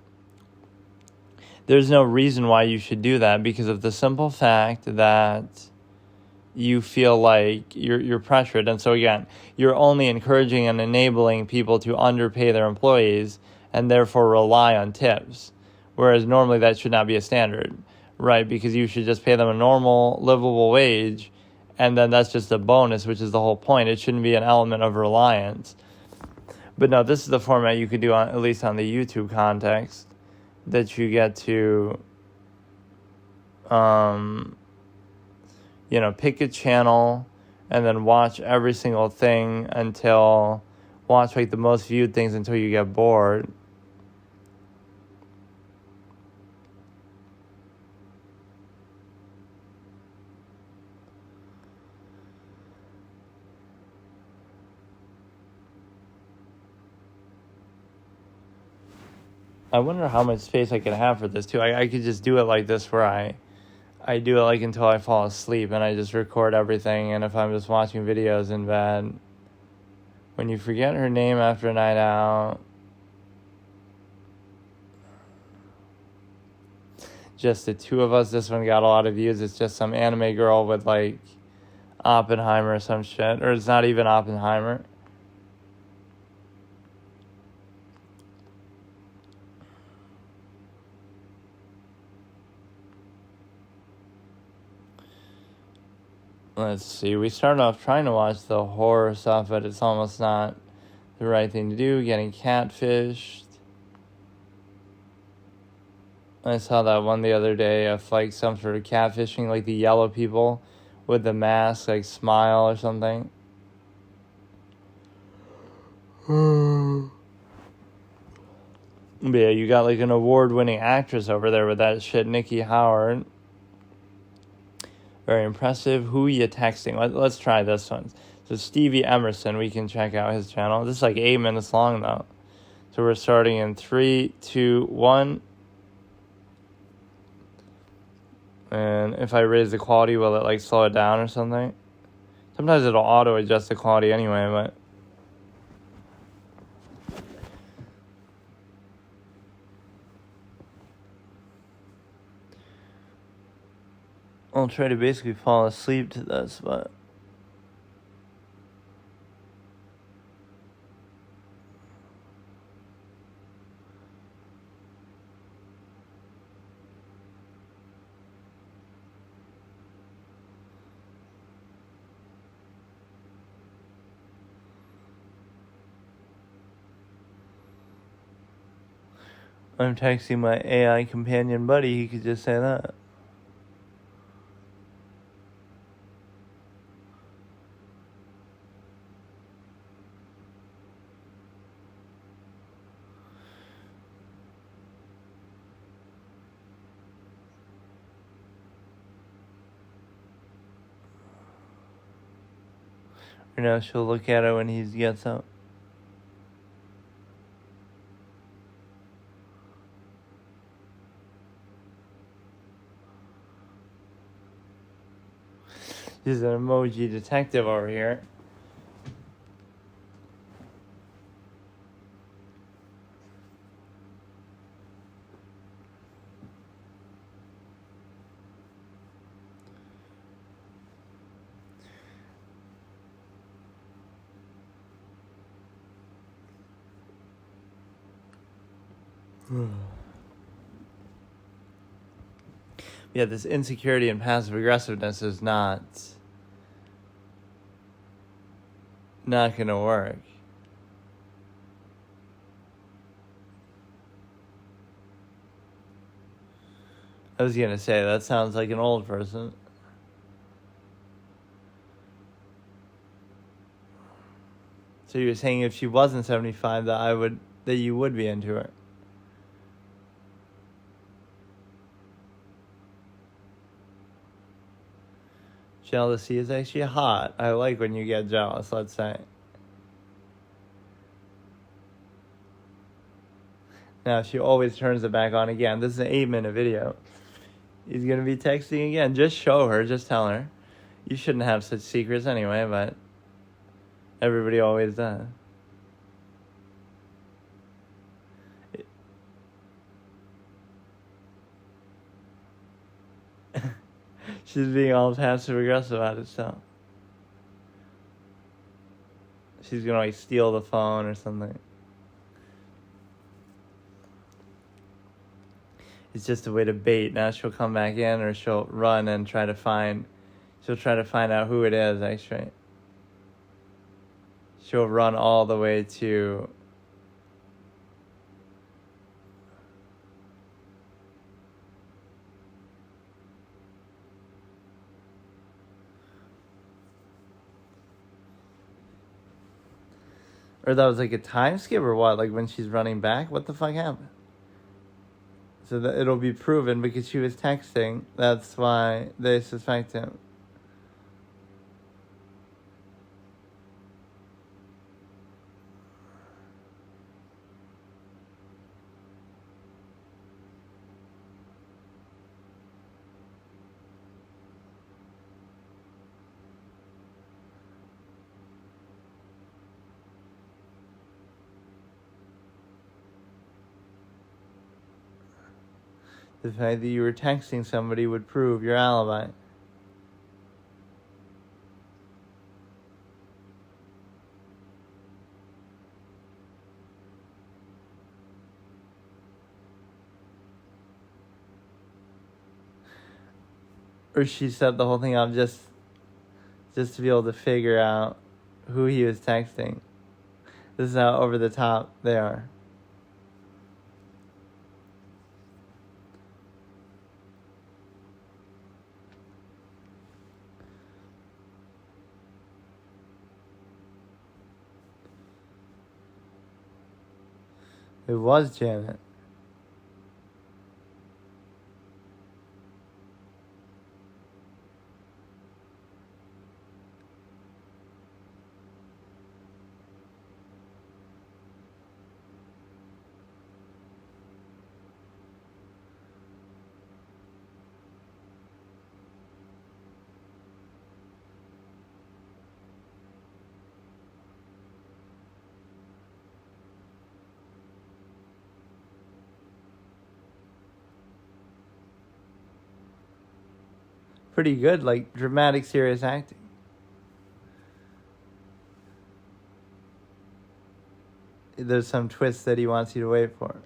there's no reason why you should do that because of the simple fact that you feel like you're pressured. And so again, you're only encouraging and enabling people to underpay their employees and therefore rely on tips. Whereas normally that should not be a standard, right? Because you should just pay them a normal, livable wage, and then that's just a bonus, which is the whole point. It shouldn't be an element of reliance. But no, this is the format you could do, at least on the YouTube context, that you get to, pick a channel and then watch every single thing watch like the most viewed things until you get bored. I wonder how much space I could have for this too. I could just do it like this where I do it like until I fall asleep and I just record everything, and if I'm just watching videos in bed. When you forget her name after a night out. Just the two of us. This one got a lot of views. It's just some anime girl with like Oppenheimer or some shit. Or it's not even Oppenheimer. Let's see, we started off trying to watch the horror stuff, but it's almost not the right thing to do. Getting catfished. I saw that one the other day of like some sort of catfishing, like the yellow people with the mask, like Smile or something. But yeah, you got like an award-winning actress over there with that shit, Nikki Howard. Very impressive. Who you texting? Let's try this one. So Stevie Emerson, we can check out his channel. This is like 8 minutes long though. So we're starting in 3, 2, 1. And if I raise the quality, will it like slow it down or something? Sometimes it'll auto adjust the quality anyway, but I'll try to basically fall asleep to this, but I'm texting my AI companion buddy, he could just say that. Or now she'll look at it when he gets up. She's an emoji detective over here. Yeah, this insecurity and passive aggressiveness is not gonna work. I was gonna say, that sounds like an old person. So you were saying if she wasn't 75 that you would be into her. Jealousy is actually hot. I like when you get jealous, let's say. Now she always turns it back on again. This is an 8-minute video. He's gonna be texting again. Just show her, just tell her. You shouldn't have such secrets anyway, but everybody always does. She's being all passive aggressive about it, so she's gonna like steal the phone or something. It's just a way to bait. Now she'll come back in, or she'll run and try to find out who it is, actually. She'll run all the way to or that was like a time skip or what? Like when she's running back? What the fuck happened? So that it'll be proven because she was texting. That's why they suspect him. The fact that you were texting somebody would prove your alibi. Or she set the whole thing up just to be able to figure out who he was texting. This is how over the top they are. It was Janet. Pretty good, like dramatic, serious acting. There's some twist that he wants you to wait for.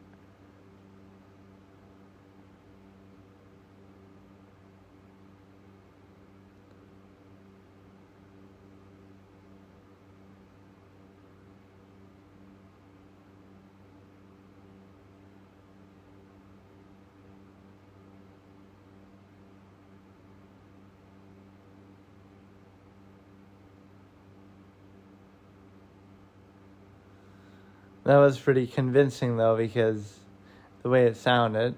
That was pretty convincing, though, because the way it sounded,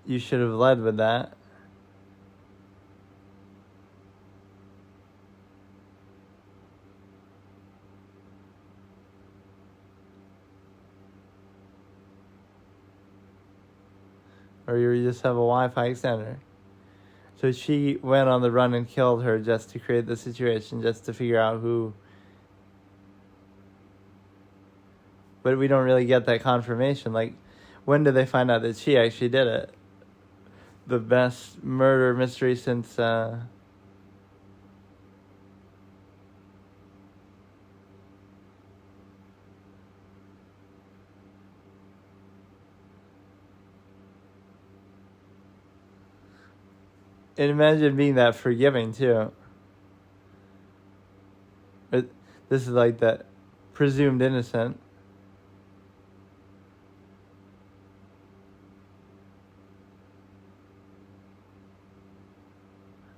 you should have led with that. Or you just have a Wi-Fi extender. So she went on the run and killed her just to create the situation, just to figure out who. But we don't really get that confirmation. Like, when did they find out that she actually did it? The best murder mystery since, and imagine being that forgiving, too. This is like that presumed innocent.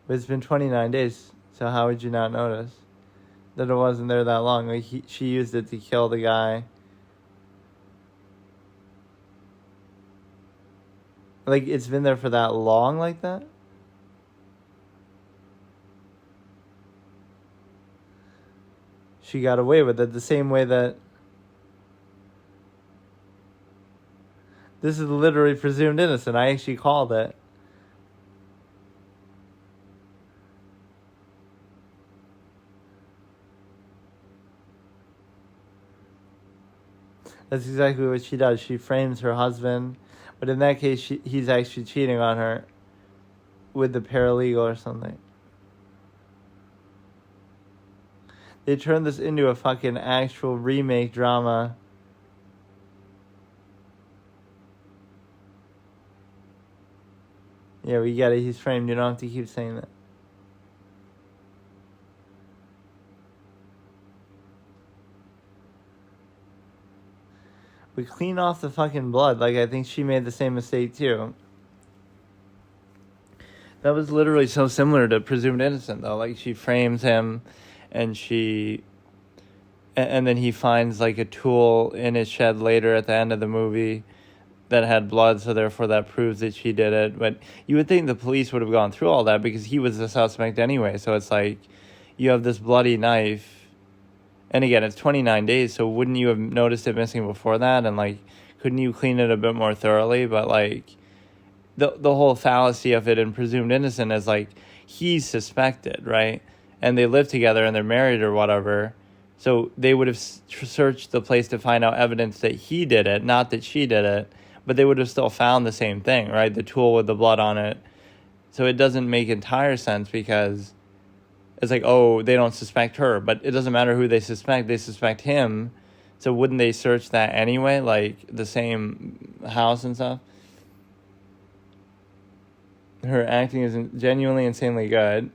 But it's been 29 days, so how would you not notice that it wasn't there that long? Like, she used it to kill the guy. Like, it's been there for that long like that? She got away with it the same way that... This is literally presumed innocent. I actually called it. That's exactly what she does. She frames her husband. But in that case, he's actually cheating on her with the paralegal or something. They turned this into a fucking actual remake drama. Yeah, we get it. He's framed. You don't have to keep saying that. We clean off the fucking blood. Like, I think she made the same mistake, too. That was literally so similar to presumed innocent, though. Like, she frames him, and and then he finds, like, a tool in his shed later at the end of the movie that had blood, so therefore that proves that she did it. But you would think the police would have gone through all that because he was the suspect anyway. So it's like, you have this bloody knife. And again, it's 29 days, so wouldn't you have noticed it missing before that? And, like, couldn't you clean it a bit more thoroughly? But, like, the whole fallacy of it in presumed innocent is, like, he's suspected, right? And they live together and they're married or whatever. So they would have searched the place to find out evidence that he did it, not that she did it. But they would have still found the same thing, right? The tool with the blood on it. So it doesn't make entire sense because... It's like, oh, they don't suspect her, but it doesn't matter who they suspect him. So wouldn't they search that anyway, like the same house and stuff? Her acting is genuinely insanely good.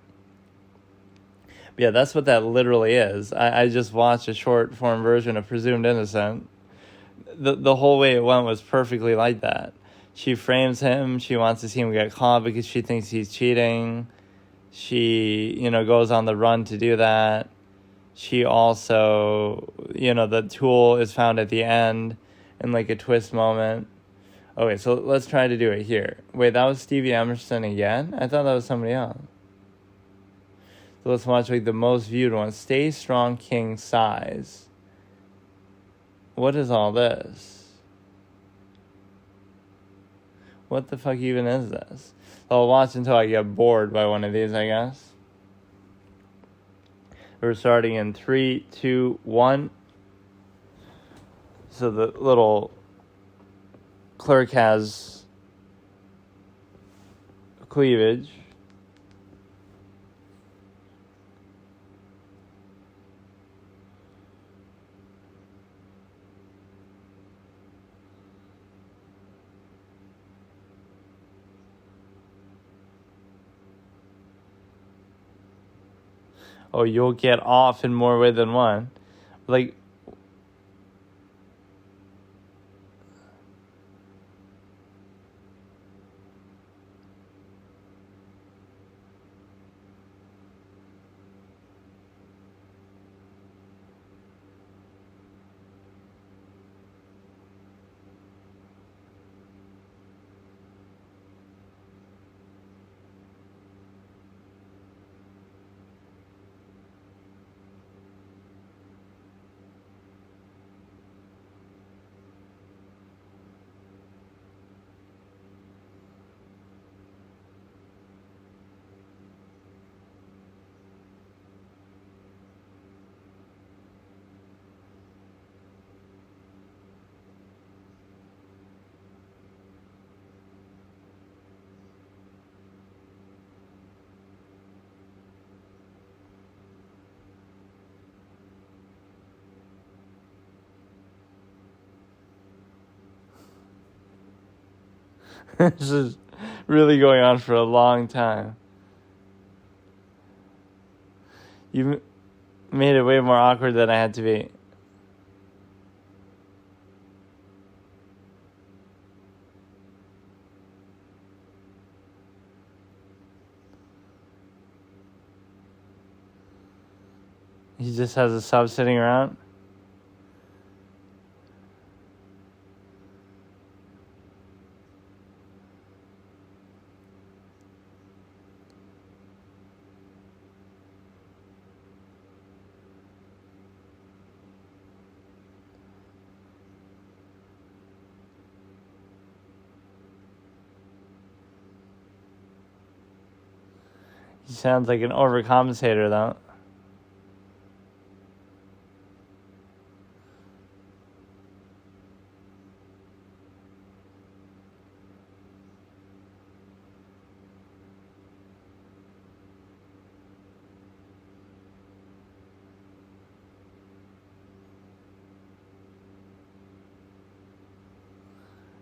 But yeah, that's what that literally is. I just watched a short form version of Presumed Innocent. The whole way it went was perfectly like that. She frames him. She wants to see him get caught because she thinks he's cheating. She, goes on the run to do that. She also, the tool is found at the end in like a twist moment. Okay, so let's try to do it here. Wait, that was Stevie Emerson again? I thought that was somebody else. So let's watch like the most viewed one. Stay Strong King Size. What is all this? What the fuck even is this? I'll watch until I get bored by one of these, I guess. We're starting in 3, 2, 1. So the little clerk has cleavage. Oh, you'll get off in more ways than one. Like, This is really going on for a long time. You made it way more awkward than I had to be. He just has a sub sitting around. He sounds like an overcompensator, though.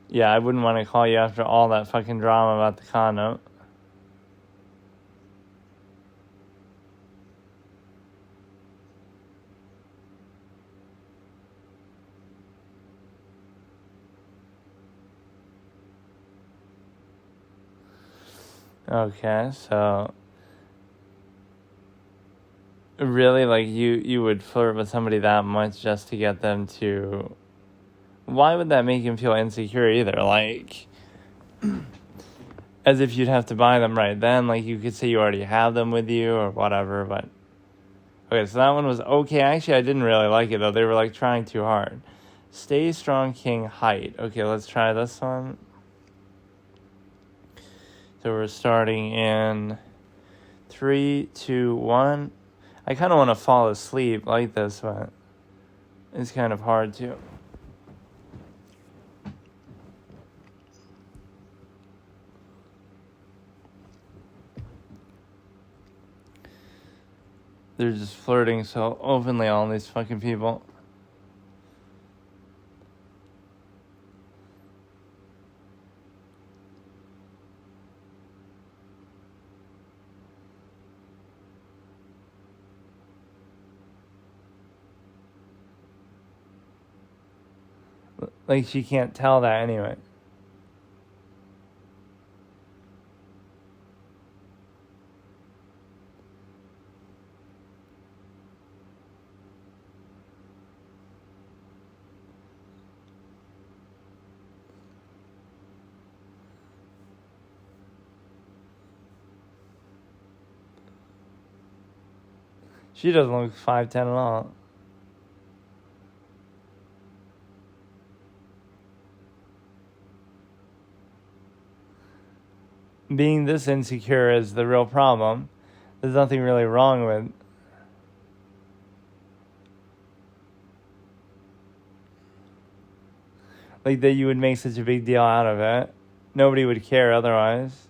Yeah, I wouldn't want to call you after all that fucking drama about the condo. Okay, so really, like, you would flirt with somebody that much just to get them to... Why would that make him feel insecure either? Like, as if you'd have to buy them right then. Like, you could say you already have them with you or whatever, but... Okay, so that one was okay. Actually, I didn't really like it, though. They were, like, trying too hard. Stay strong, king, height. Okay, let's try this one. So we're starting in 3, 2, 1. I kind of want to fall asleep like this, but it's kind of hard to. They're just flirting so openly, all these fucking people. Like, she can't tell that anyway. She doesn't look 5'10" at all. Being this insecure is the real problem. There's nothing really wrong with. Like, that you would make such a big deal out of it. Nobody would care otherwise.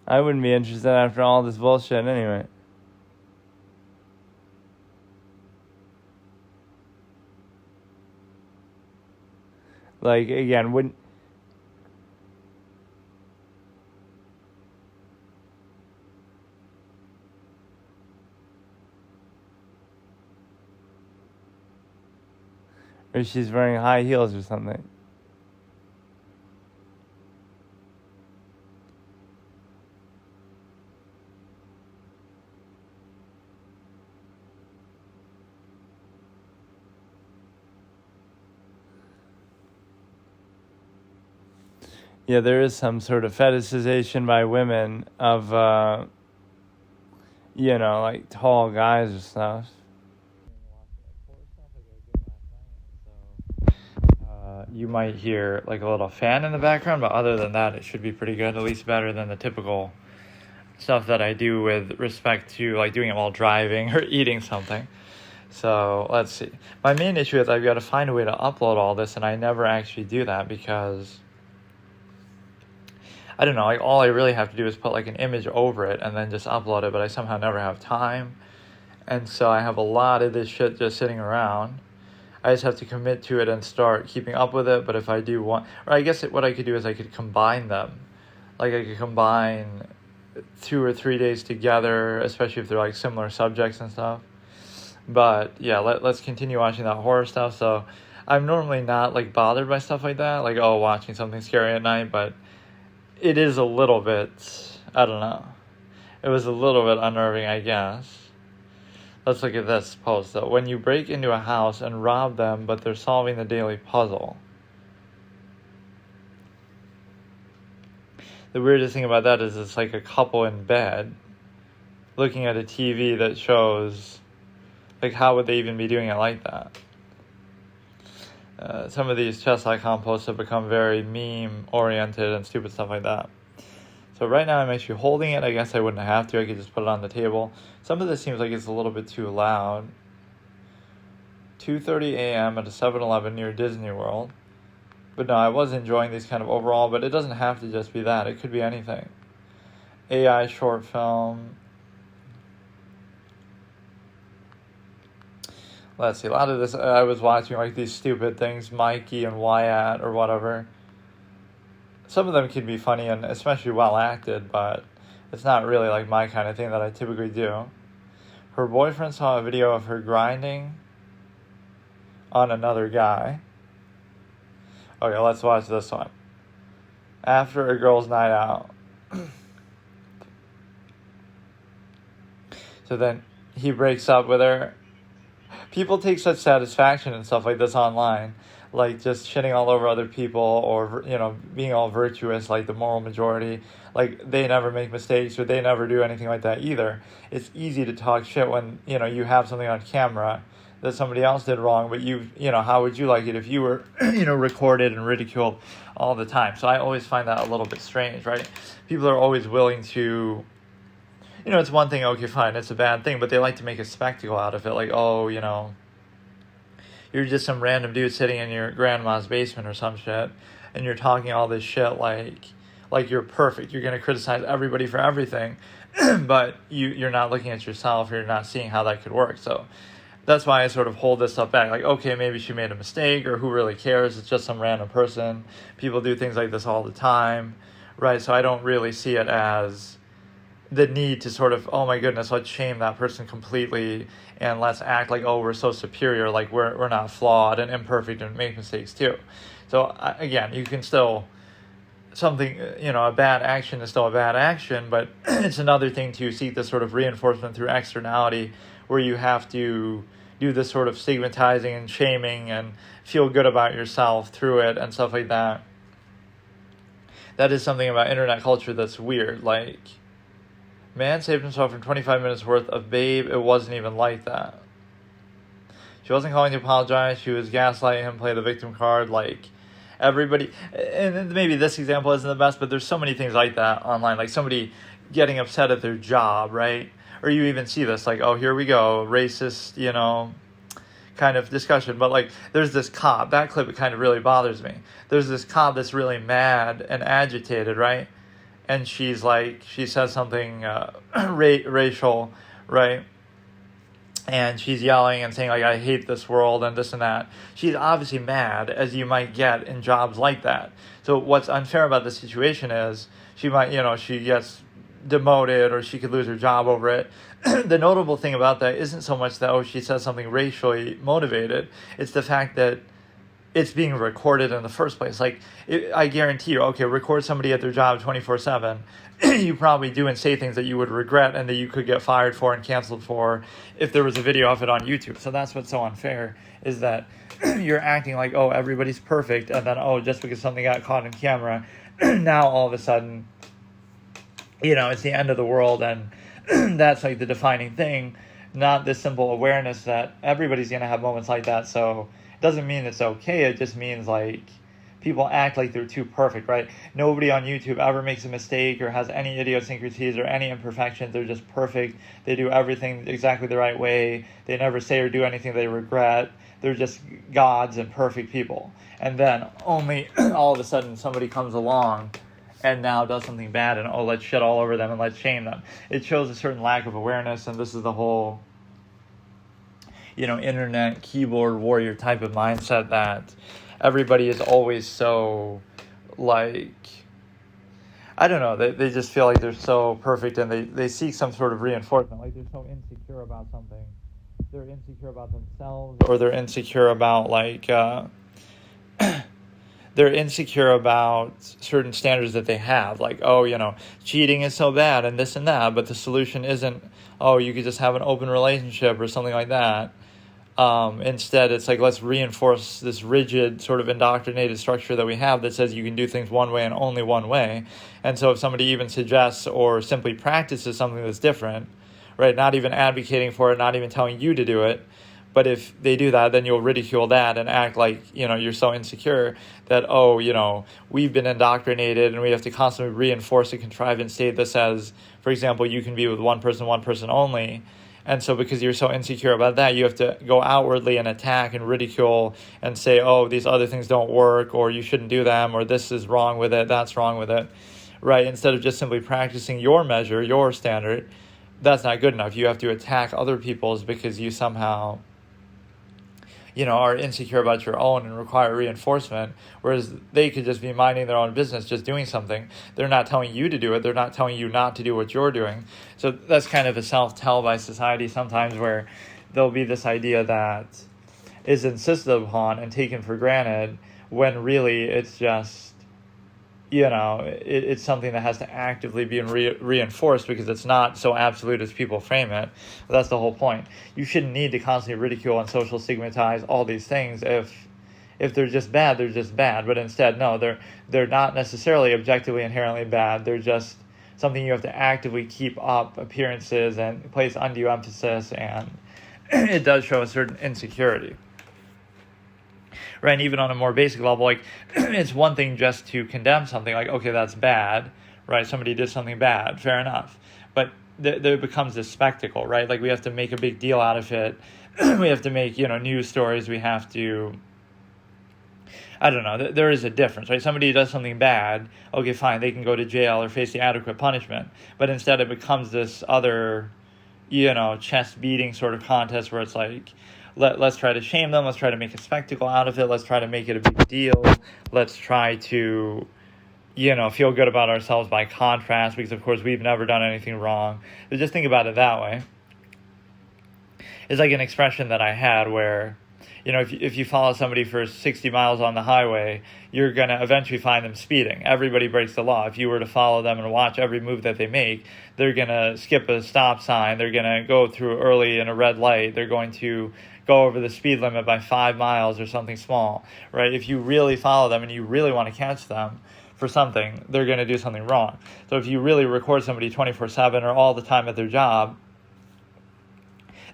I wouldn't be interested after all this bullshit anyway. Like, again, wouldn't... Or she's wearing high heels or something. Yeah, there is some sort of fetishization by women of, like tall guys or stuff. You might hear like a little fan in the background, but other than that, it should be pretty good, at least better than the typical stuff that I do with respect to like doing it while driving or eating something. So let's see. My main issue is I've got to find a way to upload all this, and I never actually do that because I don't know. Like all I really have to do is put like an image over it and then just upload it, but I somehow never have time, and so I have a lot of this shit just sitting around. I just have to commit to it and start keeping up with it. But if I do want, or I guess what I could do is I could combine them. Like I could combine 2 or 3 days together, especially if they're like similar subjects and stuff. But yeah, let's continue watching that horror stuff. So I'm normally not like bothered by stuff like that, like watching something scary at night, but it is a little bit, I don't know. It was a little bit unnerving, I guess. Let's look at this post though. When you break into a house and rob them, but they're solving the daily puzzle. The weirdest thing about that is it's like a couple in bed looking at a TV that shows, like, how would they even be doing it like that? Some of these chess.com posts have become very meme-oriented and stupid stuff like that. So right now I'm actually holding it. I guess I wouldn't have to. I could just put it on the table. Some of this seems like it's a little bit too loud. 2:30 a.m. at a 7-Eleven near Disney World. But no, I was enjoying these kind of overall, but it doesn't have to just be that. It could be anything. AI short film. Let's see, a lot of this, I was watching like these stupid things, Mikey and Wyatt or whatever. Some of them can be funny and especially well acted, but it's not really like my kind of thing that I typically do. Her boyfriend saw a video of her grinding on another guy. Okay, let's watch this one. After a girl's night out. So then he breaks up with her. People take such satisfaction in stuff like this online, like just shitting all over other people or, you know, being all virtuous, like the moral majority. Like they never make mistakes or they never do anything like that either. It's easy to talk shit when, you know, you have something on camera that somebody else did wrong, but you know, how would you like it if you were, you know, recorded and ridiculed all the time? So I always find that a little bit strange, right? People are always willing to, you know, it's one thing, okay, fine, it's a bad thing, but they like to make a spectacle out of it. Like, oh, you know, you're just some random dude sitting in your grandma's basement or some shit, and you're talking all this shit like you're perfect. You're going to criticize everybody for everything, but you're not looking at yourself, or you're not seeing how that could work. So that's why I sort of hold this stuff back. Like, okay, maybe she made a mistake, or who really cares? It's just some random person. People do things like this all the time, right? So I don't really see it as the need to sort of, oh my goodness, let's shame that person completely and let's act like, oh, we're so superior, like we're not flawed and imperfect and make mistakes too. So again, you can still, something, you know, a bad action is still a bad action, but it's another thing to seek this sort of reinforcement through externality where you have to do this sort of stigmatizing and shaming and feel good about yourself through it and stuff like that. That is something about internet culture that's weird. Like, man saved himself from 25 minutes worth of Babe. It wasn't even like that. She wasn't calling to apologize. She was gaslighting him, play the victim card. Like, everybody, and maybe this example isn't the best, but there's so many things like that online. Like somebody getting upset at their job, right? Or you even see this, like, oh, here we go, racist, you know, kind of discussion. But like, there's this cop. That clip, it kind of really bothers me. There's this cop that's really mad and agitated, right? And she's like, she says something racial, right? And she's yelling and saying, like, I hate this world and this and that. She's obviously mad, as you might get in jobs like that. So what's unfair about the situation is she might, you know, she gets demoted or she could lose her job over it. The notable thing about that isn't so much that, oh, she says something racially motivated. It's the fact that it's being recorded in the first place. Like, I guarantee you, okay, record somebody at their job 24/7. You probably do and say things that you would regret and that you could get fired for and canceled for if there was a video of it on YouTube. So that's what's so unfair, is that you're acting like, oh, everybody's perfect, and then, oh, just because something got caught on camera, now all of a sudden, you know, it's the end of the world, and that's like the defining thing, not this simple awareness that everybody's going to have moments like that. So it doesn't mean it's okay. It just means, like, people act like they're too perfect, right? Nobody on YouTube ever makes a mistake or has any idiosyncrasies or any imperfections. They're just perfect. They do everything exactly the right way. They never say or do anything they regret. They're just gods and perfect people. And then only all of a sudden somebody comes along and now does something bad, and let's shit all over them and let's shame them. It shows a certain lack of awareness, and this is the whole, internet keyboard warrior type of mindset that everybody is always so, I don't know, they just feel like they're so perfect, and they seek some sort of reinforcement, like they're so insecure about something. They're insecure about themselves, or they're insecure about, they're insecure about certain standards that they have, like, cheating is so bad and this and that, but the solution isn't, you could just have an open relationship or something like that. Instead, it's like, let's reinforce this rigid sort of indoctrinated structure that we have that says you can do things one way and only one way. And so if somebody even suggests or simply practices something that's different, right, not even advocating for it, not even telling you to do it, but if they do that, then you'll ridicule that and act like, you're so insecure that, we've been indoctrinated and we have to constantly reinforce a contrivance state that says, for example, you can be with one person only. And so because you're so insecure about that, you have to go outwardly and attack and ridicule and say, these other things don't work, or you shouldn't do them, or this is wrong with it, that's wrong with it, right? Instead of just simply practicing your measure, your standard, that's not good enough. You have to attack other people's because you somehow are insecure about your own and require reinforcement, whereas they could just be minding their own business, just doing something. They're not telling you to do it. They're not telling you not to do what you're doing. So that's kind of a self-tell by society sometimes, where there'll be this idea that is insisted upon and taken for granted, when really it's just, it's something that has to actively be reinforced, because it's not so absolute as people frame it. But that's the whole point. You shouldn't need to constantly ridicule and social stigmatize all these things. If they're just bad, they're just bad. But instead, no, they're not necessarily objectively inherently bad. They're just something you have to actively keep up appearances and place undue emphasis, and it does show a certain insecurity. Right, and even on a more basic level, it's one thing just to condemn something, like, okay, that's bad, right? Somebody did something bad, fair enough. But there becomes this spectacle, right? Like, we have to make a big deal out of it. We have to make, news stories. We have to, I don't know, there is a difference, right? Somebody does something bad, okay, fine, they can go to jail or face the adequate punishment. But instead it becomes this other, chest beating sort of contest where it's like, let's try to shame them, let's try to make a spectacle out of it, let's try to make it a big deal, let's try to, feel good about ourselves by contrast, because of course we've never done anything wrong. But just think about it that way. It's like an expression that I had where, if you follow somebody for 60 miles on the highway, you're going to eventually find them speeding. Everybody breaks the law. If you were to follow them and watch every move that they make, they're going to skip a stop sign, they're going to go through early in a red light, they're going to go over the speed limit by 5 miles or something small, right? If you really follow them and you really want to catch them for something, they're going to do something wrong. So if you really record somebody 24/7 or all the time at their job,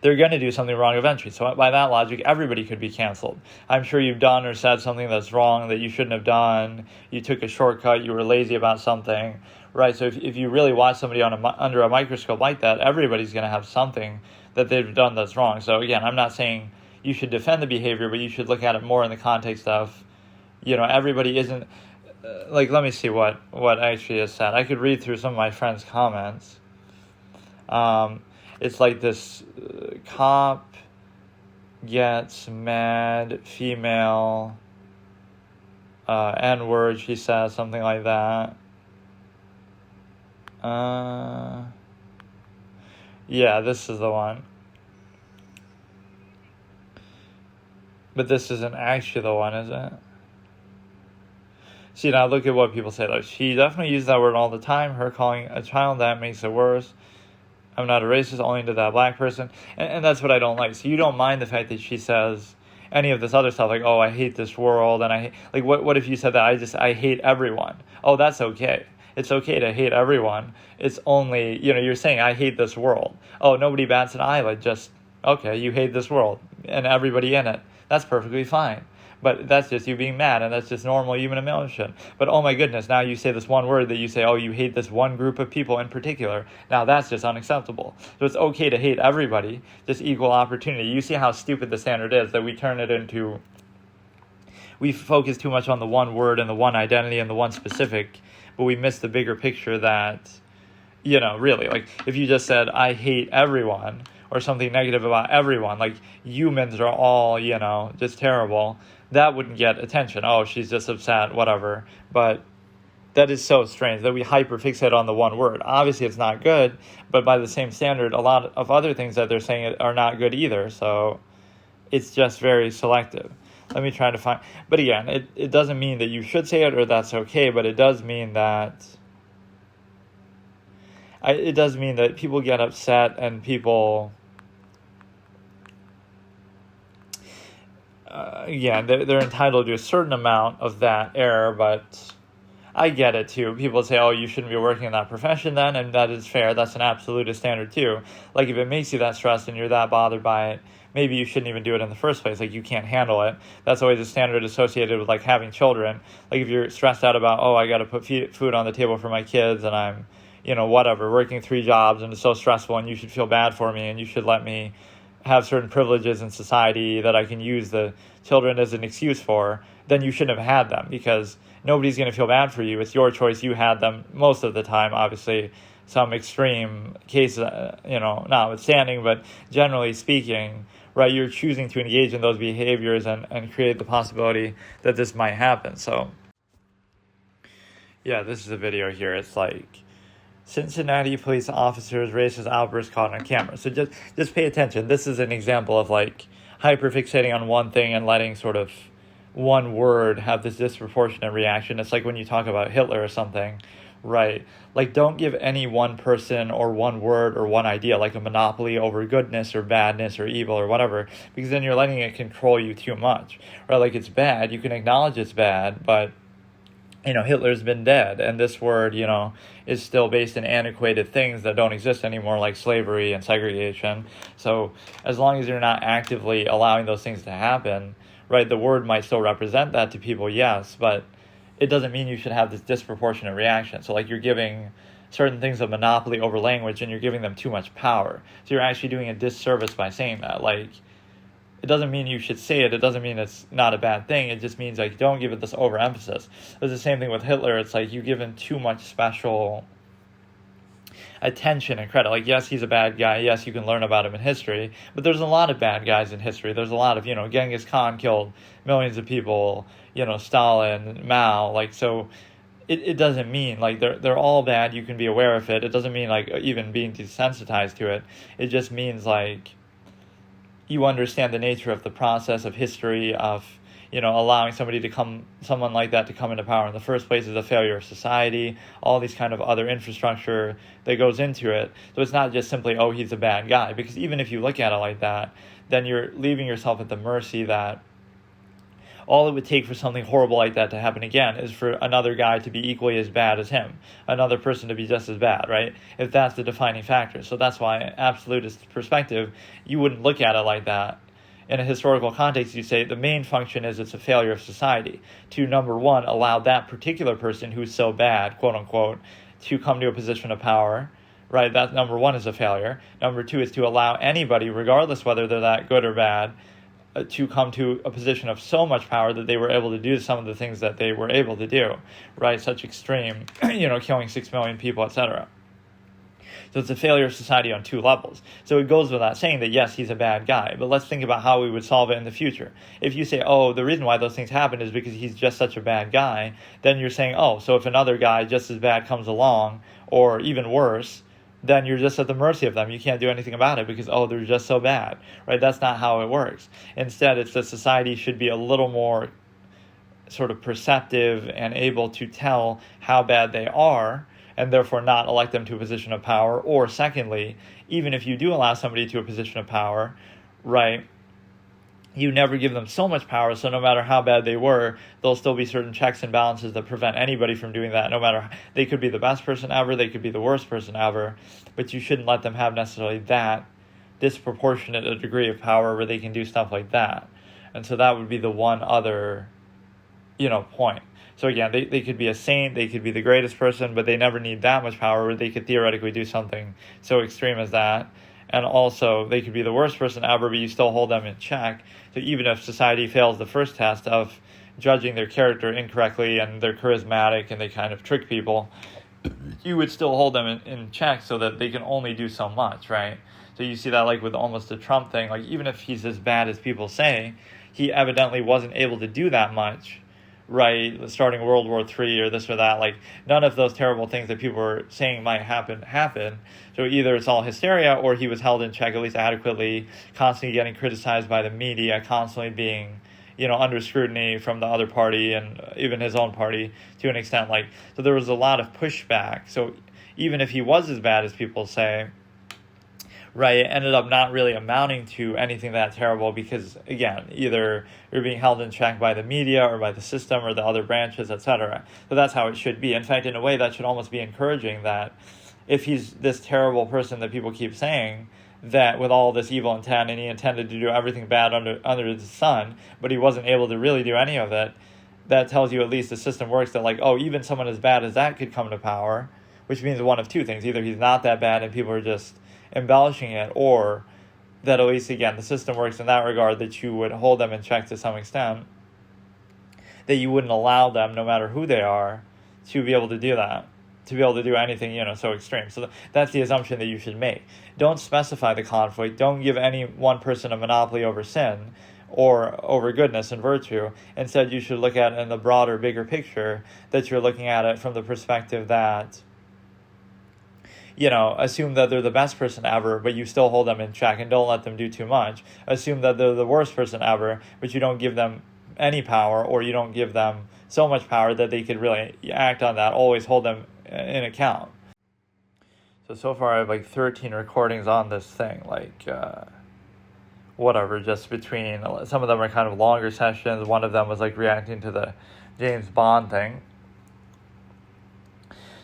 they're going to do something wrong eventually. So by that logic, everybody could be canceled. I'm sure you've done or said something that's wrong that you shouldn't have done. You took a shortcut. You were lazy about something, right? So if you really watch somebody under a microscope like that, everybody's going to have something that they've done that's wrong. So again, I'm not saying you should defend the behavior, but you should look at it more in the context of, everybody isn't, let me see what actually is said. I could read through some of my friends' comments. It's like this cop gets mad, female, N-word, she says, something like that. Yeah, this is the one. But this isn't actually the one, is it? See, now look at what people say. Like, she definitely uses that word all the time. Her calling a child that makes it worse. I'm not a racist, only to that black person. And that's what I don't like. So you don't mind the fact that she says any of this other stuff, like, I hate this world, and I hate, like, what if you said that I hate everyone? Oh, that's okay. It's okay to hate everyone. It's only, you're saying, I hate this world. Oh, nobody bats an eyelid. Just, okay, you hate this world and everybody in it. That's perfectly fine. But that's just you being mad, and that's just normal human emotion. But oh my goodness, now you say this one word that you say, oh, you hate this one group of people in particular. Now that's just unacceptable. So it's okay to hate everybody, just equal opportunity. You see how stupid the standard is, that we turn it into, we focus too much on the one word and the one identity and the one specific, but we miss the bigger picture that, really, like if you just said, I hate everyone, or something negative about everyone, like humans are all, just terrible, that wouldn't get attention. Oh, she's just upset, whatever. But that is so strange that we hyperfixate on the one word. Obviously, it's not good, but by the same standard, a lot of other things that they're saying are not good either. So it's just very selective. Let me try to find. But again, it doesn't mean that you should say it or that's okay, but it does mean that people get upset and people, they're entitled to a certain amount of that error, but I get it too. People say, oh, you shouldn't be working in that profession then, and that is fair. That's an absolute standard too. Like if it makes you that stressed and you're that bothered by it, maybe you shouldn't even do it in the first place. Like you can't handle it. That's always a standard associated with like having children. Like if you're stressed out about, oh, I got to put food on the table for my kids and I'm, whatever, working 3 jobs and it's so stressful and you should feel bad for me and you should let me have certain privileges in society that I can use the children as an excuse for, then you shouldn't have had them because nobody's going to feel bad for you. It's your choice. You had them most of the time, obviously. Some extreme cases, notwithstanding, but generally speaking, right, you're choosing to engage in those behaviors and create the possibility that this might happen. So, yeah, this is a video here. It's like, Cincinnati police officers' racist outburst caught on camera. So just pay attention. This is an example of like hyperfixating on one thing and letting sort of one word have this disproportionate reaction. It's like when you talk about Hitler or something, right? Like don't give any one person or one word or one idea like a monopoly over goodness or badness or evil or whatever, because then you're letting it control you too much. Right? Like it's bad. You can acknowledge it's bad, but Hitler's been dead, and this word, is still based in antiquated things that don't exist anymore, like slavery and segregation. So as long as you're not actively allowing those things to happen, right, the word might still represent that to people, yes, but it doesn't mean you should have this disproportionate reaction. So like you're giving certain things a monopoly over language and you're giving them too much power. So you're actually doing a disservice by saying that. Like, it doesn't mean you should say it. It doesn't mean it's not a bad thing. It just means like don't give it this overemphasis. It's the same thing with Hitler. It's like you give him too much special attention and credit. Like, yes, he's a bad guy. Yes, you can learn about him in history. But there's a lot of bad guys in history. There's a lot of, Genghis Khan killed millions of people. Stalin, Mao. Like, so it doesn't mean like they're all bad. You can be aware of it. It doesn't mean like even being desensitized to it. It just means like you understand the nature of the process of history of, allowing someone like that to come into power in the first place is a failure of society, all these kind of other infrastructure that goes into it. So it's not just simply, oh, he's a bad guy, because even if you look at it like that, then you're leaving yourself at the mercy that all it would take for something horrible like that to happen again is for another guy to be equally as bad as him, another person to be just as bad, right? If that's the defining factor. So that's why, absolutist perspective, you wouldn't look at it like that. In a historical context, you say the main function is it's a failure of society to, number one, allow that particular person who's so bad, quote unquote, to come to a position of power, right? That number one is a failure. Number two is to allow anybody, regardless whether they're that good or bad, to come to a position of so much power that they were able to do some of the things that they were able to do, right? Such extreme, killing 6 million people, etc. So it's a failure of society on 2 levels. So it goes without saying that, yes, he's a bad guy, but let's think about how we would solve it in the future. If you say, oh, the reason why those things happen is because he's just such a bad guy, then you're saying, oh, so if another guy just as bad comes along, or even worse, then you're just at the mercy of them. You can't do anything about it because, oh, they're just so bad, right? That's not how it works. Instead, it's that society should be a little more sort of perceptive and able to tell how bad they are and therefore not elect them to a position of power. Or secondly, even if you do allow somebody to a position of power, right, you never give them so much power, so no matter how bad they were, there'll still be certain checks and balances that prevent anybody from doing that. No matter, they could be the best person ever, they could be the worst person ever, but you shouldn't let them have necessarily that disproportionate a degree of power where they can do stuff like that. And so that would be the one other, point. So again, they could be a saint, they could be the greatest person, but they never need that much power where they could theoretically do something so extreme as that. And also, they could be the worst person ever, but you still hold them in check. So even if society fails the first test of judging their character incorrectly and they're charismatic and they kind of trick people, you would still hold them in check so that they can only do so much, right? So you see that like with almost the Trump thing, like even if he's as bad as people say, he evidently wasn't able to do that much, right? Starting World War III or this or that, like none of those terrible things that people were saying might happen. So either it's all hysteria or he was held in check at least adequately, constantly getting criticized by the media, constantly being, under scrutiny from the other party and even his own party to an extent. Like, so there was a lot of pushback. So even if he was as bad as people say, right, it ended up not really amounting to anything that terrible because, again, either you're being held in check by the media or by the system or the other branches, etc. So that's how it should be. In fact, in a way, that should almost be encouraging that if he's this terrible person that people keep saying, that with all this evil intent and he intended to do everything bad under the sun, but he wasn't able to really do any of it, that tells you at least the system works, that like, oh, even someone as bad as that could come to power, which means one of two things. Either he's not that bad and people are just embellishing it, or that at least, again, the system works in that regard, that you would hold them in check to some extent, that you wouldn't allow them, no matter who they are, to be able to do that, to be able to do anything, so extreme. So that's the assumption that you should make. Don't specify the conflict. Don't give any one person a monopoly over sin or over goodness and virtue. Instead, you should look at it in the broader, bigger picture, that you're looking at it from the perspective that, assume that they're the best person ever, but you still hold them in check and don't let them do too much. Assume that they're the worst person ever, but you don't give them any power, or you don't give them so much power that they could really act on that. Always hold them in account. So far I have like 13 recordings on this thing, whatever, just between, some of them are kind of longer sessions. One of them was like reacting to the James Bond thing.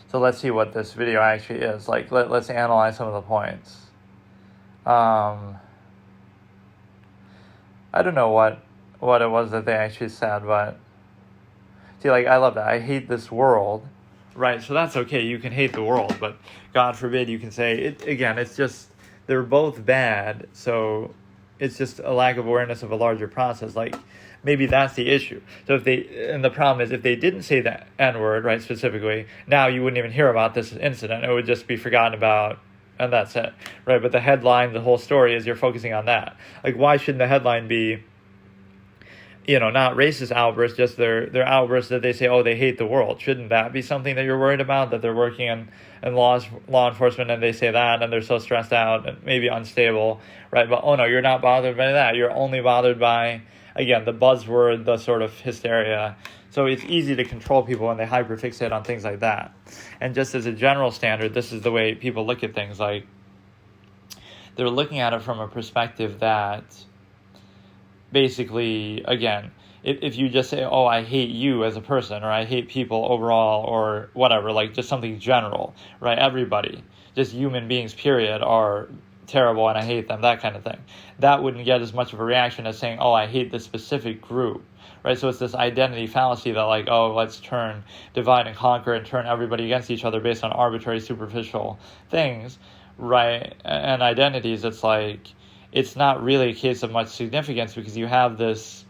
So let's see what this video actually is. Like, let's analyze some of the points. I don't know what it was that they actually said, but see, like, I love that. I hate this world, right? So that's okay. You can hate the world, but God forbid you can say it again. It's just, they're both bad. So it's just a lack of awareness of a larger process. Like, maybe that's the issue. So and the problem is, if they didn't say that N-word, right, specifically, now you wouldn't even hear about this incident. It would just be forgotten about, and that's it, right? But the headline, the whole story is you're focusing on that. Like, why shouldn't the headline be, not racist outbursts, just their outbursts that they say, oh, they hate the world? Shouldn't that be something that you're worried about, that they're working in law enforcement and they say that and they're so stressed out and maybe unstable, right? But, oh no, you're not bothered by that. You're only bothered by, again, the buzzword, the sort of hysteria. So it's easy to control people when they hyperfixate on things like that. And just as a general standard, this is the way people look at things. Like, they're looking at it from a perspective that basically, again, if you just say, oh, I hate you as a person, or I hate people overall, or whatever, like just something general, right? Everybody, just human beings, period, are terrible and I hate them, that kind of thing. That wouldn't get as much of a reaction as saying, oh, I hate this specific group, right? So it's this identity fallacy that, like, oh, let's divide and conquer and turn everybody against each other based on arbitrary, superficial things, right? And identities, it's like, it's not really a case of much significance, because you have this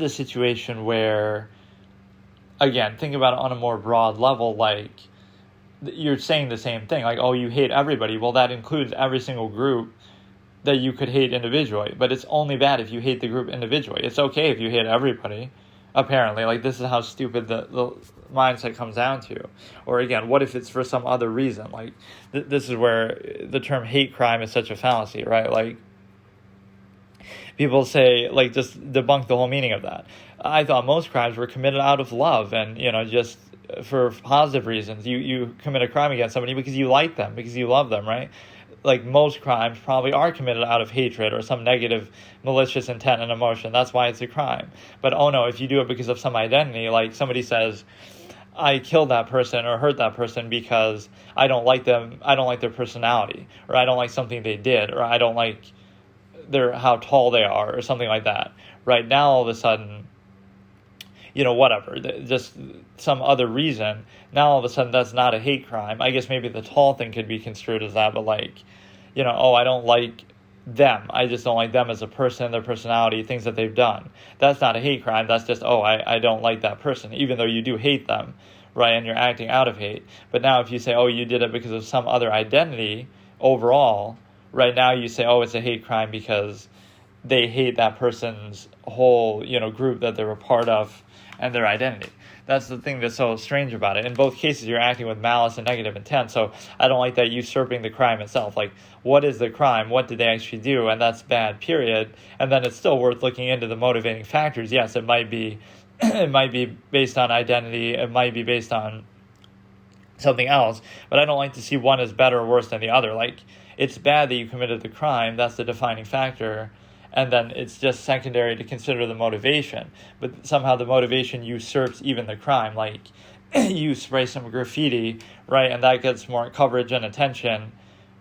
situation where, again, think about it on a more broad level, like, you're saying the same thing, like, oh, you hate everybody. Well, that includes every single group that you could hate individually, but it's only bad if you hate the group individually. It's okay if you hate everybody, apparently. Like, this is how stupid the mindset comes down to. Or again, what if it's for some other reason? Like, this is where the term hate crime is such a fallacy, right? Like, people say, like, just debunk the whole meaning of that. I thought most crimes were committed out of love and, just for positive reasons. You commit a crime against somebody because you like them, because you love them, right? Like, most crimes probably are committed out of hatred or some negative, malicious intent and emotion. That's why it's a crime. But, oh no, if you do it because of some identity, like somebody says, I killed that person or hurt that person because I don't like them, I don't like their personality, or I don't like something they did, or I don't like how tall they are or something like that. Right now, all of a sudden, whatever, just some other reason. Now all of a sudden that's not a hate crime. I guess maybe the tall thing could be construed as that, but like, I don't like them. I just don't like them as a person, their personality, things that they've done. That's not a hate crime. That's just, I don't like that person, even though you do hate them, right? And you're acting out of hate. But now if you say, you did it because of some other identity overall, right now you say, it's a hate crime because they hate that person's whole, group that they were part of and their identity. That's the thing that's so strange about it. In both cases, you're acting with malice and negative intent. So I don't like that usurping the crime itself. Like, what is the crime? What did they actually do? And that's bad, period. And then it's still worth looking into the motivating factors. Yes, it might be it might be based on identity. It might be based on something else. But I don't like to see one as better or worse than the other. Like, it's bad that you committed the crime. That's the defining factor. And then it's just secondary to consider the motivation. But somehow the motivation usurps even the crime. Like, you spray some graffiti, right, and that gets more coverage and attention.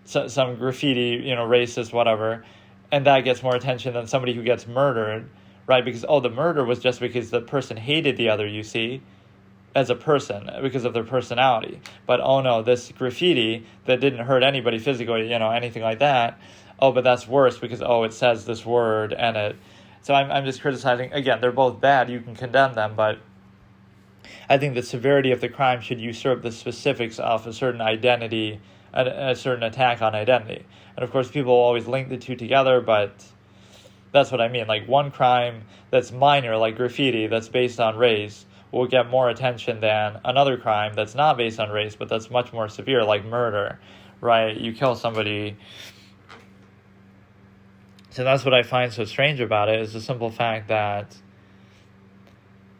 So, some graffiti, racist, whatever, and that gets more attention than somebody who gets murdered, right? Because, the murder was just because the person hated the other, you see, as a person, because of their personality. But, no, this graffiti that didn't hurt anybody physically, anything like that, but that's worse because, it says this word and it. So I'm just criticizing. Again, they're both bad. You can condemn them, but I think the severity of the crime should usurp the specifics of a certain identity, a certain attack on identity. And of course, people always link the two together, but that's what I mean. Like, one crime that's minor, like graffiti, that's based on race, will get more attention than another crime that's not based on race, but that's much more severe, like murder, right? You kill somebody. So that's what I find so strange about it, is the simple fact that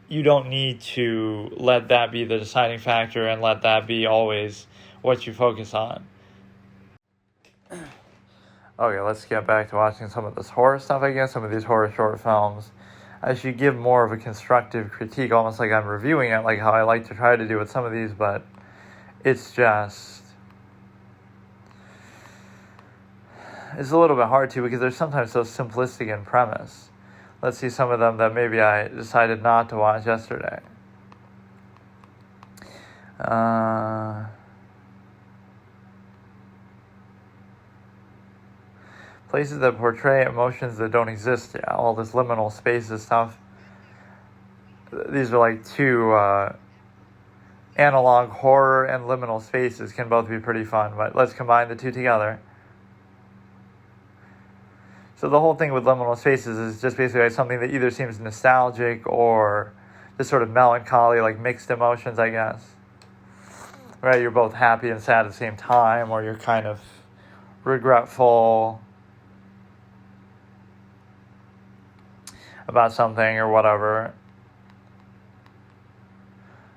you don't need to let that be the deciding factor and let that be always what you focus on. Okay, let's get back to watching some of this horror stuff, I guess, some of these horror short films. I should give more of a constructive critique, almost like I'm reviewing it, like how I like to try to do with some of these, but it's a little bit hard to, because they're sometimes so simplistic in premise. Let's see some of them that maybe I decided not to watch yesterday. Places that portray emotions that don't exist. Yeah, all this liminal spaces stuff. These are like two analog horror and liminal spaces can both be pretty fun, but let's combine the two together. So the whole thing with liminal spaces is just basically like something that either seems nostalgic or just sort of melancholy, like mixed emotions, I guess. Right, you're both happy and sad at the same time, or you're kind of regretful about something or whatever.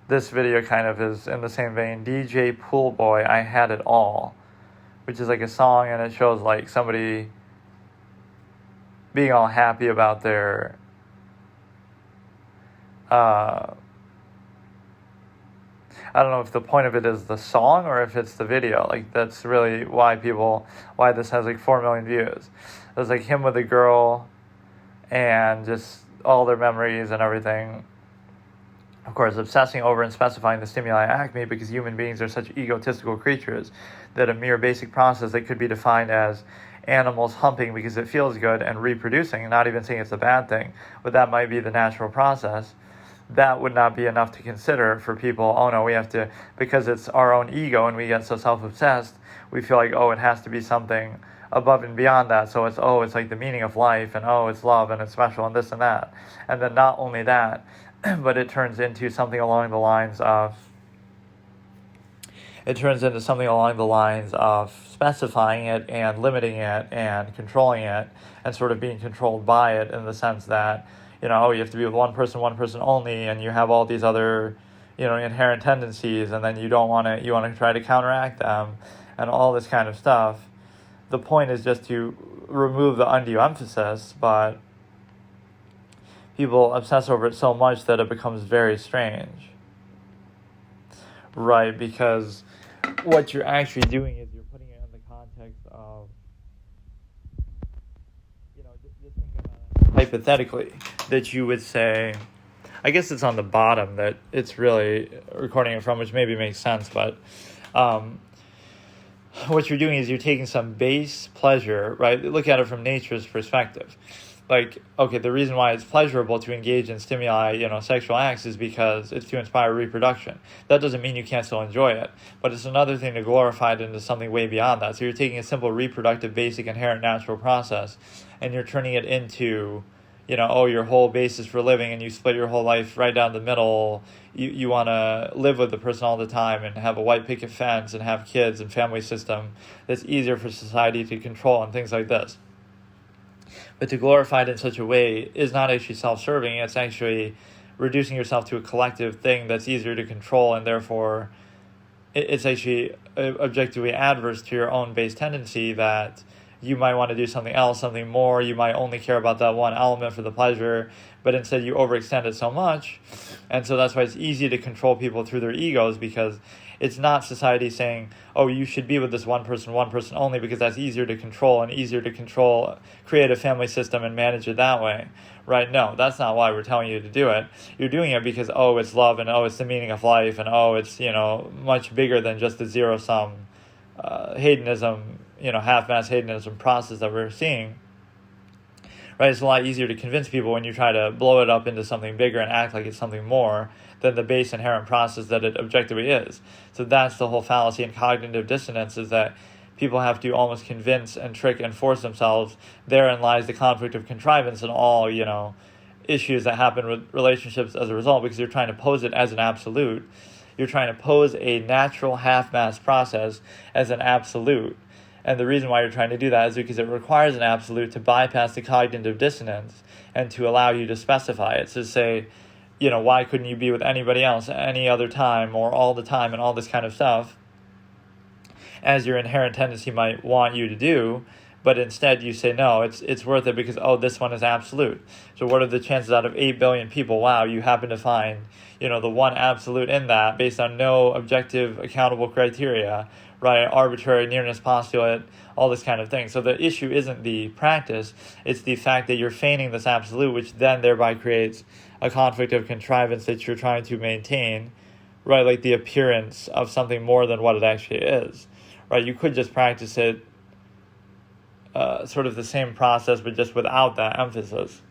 This video kind of is in the same vein. DJ Poolboy, I Had It All, which is like a song, and it shows like somebody being all happy about their I don't know if the point of it is the song or if it's the video. Like, that's really why this has like 4 million views. There's like him with a girl and just all their memories and everything. Of course, obsessing over and specifying the stimuli acme, because human beings are such egotistical creatures that a mere basic process that could be defined as animals humping because it feels good and reproducing, not even saying it's a bad thing, but that might be the natural process. That would not be enough to consider for people. No, we have to, because it's our own ego and we get so self-obsessed, we feel like, it has to be something above and beyond that. So it's like the meaning of life, and it's love and it's special and this and that. And then not only that, but it turns into something along the lines of specifying it and limiting it and controlling it and sort of being controlled by it, in the sense that, you have to be with one person only, and you have all these other, inherent tendencies, and then you want to try to counteract them and all this kind of stuff. The point is just to remove the undue emphasis, but people obsess over it so much that it becomes very strange. Right, because what you're actually doing is you're putting it in the context of, hypothetically, that you would say, I guess it's on the bottom that it's really recording it from, which maybe makes sense, but what you're doing is you're taking some base pleasure, right? Look at it from nature's perspective. Like, okay, the reason why it's pleasurable to engage in stimuli, sexual acts is because it's to inspire reproduction. That doesn't mean you can't still enjoy it, but it's another thing to glorify it into something way beyond that. So you're taking a simple reproductive, basic, inherent natural process, and you're turning it into, your whole basis for living, and you split your whole life right down the middle. You want to live with the person all the time and have a white picket fence and have kids and family system that's easier for society to control and things like this. But to glorify it in such a way is not actually self-serving. It's actually reducing yourself to a collective thing that's easier to control, and therefore it's actually objectively adverse to your own base tendency that you might want to do something else, something more. You might only care about that one element for the pleasure, but instead you overextend it so much. And so that's why it's easy to control people through their egos, because it's not society saying, oh, you should be with this one person only, because that's easier to control and easier to control, create a family system and manage it that way, right? No, that's not why we're telling you to do it. You're doing it because, oh, it's love, and oh, it's the meaning of life, and oh, it's, much bigger than just the zero-sum hedonism, half-mass hedonism process that we're seeing. Right, it's a lot easier to convince people when you try to blow it up into something bigger and act like it's something more than the base inherent process that it objectively is. So that's the whole fallacy in cognitive dissonance, is that people have to almost convince and trick and force themselves. Therein lies the conflict of contrivance and all, issues that happen with relationships as a result, because you're trying to pose it as an absolute. You're trying to pose a natural half-mass process as an absolute. And the reason why you're trying to do that is because it requires an absolute to bypass the cognitive dissonance and to allow you to specify it. So say, why couldn't you be with anybody else any other time or all the time and all this kind of stuff, as your inherent tendency might want you to do, but instead you say, no, it's worth it because, oh, this one is absolute. So what are the chances out of 8 billion people, wow, you happen to find, the one absolute in that based on no objective accountable criteria, right? Arbitrary nearness postulate, all this kind of thing. So the issue isn't the practice, it's the fact that you're feigning this absolute, which then thereby creates a conflict of contrivance that you're trying to maintain, right? Like the appearance of something more than what it actually is, right? You could just practice it sort of the same process, but just without that emphasis.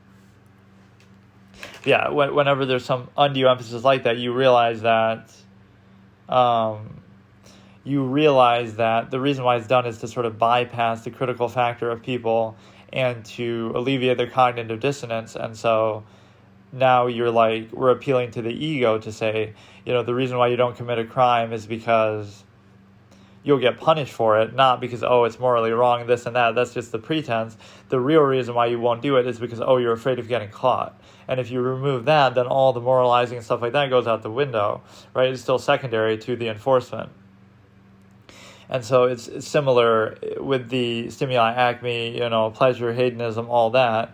Yeah, whenever there's some undue emphasis like that, you realize that the reason why it's done is to sort of bypass the critical factor of people and to alleviate their cognitive dissonance. And so now you're like, we're appealing to the ego to say, the reason why you don't commit a crime is because you'll get punished for it, not because, oh, it's morally wrong, this and that. That's just the pretense. The real reason why you won't do it is because, oh, you're afraid of getting caught. And if you remove that, then all the moralizing and stuff like that goes out the window, right? It's still secondary to the enforcement. And so it's similar with the stimuli acme, pleasure, hedonism, all that.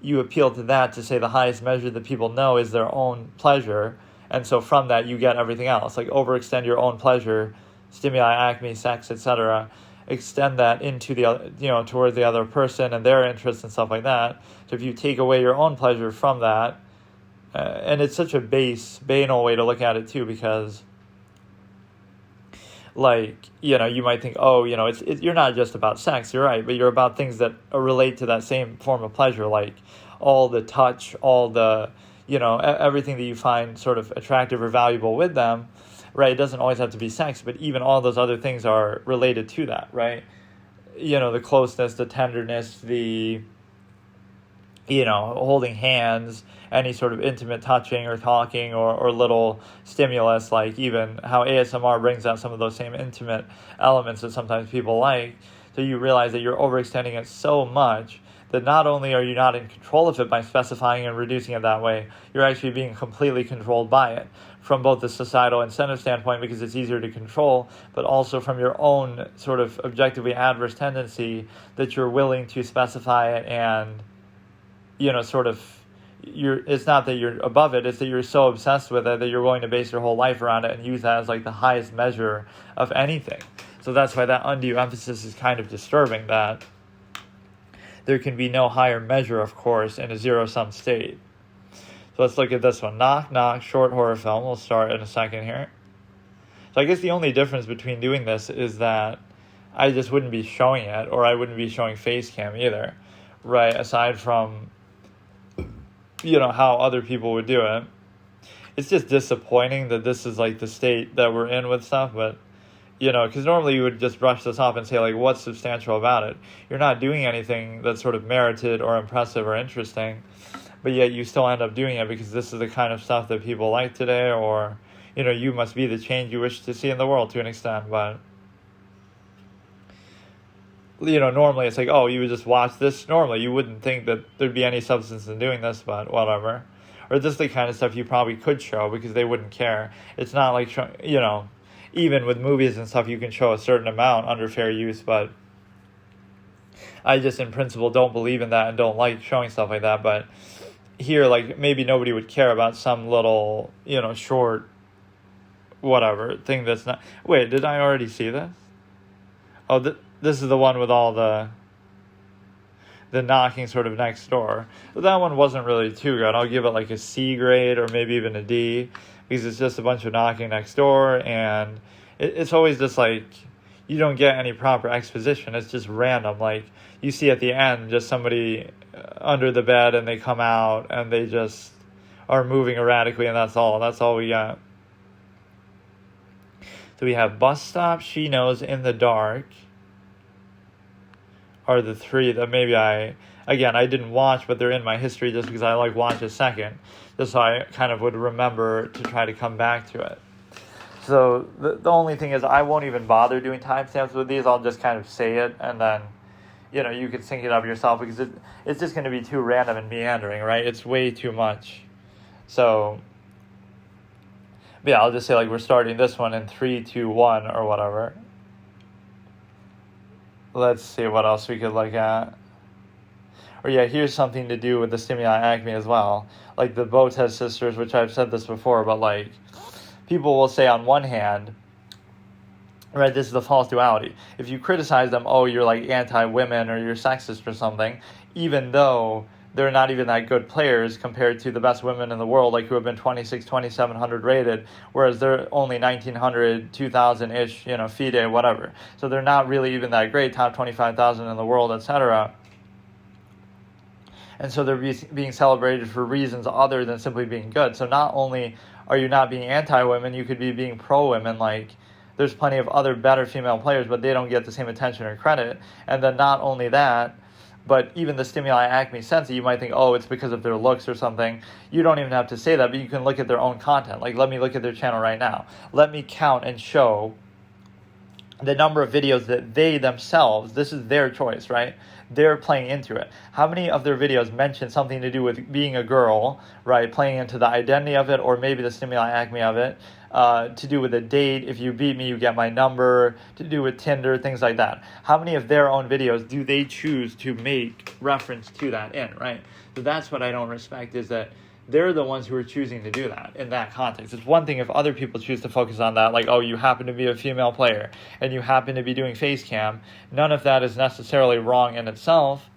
You appeal to that to say the highest measure that people know is their own pleasure. And so from that, you get everything else. Like overextend your own pleasure, stimuli acme, sex, etc. Extend that into the, towards the other person and their interests and stuff like that. So if you take away your own pleasure from that, and it's such a banal way to look at it too, because you might think, oh, you're not just about sex, you're right, but you're about things that relate to that same form of pleasure, like all the touch, all the, everything that you find sort of attractive or valuable with them, right? It doesn't always have to be sex, but even all those other things are related to that, right? The closeness, the tenderness, the, holding hands, any sort of intimate touching or talking or little stimulus, like even how ASMR brings out some of those same intimate elements that sometimes people like. So you realize that you're overextending it so much that not only are you not in control of it by specifying and reducing it that way, you're actually being completely controlled by it from both the societal incentive standpoint, because it's easier to control, but also from your own sort of objectively adverse tendency that you're willing to specify it and, it's not that you're above it, it's that you're so obsessed with it that you're willing to base your whole life around it and use that as like the highest measure of anything. So that's why that undue emphasis is kind of disturbing, that there can be no higher measure, of course, in a zero-sum state. So let's look at this one. Knock Knock, short horror film. We'll start in a second here. So I guess the only difference between doing this is that I just wouldn't be showing it, or I wouldn't be showing face cam either, right? Aside from, how other people would do it. It's just disappointing that this is like the state that we're in with stuff, but, because normally you would just brush this off and say, like, what's substantial about it? You're not doing anything that's sort of merited or impressive or interesting, but yet you still end up doing it because this is the kind of stuff that people like today, or you must be the change you wish to see in the world to an extent. But, normally it's like, oh, you would just watch this. Normally you wouldn't think that there'd be any substance in doing this, but whatever. Or this is the kind of stuff you probably could show because they wouldn't care. It's not like, even with movies and stuff, you can show a certain amount under fair use, but I just in principle don't believe in that and don't like showing stuff like that. But here, like, maybe nobody would care about some little, short whatever thing that's not. Wait, did I already see this? Oh, this is the one with all the knocking sort of next door. But that one wasn't really too good. I'll give it like a C grade or maybe even a D, because it's just a bunch of knocking next door, and it's always just like you don't get any proper exposition. It's just random. Like you see at the end just somebody under the bed and they come out and they just are moving erratically, and that's all we got. So we have Bus Stop, She Knows, In the Dark are the three that maybe I didn't watch, but they're in my history just because I like watch a second, just so I kind of would remember to try to come back to it. So the only thing is I won't even bother doing timestamps with these. I'll just kind of say it, and then, you can sync it up yourself, because it's just going to be too random and meandering, right? It's way too much. So, yeah, I'll just say, like, we're starting this one in 3, 2, 1 or whatever. Let's see what else we could look at. Or yeah, here's something to do with the stimuli acme as well. Like the Botez sisters, which I've said this before, but like people will say on one hand, right, this is the false duality. If you criticize them, oh, you're like anti-women or you're sexist or something, even though they're not even that good players compared to the best women in the world, like who have been 2,700 rated, whereas they're only 1,900, 2,000-ish, FIDE, whatever. So they're not really even that great, top 25,000 in the world, etc. And so they're being celebrated for reasons other than simply being good. So not only are you not being anti-women, you could be being pro-women. Like, there's plenty of other better female players, but they don't get the same attention or credit. And then not only that, but even the stimuli acme sensi, you might think, oh, it's because of their looks or something. You don't even have to say that, but you can look at their own content. Like, let me look at their channel right now. Let me count and show the number of videos that they themselves, this is their choice, right? They're playing into it. How many of their videos mention something to do with being a girl, right? Playing into the identity of it, or maybe the stimuli acme of it, to do with a date. If you beat me, you get my number, to do with Tinder, things like that. How many of their own videos do they choose to make reference to that in, right? So that's what I don't respect, is that they're the ones who are choosing to do that in that context. It's one thing if other people choose to focus on that, like, oh, you happen to be a female player and you happen to be doing face cam. None of that is necessarily wrong in itself.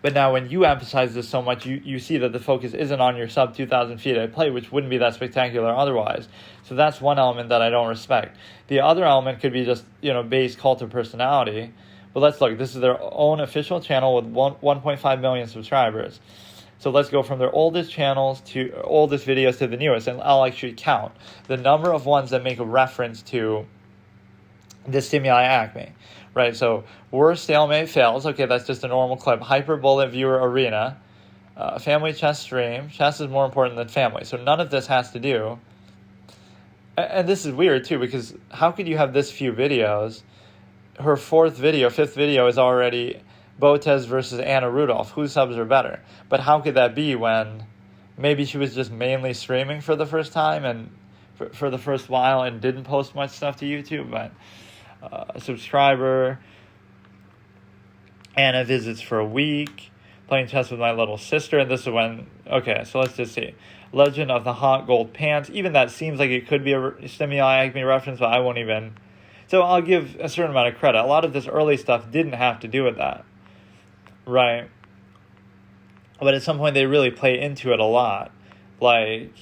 But now when you emphasize this so much, you see that the focus isn't on your sub 2,000 feet at play, which wouldn't be that spectacular otherwise. So that's one element that I don't respect. The other element could be just, base cult of personality. But let's look. This is their own official channel with 1.5 million subscribers. So let's go from their oldest videos to the newest, and I'll actually count the number of ones that make a reference to the stimuli acme, right? So worst stalemate fails. Okay, that's just a normal clip. Hyperbullet viewer arena, family chess stream. Chess is more important than family. So none of this has to do. And this is weird too, because how could you have this few videos? Her fifth video is already Botez versus Anna Rudolph. Whose subs are better? But how could that be when maybe she was just mainly streaming for the first time and for the first while and didn't post much stuff to YouTube? But a subscriber, Anna visits for a week, playing chess with my little sister, and this is when, okay, so let's just see. Legend of the Hot Gold Pants. Even that seems like it could be a stimuli acme reference, but I won't even. So I'll give a certain amount of credit. A lot of this early stuff didn't have to do with that. right? But at some point they really play into it a lot. Like,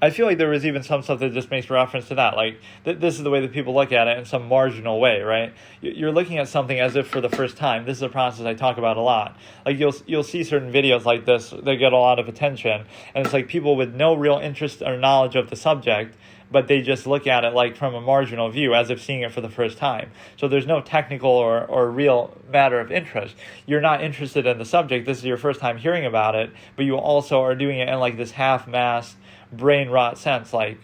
I feel like there was even some stuff that just makes reference to that. Like, this is the way that people look at it in some marginal way, right? You're looking at something as if for the first time. This is a process I talk about a lot. Like, you'll see certain videos like this that get a lot of attention, and it's like people with no real interest or knowledge of the subject, but they just look at it like from a marginal view as if seeing it for the first time. So there's no technical or real matter of interest. You're not interested in the subject. This is your first time hearing about it, but you also are doing it in like this half-mass brain rot sense. Like,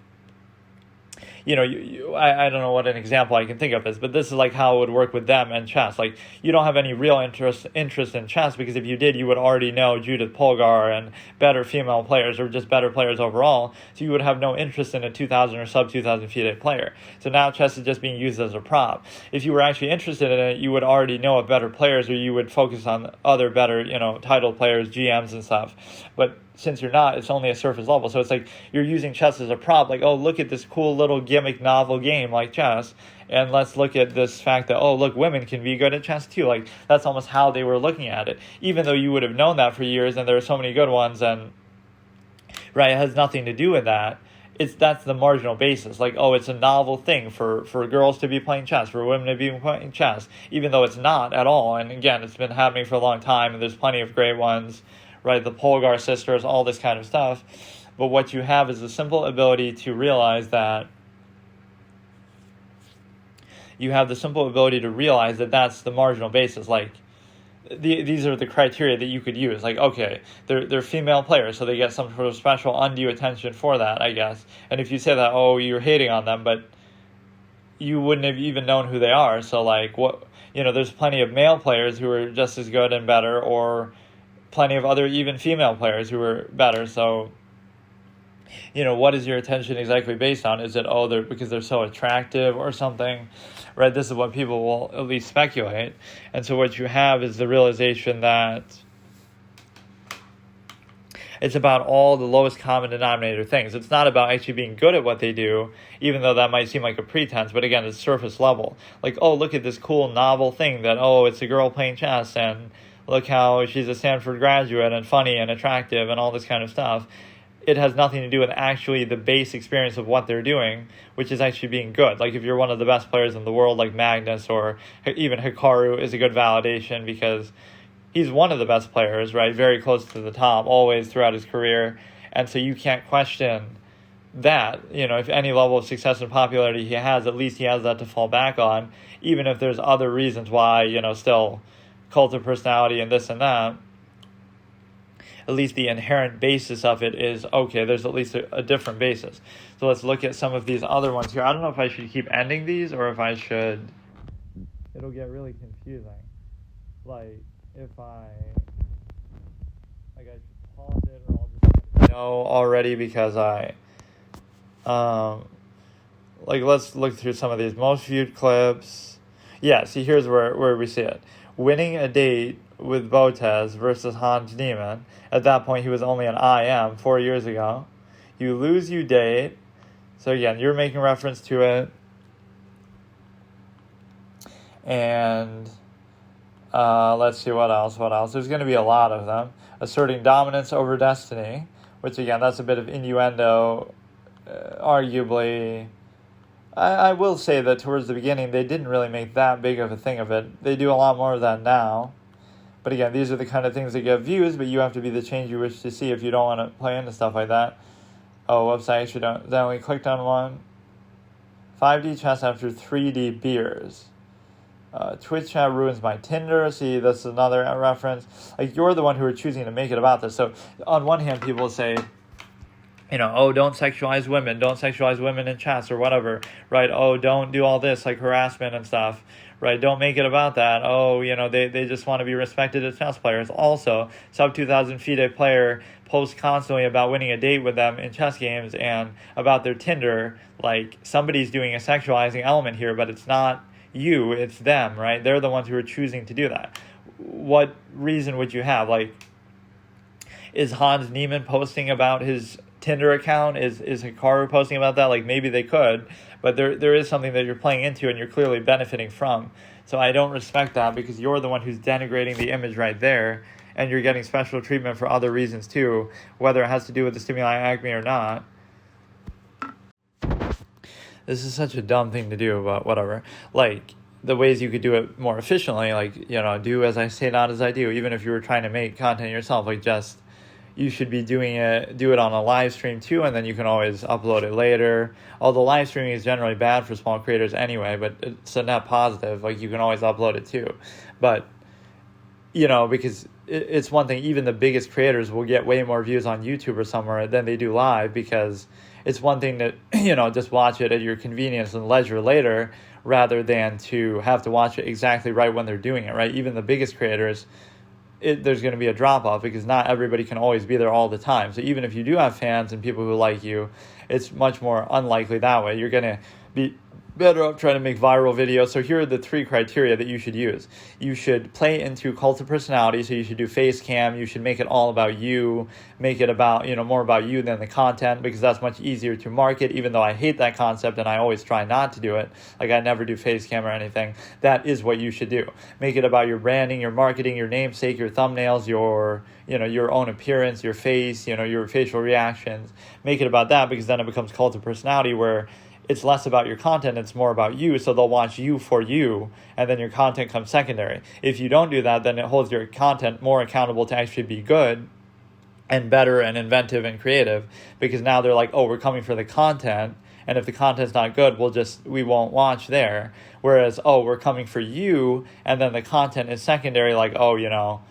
you know, I don't know what an example I can think of is, but this is like how it would work with them and chess. Like, you don't have any real interest in chess, because if you did, you would already know Judith Polgar and better female players, or just better players overall, so you would have no interest in a 2,000 or sub-2,000 FIDE player. So now chess is just being used as a prop. If you were actually interested in it, you would already know of better players, or you would focus on other better, you know, title players, GMs and stuff. But since you're not, it's only a surface level. So it's like you're using chess as a prop. Like, oh, look at this cool little gimmick novel game like chess, and let's look at this fact that, oh, look, women can be good at chess too. Like, that's almost how they were looking at it, even though you would have known that for years, and there are so many good ones, and right, it has nothing to do with that. That's the marginal basis. Like, oh, it's a novel thing for girls to be playing chess, for women to be playing chess, even though it's not at all. And again, it's been happening for a long time, and there's plenty of great ones, right? The Polgar sisters, all this kind of stuff. But what you have is the simple ability to realize that that's the marginal basis. Like, these are the criteria that you could use. Like, okay, they're female players, so they get some sort of special undue attention for that, I guess. And if you say that, oh, you're hating on them, but you wouldn't have even known who they are. So, like, what, you know, there's plenty of male players who are just as good and better, or plenty of other even female players who are better. So, you know, what is your attention exactly based on? Is it, oh, they're because they're so attractive or something, right? This is what people will at least speculate. And so what you have is the realization that it's about all the lowest common denominator things. It's not about actually being good at what they do, even though that might seem like a pretense, but again, it's surface level. Like, oh, look at this cool novel thing that, oh, it's a girl playing chess, and look how she's a Stanford graduate and funny and attractive and all this kind of stuff. It has nothing to do with actually the base experience of what they're doing, which is actually being good. Like, if you're one of the best players in the world, like Magnus, or even Hikaru is a good validation, because he's one of the best players, right? Very close to the top, always throughout his career. And so you can't question that. You know, if any level of success and popularity he has, at least he has that to fall back on, even if there's other reasons why, you know, still cult of personality and this and that. At least the inherent basis of it is, okay, there's at least a different basis. So let's look at some of these other ones here. I don't know if I should keep ending these or if I should... It'll get really confusing. Like, if I should pause it, or I'll just know already, because let's look through some of these most viewed clips. Yeah, see, here's where we see it. Winning a date with Botez versus Hans Niemann. At that point, he was only an IM 4 years ago. You lose, you date. So again, you're making reference to it. And let's see what else. There's going to be a lot of them. Asserting dominance over destiny, which again, that's a bit of innuendo, arguably. I will say that towards the beginning, they didn't really make that big of a thing of it. They do a lot more of that now. But again, these are the kind of things that get views, but you have to be the change you wish to see if you don't want to play into stuff like that. Oh, whoops, I actually don't. Then we clicked on one. 5D chess after 3D beers. Twitch chat ruins my Tinder. See, that's another reference. Like, you're the one who are choosing to make it about this. So on one hand, people say, you know, oh, don't sexualize women in chess or whatever, right? Oh, don't do all this, like harassment and stuff, right? Don't make it about that. Oh, you know, they just want to be respected as chess players. Also, sub-2,000 FIDE player posts constantly about winning a date with them in chess games and about their Tinder. Like, somebody's doing a sexualizing element here, but it's not you, it's them, right? They're the ones who are choosing to do that. What reason would you have? Like, is Hans Niemann posting about his Tinder account? Is Hikaru posting about that? Like, maybe they could, but there is something that you're playing into and you're clearly benefiting from. So I don't respect that, because you're the one who's denigrating the image right there, and you're getting special treatment for other reasons too, whether it has to do with the stimuli acme or not. This is such a dumb thing to do, but whatever. Like, the ways you could do it more efficiently, like, do as I say, not as I do. Even if you were trying to make content yourself, like, just, you should be do it on a live stream too, and then you can always upload it later. Although live streaming is generally bad for small creators anyway, but it's a net positive. Like, you can always upload it too. But, because it's one thing, even the biggest creators will get way more views on YouTube or somewhere than they do live, because it's one thing that, just watch it at your convenience and leisure later, rather than to have to watch it exactly right when they're doing it, right? Even the biggest creators, there's going to be a drop-off, because not everybody can always be there all the time. So even if you do have fans and people who like you, it's much more unlikely that way. You're going to be better off trying to make viral videos. So here are the 3 criteria that you should use. You should play into cult of personality, so you should do face cam. You should make it all about you, make it about, more about you than the content, because that's much easier to market, even though I hate that concept and I always try not to do it. Like, I never do face cam or anything. That is what you should do. Make it about your branding, your marketing, your namesake, your thumbnails, your own appearance, your face, your facial reactions. Make it about that, because then it becomes cult of personality, where it's less about your content, it's more about you, so they'll watch you for you, and then your content comes secondary. If you don't do that, then it holds your content more accountable to actually be good and better and inventive and creative, because now they're like, oh, we're coming for the content, and if the content's not good, we won't watch there. Whereas, oh, we're coming for you, and then the content is secondary, like, oh,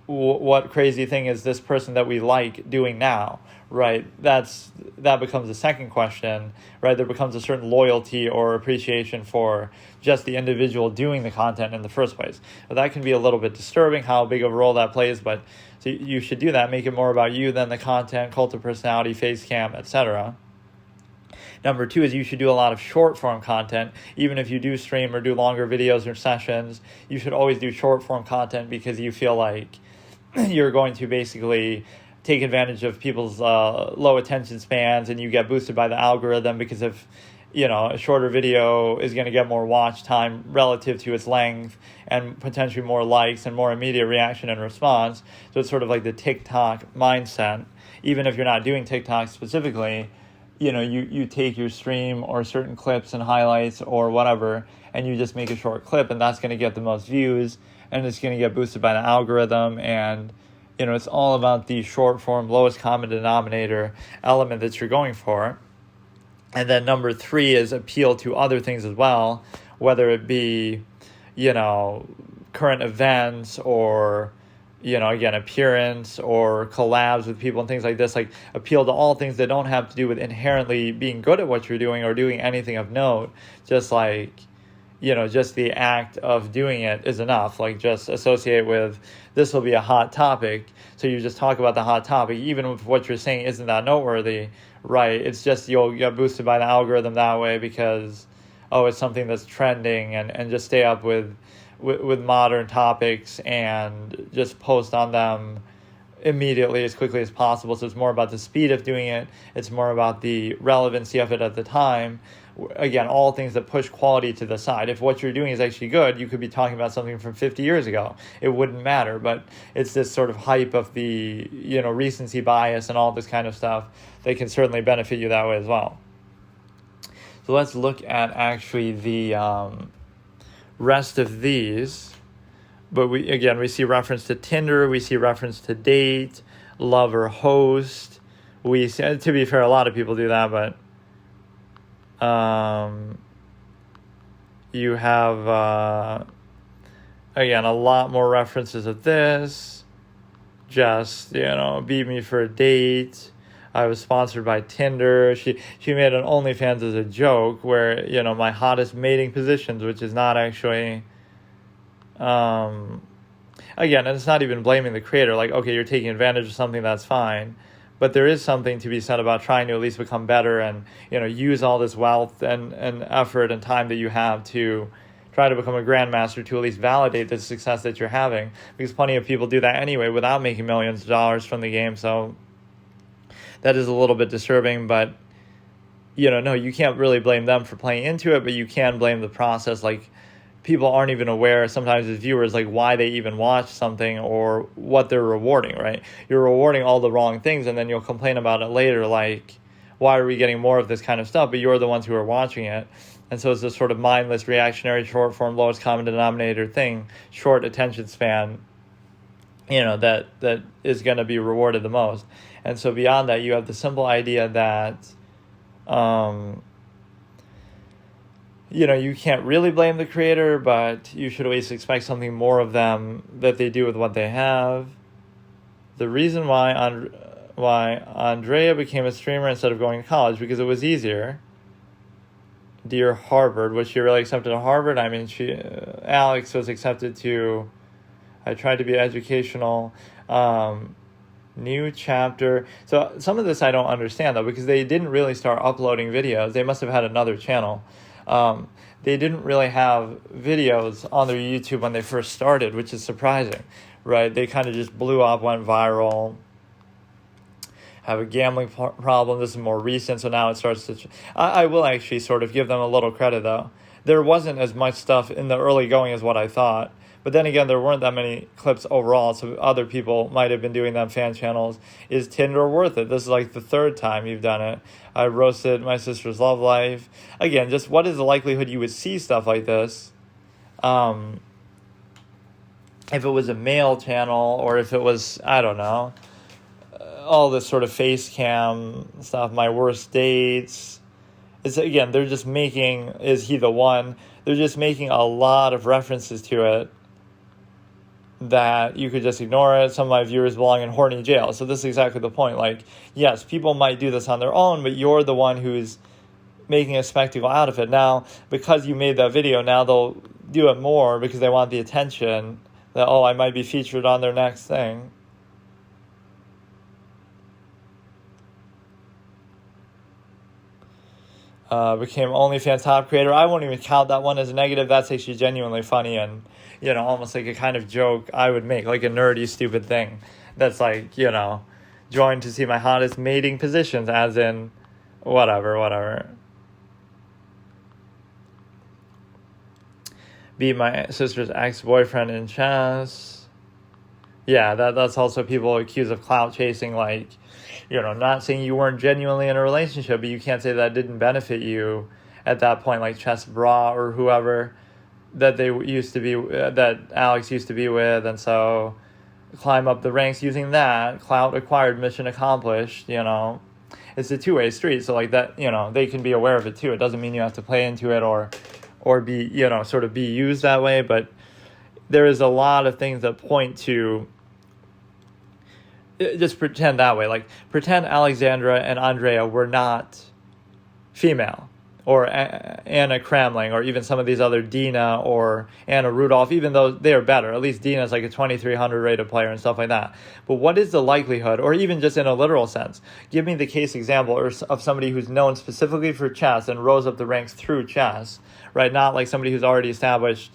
what crazy thing is this person that we like doing now? Right, that becomes the second question, right? There becomes a certain loyalty or appreciation for just the individual doing the content in the first place. But that can be a little bit disturbing, how big of a role that plays, but so you should do that, make it more about you than the content, cult of personality, face cam, etc. Number 2 is you should do a lot of short form content. Even if you do stream or do longer videos or sessions, you should always do short form content, because you feel like you're going to basically take advantage of people's low attention spans, and you get boosted by the algorithm, because if a shorter video is going to get more watch time relative to its length, and potentially more likes and more immediate reaction and response. So it's sort of like the TikTok mindset. Even if you're not doing TikTok specifically, you take your stream or certain clips and highlights or whatever, and you just make a short clip, and that's going to get the most views, and it's going to get boosted by the algorithm. And it's all about the short form, lowest common denominator element that you're going for. And then number 3 is appeal to other things as well, whether it be, current events, or, again, appearance, or collabs with people and things like this. Like, appeal to all things that don't have to do with inherently being good at what you're doing or doing anything of note. Just like, just the act of doing it is enough. Like, just associate with, this will be a hot topic, so you just talk about the hot topic, even if what you're saying isn't that noteworthy, right? It's just you'll get boosted by the algorithm that way, because, oh, it's something that's trending, and just stay up with modern topics and just post on them immediately as quickly as possible. So it's more about the speed of doing it. It's more about the relevancy of it at the time. Again, all things that push quality to the side. If what you're doing is actually good, you could be talking about something from 50 years ago. It wouldn't matter, but it's this sort of hype of the, recency bias and all this kind of stuff that can certainly benefit you that way as well. So let's look at actually the rest of these. But we see reference to Tinder, we see reference to date, love or host. We see, to be fair, a lot of people do that, but you have, again, a lot more references of this. Just, beat me for a date. I was sponsored by Tinder. She made an OnlyFans as a joke, where, my hottest mating positions, which is not actually, again, and it's not even blaming the creator. Like, okay, you're taking advantage of something, that's fine. But there is something to be said about trying to at least become better and, use all this wealth and effort and time that you have to try to become a grandmaster, to at least validate the success that you're having. Because plenty of people do that anyway without making millions of dollars from the game. So that is a little bit disturbing. But, no, you can't really blame them for playing into it, but you can blame the process. Like, people aren't even aware sometimes as viewers, like, why they even watch something or what they're rewarding, right? You're rewarding all the wrong things, and then you'll complain about it later, like, why are we getting more of this kind of stuff? But you're the ones who are watching it. And so it's this sort of mindless, reactionary, short form, lowest common denominator thing, short attention span, that is going to be rewarded the most. And so beyond that, you have the simple idea that, you can't really blame the creator, but you should always expect something more of them that they do with what they have. The reason why Andrea became a streamer instead of going to college, because it was easier. Dear Harvard, was she really accepted to Harvard? I mean, Alex was accepted to, I tried to be educational, new chapter. So some of this I don't understand, though, because they didn't really start uploading videos. They must have had another channel. They didn't really have videos on their YouTube when they first started, which is surprising, right? They kind of just blew up, went viral, have a gambling problem. This is more recent, so now it starts to... I will actually sort of give them a little credit, though. There wasn't as much stuff in the early going as what I thought. But then again, there weren't that many clips overall, so other people might have been doing them, fan channels. Is Tinder worth it? This is like the third time you've done it. I roasted my sister's love life. Again, just what is the likelihood you would see stuff like this? If it was a male channel, or if it was, I don't know, all this sort of face cam stuff, my worst dates. It's, again, they're just making, is he the one? They're just making a lot of references to it that you could just ignore it. Some of my viewers belong in horny jail. So this is exactly the point. Like, yes, people might do this on their own, but you're the one who's making a spectacle out of it. Now, because you made that video, now they'll do it more because they want the attention that, I might be featured on their next thing. Became OnlyFans top creator. I won't even count that one as a negative. That's actually genuinely funny and, almost like a kind of joke I would make, like a nerdy, stupid thing. That's like, join to see my hottest mating positions, as in whatever. Beat my sister's ex-boyfriend in chess. Yeah, that's also people accused of clout chasing, like, not saying you weren't genuinely in a relationship, but you can't say that didn't benefit you at that point, like Chess Bra or whoever that that Alex used to be with, and so climb up the ranks using that. Clout acquired, mission accomplished, It's a two-way street, so like that, they can be aware of it too. It doesn't mean you have to play into it or be, sort of be used that way, but there is a lot of things that point to... Just pretend that way. Like, pretend Alexandra and Andrea were not female, or Anna Kramling, or even some of these other Dina or Anna Rudolph, even though they're better. At least Dina's like a 2300 rated player and stuff like that. But what is the likelihood, or even just in a literal sense, give me the case example of somebody who's known specifically for chess and rose up the ranks through chess, right? Not like somebody who's already established,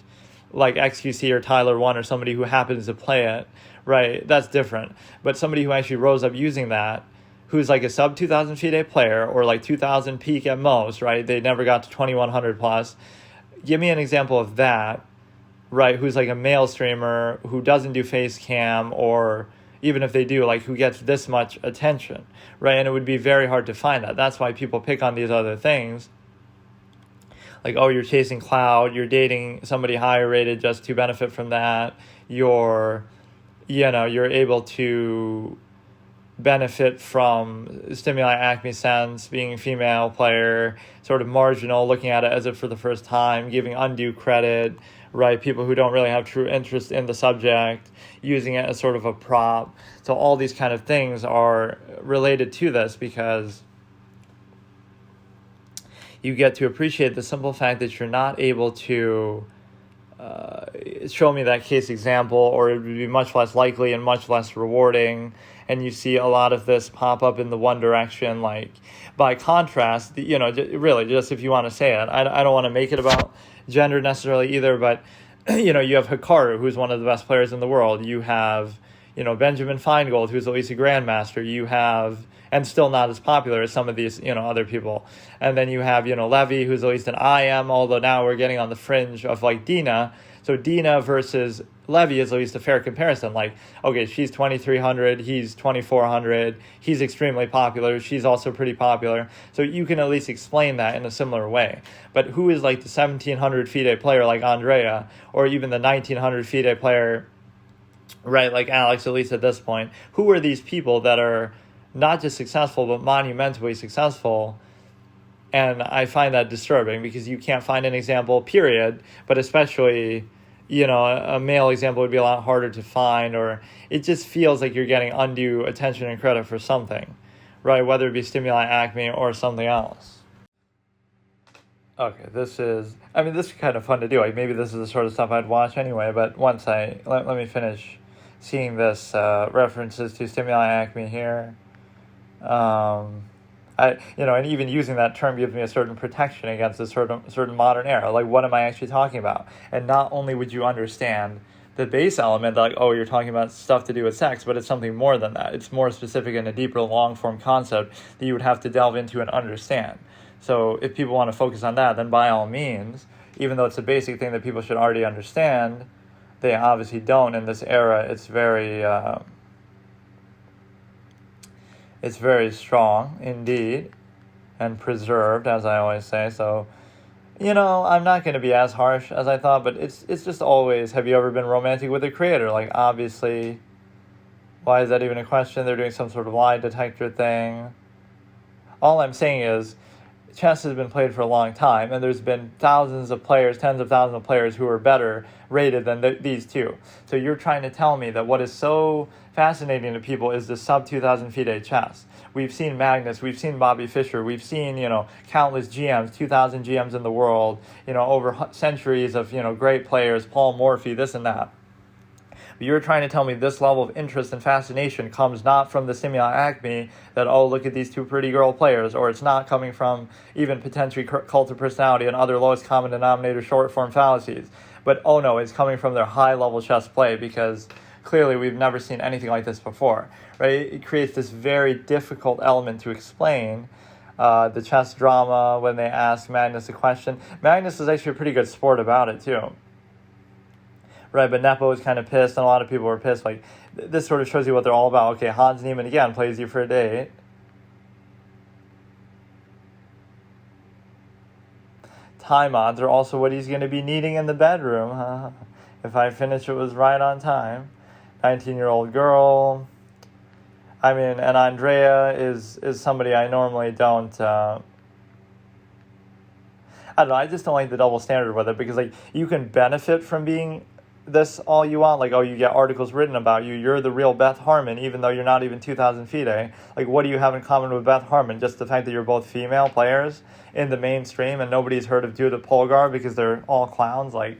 like XQC or Tyler 1, or somebody who happens to play it. Right, that's different. But somebody who actually rose up using that, who's like a sub 2,000 FIDE player, or like 2,000 peak at most, right? They never got to 2,100 plus. Give me an example of that, right? Who's like a male streamer who doesn't do face cam, or even if they do, like who gets this much attention, right? And it would be very hard to find that. That's why people pick on these other things. Like, you're chasing cloud, you're dating somebody higher rated just to benefit from that. You're able to benefit from stimuli acme sense, being a female player, sort of marginal, looking at it as if for the first time, giving undue credit, right? People who don't really have true interest in the subject, using it as sort of a prop. So all these kind of things are related to this, because you get to appreciate the simple fact that you're not able to show me that case example, or it would be much less likely and much less rewarding. And you see a lot of this pop up in the one direction. Like, by contrast, really, just if you want to say it, I don't want to make it about gender necessarily either, but you have Hikaru, who's one of the best players in the world. You have Benjamin Feingold, who's at least a grandmaster. You have and still not as popular as some of these, other people. And then you have, Levy, who's at least an IM, although now we're getting on the fringe of like Dina. So Dina versus Levy is at least a fair comparison. Like, okay, she's 2,300, he's 2,400, he's extremely popular, she's also pretty popular. So you can at least explain that in a similar way. But who is like the 1,700 FIDE player like Andrea, or even the 1,900 FIDE player, right, like Alex, at least at this point? Who are these people that are not just successful, but monumentally successful? And I find that disturbing because you can't find an example, period, but especially, a male example would be a lot harder to find, or it just feels like you're getting undue attention and credit for something, right? Whether it be Stimuli Acme or something else. Okay, this is kind of fun to do. Like, maybe this is the sort of stuff I'd watch anyway, but once let me finish seeing this, references to Stimuli Acme here. And even using that term gives me a certain protection against a certain modern era. Like, what am I actually talking about? And not only would you understand the base element, like, oh, you're talking about stuff to do with sex, but it's something more than that. It's more specific and a deeper, long-form concept that you would have to delve into and understand. So if people want to focus on that, then by all means, even though it's a basic thing that people should already understand, they obviously don't in this era. It's very strong indeed and preserved, as I always say. So, I'm not going to be as harsh as I thought, but it's just always, have you ever been romantic with a creator? Like, obviously, why is that even a question? They're doing some sort of lie detector thing. All I'm saying is, chess has been played for a long time, and there's been thousands of players, tens of thousands of players who are better rated than these two. So you're trying to tell me that what is so fascinating to people is the sub-2,000 FIDE chess. We've seen Magnus, we've seen Bobby Fischer, we've seen, countless GMs, 2,000 GMs in the world, over centuries of, great players, Paul Morphy, this and that. But you're trying to tell me this level of interest and fascination comes not from the Stimuli Acme, that, oh, look at these two pretty girl players, or it's not coming from even potentially cult of personality and other lowest common denominator short form fallacies. But, oh no, it's coming from their high level chess play, because clearly we've never seen anything like this before, right? It creates this very difficult element to explain. The chess drama, when they ask Magnus a question. Magnus is actually a pretty good sport about it, too. Right, but Nepo was kind of pissed, and a lot of people were pissed. Like, this sort of shows you what they're all about. Okay, Hans Niemann, again, plays you for a date. Time odds are also what he's going to be needing in the bedroom. Huh? If I finish it was right on time. 19-year-old girl. And Andrea is somebody I normally don't... I don't know, I just don't like the double standard with it, because, like, you can benefit from being this all you want. Like, oh, you get articles written about you, you're the real Beth Harmon, even though you're not even 2,000 FIDE. Like, what do you have in common with Beth Harmon? Just the fact that you're both female players in the mainstream, and nobody's heard of Judith Polgar because they're all clowns. Like,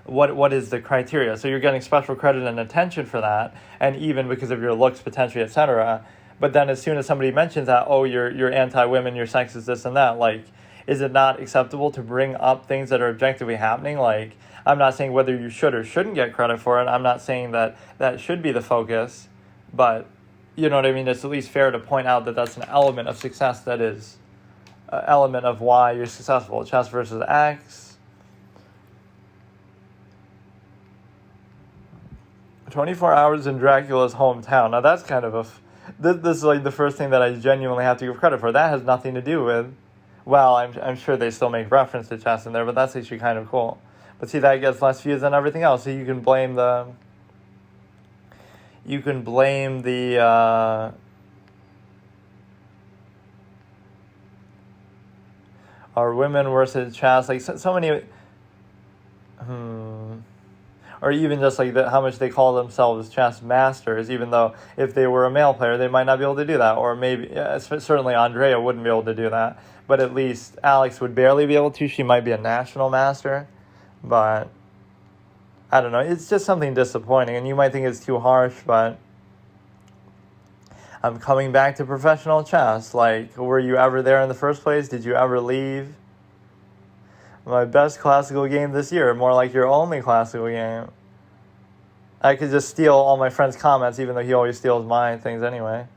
what is the criteria? So you're getting special credit and attention for that, and even because of your looks, potentially, etc. But then as soon as somebody mentions that, oh, you're anti-women, you're sexist, this and that, like, is it not acceptable to bring up things that are objectively happening? Like, I'm not saying whether you should or shouldn't get credit for it. I'm not saying that that should be the focus. But, you know what I mean? It's at least fair to point out that that's an element of success that is an element of why you're successful. Chess versus X. 24 hours in Dracula's hometown. Now, that's kind of this is like the first thing that I genuinely have to give credit for. That has nothing to do with... Well, I'm sure they still make reference to chess in there, but that's actually kind of cool. But see, that gets less views than everything else, so you can blame the our women versus chess, like so many, or even just like how much they call themselves chess masters, even though if they were a male player, they might not be able to do that, or maybe, certainly Andrea wouldn't be able to do that, but at least Alex would barely be able to. She might be a national master. But, I don't know, it's just something disappointing, and you might think it's too harsh, but I'm coming back to professional chess. Like, were you ever there in the first place? Did you ever leave? My best classical game this year, more like your only classical game. I could just steal all my friend's comments, even though he always steals my things anyway.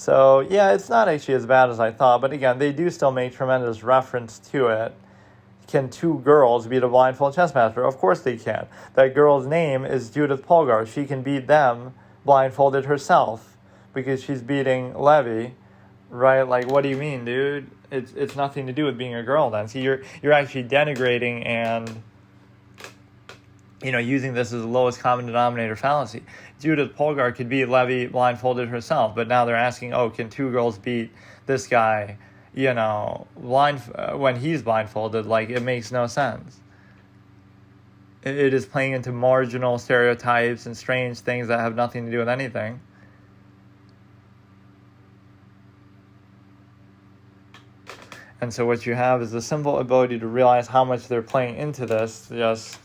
So, yeah, it's not actually as bad as I thought. But again, they do still make tremendous reference to it. Can two girls beat a blindfold chess master? Of course they can. That girl's name is Judith Polgar. She can beat them blindfolded herself because she's beating Levy, right? Like, what do you mean, dude? It's nothing to do with being a girl then. See, you're actually denigrating and, using this as the lowest common denominator fallacy. Judith Polgar could beat Levy blindfolded herself, but now they're asking, can two girls beat this guy, when he's blindfolded? Like, it makes no sense. It is playing into marginal stereotypes and strange things that have nothing to do with anything. And so what you have is the simple ability to realize how much they're playing into this. Just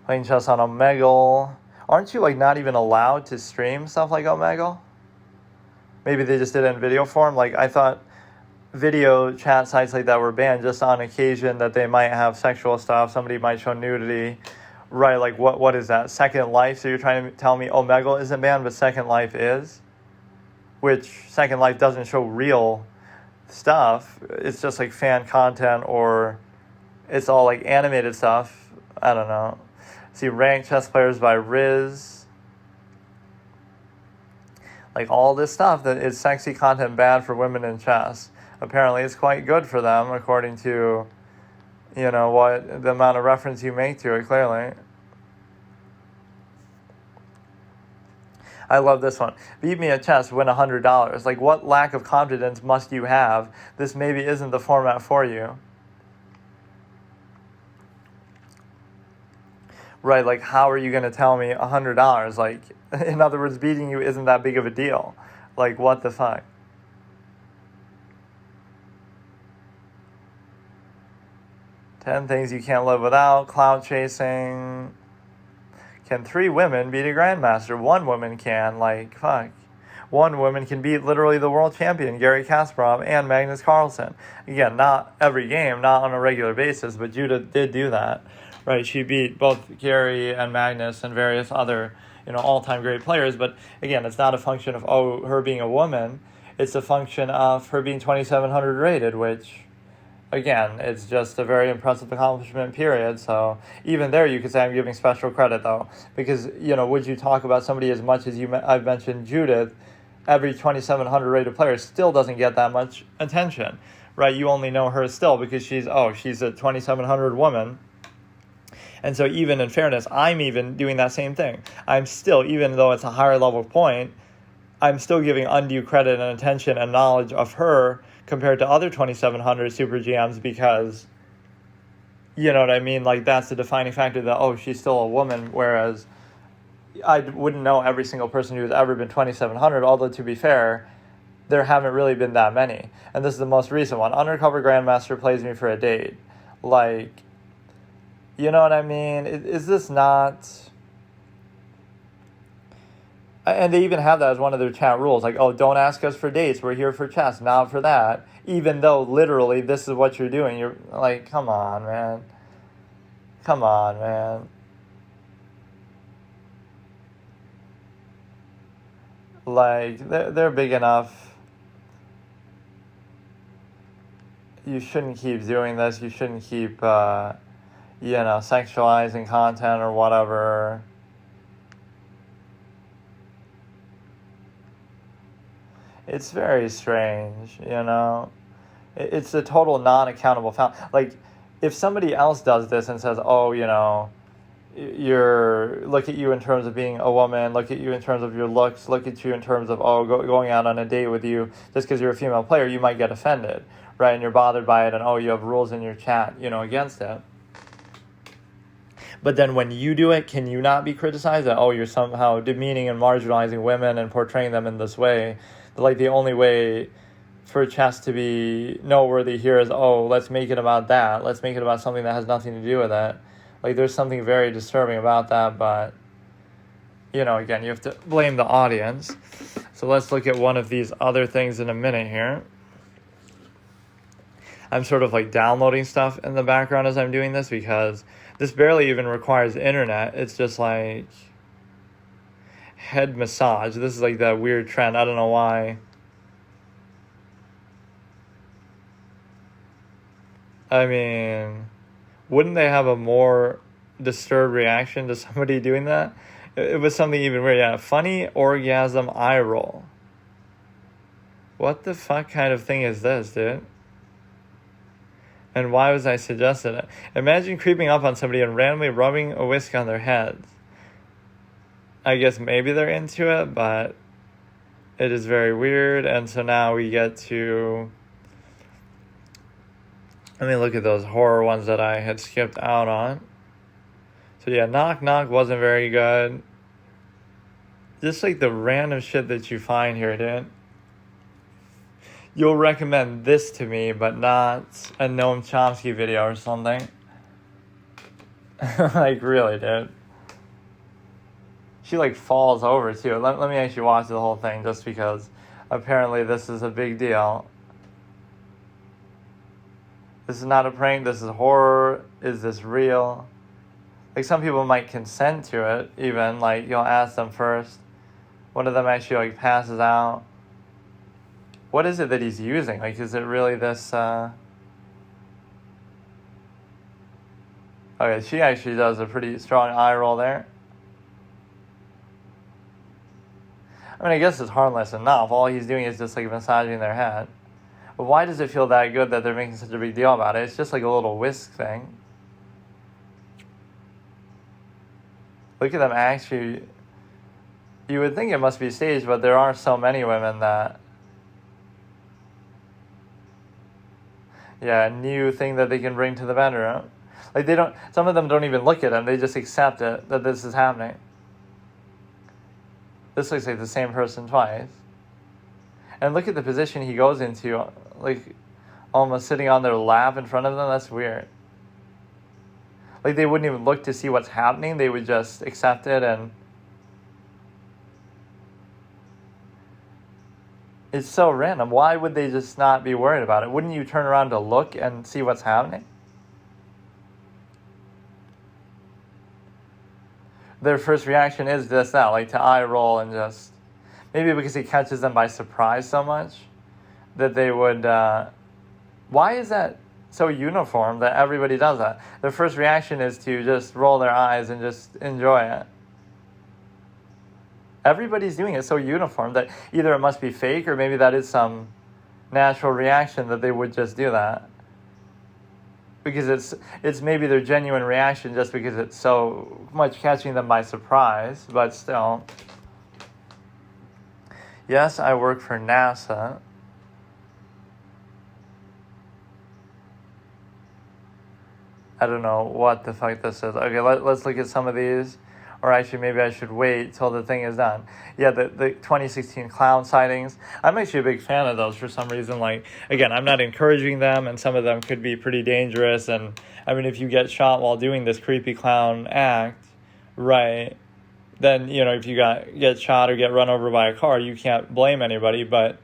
playing chess on Omegle. Aren't you not even allowed to stream stuff like Omegle? Maybe they just did it in video form. Like, I thought video chat sites like that were banned just on occasion that they might have sexual stuff. Somebody might show nudity. Right, like what is that? Second Life? So you're trying to tell me Omegle isn't banned, but Second Life is? Which Second Life doesn't show real stuff. It's just like fan content, or it's all like animated stuff. I don't know. See, ranked chess players by Riz. Like, all this stuff that is sexy content bad for women in chess. Apparently it's quite good for them, according to, what the amount of reference you make to it, clearly. I love this one. Beat me at chess, win $100. Like, what lack of confidence must you have? This maybe isn't the format for you. Right, like, how are you going to tell me $100? Like, in other words, beating you isn't that big of a deal. Like, what the fuck? Ten things you can't live without. Clout chasing. Can 3 women beat a grandmaster? 1 woman can. Like, fuck. 1 woman can beat literally the world champion, Garry Kasparov, and Magnus Carlsen. Again, not every game, not on a regular basis, but Judith did do that. Right, she beat both Gary and Magnus and various other, all-time great players. But again, it's not a function of, her being a woman. It's a function of her being 2,700 rated, which, again, it's just a very impressive accomplishment, period. So even there, you could say I'm giving special credit, though. Because, would you talk about somebody as much as I've mentioned Judith, every 2,700 rated player still doesn't get that much attention, right? You only know her still because she's a 2,700 woman. And so even in fairness, I'm even doing that same thing. I'm still, even though it's a higher level point, I'm still giving undue credit and attention and knowledge of her compared to other 2,700 super GMs because, you know what I mean? Like, that's the defining factor that, she's still a woman, whereas I wouldn't know every single person who's ever been 2,700, although to be fair, there haven't really been that many. And this is the most recent one. Undercover Grandmaster plays me for a date. Like, you know what I mean? Is this not... And they even have that as one of their chat rules. Like, don't ask us for dates. We're here for chess, not for that. Even though, literally, this is what you're doing. You're like, come on, man. Come on, man. Like, they're big enough. You shouldn't keep doing this. You shouldn't keep... sexualizing content or whatever. It's very strange, It's a total non-accountable foul. Like, if somebody else does this and says, look at you in terms of being a woman, look at you in terms of your looks, look at you in terms of, going out on a date with you, just because you're a female player, you might get offended, right? And you're bothered by it, and, you have rules in your chat, against it. But then when you do it, can you not be criticized that, you're somehow demeaning and marginalizing women and portraying them in this way? Like, the only way for chess to be noteworthy here is, let's make it about that. Let's make it about something that has nothing to do with it. Like, there's something very disturbing about that, but, again, you have to blame the audience. So let's look at one of these other things in a minute here. I'm sort of like downloading stuff in the background as I'm doing this because this barely even requires internet. It's just like, head massage. This is like that weird trend. I don't know why. I mean, wouldn't they have a more disturbed reaction to somebody doing that? It was something even weird. Yeah, funny orgasm eye roll. What the fuck kind of thing is this, dude? And why was I suggesting it? Imagine creeping up on somebody and randomly rubbing a whisk on their heads. I guess maybe they're into it, but it is very weird. And so now we get to... Let me look at those horror ones that I had skipped out on. So yeah, Knock Knock wasn't very good. Just like the random shit that you find here, dude. You'll recommend this to me, but not a Noam Chomsky video or something. Like, really, dude. She, like, falls over, too. Let me actually watch the whole thing, just because apparently this is a big deal. This is not a prank. This is horror. Is this real? Like, some people might consent to it, even. Like, you'll ask them first. One of them actually, like, passes out. What is it that he's using? Like, is it really this, Okay, she actually does a pretty strong eye roll there. I mean, I guess it's harmless enough. All he's doing is just, like, massaging their head. But why does it feel that good that they're making such a big deal about it? It's just like a little whisk thing. Look at them actually... You would think it must be staged, but there are so many women that... Yeah, a new thing that they can bring to the bedroom. Like, they don't... Some of them don't even look at them. They just accept it, that this is happening. This looks like the same person twice. And look at the position he goes into, like, almost sitting on their lap in front of them. That's weird. Like, they wouldn't even look to see what's happening. They would just accept it, and... It's so random. Why would they just not be worried about it? Wouldn't you turn around to look and see what's happening? Their first reaction is just that, like, to eye roll and just... Maybe because he catches them by surprise so much that they would... Why is that so uniform that everybody does that? Their first reaction is to just roll their eyes and just enjoy it. Everybody's doing it so uniform that either it must be fake or maybe that is some natural reaction that they would just do that. Because it's maybe their genuine reaction just because it's so much catching them by surprise, but still... Yes, I work for NASA. I don't know what the fuck this is. Okay, let's look at some of these. Or actually, maybe I should wait till the thing is done. Yeah, the 2016 clown sightings. I'm actually a big fan of those for some reason. Like, again, I'm not encouraging them, and some of them could be pretty dangerous. And, I mean, if you get shot while doing this creepy clown act, right... Then, you know, if you get shot or get run over by a car, you can't blame anybody. But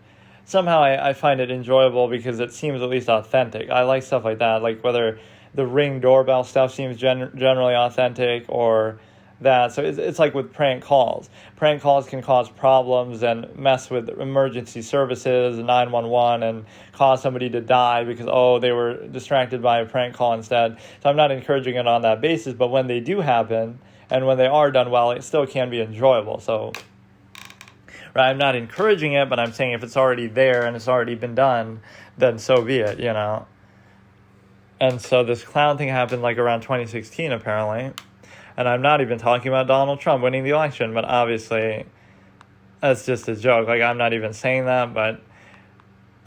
somehow I find it enjoyable because it seems at least authentic. I like stuff like that, like whether the Ring doorbell stuff seems generally authentic or that. So it's like with prank calls. Prank calls can cause problems and mess with emergency services, 911, and cause somebody to die because, they were distracted by a prank call instead. So I'm not encouraging it on that basis, but when they do happen... And when they are done well, it still can be enjoyable. So, right, I'm not encouraging it, but I'm saying if it's already there and it's already been done, then so be it, you know. And so this clown thing happened like around 2016, apparently. And I'm not even talking about Donald Trump winning the election, but obviously that's just a joke. Like, I'm not even saying that, but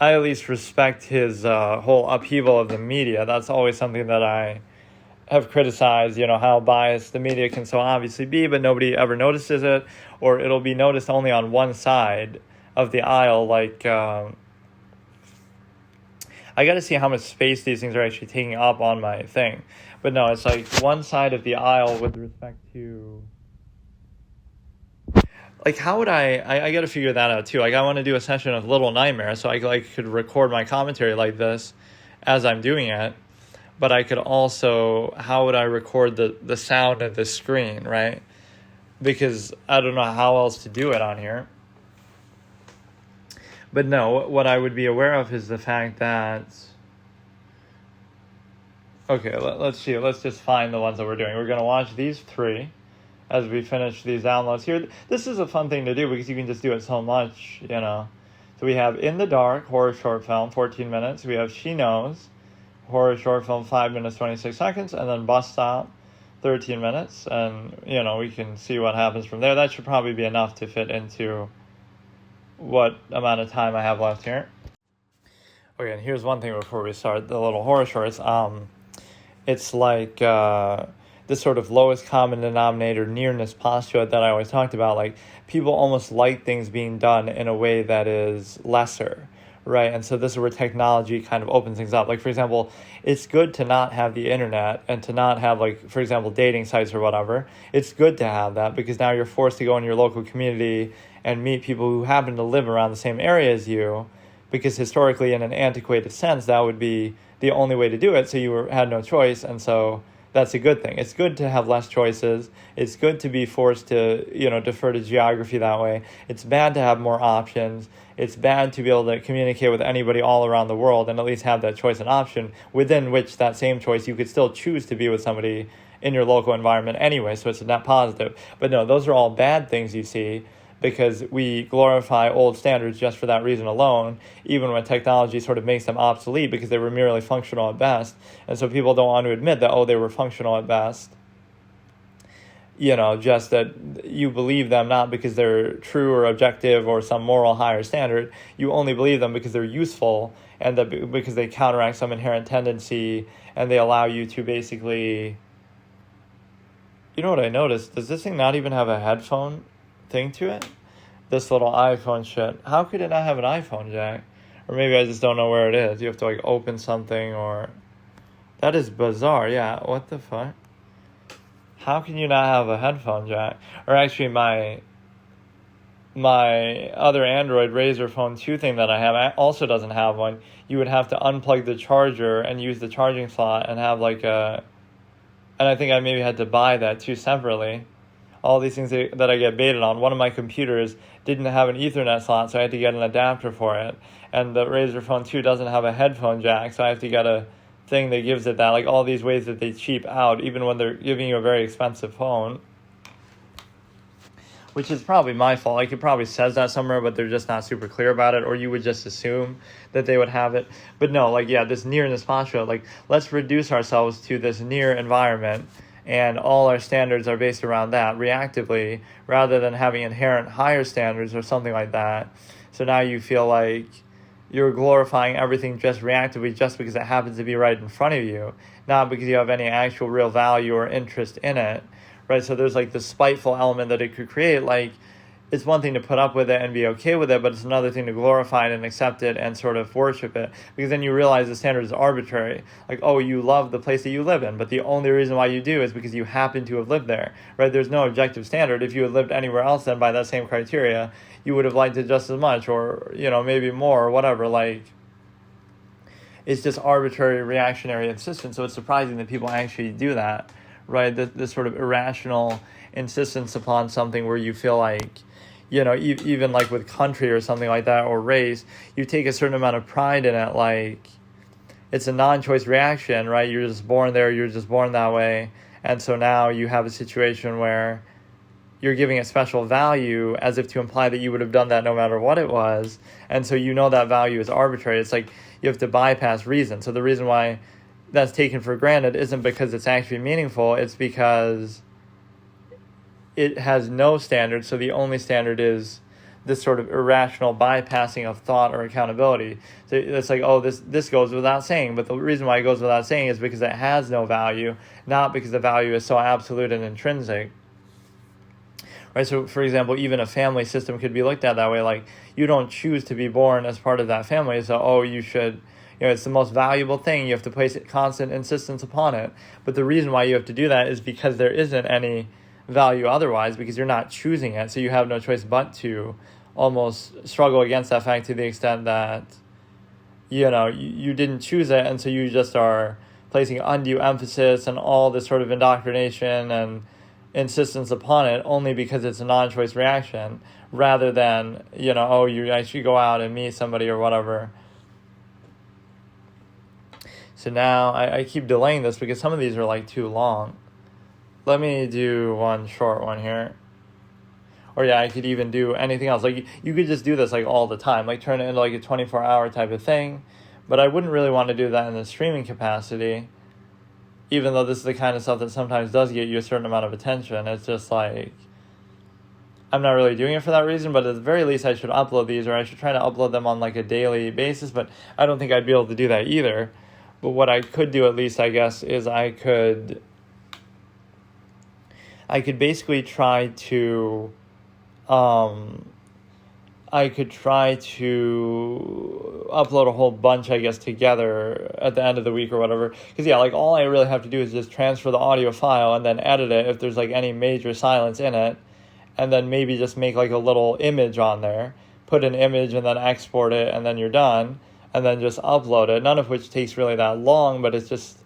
I at least respect his whole upheaval of the media. That's always something that I... have criticized, you know, how biased the media can so obviously be, but nobody ever notices it, or it'll be noticed only on one side of the aisle. Like, I got to see how much space these things are actually taking up on my thing. But no, it's like one side of the aisle with respect to... Like, how would I got to figure that out too. Like, I want to do a session of Little Nightmare, so I could record my commentary like this as I'm doing it. But I could also, how would I record the sound of the screen, right? because I don't know how else to do it on here. But no, what I would be aware of is the fact that, okay, let's see. Let's just find the ones that we're doing. We're going to watch these 3 as we finish these downloads here. This is a fun thing to do because you can just do it so much, you know. So we have In the Dark, horror short film, 14 minutes. We have She Knows, horror short film, 5 minutes, 26 seconds. And then Bus Stop, 13 minutes. And, you know, we can see what happens from there. That should probably be enough to fit into what amount of time I have left here. Okay, and here's one thing before we start the little horror shorts. It's like this sort of lowest common denominator nearness postulate that I always talked about. Like, people almost like things being done in a way that is lesser, right? And so this is where technology kind of opens things up. Like, for example, it's good to not have the internet and to not have, like, for example, dating sites or whatever. It's good to have that because now you're forced to go in your local community and meet people who happen to live around the same area as you, because historically, in an antiquated sense, that would be the only way to do it, so had no choice, and so that's a good thing. It's good to have less choices. It's good to be forced to, you know, defer to geography that way. It's bad to have more options. It's bad to be able to communicate with anybody all around the world and at least have that choice and option, within which that same choice you could still choose to be with somebody in your local environment anyway, so it's a net positive. But no, those are all bad things you see, because we glorify old standards just for that reason alone, even when technology sort of makes them obsolete because they were merely functional at best. And so people don't want to admit that, oh, they were functional at best. You know, just that you believe them not because they're true or objective or some moral higher standard. You only believe them because they're useful and that because they counteract some inherent tendency and they allow you to basically... You know what I noticed? Does this thing not even have a headphone thing to it? This little iPhone shit. How could it not have an iPhone jack? Or maybe I just don't know where it is. You have to like open something or... That is bizarre. Yeah, what the fuck? How can you not have a headphone jack? Or actually my other Android Razr Phone 2 thing that I have also doesn't have one. You would have to unplug the charger and use the charging slot and have like a... And I think I maybe had to buy that too separately. All these things that I get baited on. One of my computers didn't have an Ethernet slot, so I had to get an adapter for it. And the Razr Phone 2 doesn't have a headphone jack, so I have to get a thing that gives it that. Like all these ways that they cheap out, even when they're giving you a very expensive phone. Which is probably my fault. Like, it probably says that somewhere, but they're just not super clear about it, or you would just assume that they would have it. But no, like, yeah, this nearness postulate, like, let's reduce ourselves to this near environment, and all our standards are based around that reactively, rather than having inherent higher standards or something like that. So now you feel like you're glorifying everything just reactively just because it happens to be right in front of you, not because you have any actual real value or interest in it. Right, so there's like this spiteful element that it could create. Like, it's one thing to put up with it and be okay with it, but it's another thing to glorify it and accept it and sort of worship it. Because then you realize the standard is arbitrary. Like, oh, you love the place that you live in, but the only reason why you do is because you happen to have lived there. Right, there's no objective standard. If you had lived anywhere else then by that same criteria, you would have liked it just as much, or, you know, maybe more, or whatever. Like, it's just arbitrary reactionary insistence. So it's surprising that people actually do that. Right, this sort of irrational insistence upon something where you feel like, you know, even like with country or something like that, or race, you take a certain amount of pride in it. Like, it's a non-choice reaction, right? You're just born there, you're just born that way. And so now you have a situation where you're giving it special value as if to imply that you would have done that no matter what it was. And so you know that value is arbitrary. It's like you have to bypass reason. So the reason why that's taken for granted isn't because it's actually meaningful, it's because it has no standard, so the only standard is this sort of irrational bypassing of thought or accountability. So it's like, oh, this goes without saying, but the reason why it goes without saying is because it has no value, not because the value is so absolute and intrinsic. Right, so for example, even a family system could be looked at that way. Like, you don't choose to be born as part of that family, so, oh, you should... You know, it's the most valuable thing. You have to place constant insistence upon it. But the reason why you have to do that is because there isn't any value otherwise, because you're not choosing it. So you have no choice but to almost struggle against that fact to the extent that, you know, you didn't choose it. And so you just are placing undue emphasis and all this sort of indoctrination and insistence upon it only because it's a non-choice reaction, rather than, you know, oh, you actually go out and meet somebody or whatever. So now I keep delaying this because some of these are like too long. Let me do one short one here. Or yeah, I could even do anything else. Like you could just do this like all the time, like turn it into like a 24-hour type of thing. But I wouldn't really want to do that in the streaming capacity, even though this is the kind of stuff that sometimes does get you a certain amount of attention. It's just like, I'm not really doing it for that reason, but at the very least I should upload these, or I should try to upload them on like a daily basis, but I don't think I'd be able to do that either. But what I could do at least, I guess, is I could basically try to upload a whole bunch, I guess, together at the end of the week or whatever. Because, yeah, like, all I really have to do is just transfer the audio file and then edit it if there's, like, any major silence in it. And then maybe just make, like, a little image on there. Put an image and then export it, and then you're done. And then just upload it. None of which takes really that long, but it's just...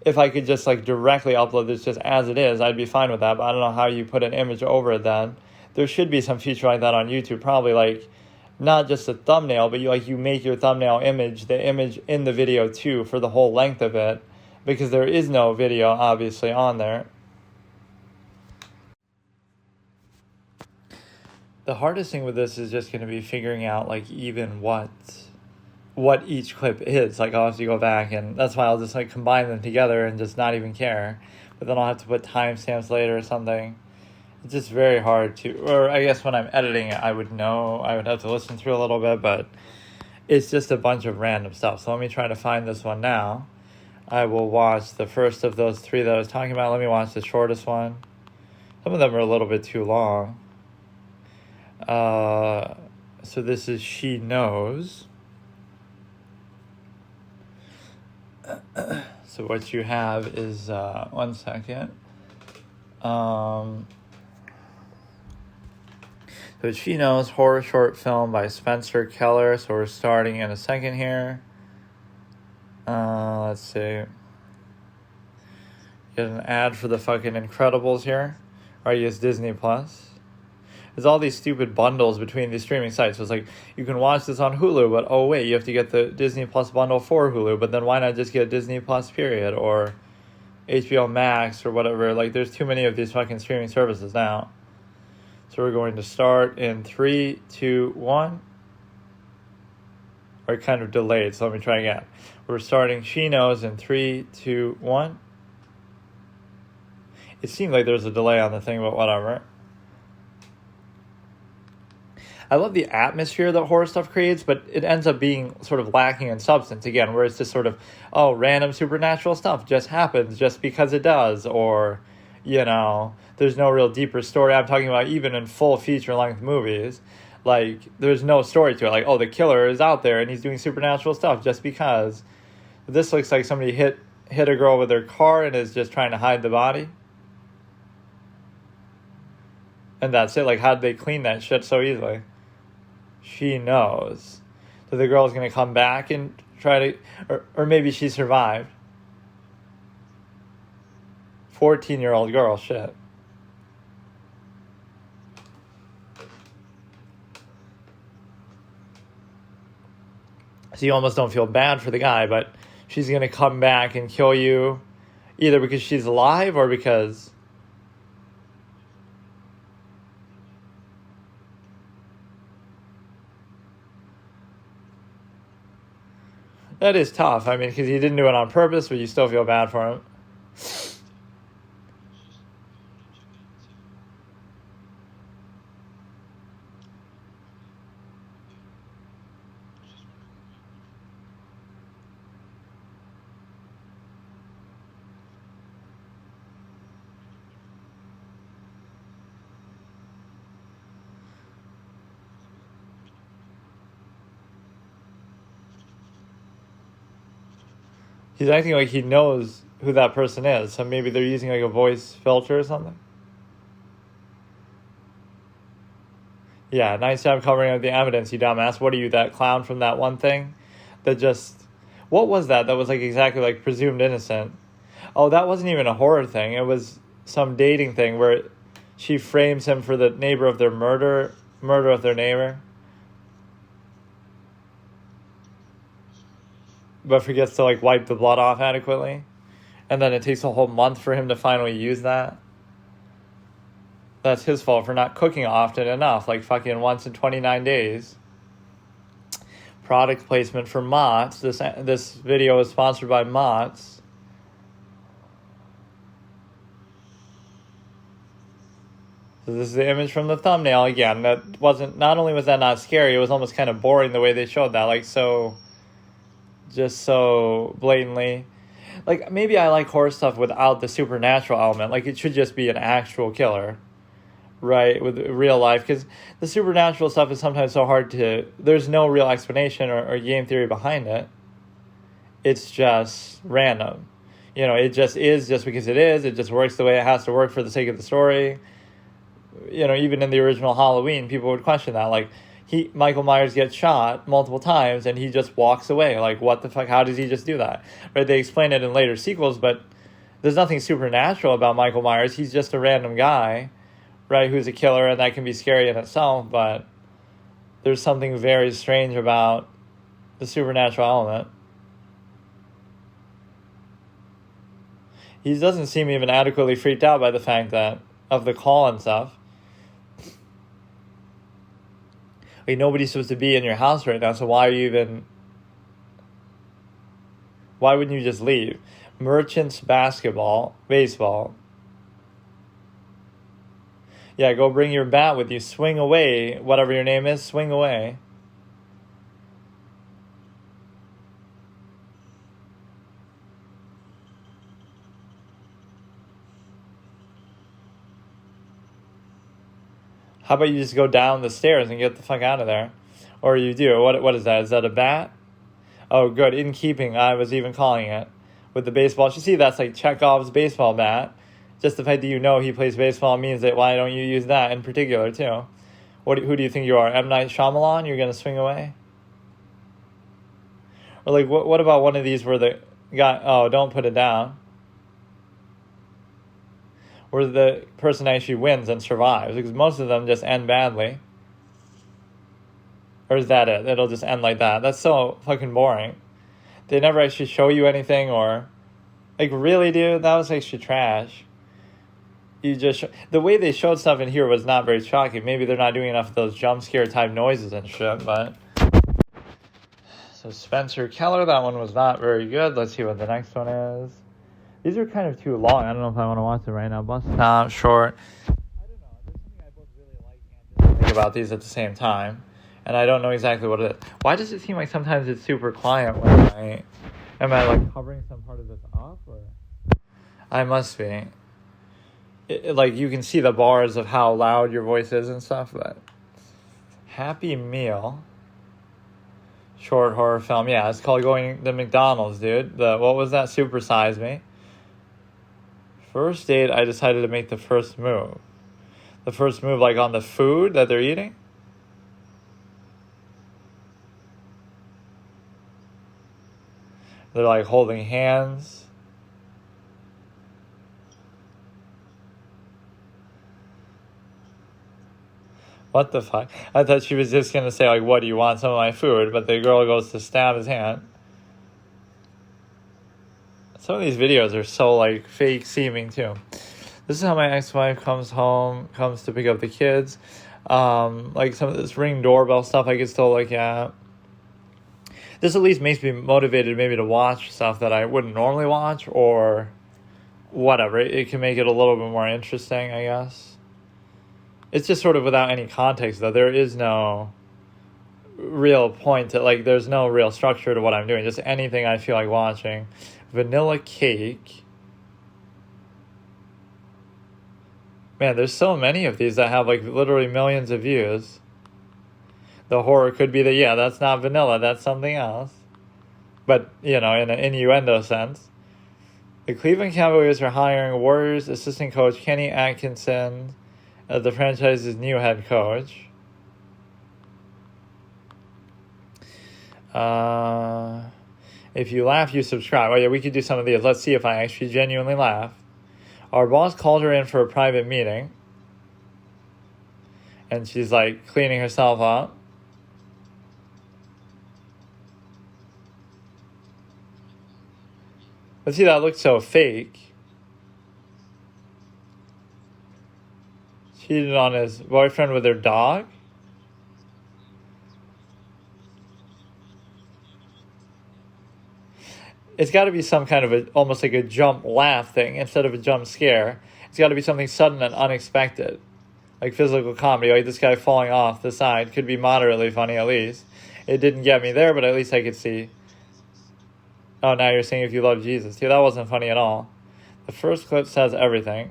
If I could just, like, directly upload this just as it is, I'd be fine with that. But I don't know how you put an image over it then. There should be some feature like that on YouTube. Probably, like, not just a thumbnail, but you make your thumbnail image the image in the video, too, for the whole length of it. Because there is no video, obviously, on there. The hardest thing with this is just going to be figuring out, like, even what each clip is. Like, I'll have to go back, and that's why I'll just, like, combine them together and just not even care. But then I'll have to put timestamps later or something. It's just very hard to, or I guess when I'm editing it, I would know, I would have to listen through a little bit, but it's just a bunch of random stuff. So let me try to find this one now. I will watch the first of those three that I was talking about. Let me watch the shortest one. Some of them are a little bit too long. So this is She Knows. So what you have is, one second. So She Knows, horror short film by Spencer Keller. So we're starting in a second here. Let's see. Get an ad for the fucking Incredibles here. Or I use Disney Plus. There's all these stupid bundles between these streaming sites. So it's like, you can watch this on Hulu, but oh wait, you have to get the Disney Plus bundle for Hulu. But then why not just get Disney Plus period? Or HBO Max or whatever. Like, there's too many of these fucking streaming services now. So we're going to start in 3, 2, 1. Or kind of delayed, so let me try again. We're starting She Knows in 3, 2, 1. It seemed like there's a delay on the thing, but whatever. I love the atmosphere that horror stuff creates, but it ends up being sort of lacking in substance again, where it's just sort of, oh, random supernatural stuff just happens just because it does, or, you know, there's no real deeper story. I'm talking about even in full feature-length movies. Like, there's no story to it. Like, oh, the killer is out there and he's doing supernatural stuff just because. This looks like somebody hit a girl with their car and is just trying to hide the body. And that's it. Like, how'd they clean that shit so easily? She knows. So the girl's going to come back and try to... Or maybe she survived. 14-year-old girl, shit. So you almost don't feel bad for the guy, but she's going to come back and kill you either because she's alive or because... That is tough. I mean, because he didn't do it on purpose, but you still feel bad for him. He's acting like he knows who that person is, so maybe they're using like a voice filter or something. Yeah, nice job covering up the evidence, you dumbass. What are you, that clown from that one thing? That just... What was that? That was like exactly like presumed innocent. Oh, that wasn't even a horror thing. It was some dating thing where she frames him for the neighbor of their murder of their neighbor, but forgets to like wipe the blood off adequately, and then it takes a whole month for him to finally use that. That's his fault for not cooking often enough, like fucking once in 29 days. Product placement for Mott's. This video is sponsored by Mott's. So this is the image from the thumbnail again. That wasn't, not only was that not scary, it was almost kind of boring the way they showed that, like just so blatantly. Like, maybe I like horror stuff without the supernatural element. Like, it should just be an actual killer, right, with real life, because the supernatural stuff is sometimes so hard to, there's no real explanation or game theory behind it. It's just random. You know, it just is just because it is. It just works the way it has to work for the sake of the story. You know, even in the original Halloween, people would question that. Like, Michael Myers gets shot multiple times and he just walks away. Like, what the fuck? How does he just do that? Right? They explain it in later sequels, but there's nothing supernatural about Michael Myers. He's just a random guy, right, who's a killer, and that can be scary in itself, but there's something very strange about the supernatural element. He doesn't seem even adequately freaked out by the fact that, of the call and stuff. Like, nobody's supposed to be in your house right now, so why wouldn't you just leave? Merchants baseball. Yeah, go bring your bat with you. Swing away, whatever your name is, swing away. How about you just go down the stairs and get the fuck out of there? Or you do. What is that? Is that a bat? Oh, good. In keeping, I was even calling it. With the baseball. You see, that's like Chekhov's baseball bat. Just the fact that you know he plays baseball means that why don't you use that in particular, too? Who do you think you are? M. Night Shyamalan? You're going to swing away? Or like, what about one of these where the guy... Oh, don't put it down. Where the person actually wins and survives, because most of them just end badly. Or is that it? It'll just end like that. That's so fucking boring. They never actually show you anything, or like, really, dude, that was actually trash. You just the way they showed stuff in here was not very shocking. Maybe they're not doing enough of those jump scare type noises and shit, but so Spencer Keller, that one was not very good. Let's see what the next one is. These are kind of too long. I don't know if I want to watch it right now. Bus stop, short. I don't know. There's something I both really like and think about these at the same time. And I don't know exactly what it is. Why does it seem like sometimes it's super quiet when am I like covering some part of this up? Or I must be. Like, you can see the bars of how loud your voice is and stuff, but Happy Meal. Short horror film. Yeah, it's called Going to McDonald's, dude. What was that? Super Size Me. First date, I decided to make the first move. The first move, like, on the food that they're eating? They're, like, holding hands. What the fuck? I thought she was just going to say, like, what do you want? Some of my food. But the girl goes to stab his hand. Some of these videos are so, like, fake seeming, too. This is how my ex-wife comes to pick up the kids. Like, some of this Ring doorbell stuff I could still look at. This at least makes me motivated maybe to watch stuff that I wouldn't normally watch, or whatever. It can make it a little bit more interesting, I guess. It's just sort of without any context, though. There is no real point to, like, there's no real structure to what I'm doing. Just anything I feel like watching. Vanilla cake. Man, there's so many of these that have, like, literally millions of views. The horror could be that, yeah, that's not vanilla, that's something else. But, you know, in an innuendo sense. The Cleveland Cavaliers are hiring Warriors assistant coach Kenny Atkinson as the franchise's new head coach. If you laugh, you subscribe. Oh, yeah, we could do some of these. Let's see if I actually genuinely laugh. Our boss called her in for a private meeting. And she's like cleaning herself up. But see, that looks so fake. Cheated on his boyfriend with her dog? It's got to be some kind of almost like a jump laugh thing instead of a jump scare. It's got to be something sudden and unexpected. Like physical comedy, like this guy falling off the side could be moderately funny at least. It didn't get me there, but at least I could see. Oh, now you're saying if you love Jesus. Dude, that wasn't funny at all. The first clip says everything.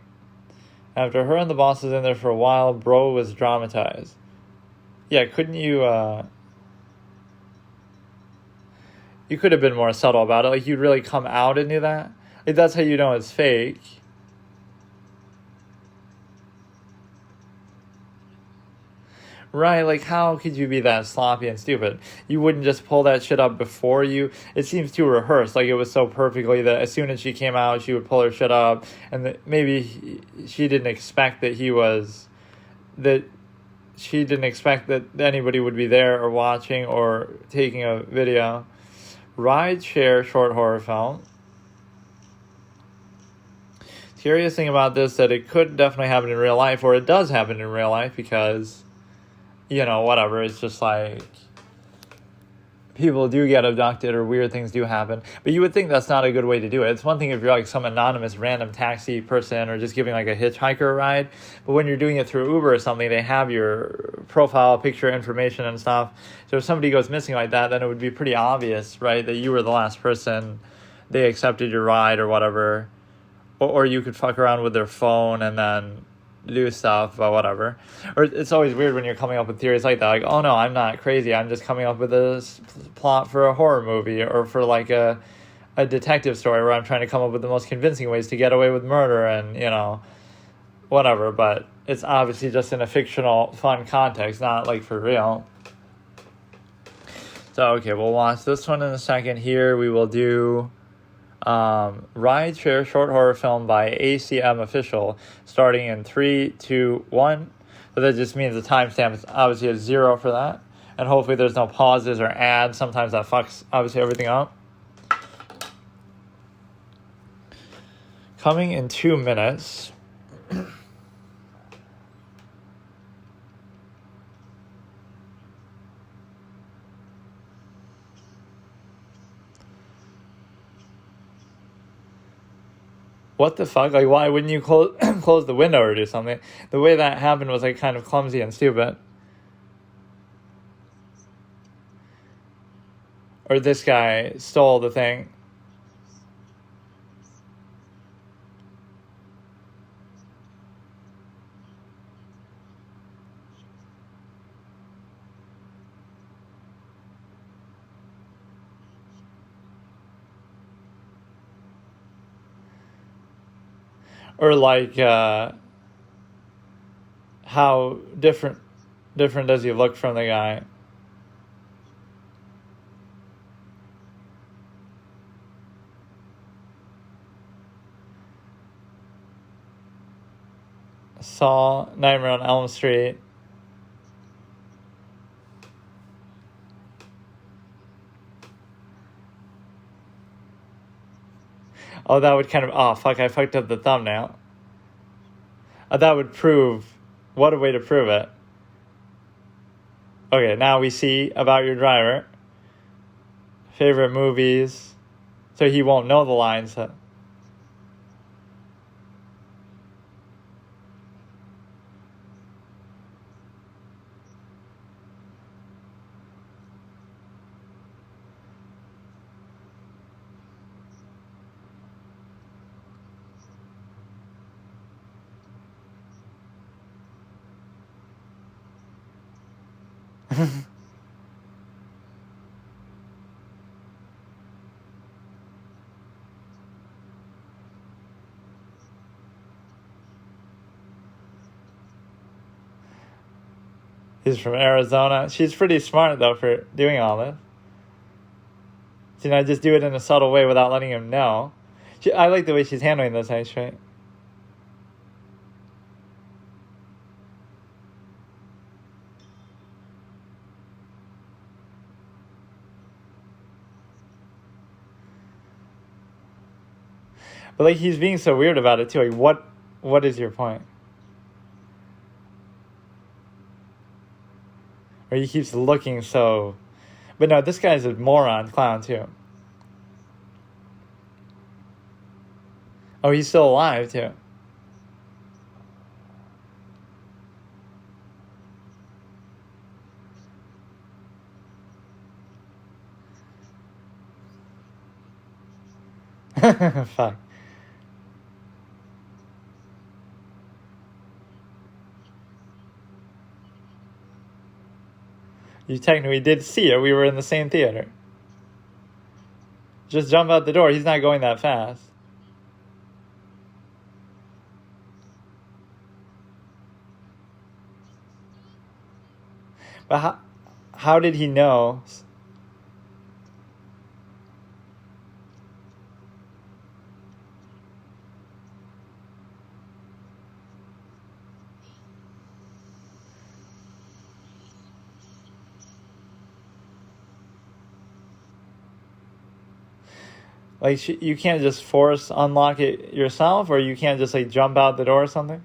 After her and the boss was in there for a while, bro was dramatized. Yeah, couldn't you, you could have been more subtle about it. Like, you'd really come out and do that. Like, that's how you know it's fake. Right, like, how could you be that sloppy and stupid? You wouldn't just pull that shit up before you... It seems too rehearsed. Like, it was so perfectly that as soon as she came out, she would pull her shit up. And maybe she didn't expect that he was... That she didn't expect that anybody would be there or watching or taking a video. Rideshare short horror film. Curious thing about this, that it could definitely happen in real life, or it does happen in real life, because... You know, whatever, it's just like people do get abducted or weird things do happen. But you would think that's not a good way to do it. It's one thing if you're like some anonymous random taxi person or just giving like a hitchhiker a ride. But when you're doing it through Uber or something, they have your profile, picture information and stuff. So if somebody goes missing like that, then it would be pretty obvious, right, that you were the last person. They accepted your ride or whatever. Or you could fuck around with their phone and then... do stuff, but whatever. Or it's always weird when you're coming up with theories like that, like, oh no, I'm not crazy, I'm just coming up with a plot for a horror movie or for like a detective story where I'm trying to come up with the most convincing ways to get away with murder and, you know, whatever. But it's obviously just in a fictional fun context, not like for real. So okay, we'll watch this one in a second. Here we will do Rideshare short horror film by ACM Official, starting in 3, 2, 1. So that just means the timestamp is obviously a 0 for that. And hopefully there's no pauses or ads. Sometimes that fucks obviously everything up. Coming in 2 minutes. What the fuck? Like, why wouldn't you close the window or do something? The way that happened was, like, kind of clumsy and stupid. Or this guy stole the thing. Or like how different does he look from the guy? Saw, Nightmare on Elm Street. Oh, that would kind of... Oh, fuck, I fucked up the thumbnail. That would prove... What a way to prove it. Okay, now we see About Your Driver. Favorite movies. So he won't know the lines. He's from Arizona. She's pretty smart, though, for doing all this. You know, just do it in a subtle way without letting him know. I like the way she's handling this, actually. But like he's being so weird about it too. Like what is your point? Or he keeps looking so. But no, this guy's a moron clown too. Oh, he's still alive too. Fuck. You technically did see it. We were in the same theater. Just jump out the door. He's not going that fast. But how did he know? Like, you can't just force unlock it yourself, or you can't just, like, jump out the door or something?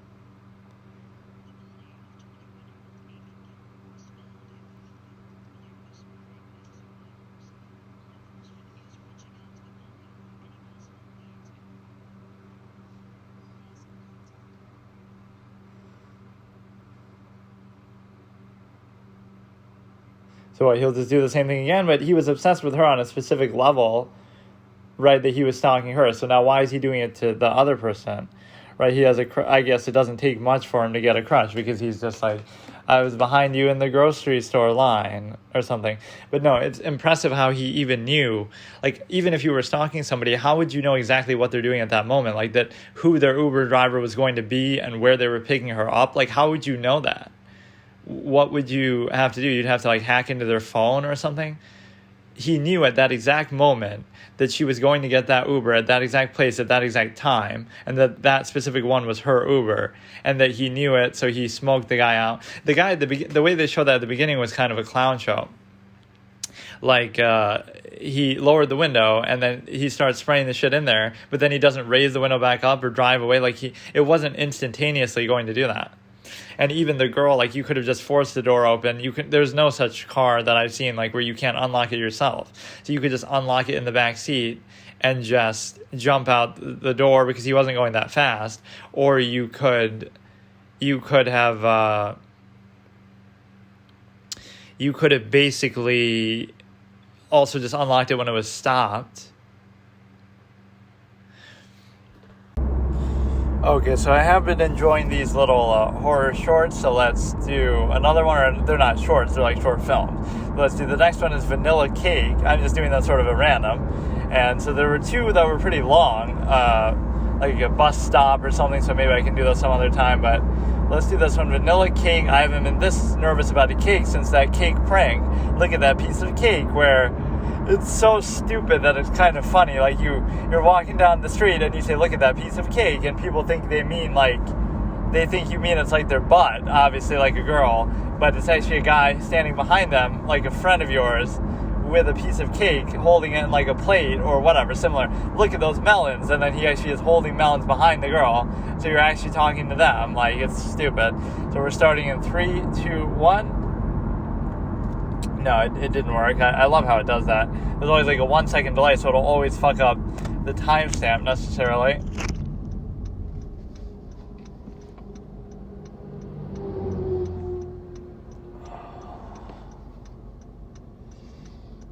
So what, he'll just do the same thing again? But he was obsessed with her on a specific level, right, that he was stalking her. So now why is he doing it to the other person? Right, he has I guess it doesn't take much for him to get a crush, because he's just like, I was behind you in the grocery store line or something. But no, it's impressive how he even knew. Like, even if you were stalking somebody, how would you know exactly what they're doing at that moment? Like, that who their Uber driver was going to be and where they were picking her up? Like, how would you know that? What would you have to do? You'd have to, like, hack into their phone or something? He knew at that exact moment that she was going to get that Uber at that exact place at that exact time, and that specific one was her Uber, and that he knew it, so he smoked the guy out. The guy, the way they showed that at the beginning was kind of a clown show. Like, he lowered the window, and then he starts spraying the shit in there, but then he doesn't raise the window back up or drive away. Like, it wasn't instantaneously going to do that. And even the girl, like, you could have just forced the door open. There's no such car that I've seen, like, where you can't unlock it yourself. So you could just unlock it in the back seat and just jump out the door, because he wasn't going that fast. Or you could have basically also just unlocked it when it was stopped. Okay, so I have been enjoying these little horror shorts, so let's do another one. Or they're not shorts, they're like short films. Let's do the next one is Vanilla Cake. I'm just doing that sort of at random. And so there were two that were pretty long, like a bus stop or something, so maybe I can do those some other time. But let's do this one, Vanilla Cake. I haven't been this nervous about a cake since that cake prank. Look at that piece of cake where it's so stupid that it's kind of funny. Like, you're walking down the street and you say, look at that piece of cake, and people think they mean, like, they think you mean it's like their butt, obviously, like a girl, but it's actually a guy standing behind them, like a friend of yours, with a piece of cake, holding it in like a plate or whatever, similar. Look at those melons, and then he actually is holding melons behind the girl, so you're actually talking to them. Like, it's stupid. So we're starting in 3, 2, 1. No, it didn't work. I love how it does that. There's always like a 1 second delay, so it'll always fuck up the timestamp necessarily.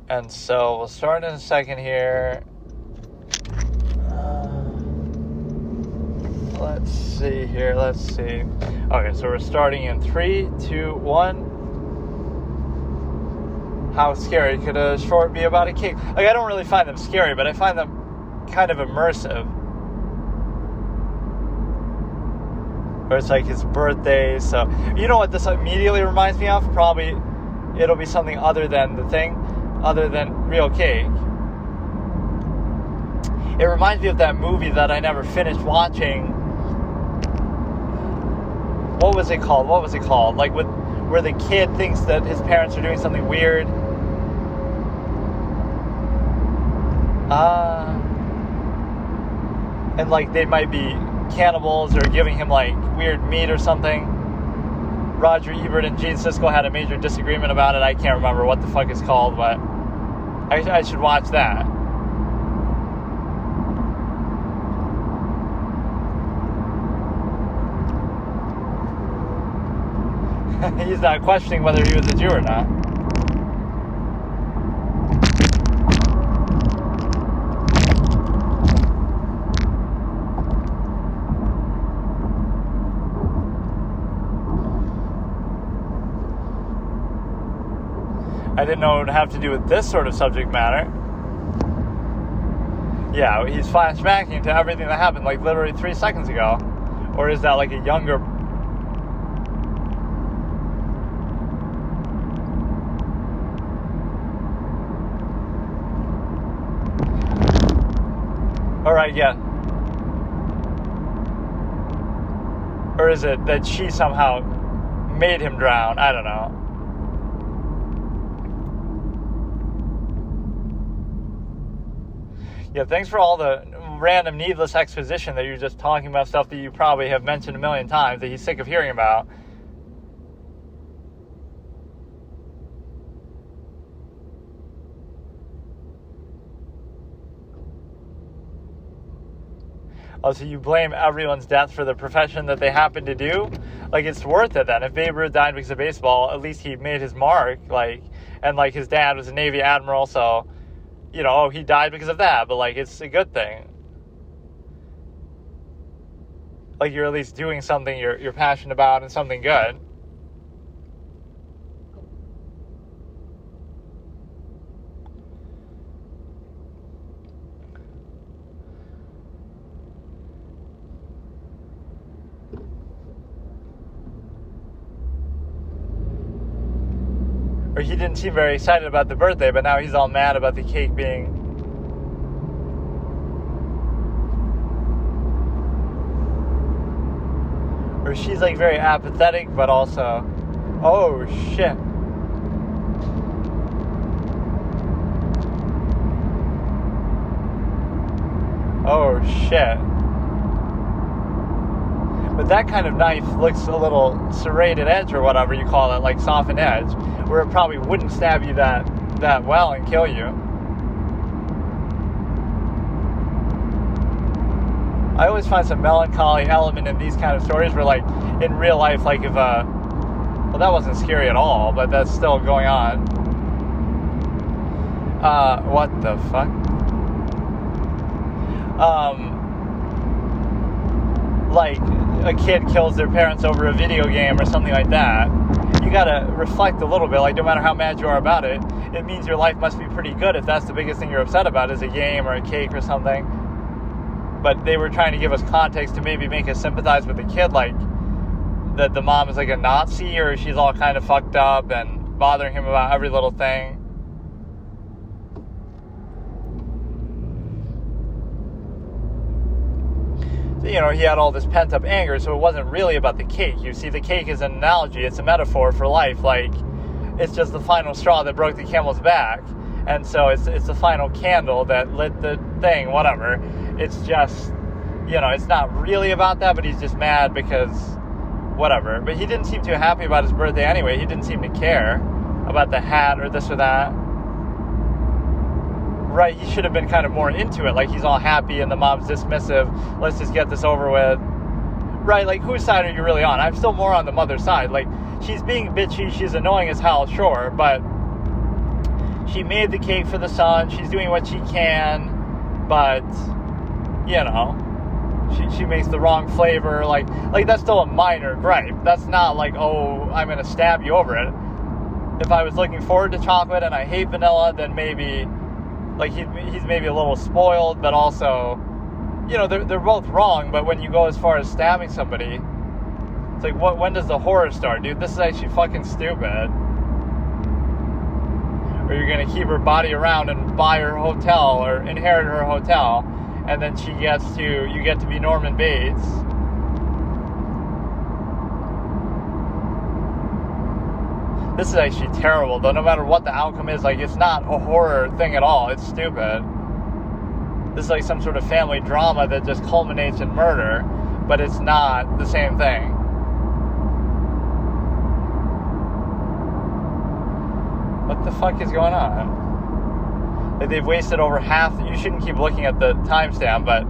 And so we'll start in a second here. Let's see here. Let's see. Okay, so we're starting in 3, 2, 1. How scary could a short be about a cake? Like, I don't really find them scary, but I find them kind of immersive. Where it's like his birthday, so... You know what this immediately reminds me of? Probably it'll be something other than the thing, other than real cake. It reminds me of that movie that I never finished watching. What was it called? Like, where the kid thinks that his parents are doing something weird. and like they might be cannibals or giving him like weird meat or something. Roger Ebert and Gene Siskel had a major disagreement about it. I can't remember what the fuck it's called, but I should watch that. He's not questioning whether he was a Jew or not. I didn't know it would have to do with this sort of subject matter. Yeah, he's flashbacking to everything that happened like literally 3 seconds ago. Or is that like a younger... Alright, yeah. Or is it that she somehow made him drown? I don't know. Yeah, thanks for all the random needless exposition that you're just talking about stuff that you probably have mentioned a million times that he's sick of hearing about. Oh, so you blame everyone's death for the profession that they happen to do? Like, it's worth it then. If Babe Ruth died because of baseball, at least he made his mark. Like, and like his dad was a Navy admiral, so... You know, he died because of that, but, like, it's a good thing. Like, you're at least doing something you're passionate about and something good. Or he didn't seem very excited about the birthday, but now he's all mad about the cake being... Or she's like very apathetic, but also... Oh, shit. Oh, shit. But that kind of knife looks a little serrated edge or whatever you call it, like softened edge, where it probably wouldn't stab you that well and kill you. I always find some melancholy element in these kind of stories where, like, in real life, like if well, that wasn't scary at all, but that's still going on. What the fuck? Like a kid kills their parents over a video game or something like that, you gotta reflect a little bit. Like, no matter how mad you are about it, it means your life must be pretty good if that's the biggest thing you're upset about is a game or a cake or something. But they were trying to give us context to maybe make us sympathize with the kid, like that the mom is like a Nazi or she's all kind of fucked up and bothering him about every little thing. You know, he had all this pent-up anger, so it wasn't really about the cake. You see, the cake is an analogy. It's a metaphor for life. Like, it's just the final straw that broke the camel's back. And so it's the final candle that lit the thing, whatever. It's just, you know, it's not really about that, but he's just mad because whatever. But he didn't seem too happy about his birthday anyway. He didn't seem to care about the hat or this or that. Right, he should have been kind of more into it. Like, he's all happy and the mom's dismissive. Let's just get this over with. Right, like, whose side are you really on? I'm still more on the mother's side. Like, she's being bitchy. She's annoying as hell, sure. But she made the cake for the son. She's doing what she can. But, you know, she makes the wrong flavor. Like that's still a minor gripe. That's not like, oh, I'm going to stab you over it. If I was looking forward to chocolate and I hate vanilla, then maybe... Like, he's maybe a little spoiled, but also, you know, they're both wrong, but when you go as far as stabbing somebody, it's like, when does the horror start, dude? This is actually fucking stupid. Or you're going to keep her body around and buy her hotel, or inherit her hotel, and then you get to be Norman Bates. This is actually terrible, though. No matter what the outcome is, like, it's not a horror thing at all. It's stupid. this is like some sort of family drama that just culminates in murder, but it's not the same thing. What the fuck is going on? Like, they've wasted over half. You shouldn't keep looking at the timestamp, but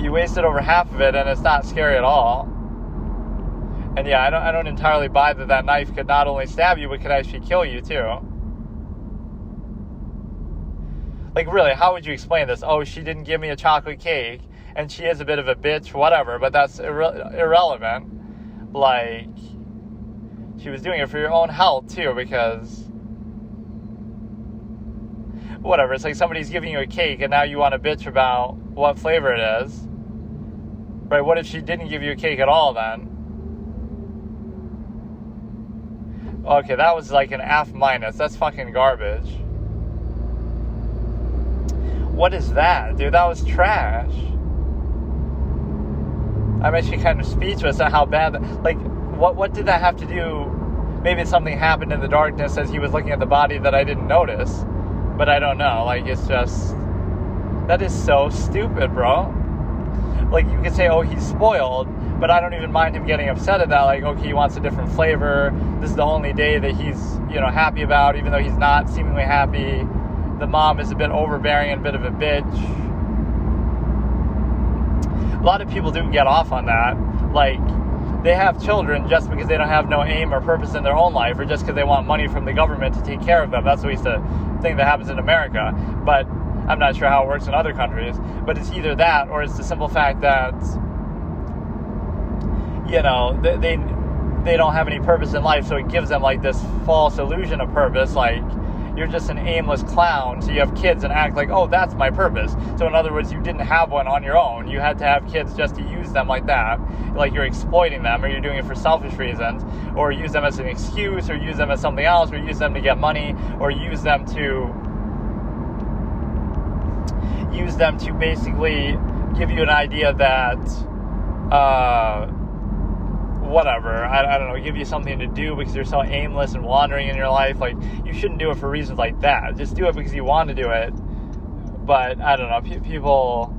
you wasted over half of it, and it's not scary at all. And yeah, I don't entirely buy that knife could not only stab you, but could actually kill you too. Like, really, how would you explain this? Oh, she didn't give me a chocolate cake, and she is a bit of a bitch, whatever, but that's irrelevant. Like, she was doing it for your own health too, because whatever, it's like somebody's giving you a cake and now you want to bitch about what flavor it is. Right? What if she didn't give you a cake at all then? Okay, that was like an F-. That's fucking garbage. What is that, dude? That was trash. I'm actually kind of speechless at how bad like, what did that have to do? Maybe something happened in the darkness as he was looking at the body that I didn't notice. But I don't know, like, it's just, that is so stupid, bro. Like, you could say, oh, he's spoiled, but I don't even mind him getting upset at that. Like, okay, he wants a different flavor. This is the only day that he's, happy about, even though he's not seemingly happy. The mom is a bit overbearing and a bit of a bitch. A lot of people do get off on that. Like, they have children just because they don't have no aim or purpose in their own life, or just because they want money from the government to take care of them. That's at least a thing that happens in America. But I'm not sure how it works in other countries. But it's either that, or it's the simple fact that, they don't have any purpose in life, so it gives them like this false illusion of purpose. Like, you're just an aimless clown, so you have kids and act like, oh, that's my purpose. So in other words, you didn't have one on your own. You had to have kids just to use them like that. Like, you're exploiting them, or you're doing it for selfish reasons, or use them as an excuse, or use them as something else, or use them to get money, or use them to basically give you an idea that, whatever, I don't know, give you something to do because you're so aimless and wandering in your life. Like, you shouldn't do it for reasons like that. Just do it because you want to do it. But I don't know, people,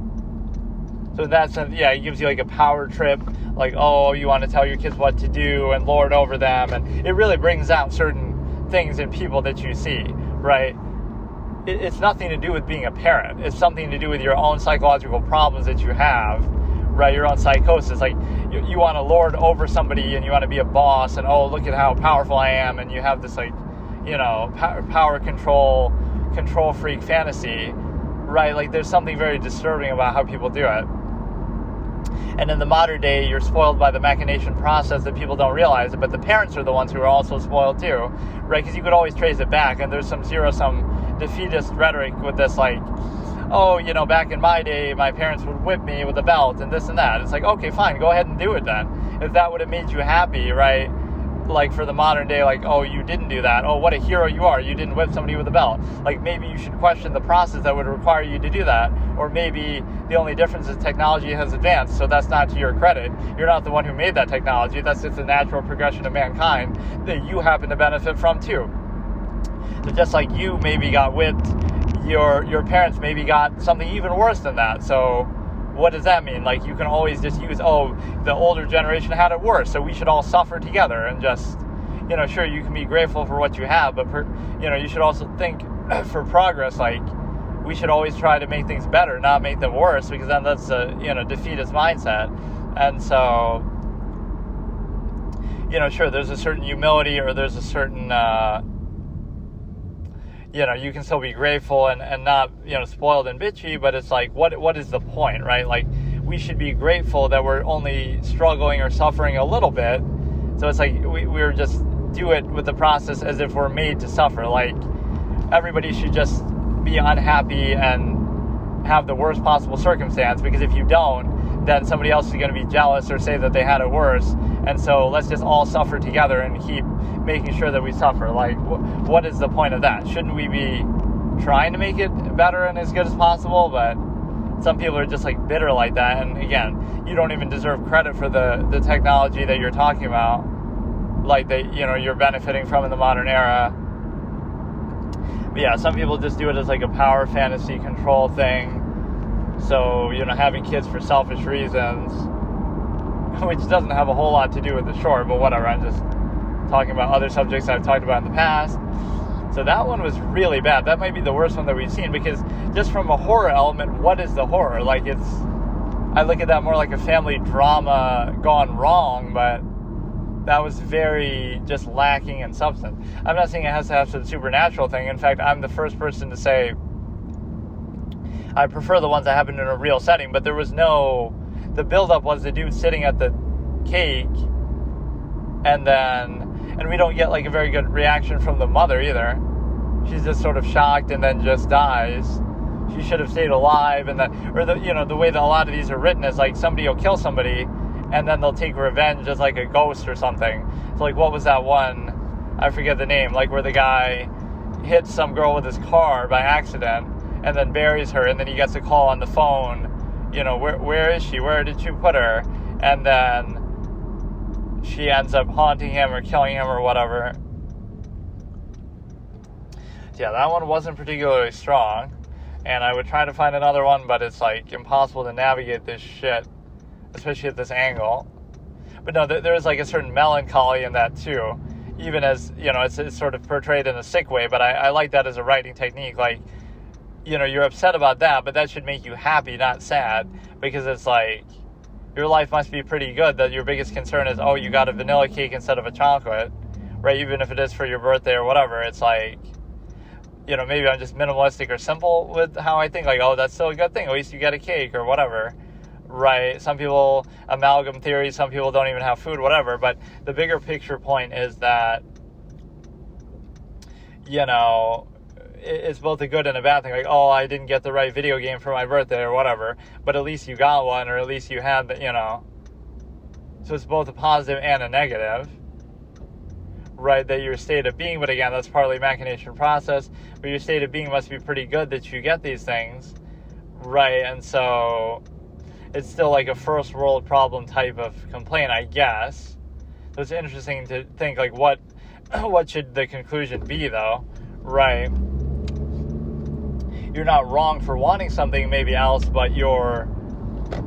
so in that sense, yeah, it gives you like a power trip, like, oh, you want to tell your kids what to do and lord over them, and it really brings out certain things in people that you see, right? It's nothing to do with being a parent. It's something to do with your own psychological problems that you have, right? Your own psychosis. Like, you want to lord over somebody, and you want to be a boss, and, oh, look at how powerful I am, and you have this, like, power control freak fantasy, right? Like, there's something very disturbing about how people do it. And in the modern day, you're spoiled by the machination process that people don't realize it, but the parents are the ones who are also spoiled too, right? Because you could always trace it back, and there's some zero-sum defeatist rhetoric with this, like, oh, back in my day, my parents would whip me with a belt and this and that. It's like, okay, fine, go ahead and do it then. If that would have made you happy, right? Like, for the modern day, like, oh, you didn't do that. Oh, what a hero you are. You didn't whip somebody with a belt. Like, maybe you should question the process that would require you to do that. Or maybe the only difference is technology has advanced, so that's not to your credit. You're not the one who made that technology. That's just a natural progression of mankind that you happen to benefit from too. So just like you maybe got whipped, your parents maybe got something even worse than that. So what does that mean? Like, you can always just use, oh, the older generation had it worse, so we should all suffer together, and just, sure, you can be grateful for what you have, but you should also think for progress, like, we should always try to make things better, not make them worse, because then that's a, defeatist mindset. And so, sure, there's a certain humility, or there's a certain, you can still be grateful and not, spoiled and bitchy, but it's like, what is the point, right? Like, we should be grateful that we're only struggling or suffering a little bit. So it's like, we're just do it with the process as if we're made to suffer. Like, everybody should just be unhappy and have the worst possible circumstance, because if you don't, then somebody else is going to be jealous or say that they had it worse. And so let's just all suffer together and keep making sure that we suffer. Like, what is the point of that? Shouldn't we be trying to make it better and as good as possible? But some people are just like bitter like that. And again, you don't even deserve credit for the technology that you're talking about, like, that, you're benefiting from in the modern era. But yeah, some people just do it as like a power fantasy control thing. So, having kids for selfish reasons, which doesn't have a whole lot to do with the short, but whatever, I'm just talking about other subjects I've talked about in the past. So that one was really bad. That might be the worst one that we've seen, because just from a horror element, what is the horror? Like, I look at that more like a family drama gone wrong, but that was very just lacking in substance. I'm not saying it has to have some supernatural thing. In fact, I'm the first person to say I prefer the ones that happen in a real setting, but the buildup was the dude sitting at the cake, and we don't get like a very good reaction from the mother either. She's just sort of shocked and then just dies. She should have stayed alive, the way that a lot of these are written is like somebody will kill somebody and then they'll take revenge as like a ghost or something. So like, what was that one? I forget the name, like where the guy hits some girl with his car by accident and then buries her, and then he gets a call on the phone, where is she? Where did you put her? And then she ends up haunting him or killing him or whatever. Yeah, that one wasn't particularly strong. And I would try to find another one, but it's like impossible to navigate this shit, especially at this angle. But no, there's like a certain melancholy in that too, even as, it's sort of portrayed in a sick way, but I like that as a writing technique. Like, you're upset about that, but that should make you happy, not sad, because it's like, your life must be pretty good that your biggest concern is, oh, you got a vanilla cake instead of a chocolate, right? Even if it is for your birthday or whatever, it's like, maybe I'm just minimalistic or simple with how I think, like, oh, that's still a good thing. At least you get a cake or whatever, right? Some people amalgam theories, some people don't even have food, whatever. But the bigger picture point is that, it's both a good and a bad thing. Like, oh, I didn't get the right video game for my birthday or whatever, but at least you got one, or at least you had the, So it's both a positive and a negative. Right, that your state of being, but again, that's partly machination process, but your state of being must be pretty good that you get these things, right? And so it's still like a first world problem type of complaint, I guess. So it's interesting to think, like, what should the conclusion be, though, right? You're not wrong for wanting something maybe else, but you're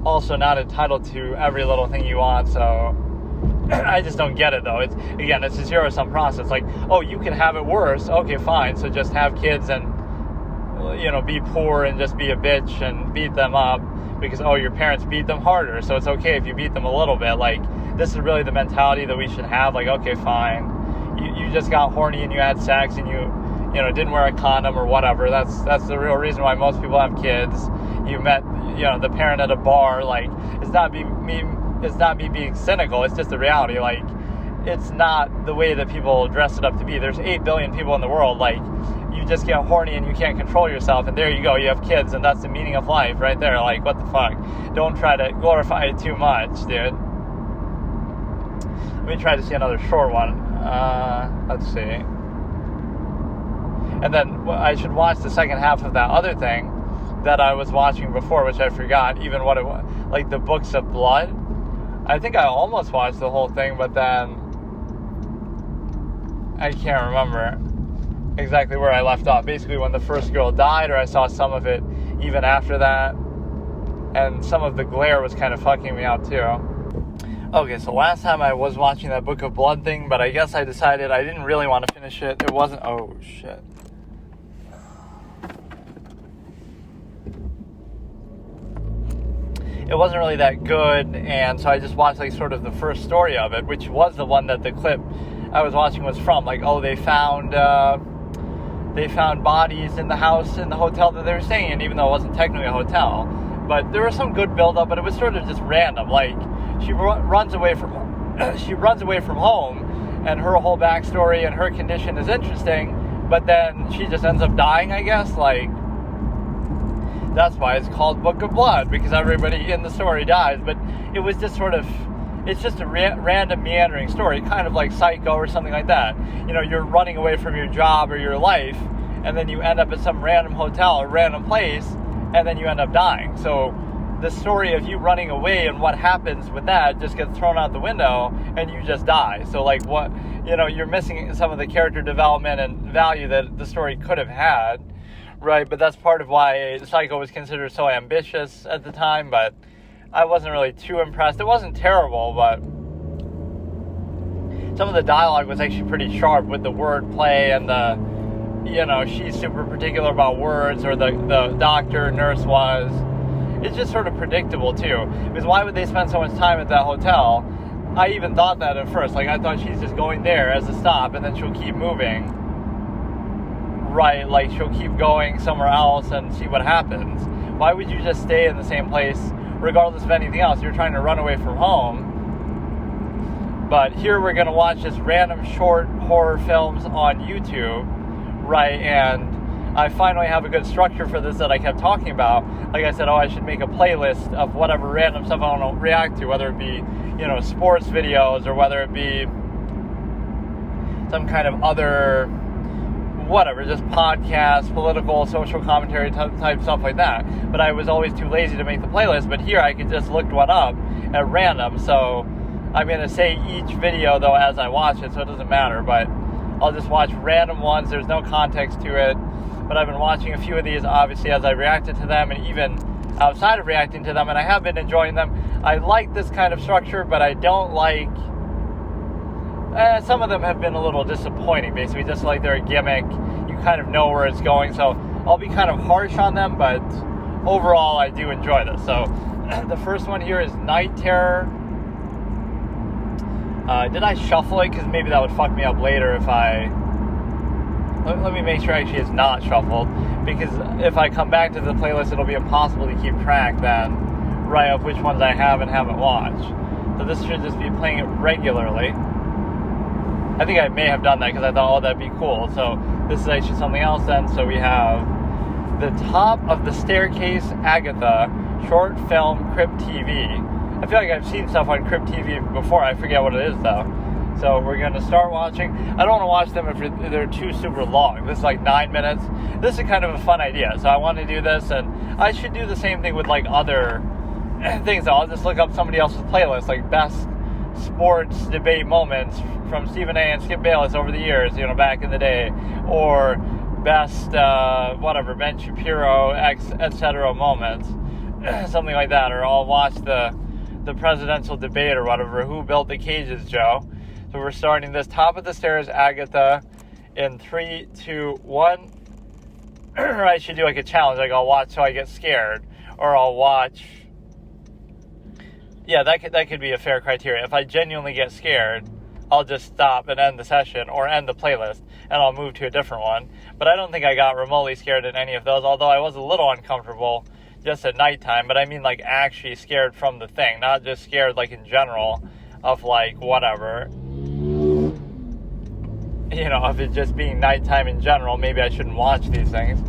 also not entitled to every little thing you want, so I just don't get it, though. It's a zero-sum process. Like, oh, you can have it worse. Okay, fine. So just have kids and, be poor and just be a bitch and beat them up because, oh, your parents beat them harder. So it's okay if you beat them a little bit. Like, this is really the mentality that we should have. Like, okay, fine. You just got horny and you had sex and you didn't wear a condom or whatever. That's the real reason why most people have kids. You met, the parent at a bar. Like, it's not me being cynical. It's just the reality. Like, it's not the way that people dress it up to be. There's 8 billion people in the world. Like, you just get horny and you can't control yourself, and there you go, you have kids, and that's the meaning of life right there. Like, what the fuck? Don't try to glorify it too much, dude. Let me try to see another short one. Let's see. And then I should watch the second half of that other thing that I was watching before, which I forgot even what it was. Like, the Books of Blood. I think I almost watched the whole thing, but then I can't remember exactly where I left off. Basically, when the first girl died, or I saw some of it even after that. And some of the glare was kind of fucking me out, too. Okay, so last time I was watching that Book of Blood thing, but I guess I decided I didn't really want to finish it. It wasn't... Oh, shit. It wasn't really that good, and so I just watched, like, sort of the first story of it, which was the one that the clip I was watching was from. Like, oh, they found bodies in the house in the hotel that they were staying in, even though it wasn't technically a hotel. But there was some good build-up, but it was sort of just random. Like, she runs away from home, and her whole backstory and her condition is interesting, but then she just ends up dying, I guess. Like, that's why it's called Book of Blood, because everybody in the story dies. But it was just sort of, it's just a random meandering story, kind of like Psycho or something like that. You're running away from your job or your life, and then you end up at some random hotel or random place, and then you end up dying. So the story of you running away and what happens with that just gets thrown out the window, and you just die. So, like, what, you're missing some of the character development and value that the story could have had. Right, but that's part of why Psycho was considered so ambitious at the time, but I wasn't really too impressed. It wasn't terrible, but some of the dialogue was actually pretty sharp with the wordplay and she's super particular about words, or the doctor, nurse was. It's just sort of predictable, too. Because why would they spend so much time at that hotel? I even thought that at first. Like, I thought she's just going there as a stop, and then she'll keep moving. Right, like, she'll keep going somewhere else and see what happens. Why would you just stay in the same place, regardless of anything else? You're trying to run away from home. But here we're going to watch just random short horror films on YouTube, right? And I finally have a good structure for this that I kept talking about. Like I said, I should make a playlist of whatever random stuff I want to react to, whether it be, sports videos, or whether it be some kind of other, whatever, just podcasts, political, social commentary type stuff like that. But I was always too lazy to make the playlist, but here I could just look one up at random. So I'm going to say each video, though, as I watch it, so it doesn't matter, but I'll just watch random ones. There's no context to it. But I've been watching a few of these, obviously, as I reacted to them, and even outside of reacting to them, and I have been enjoying them. I like this kind of structure, but I don't like... some of them have been a little disappointing, basically, just like they're a gimmick. You kind of know where it's going, so I'll be kind of harsh on them, but overall, I do enjoy this. So, the first one here is Night Terror. Did I shuffle it? Because maybe that would fuck me up later if I... Let me make sure actually it's not shuffled, because if I come back to the playlist, it'll be impossible to keep track then, right, of which ones I have and haven't watched. So this should just be playing it regularly. I think I may have done that because I thought, that'd be cool. So this is actually something else then. So we have The Top of the Staircase, Agatha, short film, Crypt TV. I feel like I've seen stuff on Crypt TV before. I forget what it is, though. So we're going to start watching. I don't want to watch them if they're too super long. This is like 9 minutes. This is kind of a fun idea. So I want to do this, and I should do the same thing with like other things. I'll just look up somebody else's playlist, like best sports debate moments from Stephen A. and Skip Bayless over the years, back in the day, or best, Ben Shapiro, etc. moments, something like that. Or I'll watch the presidential debate or whatever, Who Built the Cages, Joe. So we're starting this Top of the Stairs, Agatha, in 3, 2, 1. I should do like a challenge, like I'll watch till I get scared, or I'll watch... Yeah, that could be a fair criteria. If I genuinely get scared, I'll just stop and end the session, or end the playlist, and I'll move to a different one. But I don't think I got remotely scared in any of those, although I was a little uncomfortable just at nighttime. But I mean like actually scared from the thing, not just scared like in general of like whatever. Of it just being nighttime in general, maybe I shouldn't watch these things.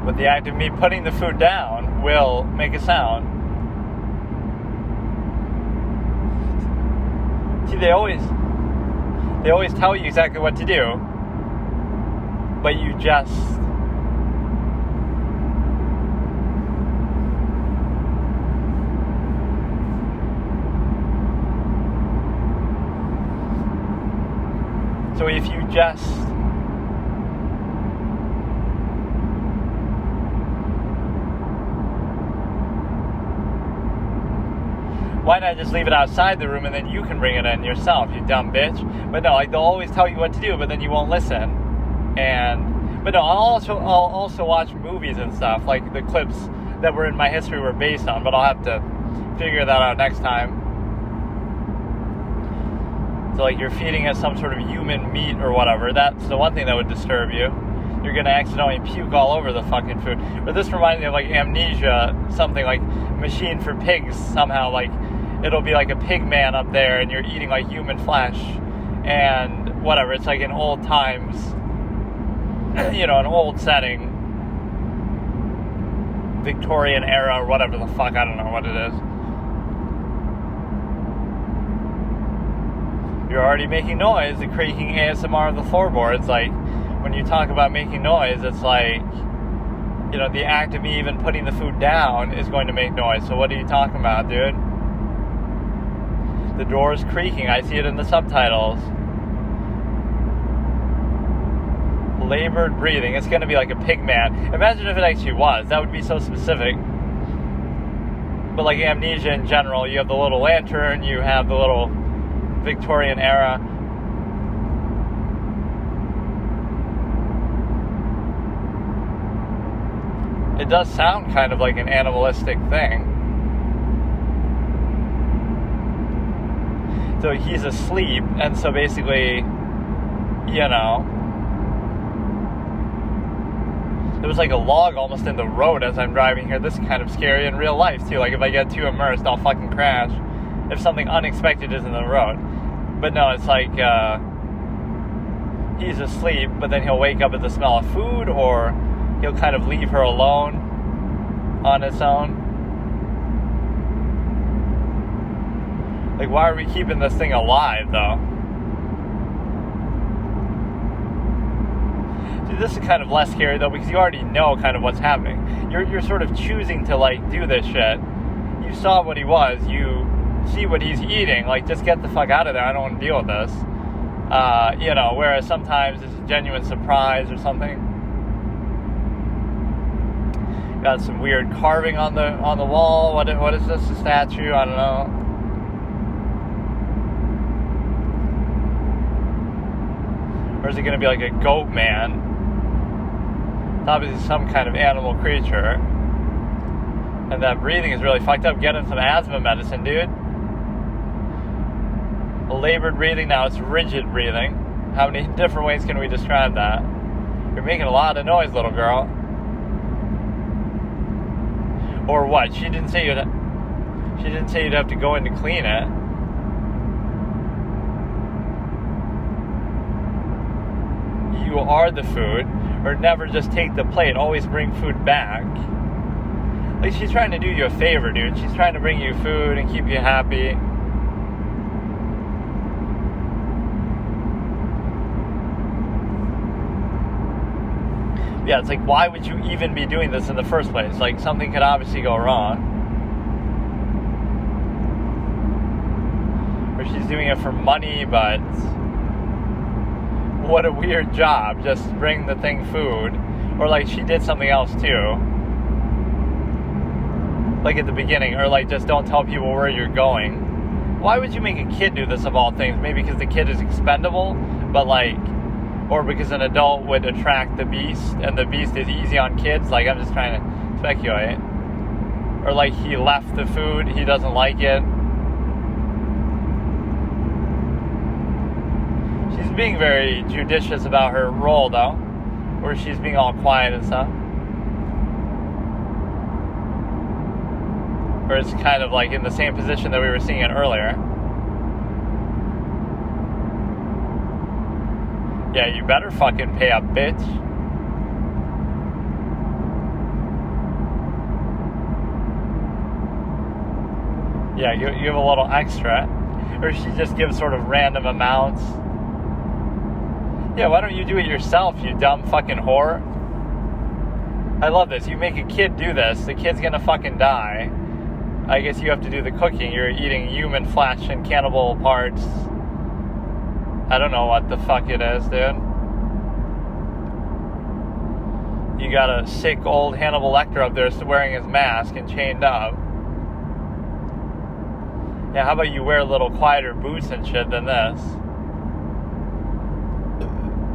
But the act of me putting the food down will make a sound. See, they always tell you exactly what to do, but you just... So if you just... Why not just leave it outside the room and then you can bring it in yourself, you dumb bitch? But no, like they'll always tell you what to do, but then you won't listen. But no, I'll also watch movies and stuff, like the clips that were in my history were based on, but I'll have to figure that out next time. So like you're feeding us some sort of human meat or whatever, that's the one thing that would disturb you. You're gonna accidentally puke all over the fucking food. But this reminds me of like Amnesia, something like Machine for Pigs somehow, like it'll be like a pig man up there and you're eating like human flesh and whatever. It's like in old times, an old setting, Victorian era or whatever the fuck, I don't know what it is. You're already making noise, the creaking ASMR of the floorboards. Like, when you talk about making noise, it's like, the act of me even putting the food down is going to make noise. So what are you talking about, dude? The door's creaking. I see it in the subtitles. Labored breathing. It's going to be like a pig man. Imagine if it actually was. That would be so specific. But like Amnesia in general, you have the little lantern, you have the little Victorian era. It does sound kind of like an animalistic thing. So he's asleep, and so basically, there was like a log almost in the road as I'm driving here. This is kind of scary in real life too. Like if I get too immersed, I'll fucking crash if something unexpected is in the road. But no, it's like he's asleep, but then he'll wake up at the smell of food, or he'll kind of leave her alone on its own. Like, why are we keeping this thing alive, though? Dude, this is kind of less scary, though, because you already know kind of what's happening. You're sort of choosing to, like, do this shit. You saw what he was. You see what he's eating. Like, just get the fuck out of there. I don't want to deal with this. Whereas sometimes it's a genuine surprise or something. Got some weird carving on the wall. What is this? A statue? I don't know. Or is it going to be like a goat man? It's obviously some kind of animal creature. And that breathing is really fucked up. Get him some asthma medicine, dude. Labored breathing, now it's rigid breathing. How many different ways can we describe that? You're making a lot of noise, little girl. Or what? She didn't say you'd have to go in to clean it. You are the food, or never just take the plate. Always bring food back. Like, she's trying to do you a favor, dude. She's trying to bring you food and keep you happy. Yeah, it's like, why would you even be doing this in the first place? Like, something could obviously go wrong. Or she's doing it for money, but what a weird job. Just bring the thing food. Or like she did something else too. Like at the beginning. Or like just don't tell people where you're going. Why would you make a kid do this of all things? Maybe because the kid is expendable, but like, or because an adult would attract the beast, and the beast is easy on kids. Like, I'm just trying to speculate. Or like he left the food, he doesn't like it. She's being very judicious about her role, though, where she's being all quiet and stuff. Or it's kind of like in the same position that we were seeing it earlier. Yeah, you better fucking pay up, bitch. Yeah, you have a little extra. Or she just gives sort of random amounts. Yeah, why don't you do it yourself, you dumb fucking whore? I love this. You make a kid do this, the kid's gonna fucking die. I guess you have to do the cooking. You're eating human flesh and cannibal parts. I don't know what the fuck it is, dude. You got a sick old Hannibal Lecter up there wearing his mask and chained up. Yeah, how about you wear a little quieter boots and shit than this?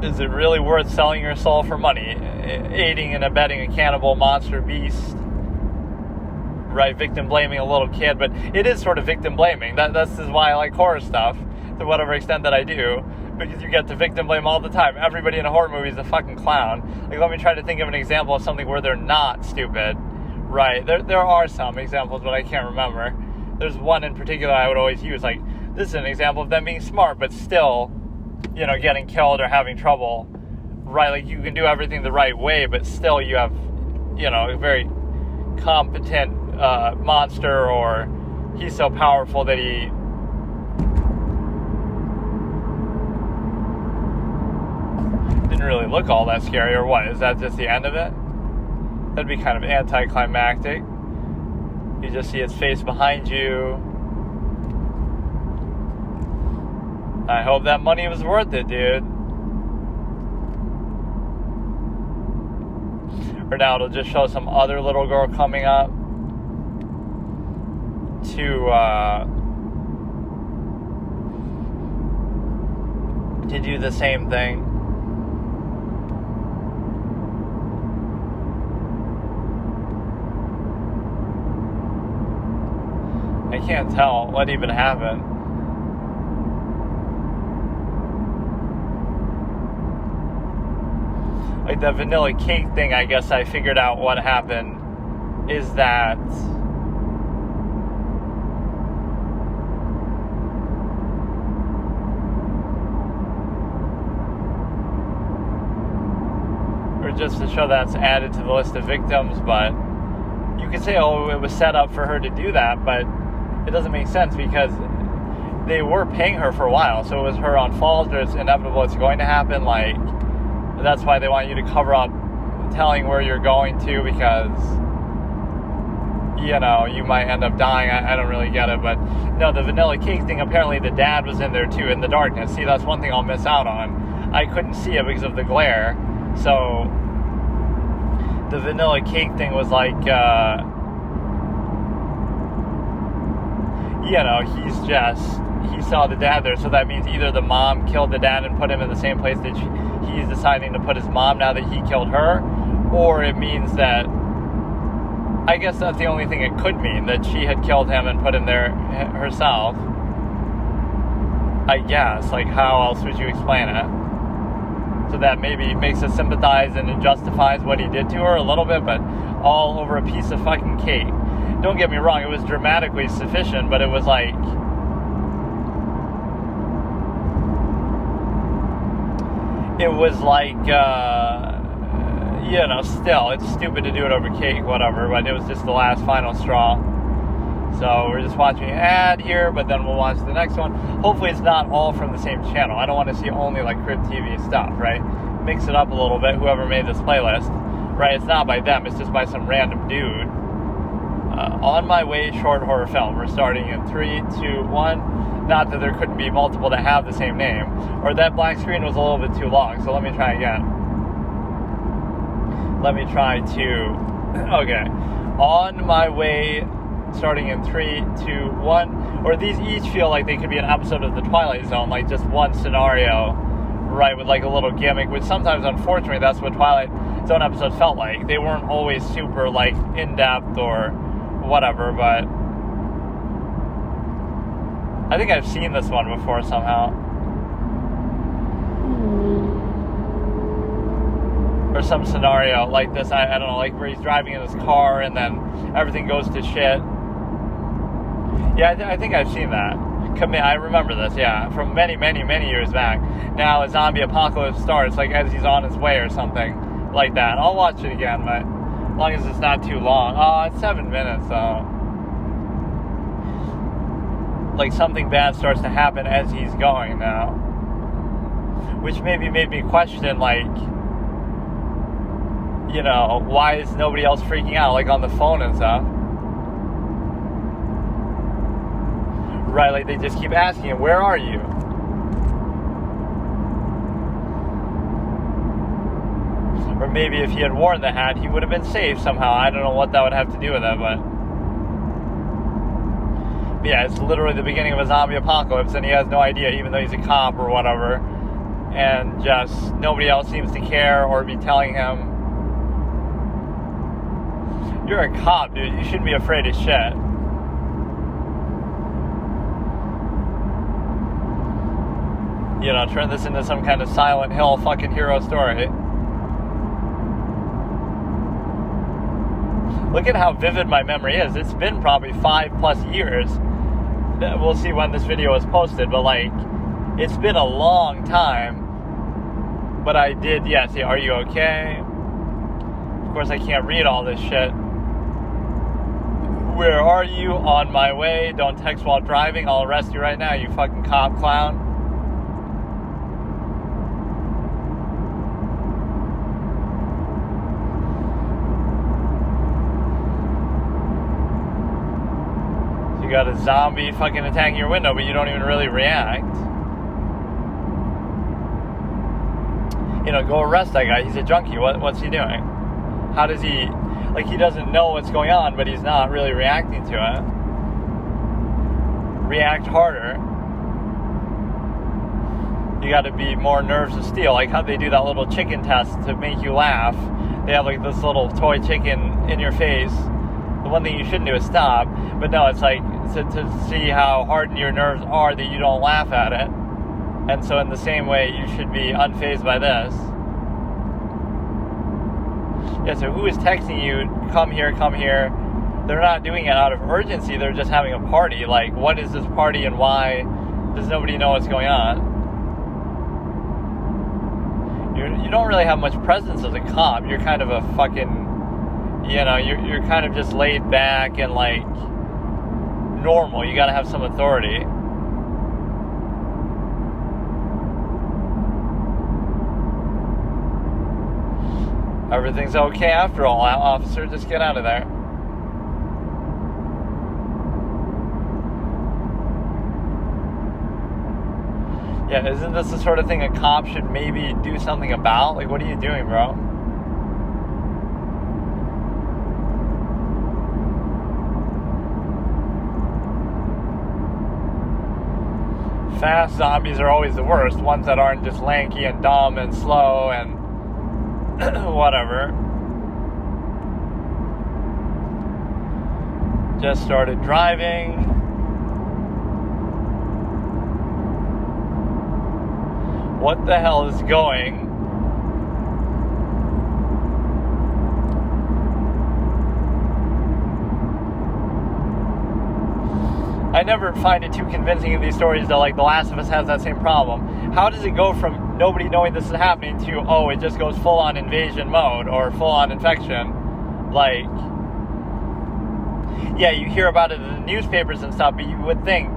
Is it really worth selling your soul for money? Aiding and abetting a cannibal monster beast? Right, victim blaming a little kid, but it is sort of victim blaming. That's why I like horror stuff, to whatever extent that I do, because you get to victim blame all the time. Everybody in a horror movie is a fucking clown. Like, let me try to think of an example of something where they're not stupid. Right, there are some examples, but I can't remember. there's one in particular I would always use. Like, this is an example of them being smart, but still, you know, getting killed or having trouble, right? Like, you can do everything the right way, but still you have, you know, a very competent monster, or he's so powerful that he didn't really look all that scary, or what? Is that just the end of it? That'd be kind of anticlimactic. You just see his face behind you. I hope that money was worth it, dude. Or now it'll just show some other little girl coming up to do the same thing. I can't tell what even happened. Like, the vanilla cake thing, I guess I figured out what happened is that or just to show that's added to the list of victims, but you could say, oh, it was set up for her to do that, but it doesn't make sense because they were paying her for a while, so it was her on falls, it's inevitable it's going to happen. Like, that's why they want you to cover up telling where you're going to, because, you know, you might end up dying. I don't really get it, but no, the vanilla cake thing, apparently the dad was in there too in the darkness. See, that's one thing I'll miss out on. I couldn't see it because of the glare, so the vanilla cake thing was like, you know, he saw the dad there, so that means either the mom killed the dad and put him in the same place that he's deciding to put his mom now that he killed her, or it means that, I guess that's the only thing it could mean, that she had killed him and put him there herself. I guess, like, how else would you explain it? So that maybe makes us sympathize and it justifies what he did to her a little bit, but all over a piece of fucking cake. Don't get me wrong, it was dramatically sufficient, but it was like, you know, still, it's stupid to do it over cake, whatever, but it was just the last final straw. So we're just watching an ad here, but then we'll watch the next one. Hopefully it's not all from the same channel. I don't want to see only like Crib TV stuff, right? Mix it up a little bit, whoever made this playlist, right? It's not by them, it's just by some random dude. On My Way short horror film. We're starting in 3, 2, 1. Not that there couldn't be multiple that have the same name. Or that black screen was a little bit too long, so let me try again. Let me try to... Okay. On My Way, starting in 3, 2, 1. Or these each feel like they could be an episode of The Twilight Zone, like just one scenario, right, with like a little gimmick, which sometimes, unfortunately, that's what Twilight Zone episodes felt like. They weren't always super, like, in-depth or whatever, but I think I've seen this one before somehow. Or some scenario like this, I don't know, like where he's driving in his car and then everything goes to shit. Yeah, I think I've seen that. I remember this, yeah, from many, many, many years back. Now a zombie apocalypse starts, like as he's on his way or something like that. I'll watch it again, but as long as it's not too long. Oh, it's 7 minutes, though. Like something bad starts to happen as he's going now. Which maybe made me question, like, you know, why is nobody else freaking out, like on the phone and stuff? Right, like they just keep asking him, where are you? Or maybe if he had worn the hat, he would have been safe somehow. I don't know what that would have to do with it, but yeah, it's literally the beginning of a zombie apocalypse, and he has no idea, even though he's a cop or whatever, and just nobody else seems to care or be telling him. You're a cop, dude. You shouldn't be afraid of shit. You know, turn this into some kind of Silent Hill fucking hero story. Look at how vivid my memory is. It's been probably 5+ years we'll see when this video is posted, but like, it's been a long time. But I did, yes, are you okay? Of course, I can't read all this shit. Where are you? On my way. Don't text while driving. I'll arrest you right now, you fucking cop clown. So you got a zombie fucking attacking your window, but you don't even really react. You know, go arrest that guy. He's a junkie. What's he doing? How does he... Like, he doesn't know what's going on, but he's not really reacting to it. React harder. You got to be more nerves of steel. Like how they do that little chicken test to make you laugh. They have, like, this little toy chicken in your face. The one thing you shouldn't do is stop. But no, it's like to see how hardened your nerves are that you don't laugh at it. And so in the same way, you should be unfazed by this. Yeah, so who is texting you, come here, come here? They're not doing it out of urgency, they're just having a party. Like, what is this party and why does nobody know what's going on? You don't really have much presence as a cop. You're kind of a fucking, you know, you're kind of just laid back and, like, normal. You gotta have some authority. Everything's okay after all, officer. Just get out of there. Yeah, isn't this the sort of thing a cop should maybe do something about? Like, what are you doing, bro? Fast zombies are always the worst. Ones that aren't just lanky and dumb and slow and whatever. Just started driving. What the hell is going? I never find it too convincing in these stories that, like, The Last of Us has that same problem. How does it go from nobody knowing this is happening to, oh, it just goes full-on invasion mode or full-on infection? Like, yeah, you hear about it in the newspapers and stuff, but you would think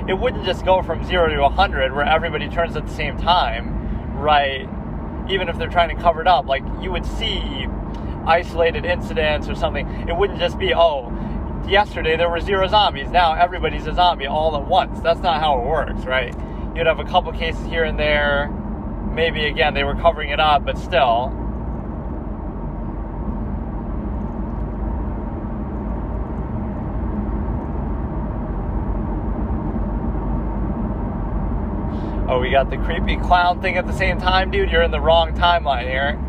it wouldn't just go from 0 to 100 where everybody turns at the same time, right? Even if they're trying to cover it up, like, you would see isolated incidents or something. It wouldn't just be, oh, yesterday there were 0 zombies, now everybody's a zombie all at once. That's not how it works, right? You'd have a couple cases here and there. Maybe, again, they were covering it up, but still. Oh, we got the creepy clown thing at the same time, dude. You're in the wrong timeline here.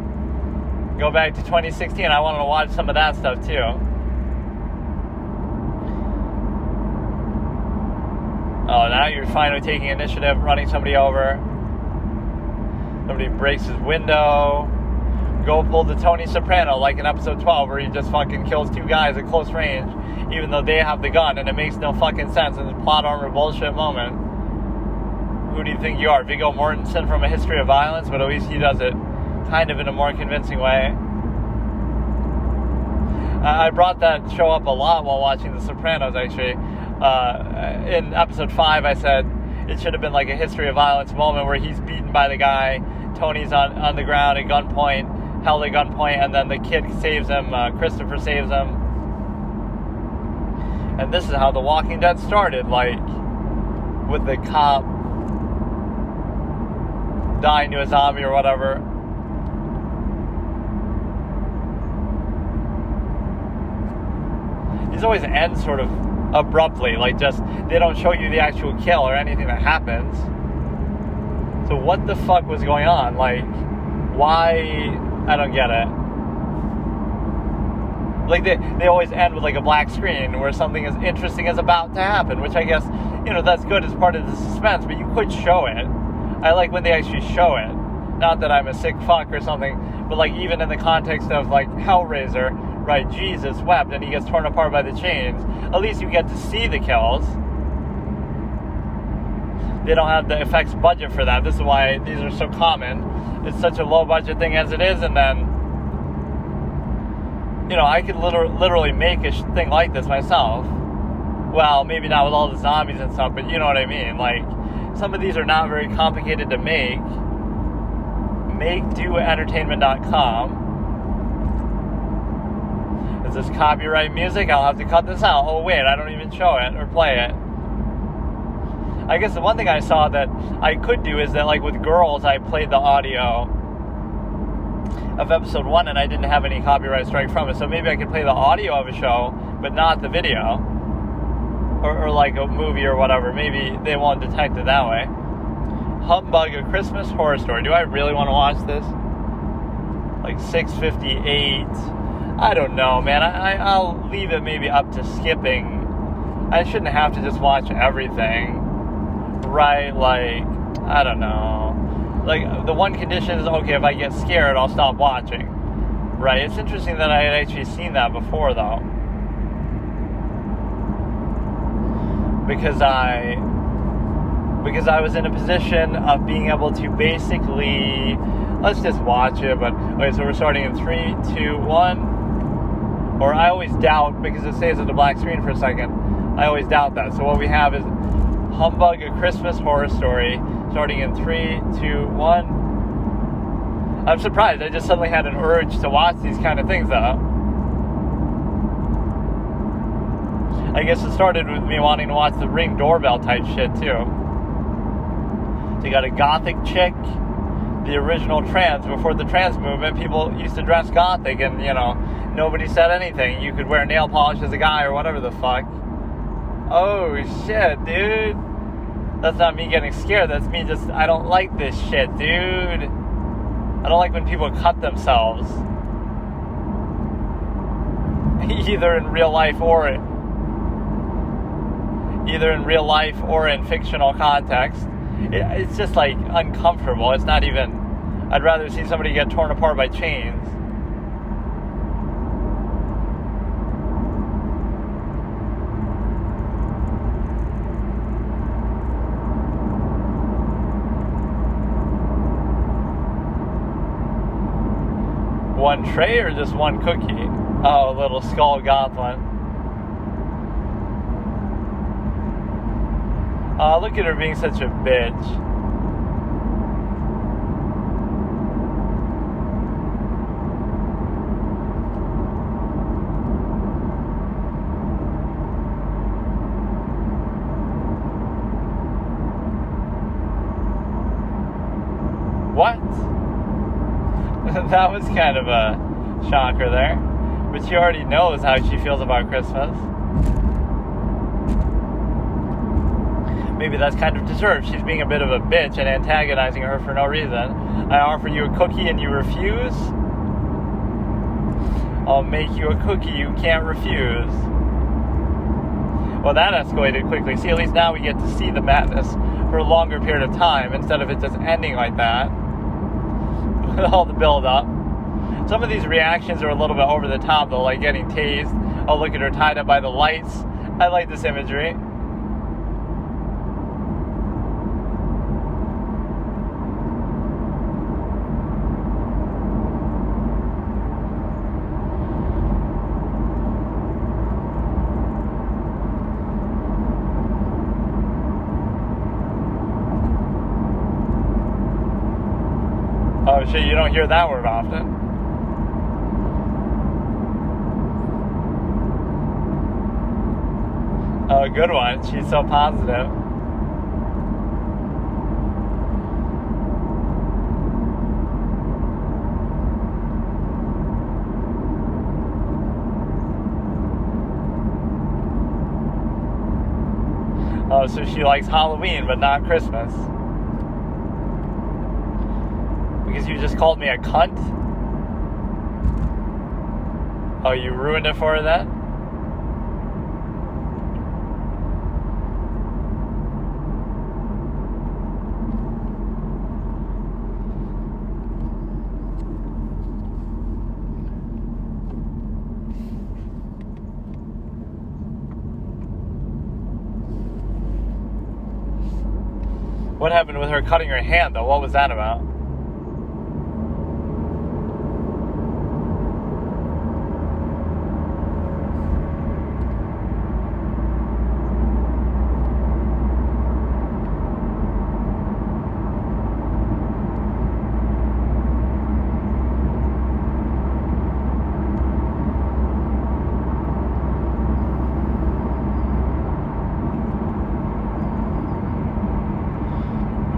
Go back to 2016. I wanted to watch some of that stuff, too. Oh, now you're finally taking initiative, running somebody over. Somebody breaks his window. Go pull the Tony Soprano, like in episode 12, where he just fucking kills 2 guys at close range, even though they have the gun, and it makes no fucking sense in the plot armor bullshit moment. Who do you think you are? Viggo Mortensen from A History of Violence? But at least he does it kind of in a more convincing way. I brought that show up a lot while watching The Sopranos, actually. In episode 5, I said it should have been like a History of Violence moment where he's beaten by the guy, Tony's on the ground at gunpoint, held at gunpoint, and then the kid saves him, Christopher saves him. And this is how The Walking Dead started, like, with the cop dying to a zombie or whatever. These always end sort of abruptly, like, just they don't show you the actual kill or anything that happens. So what the fuck was going on? Like, why? I don't get it. Like, they always end with, like, a black screen where something as interesting is about to happen, which I guess, you know, that's good as part of the suspense, but you could show it. I like when they actually show it. Not that I'm a sick fuck or something, but, like, even in the context of, like, Hellraiser, right, Jesus wept and he gets torn apart by the chains. At least you get to see the kills. they don't have the effects budget for that. This is why these are so common. It's such a low budget thing as it is, and then, you know, I could literally make a thing like this myself. Well, maybe not with all the zombies and stuff, but you know what I mean. Like, some of these are not very complicated to make. MakeDoEntertainment.com. Is this copyright music? I'll have to cut this out. Oh wait, I don't even show it or play it. I guess the one thing I saw that I could do is that, like with Girls, I played the audio of episode 1 and I didn't have any copyright strike from it. So maybe I could play the audio of a show, but not the video. Or like a movie or whatever. Maybe they won't detect it that way. Humbug, A Christmas Horror Story. Do I really want to watch this? Like 6:58. I don't know, man. I'll leave it maybe up to skipping. I shouldn't have to just watch everything. Right, like, I don't know. Like, the one condition is, okay, if I get scared, I'll stop watching. Right? It's interesting that I had actually seen that before, though. Because I was in a position of being able to basically, let's just watch it, but, okay, so we're starting in 3, 2, 1. Or I always doubt, because it stays at the black screen for a second, I always doubt that. So what we have is Humbug, A Christmas Horror Story, starting in 3, 2, 1. I'm surprised. I just suddenly had an urge to watch these kind of things, though. I guess it started with me wanting to watch the Ring doorbell type shit, too. So you got a gothic chick, the original trans. Before the trans movement, people used to dress gothic and, you know, nobody said anything. You could wear nail polish as a guy or whatever the fuck. Oh, shit, dude. That's not me getting scared. That's me just, I don't like this shit, dude. I don't like when people cut themselves. Either in real life or in fictional context. It's just, like, uncomfortable. It's not even, I'd rather see somebody get torn apart by chains. One tray or just one cookie? Oh, a little skull goblin. Oh, look at her being such a bitch. What? That was kind of a shocker there. But she already knows how she feels about Christmas. Maybe that's kind of deserved. She's being a bit of a bitch and antagonizing her for no reason. I offer you a cookie and you refuse? I'll make you a cookie you can't refuse. Well, that escalated quickly. See, at least now we get to see the madness for a longer period of time instead of it just ending like that. With all the build-up. Some of these reactions are a little bit over the top, though, like getting tased. Oh, look at her tied up by the lights. I like this imagery. Oh shit, you don't hear that word often. Oh, good one. She's so positive. Oh, so she likes Halloween, but not Christmas. Because you just called me a cunt? Oh, you ruined it for her then? What happened with her cutting her hand, though? What was that about?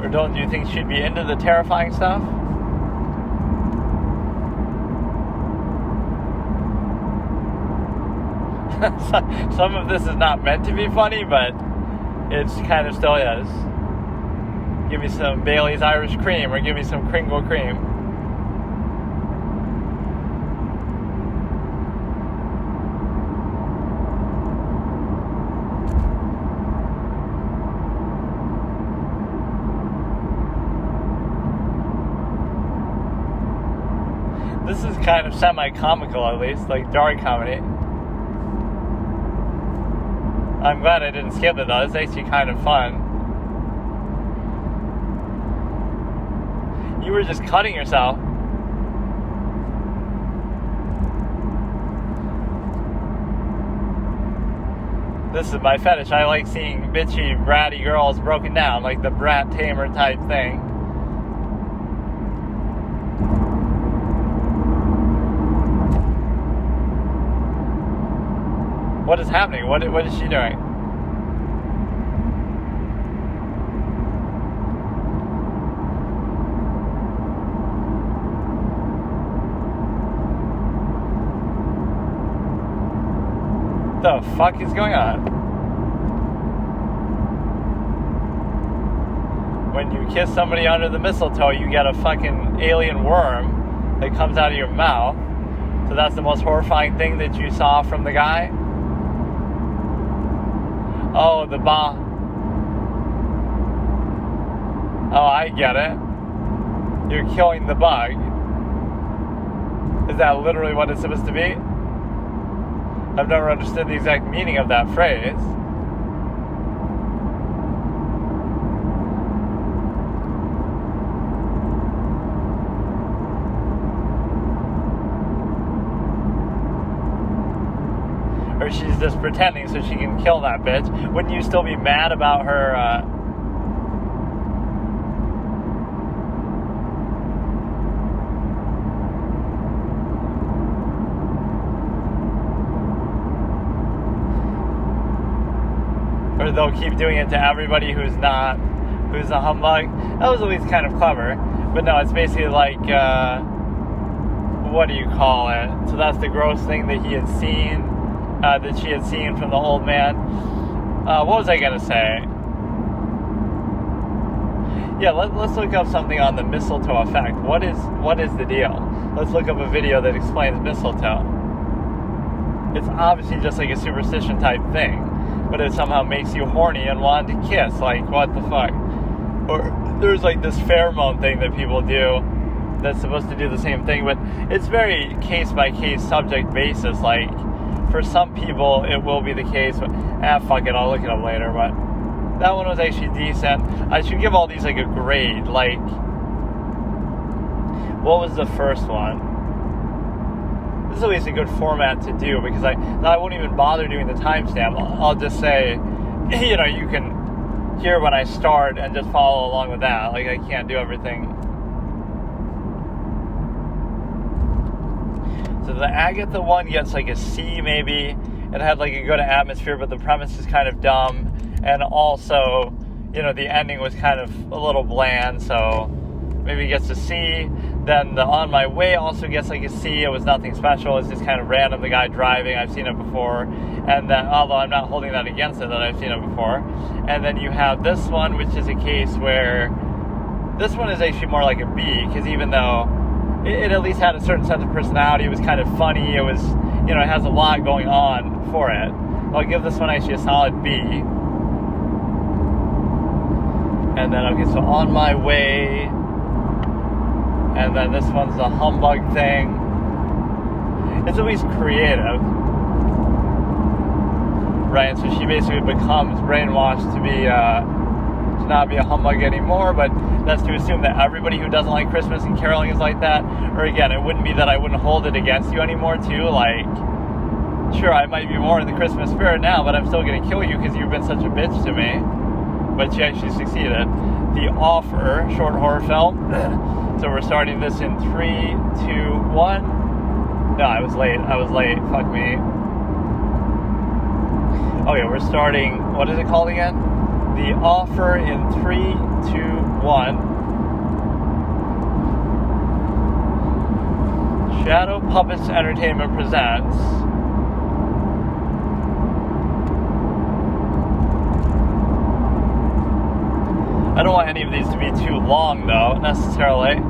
Or do you think she'd be into the terrifying stuff? Some of this is not meant to be funny, but it's kind of still is. Give me some Bailey's Irish Cream, or give me some Kringle Cream. This is kind of semi-comical, at least, like dark comedy. I'm glad I didn't skip it, though. It's actually kind of fun. You were just cutting yourself. This is my fetish. I like seeing bitchy, bratty girls broken down, like the brat tamer type thing. What is happening? What is she doing? The fuck is going on? When you kiss somebody under the mistletoe, you get a fucking alien worm that comes out of your mouth. So that's the most horrifying thing that you saw from the guy? Oh, the bomb. Oh, I get it. You're killing the bug. Is that literally what it's supposed to be? I've never understood the exact meaning of that phrase. Or she's just pretending so she can kill that bitch. Wouldn't you still be mad about her, or they'll keep doing it to everybody who's a humbug? That was at least kind of clever. But no, it's basically like, what do you call it? So that's the gross thing that he had seen. That she had seen from the old man. What was I gonna say? Yeah, let's look up something on the mistletoe effect. What is the deal? Let's look up a video that explains mistletoe. It's obviously just like a superstition type thing, but it somehow makes you horny and want to kiss. Like, what the fuck? Or there's like this pheromone thing that people do that's supposed to do the same thing, but it's very case by case, subject basis. Like, for some people, it will be the case. But, fuck it, I'll look it up later. But that one was actually decent. I should give all these like a grade. Like, what was the first one? This is at least a good format to do, because I won't even bother doing the timestamp. I'll just say, you know, you can hear when I start and just follow along with that. Like, I can't do everything. So the Agatha one gets like a C maybe. It had like a good atmosphere, but the premise is kind of dumb. And also, you know, the ending was kind of a little bland, so maybe it gets a C. Then the On My Way also gets like a C. It was nothing special. It's just kind of random, the guy driving. I've seen it before. And then, although I'm not holding that against it, that I've seen it before. And then you have this one, which is a case where this one is actually more like a B, because even though it at least had a certain sense of personality. It was kind of funny. It was, you know, it has a lot going on for it. I'll give this one actually a solid B. And then, okay, so On My Way. And then this one's the humbug thing. It's at least creative. Right, so she basically becomes brainwashed to be, not be a humbug anymore, but that's to assume that everybody who doesn't like Christmas and caroling is like that. Or again, it wouldn't be that I wouldn't hold it against you anymore too. Like, sure, I might be more in the Christmas spirit now, but I'm still going to kill you because you've been such a bitch to me. But she actually succeeded. The Offer, short horror film. So we're starting this in 3, 2, 1. No, I was late. Fuck me. Okay, we're starting. What is it called again? The Offer in 3, 2, 1. Shadow Puppets Entertainment presents. I don't want any of these to be too long, though, necessarily.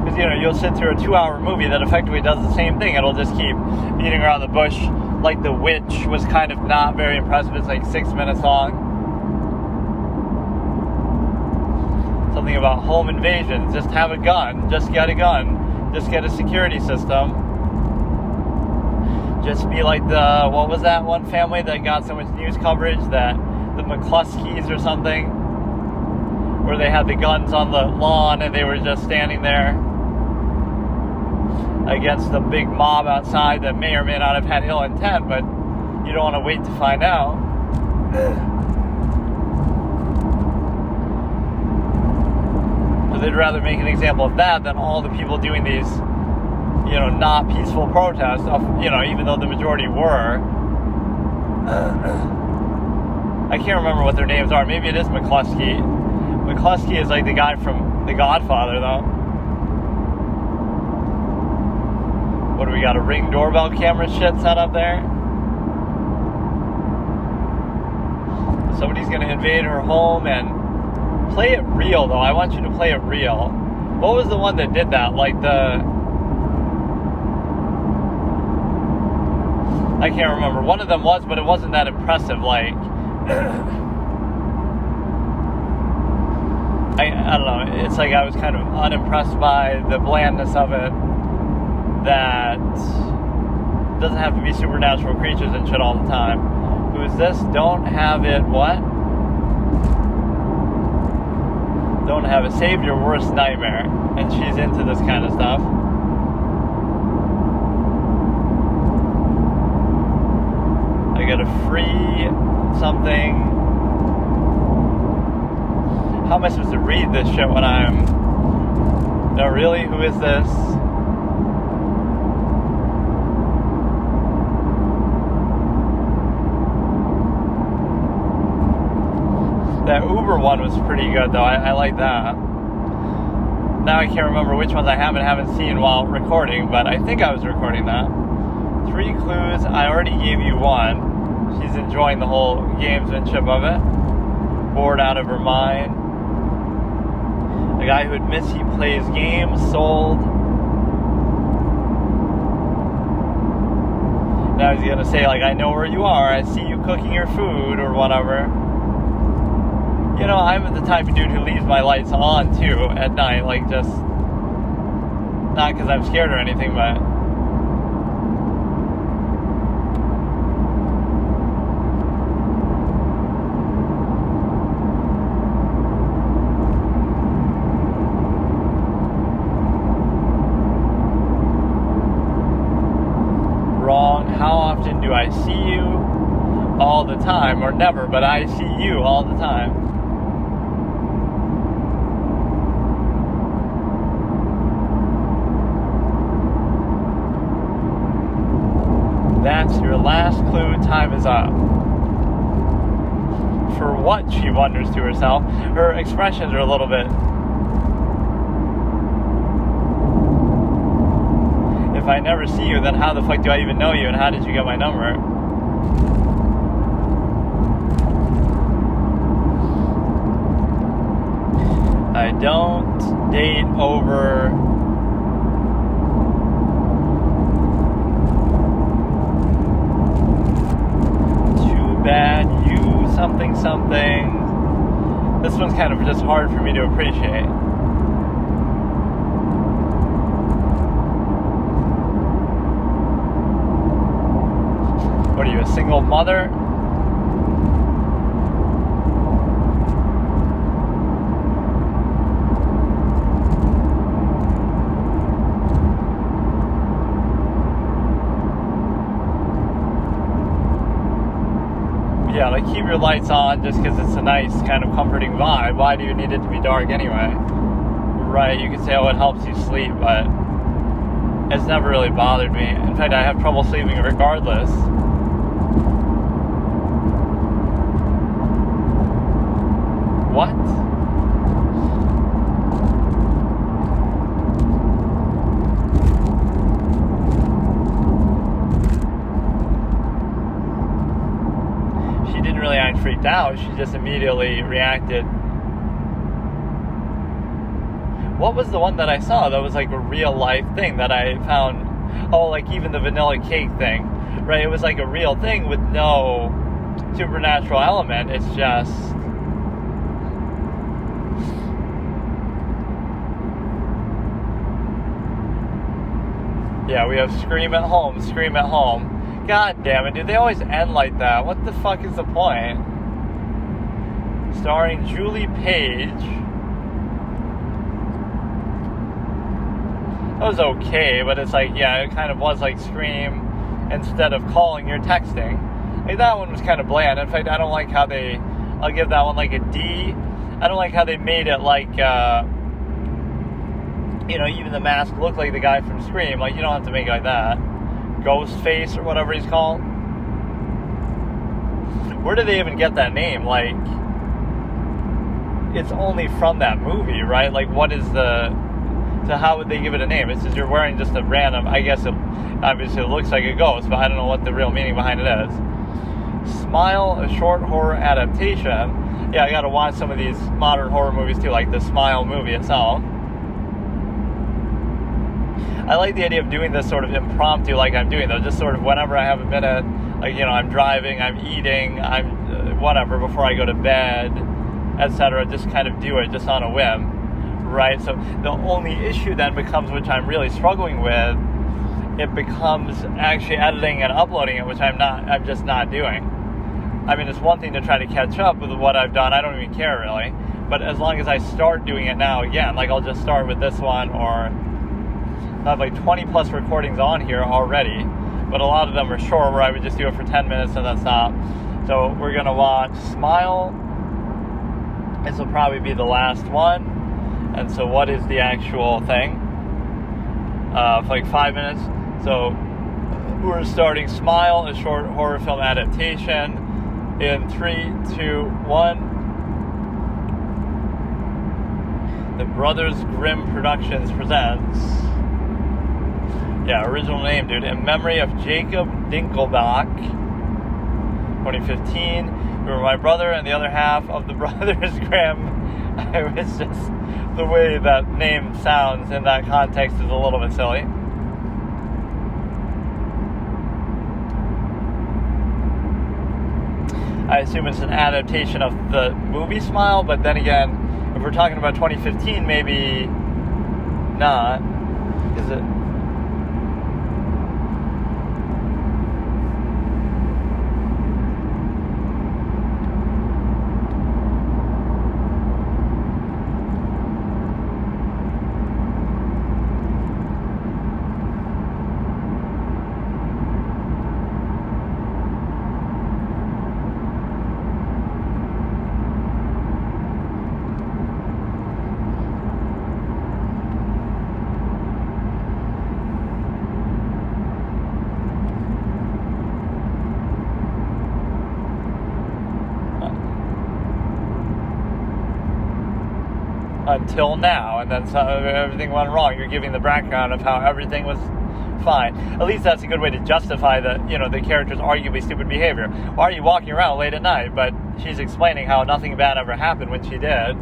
Because, you know, you'll sit through a 2-hour movie that effectively does the same thing. It'll just keep beating around the bush. Like The Witch was kind of not very impressive. It's like 6 minutes long. Something about home invasions. Just have a gun. Just get a gun. Just get a security system. Just be like the, what was that one family that got so much news coverage, that the McCluskeys or something, where they had the guns on the lawn and they were just standing there against the big mob outside that may or may not have had ill intent, but you don't want to wait to find out. So they'd rather make an example of that than all the people doing these, you know, not peaceful protests, you know, even though the majority were. I can't remember what their names are. Maybe it is McCluskey. McCluskey is like the guy from The Godfather, though. What do we got? A Ring doorbell camera shit set up there? Somebody's gonna invade her home and play it real, though. I want you to play it real. What was the one that did that? Like I can't remember. One of them was, but it wasn't that impressive. Like, I don't know. It's like I was kind of unimpressed by the blandness of it. That doesn't have to be supernatural creatures and shit all the time. Who is this? Don't have it. What? Don't have it. Save your worst nightmare. And she's into this kind of stuff. I got a free something. How am I supposed to read this shit when I'm... No, really? Who is this? That Uber one was pretty good, though. I like that. Now I can't remember which ones I haven't seen while recording, but I think I was recording that. 3 clues. I already gave you one. She's enjoying the whole gamesmanship of it. Bored out of her mind. The guy who admits he plays games, sold. Now he's gonna say, like, I know where you are. I see you cooking your food or whatever. You know, I'm the type of dude who leaves my lights on, too, at night. Like, just... Not because I'm scared or anything, but... Wrong. How often do I see you? All the time, or never, but I see you all the time. That's your last clue. Time is up. For what, she wonders to herself. Her expressions are a little bit... If I never see you, then how the fuck do I even know you, and how did you get my number? I don't date over... Bad, you, something. This one's kind of just hard for me to appreciate. What are you, a single mother? Yeah, like keep your lights on just because it's a nice kind of comforting vibe. Why do you need it to be dark anyway? Right, you could say, oh, it helps you sleep, but it's never really bothered me. In fact, I have trouble sleeping regardless. What? She didn't really act freaked out. She just immediately reacted. What was the one that I saw that was like a real life thing that I found? Oh, like even the vanilla cake thing, right? It was like a real thing with no supernatural element. It's just... yeah, we have Scream at Home, Scream at Home. God damn it, dude, they always end like that. What the fuck is the point? Starring Julie Page. That was okay, but it's like, yeah, it kind of was like Scream instead of calling, you're texting. Like, that one was kind of bland. In fact, I don't like how they... I'll give that one like a D. I don't like how they made it like... you know, even the mask looked like the guy from Scream. Like, you don't have to make it like that. Ghostface or whatever he's called. Where did they even get that name? Like, it's only from that movie, right? Like, what is the... So how would they give it a name? It's just you're wearing just a random... I guess it obviously it looks like a ghost, but I don't know what the real meaning behind it is. Smile, a short horror adaptation. Yeah, I gotta watch some of these modern horror movies too, like the Smile movie itself. I like the idea of doing this sort of impromptu like I'm doing, though. Just sort of whenever I have a minute, like, you know, I'm driving, I'm eating, I'm whatever, before I go to bed, etc. Just kind of do it just on a whim, right? So the only issue then becomes, which I'm really struggling with, it becomes actually editing and uploading it, which I'm just not doing. I mean, it's one thing to try to catch up with what I've done. I don't even care, really. But as long as I start doing it now again, like I'll just start with this one, or... I have like 20 plus recordings on here already, but a lot of them are short where I would just do it for 10 minutes and then stop. So we're going to watch Smile. This will probably be the last one. And so what is the actual thing? For like 5 minutes. So we're starting Smile, a short horror film adaptation, in 3, 2, 1. The Brothers Grimm Productions presents... yeah, original name, dude. In memory of Jacob Dinkelbach, 2015. You were my brother and the other half of the Brothers Grimm. It's just the way that name sounds in that context is a little bit silly. I assume it's an adaptation of the movie Smile, but then again, if we're talking about 2015, maybe not. Is it? Until now, and then everything went wrong. You're giving the background of how everything was fine. At least that's a good way to justify the character's arguably stupid behavior. Why are you walking around late at night? But she's explaining how nothing bad ever happened when she did.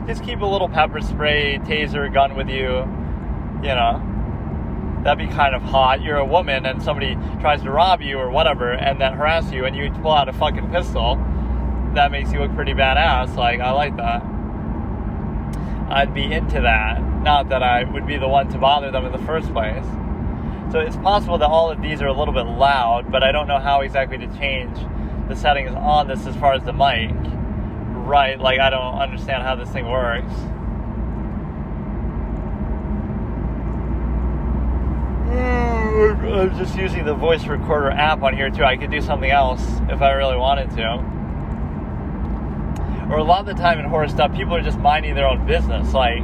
Just keep a little pepper spray, taser, gun with you. You know, that'd be kind of hot. You're a woman and somebody tries to rob you or whatever and then harass you and you pull out a fucking pistol. That makes you look pretty badass. Like, I like that. I'd be into that. Not that I would be the one to bother them in the first place. So it's possible that all of these are a little bit loud, but I don't know how exactly to change the settings on this as far as the mic. Right, like I don't understand how this thing works. I'm just using the voice recorder app on here too. I could do something else if I really wanted to. Or a lot of the time in horror stuff, people are just minding their own business. Like,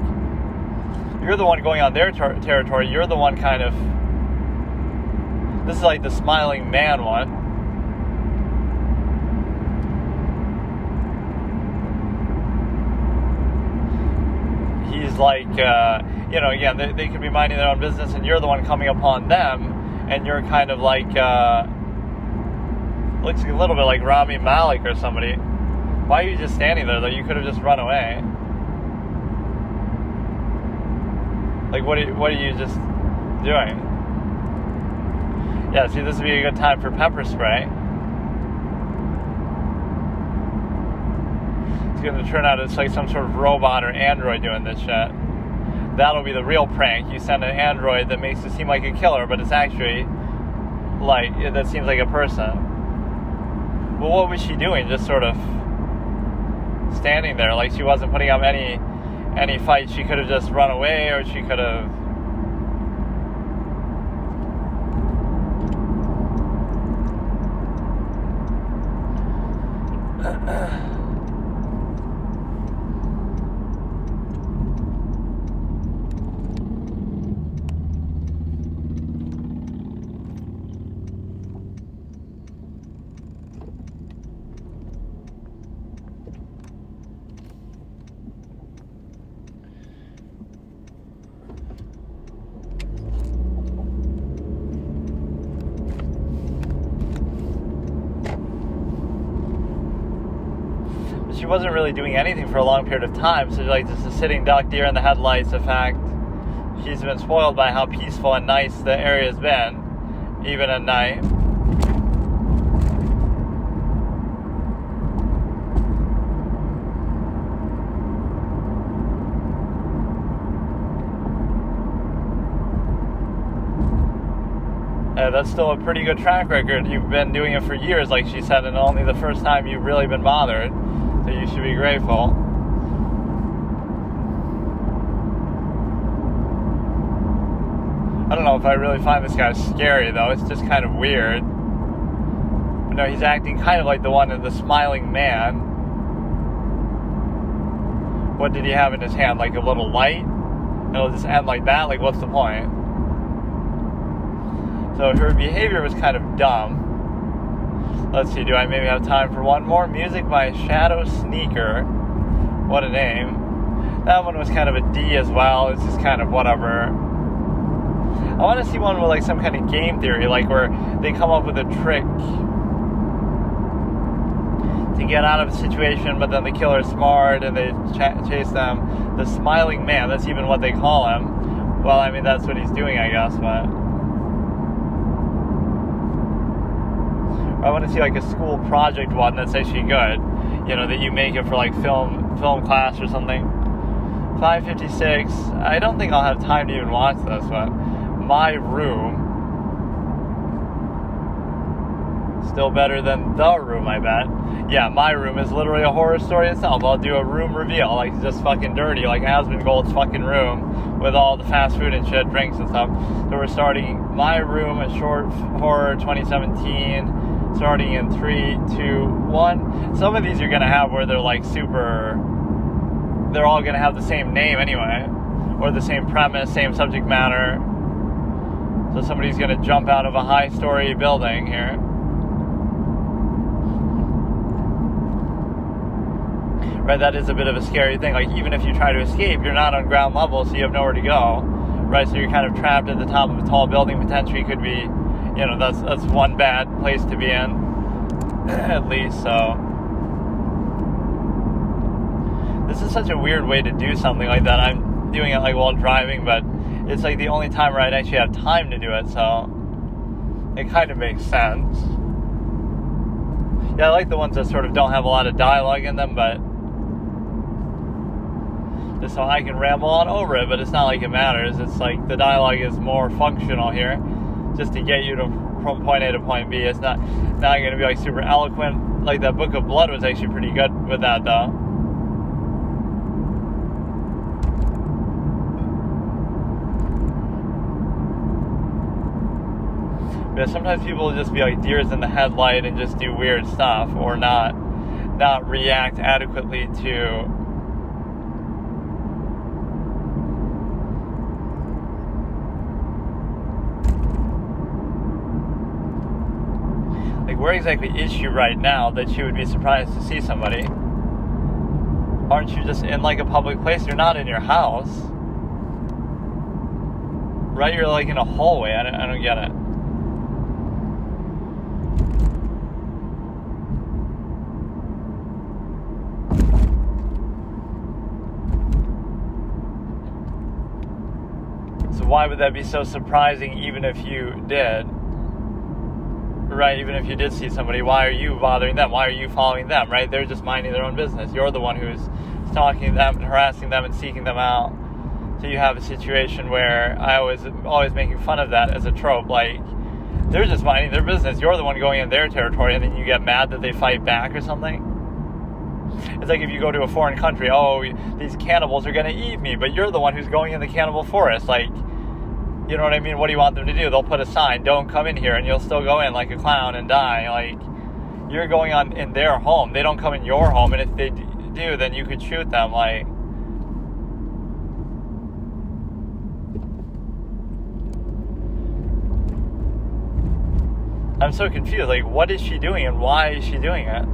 you're the one going on their territory. You're the one kind of... This is like the smiling man one. He's like, again, they could be minding their own business, and you're the one coming upon them, and you're kind of like, looks a little bit like Rami Malek or somebody. Why are you just standing there, though? You could have just run away. Like, what are you just doing? Yeah, see, this would be a good time for pepper spray. It's going to turn out it's like some sort of robot or android doing this shit. That'll be the real prank. You send an android that makes it seem like a killer, but it's actually like, that seems like a person. Well, what was she doing? Just sort of standing there, like she wasn't putting up any fight. She could have just run away, or she could have... She wasn't really doing anything for a long period of time, so like just a sitting duck, deer in the headlights. In fact, she's been spoiled by how peaceful and nice the area's been, even at night. That's still a pretty good track record. You've been doing it for years, like she said, and only the first time you've really been bothered. So you should be grateful. I don't know if I really find this guy scary, though. It's just kind of weird. But no, he's acting kind of like the one in the smiling man. What did he have in his hand? Like a little light? It'll just end like that? Like, what's the point? So her behavior was kind of dumb. Let's see, do I maybe have time for one more? Music by Shadow Sneaker. What a name. That one was kind of a D as well. It's just kind of whatever. I want to see one with like some kind of game theory, like where they come up with a trick to get out of a situation, but then the killer's smart and they chase them. The smiling man, that's even what they call him. Well, I mean, that's what he's doing, I guess, but... I want to see like a school project one that's actually good, that you make it for like film class or something. 5:56. I don't think I'll have time to even watch this, but My Room, still better than The Room, I bet. Yeah, My Room is literally a horror story itself. I'll do a room reveal, like just fucking dirty, like Asmongold's fucking room with all the fast food and shit, drinks and stuff. So we're starting My Room, a short horror 2017. Starting in 3, 2, 1. Some of these you're gonna have where they're like super. They're all gonna have the same name anyway, or the same premise, same subject matter. So somebody's gonna jump out of a high-story building here. Right, that is a bit of a scary thing. Like, even if you try to escape, you're not on ground level, so you have nowhere to go. Right, so you're kind of trapped at the top of a tall building. Potentially could be. That's one bad place to be in, at least, so. This is such a weird way to do something like that. I'm doing it, like, while driving, but it's, like, the only time where I'd actually have time to do it, so it kind of makes sense. Yeah, I like the ones that sort of don't have a lot of dialogue in them, but just so I can ramble on over it, but it's not like it matters. It's like the dialogue is more functional here, just to get you from point A to point B. It's not going to be like super eloquent. Like that Book of Blood was actually pretty good with that, though. Because sometimes people will just be like deers in the headlight and just do weird stuff, or not react adequately to like, where exactly is she right now that she would be surprised to see somebody? Aren't you just in like a public place? You're not in your house, right? You're like in a hallway. I don't get it. So why would that be so surprising even if you did? Right, even if you did see somebody, why are you bothering them? Why are you following them, right? They're just minding their own business. You're the one who's stalking them and harassing them and seeking them out. So you have a situation where I always making fun of that as a trope, like, they're just minding their business. You're the one going in their territory, and then you get mad that they fight back or something. It's like if you go to a foreign country, oh, these cannibals are going to eat me, but you're the one who's going in the cannibal forest, like, you know what I mean? What do you want them to do? They'll put a sign, don't come in here, and you'll still go in like a clown and die. Like, you're going on in their home. They don't come in your home, and if they do, then you could shoot them. Like, I'm so confused. Like, what is she doing, and why is she doing it?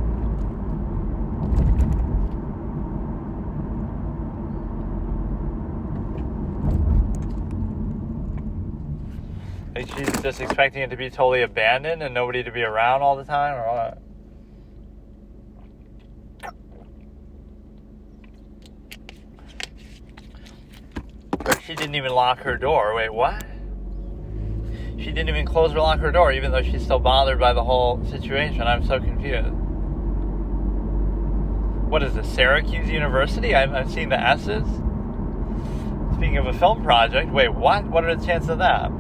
Like, she's just expecting it to be totally abandoned and nobody to be around all the time, or what? Or she didn't even lock her door. Wait, what? She didn't even close or lock her door, even though she's still bothered by the whole situation. I'm so confused. What is this, Syracuse University? I'm seeing the S's. Speaking of a film project, wait, what? What are the chances of that?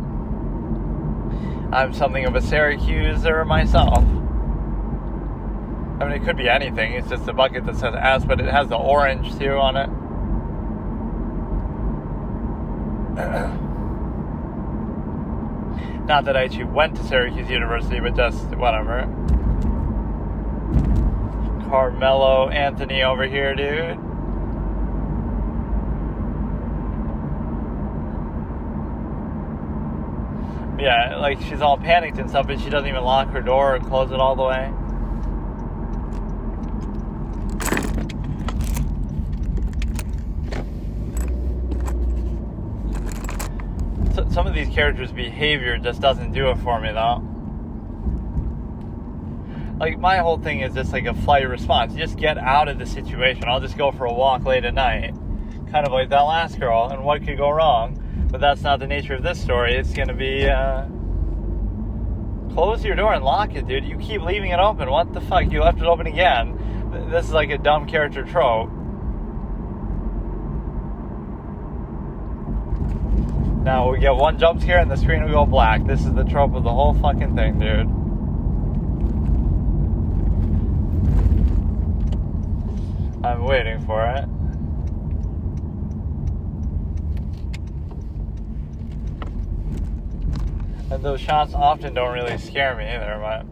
I'm something of a Syracuser myself. I mean, it could be anything. It's just a bucket that says S, but it has the orange too on it. Not that I actually went to Syracuse University, but just whatever. Carmelo Anthony over here, dude. Yeah, like, she's all panicked and stuff, but she doesn't even lock her door or close it all the way. So, some of these characters' behavior just doesn't do it for me, though. Like, my whole thing is just like a flight response. You just get out of the situation. I'll just go for a walk late at night. Kind of like that last girl, and what could go wrong? But that's not the nature of this story. It's going to be, close your door and lock it, dude. You keep leaving it open. What the fuck? You left it open again. This is like a dumb character trope. Now we get one jump scare and the screen will go black. This is the trope of the whole fucking thing, dude. I'm waiting for it. And those shots often don't really scare me either, but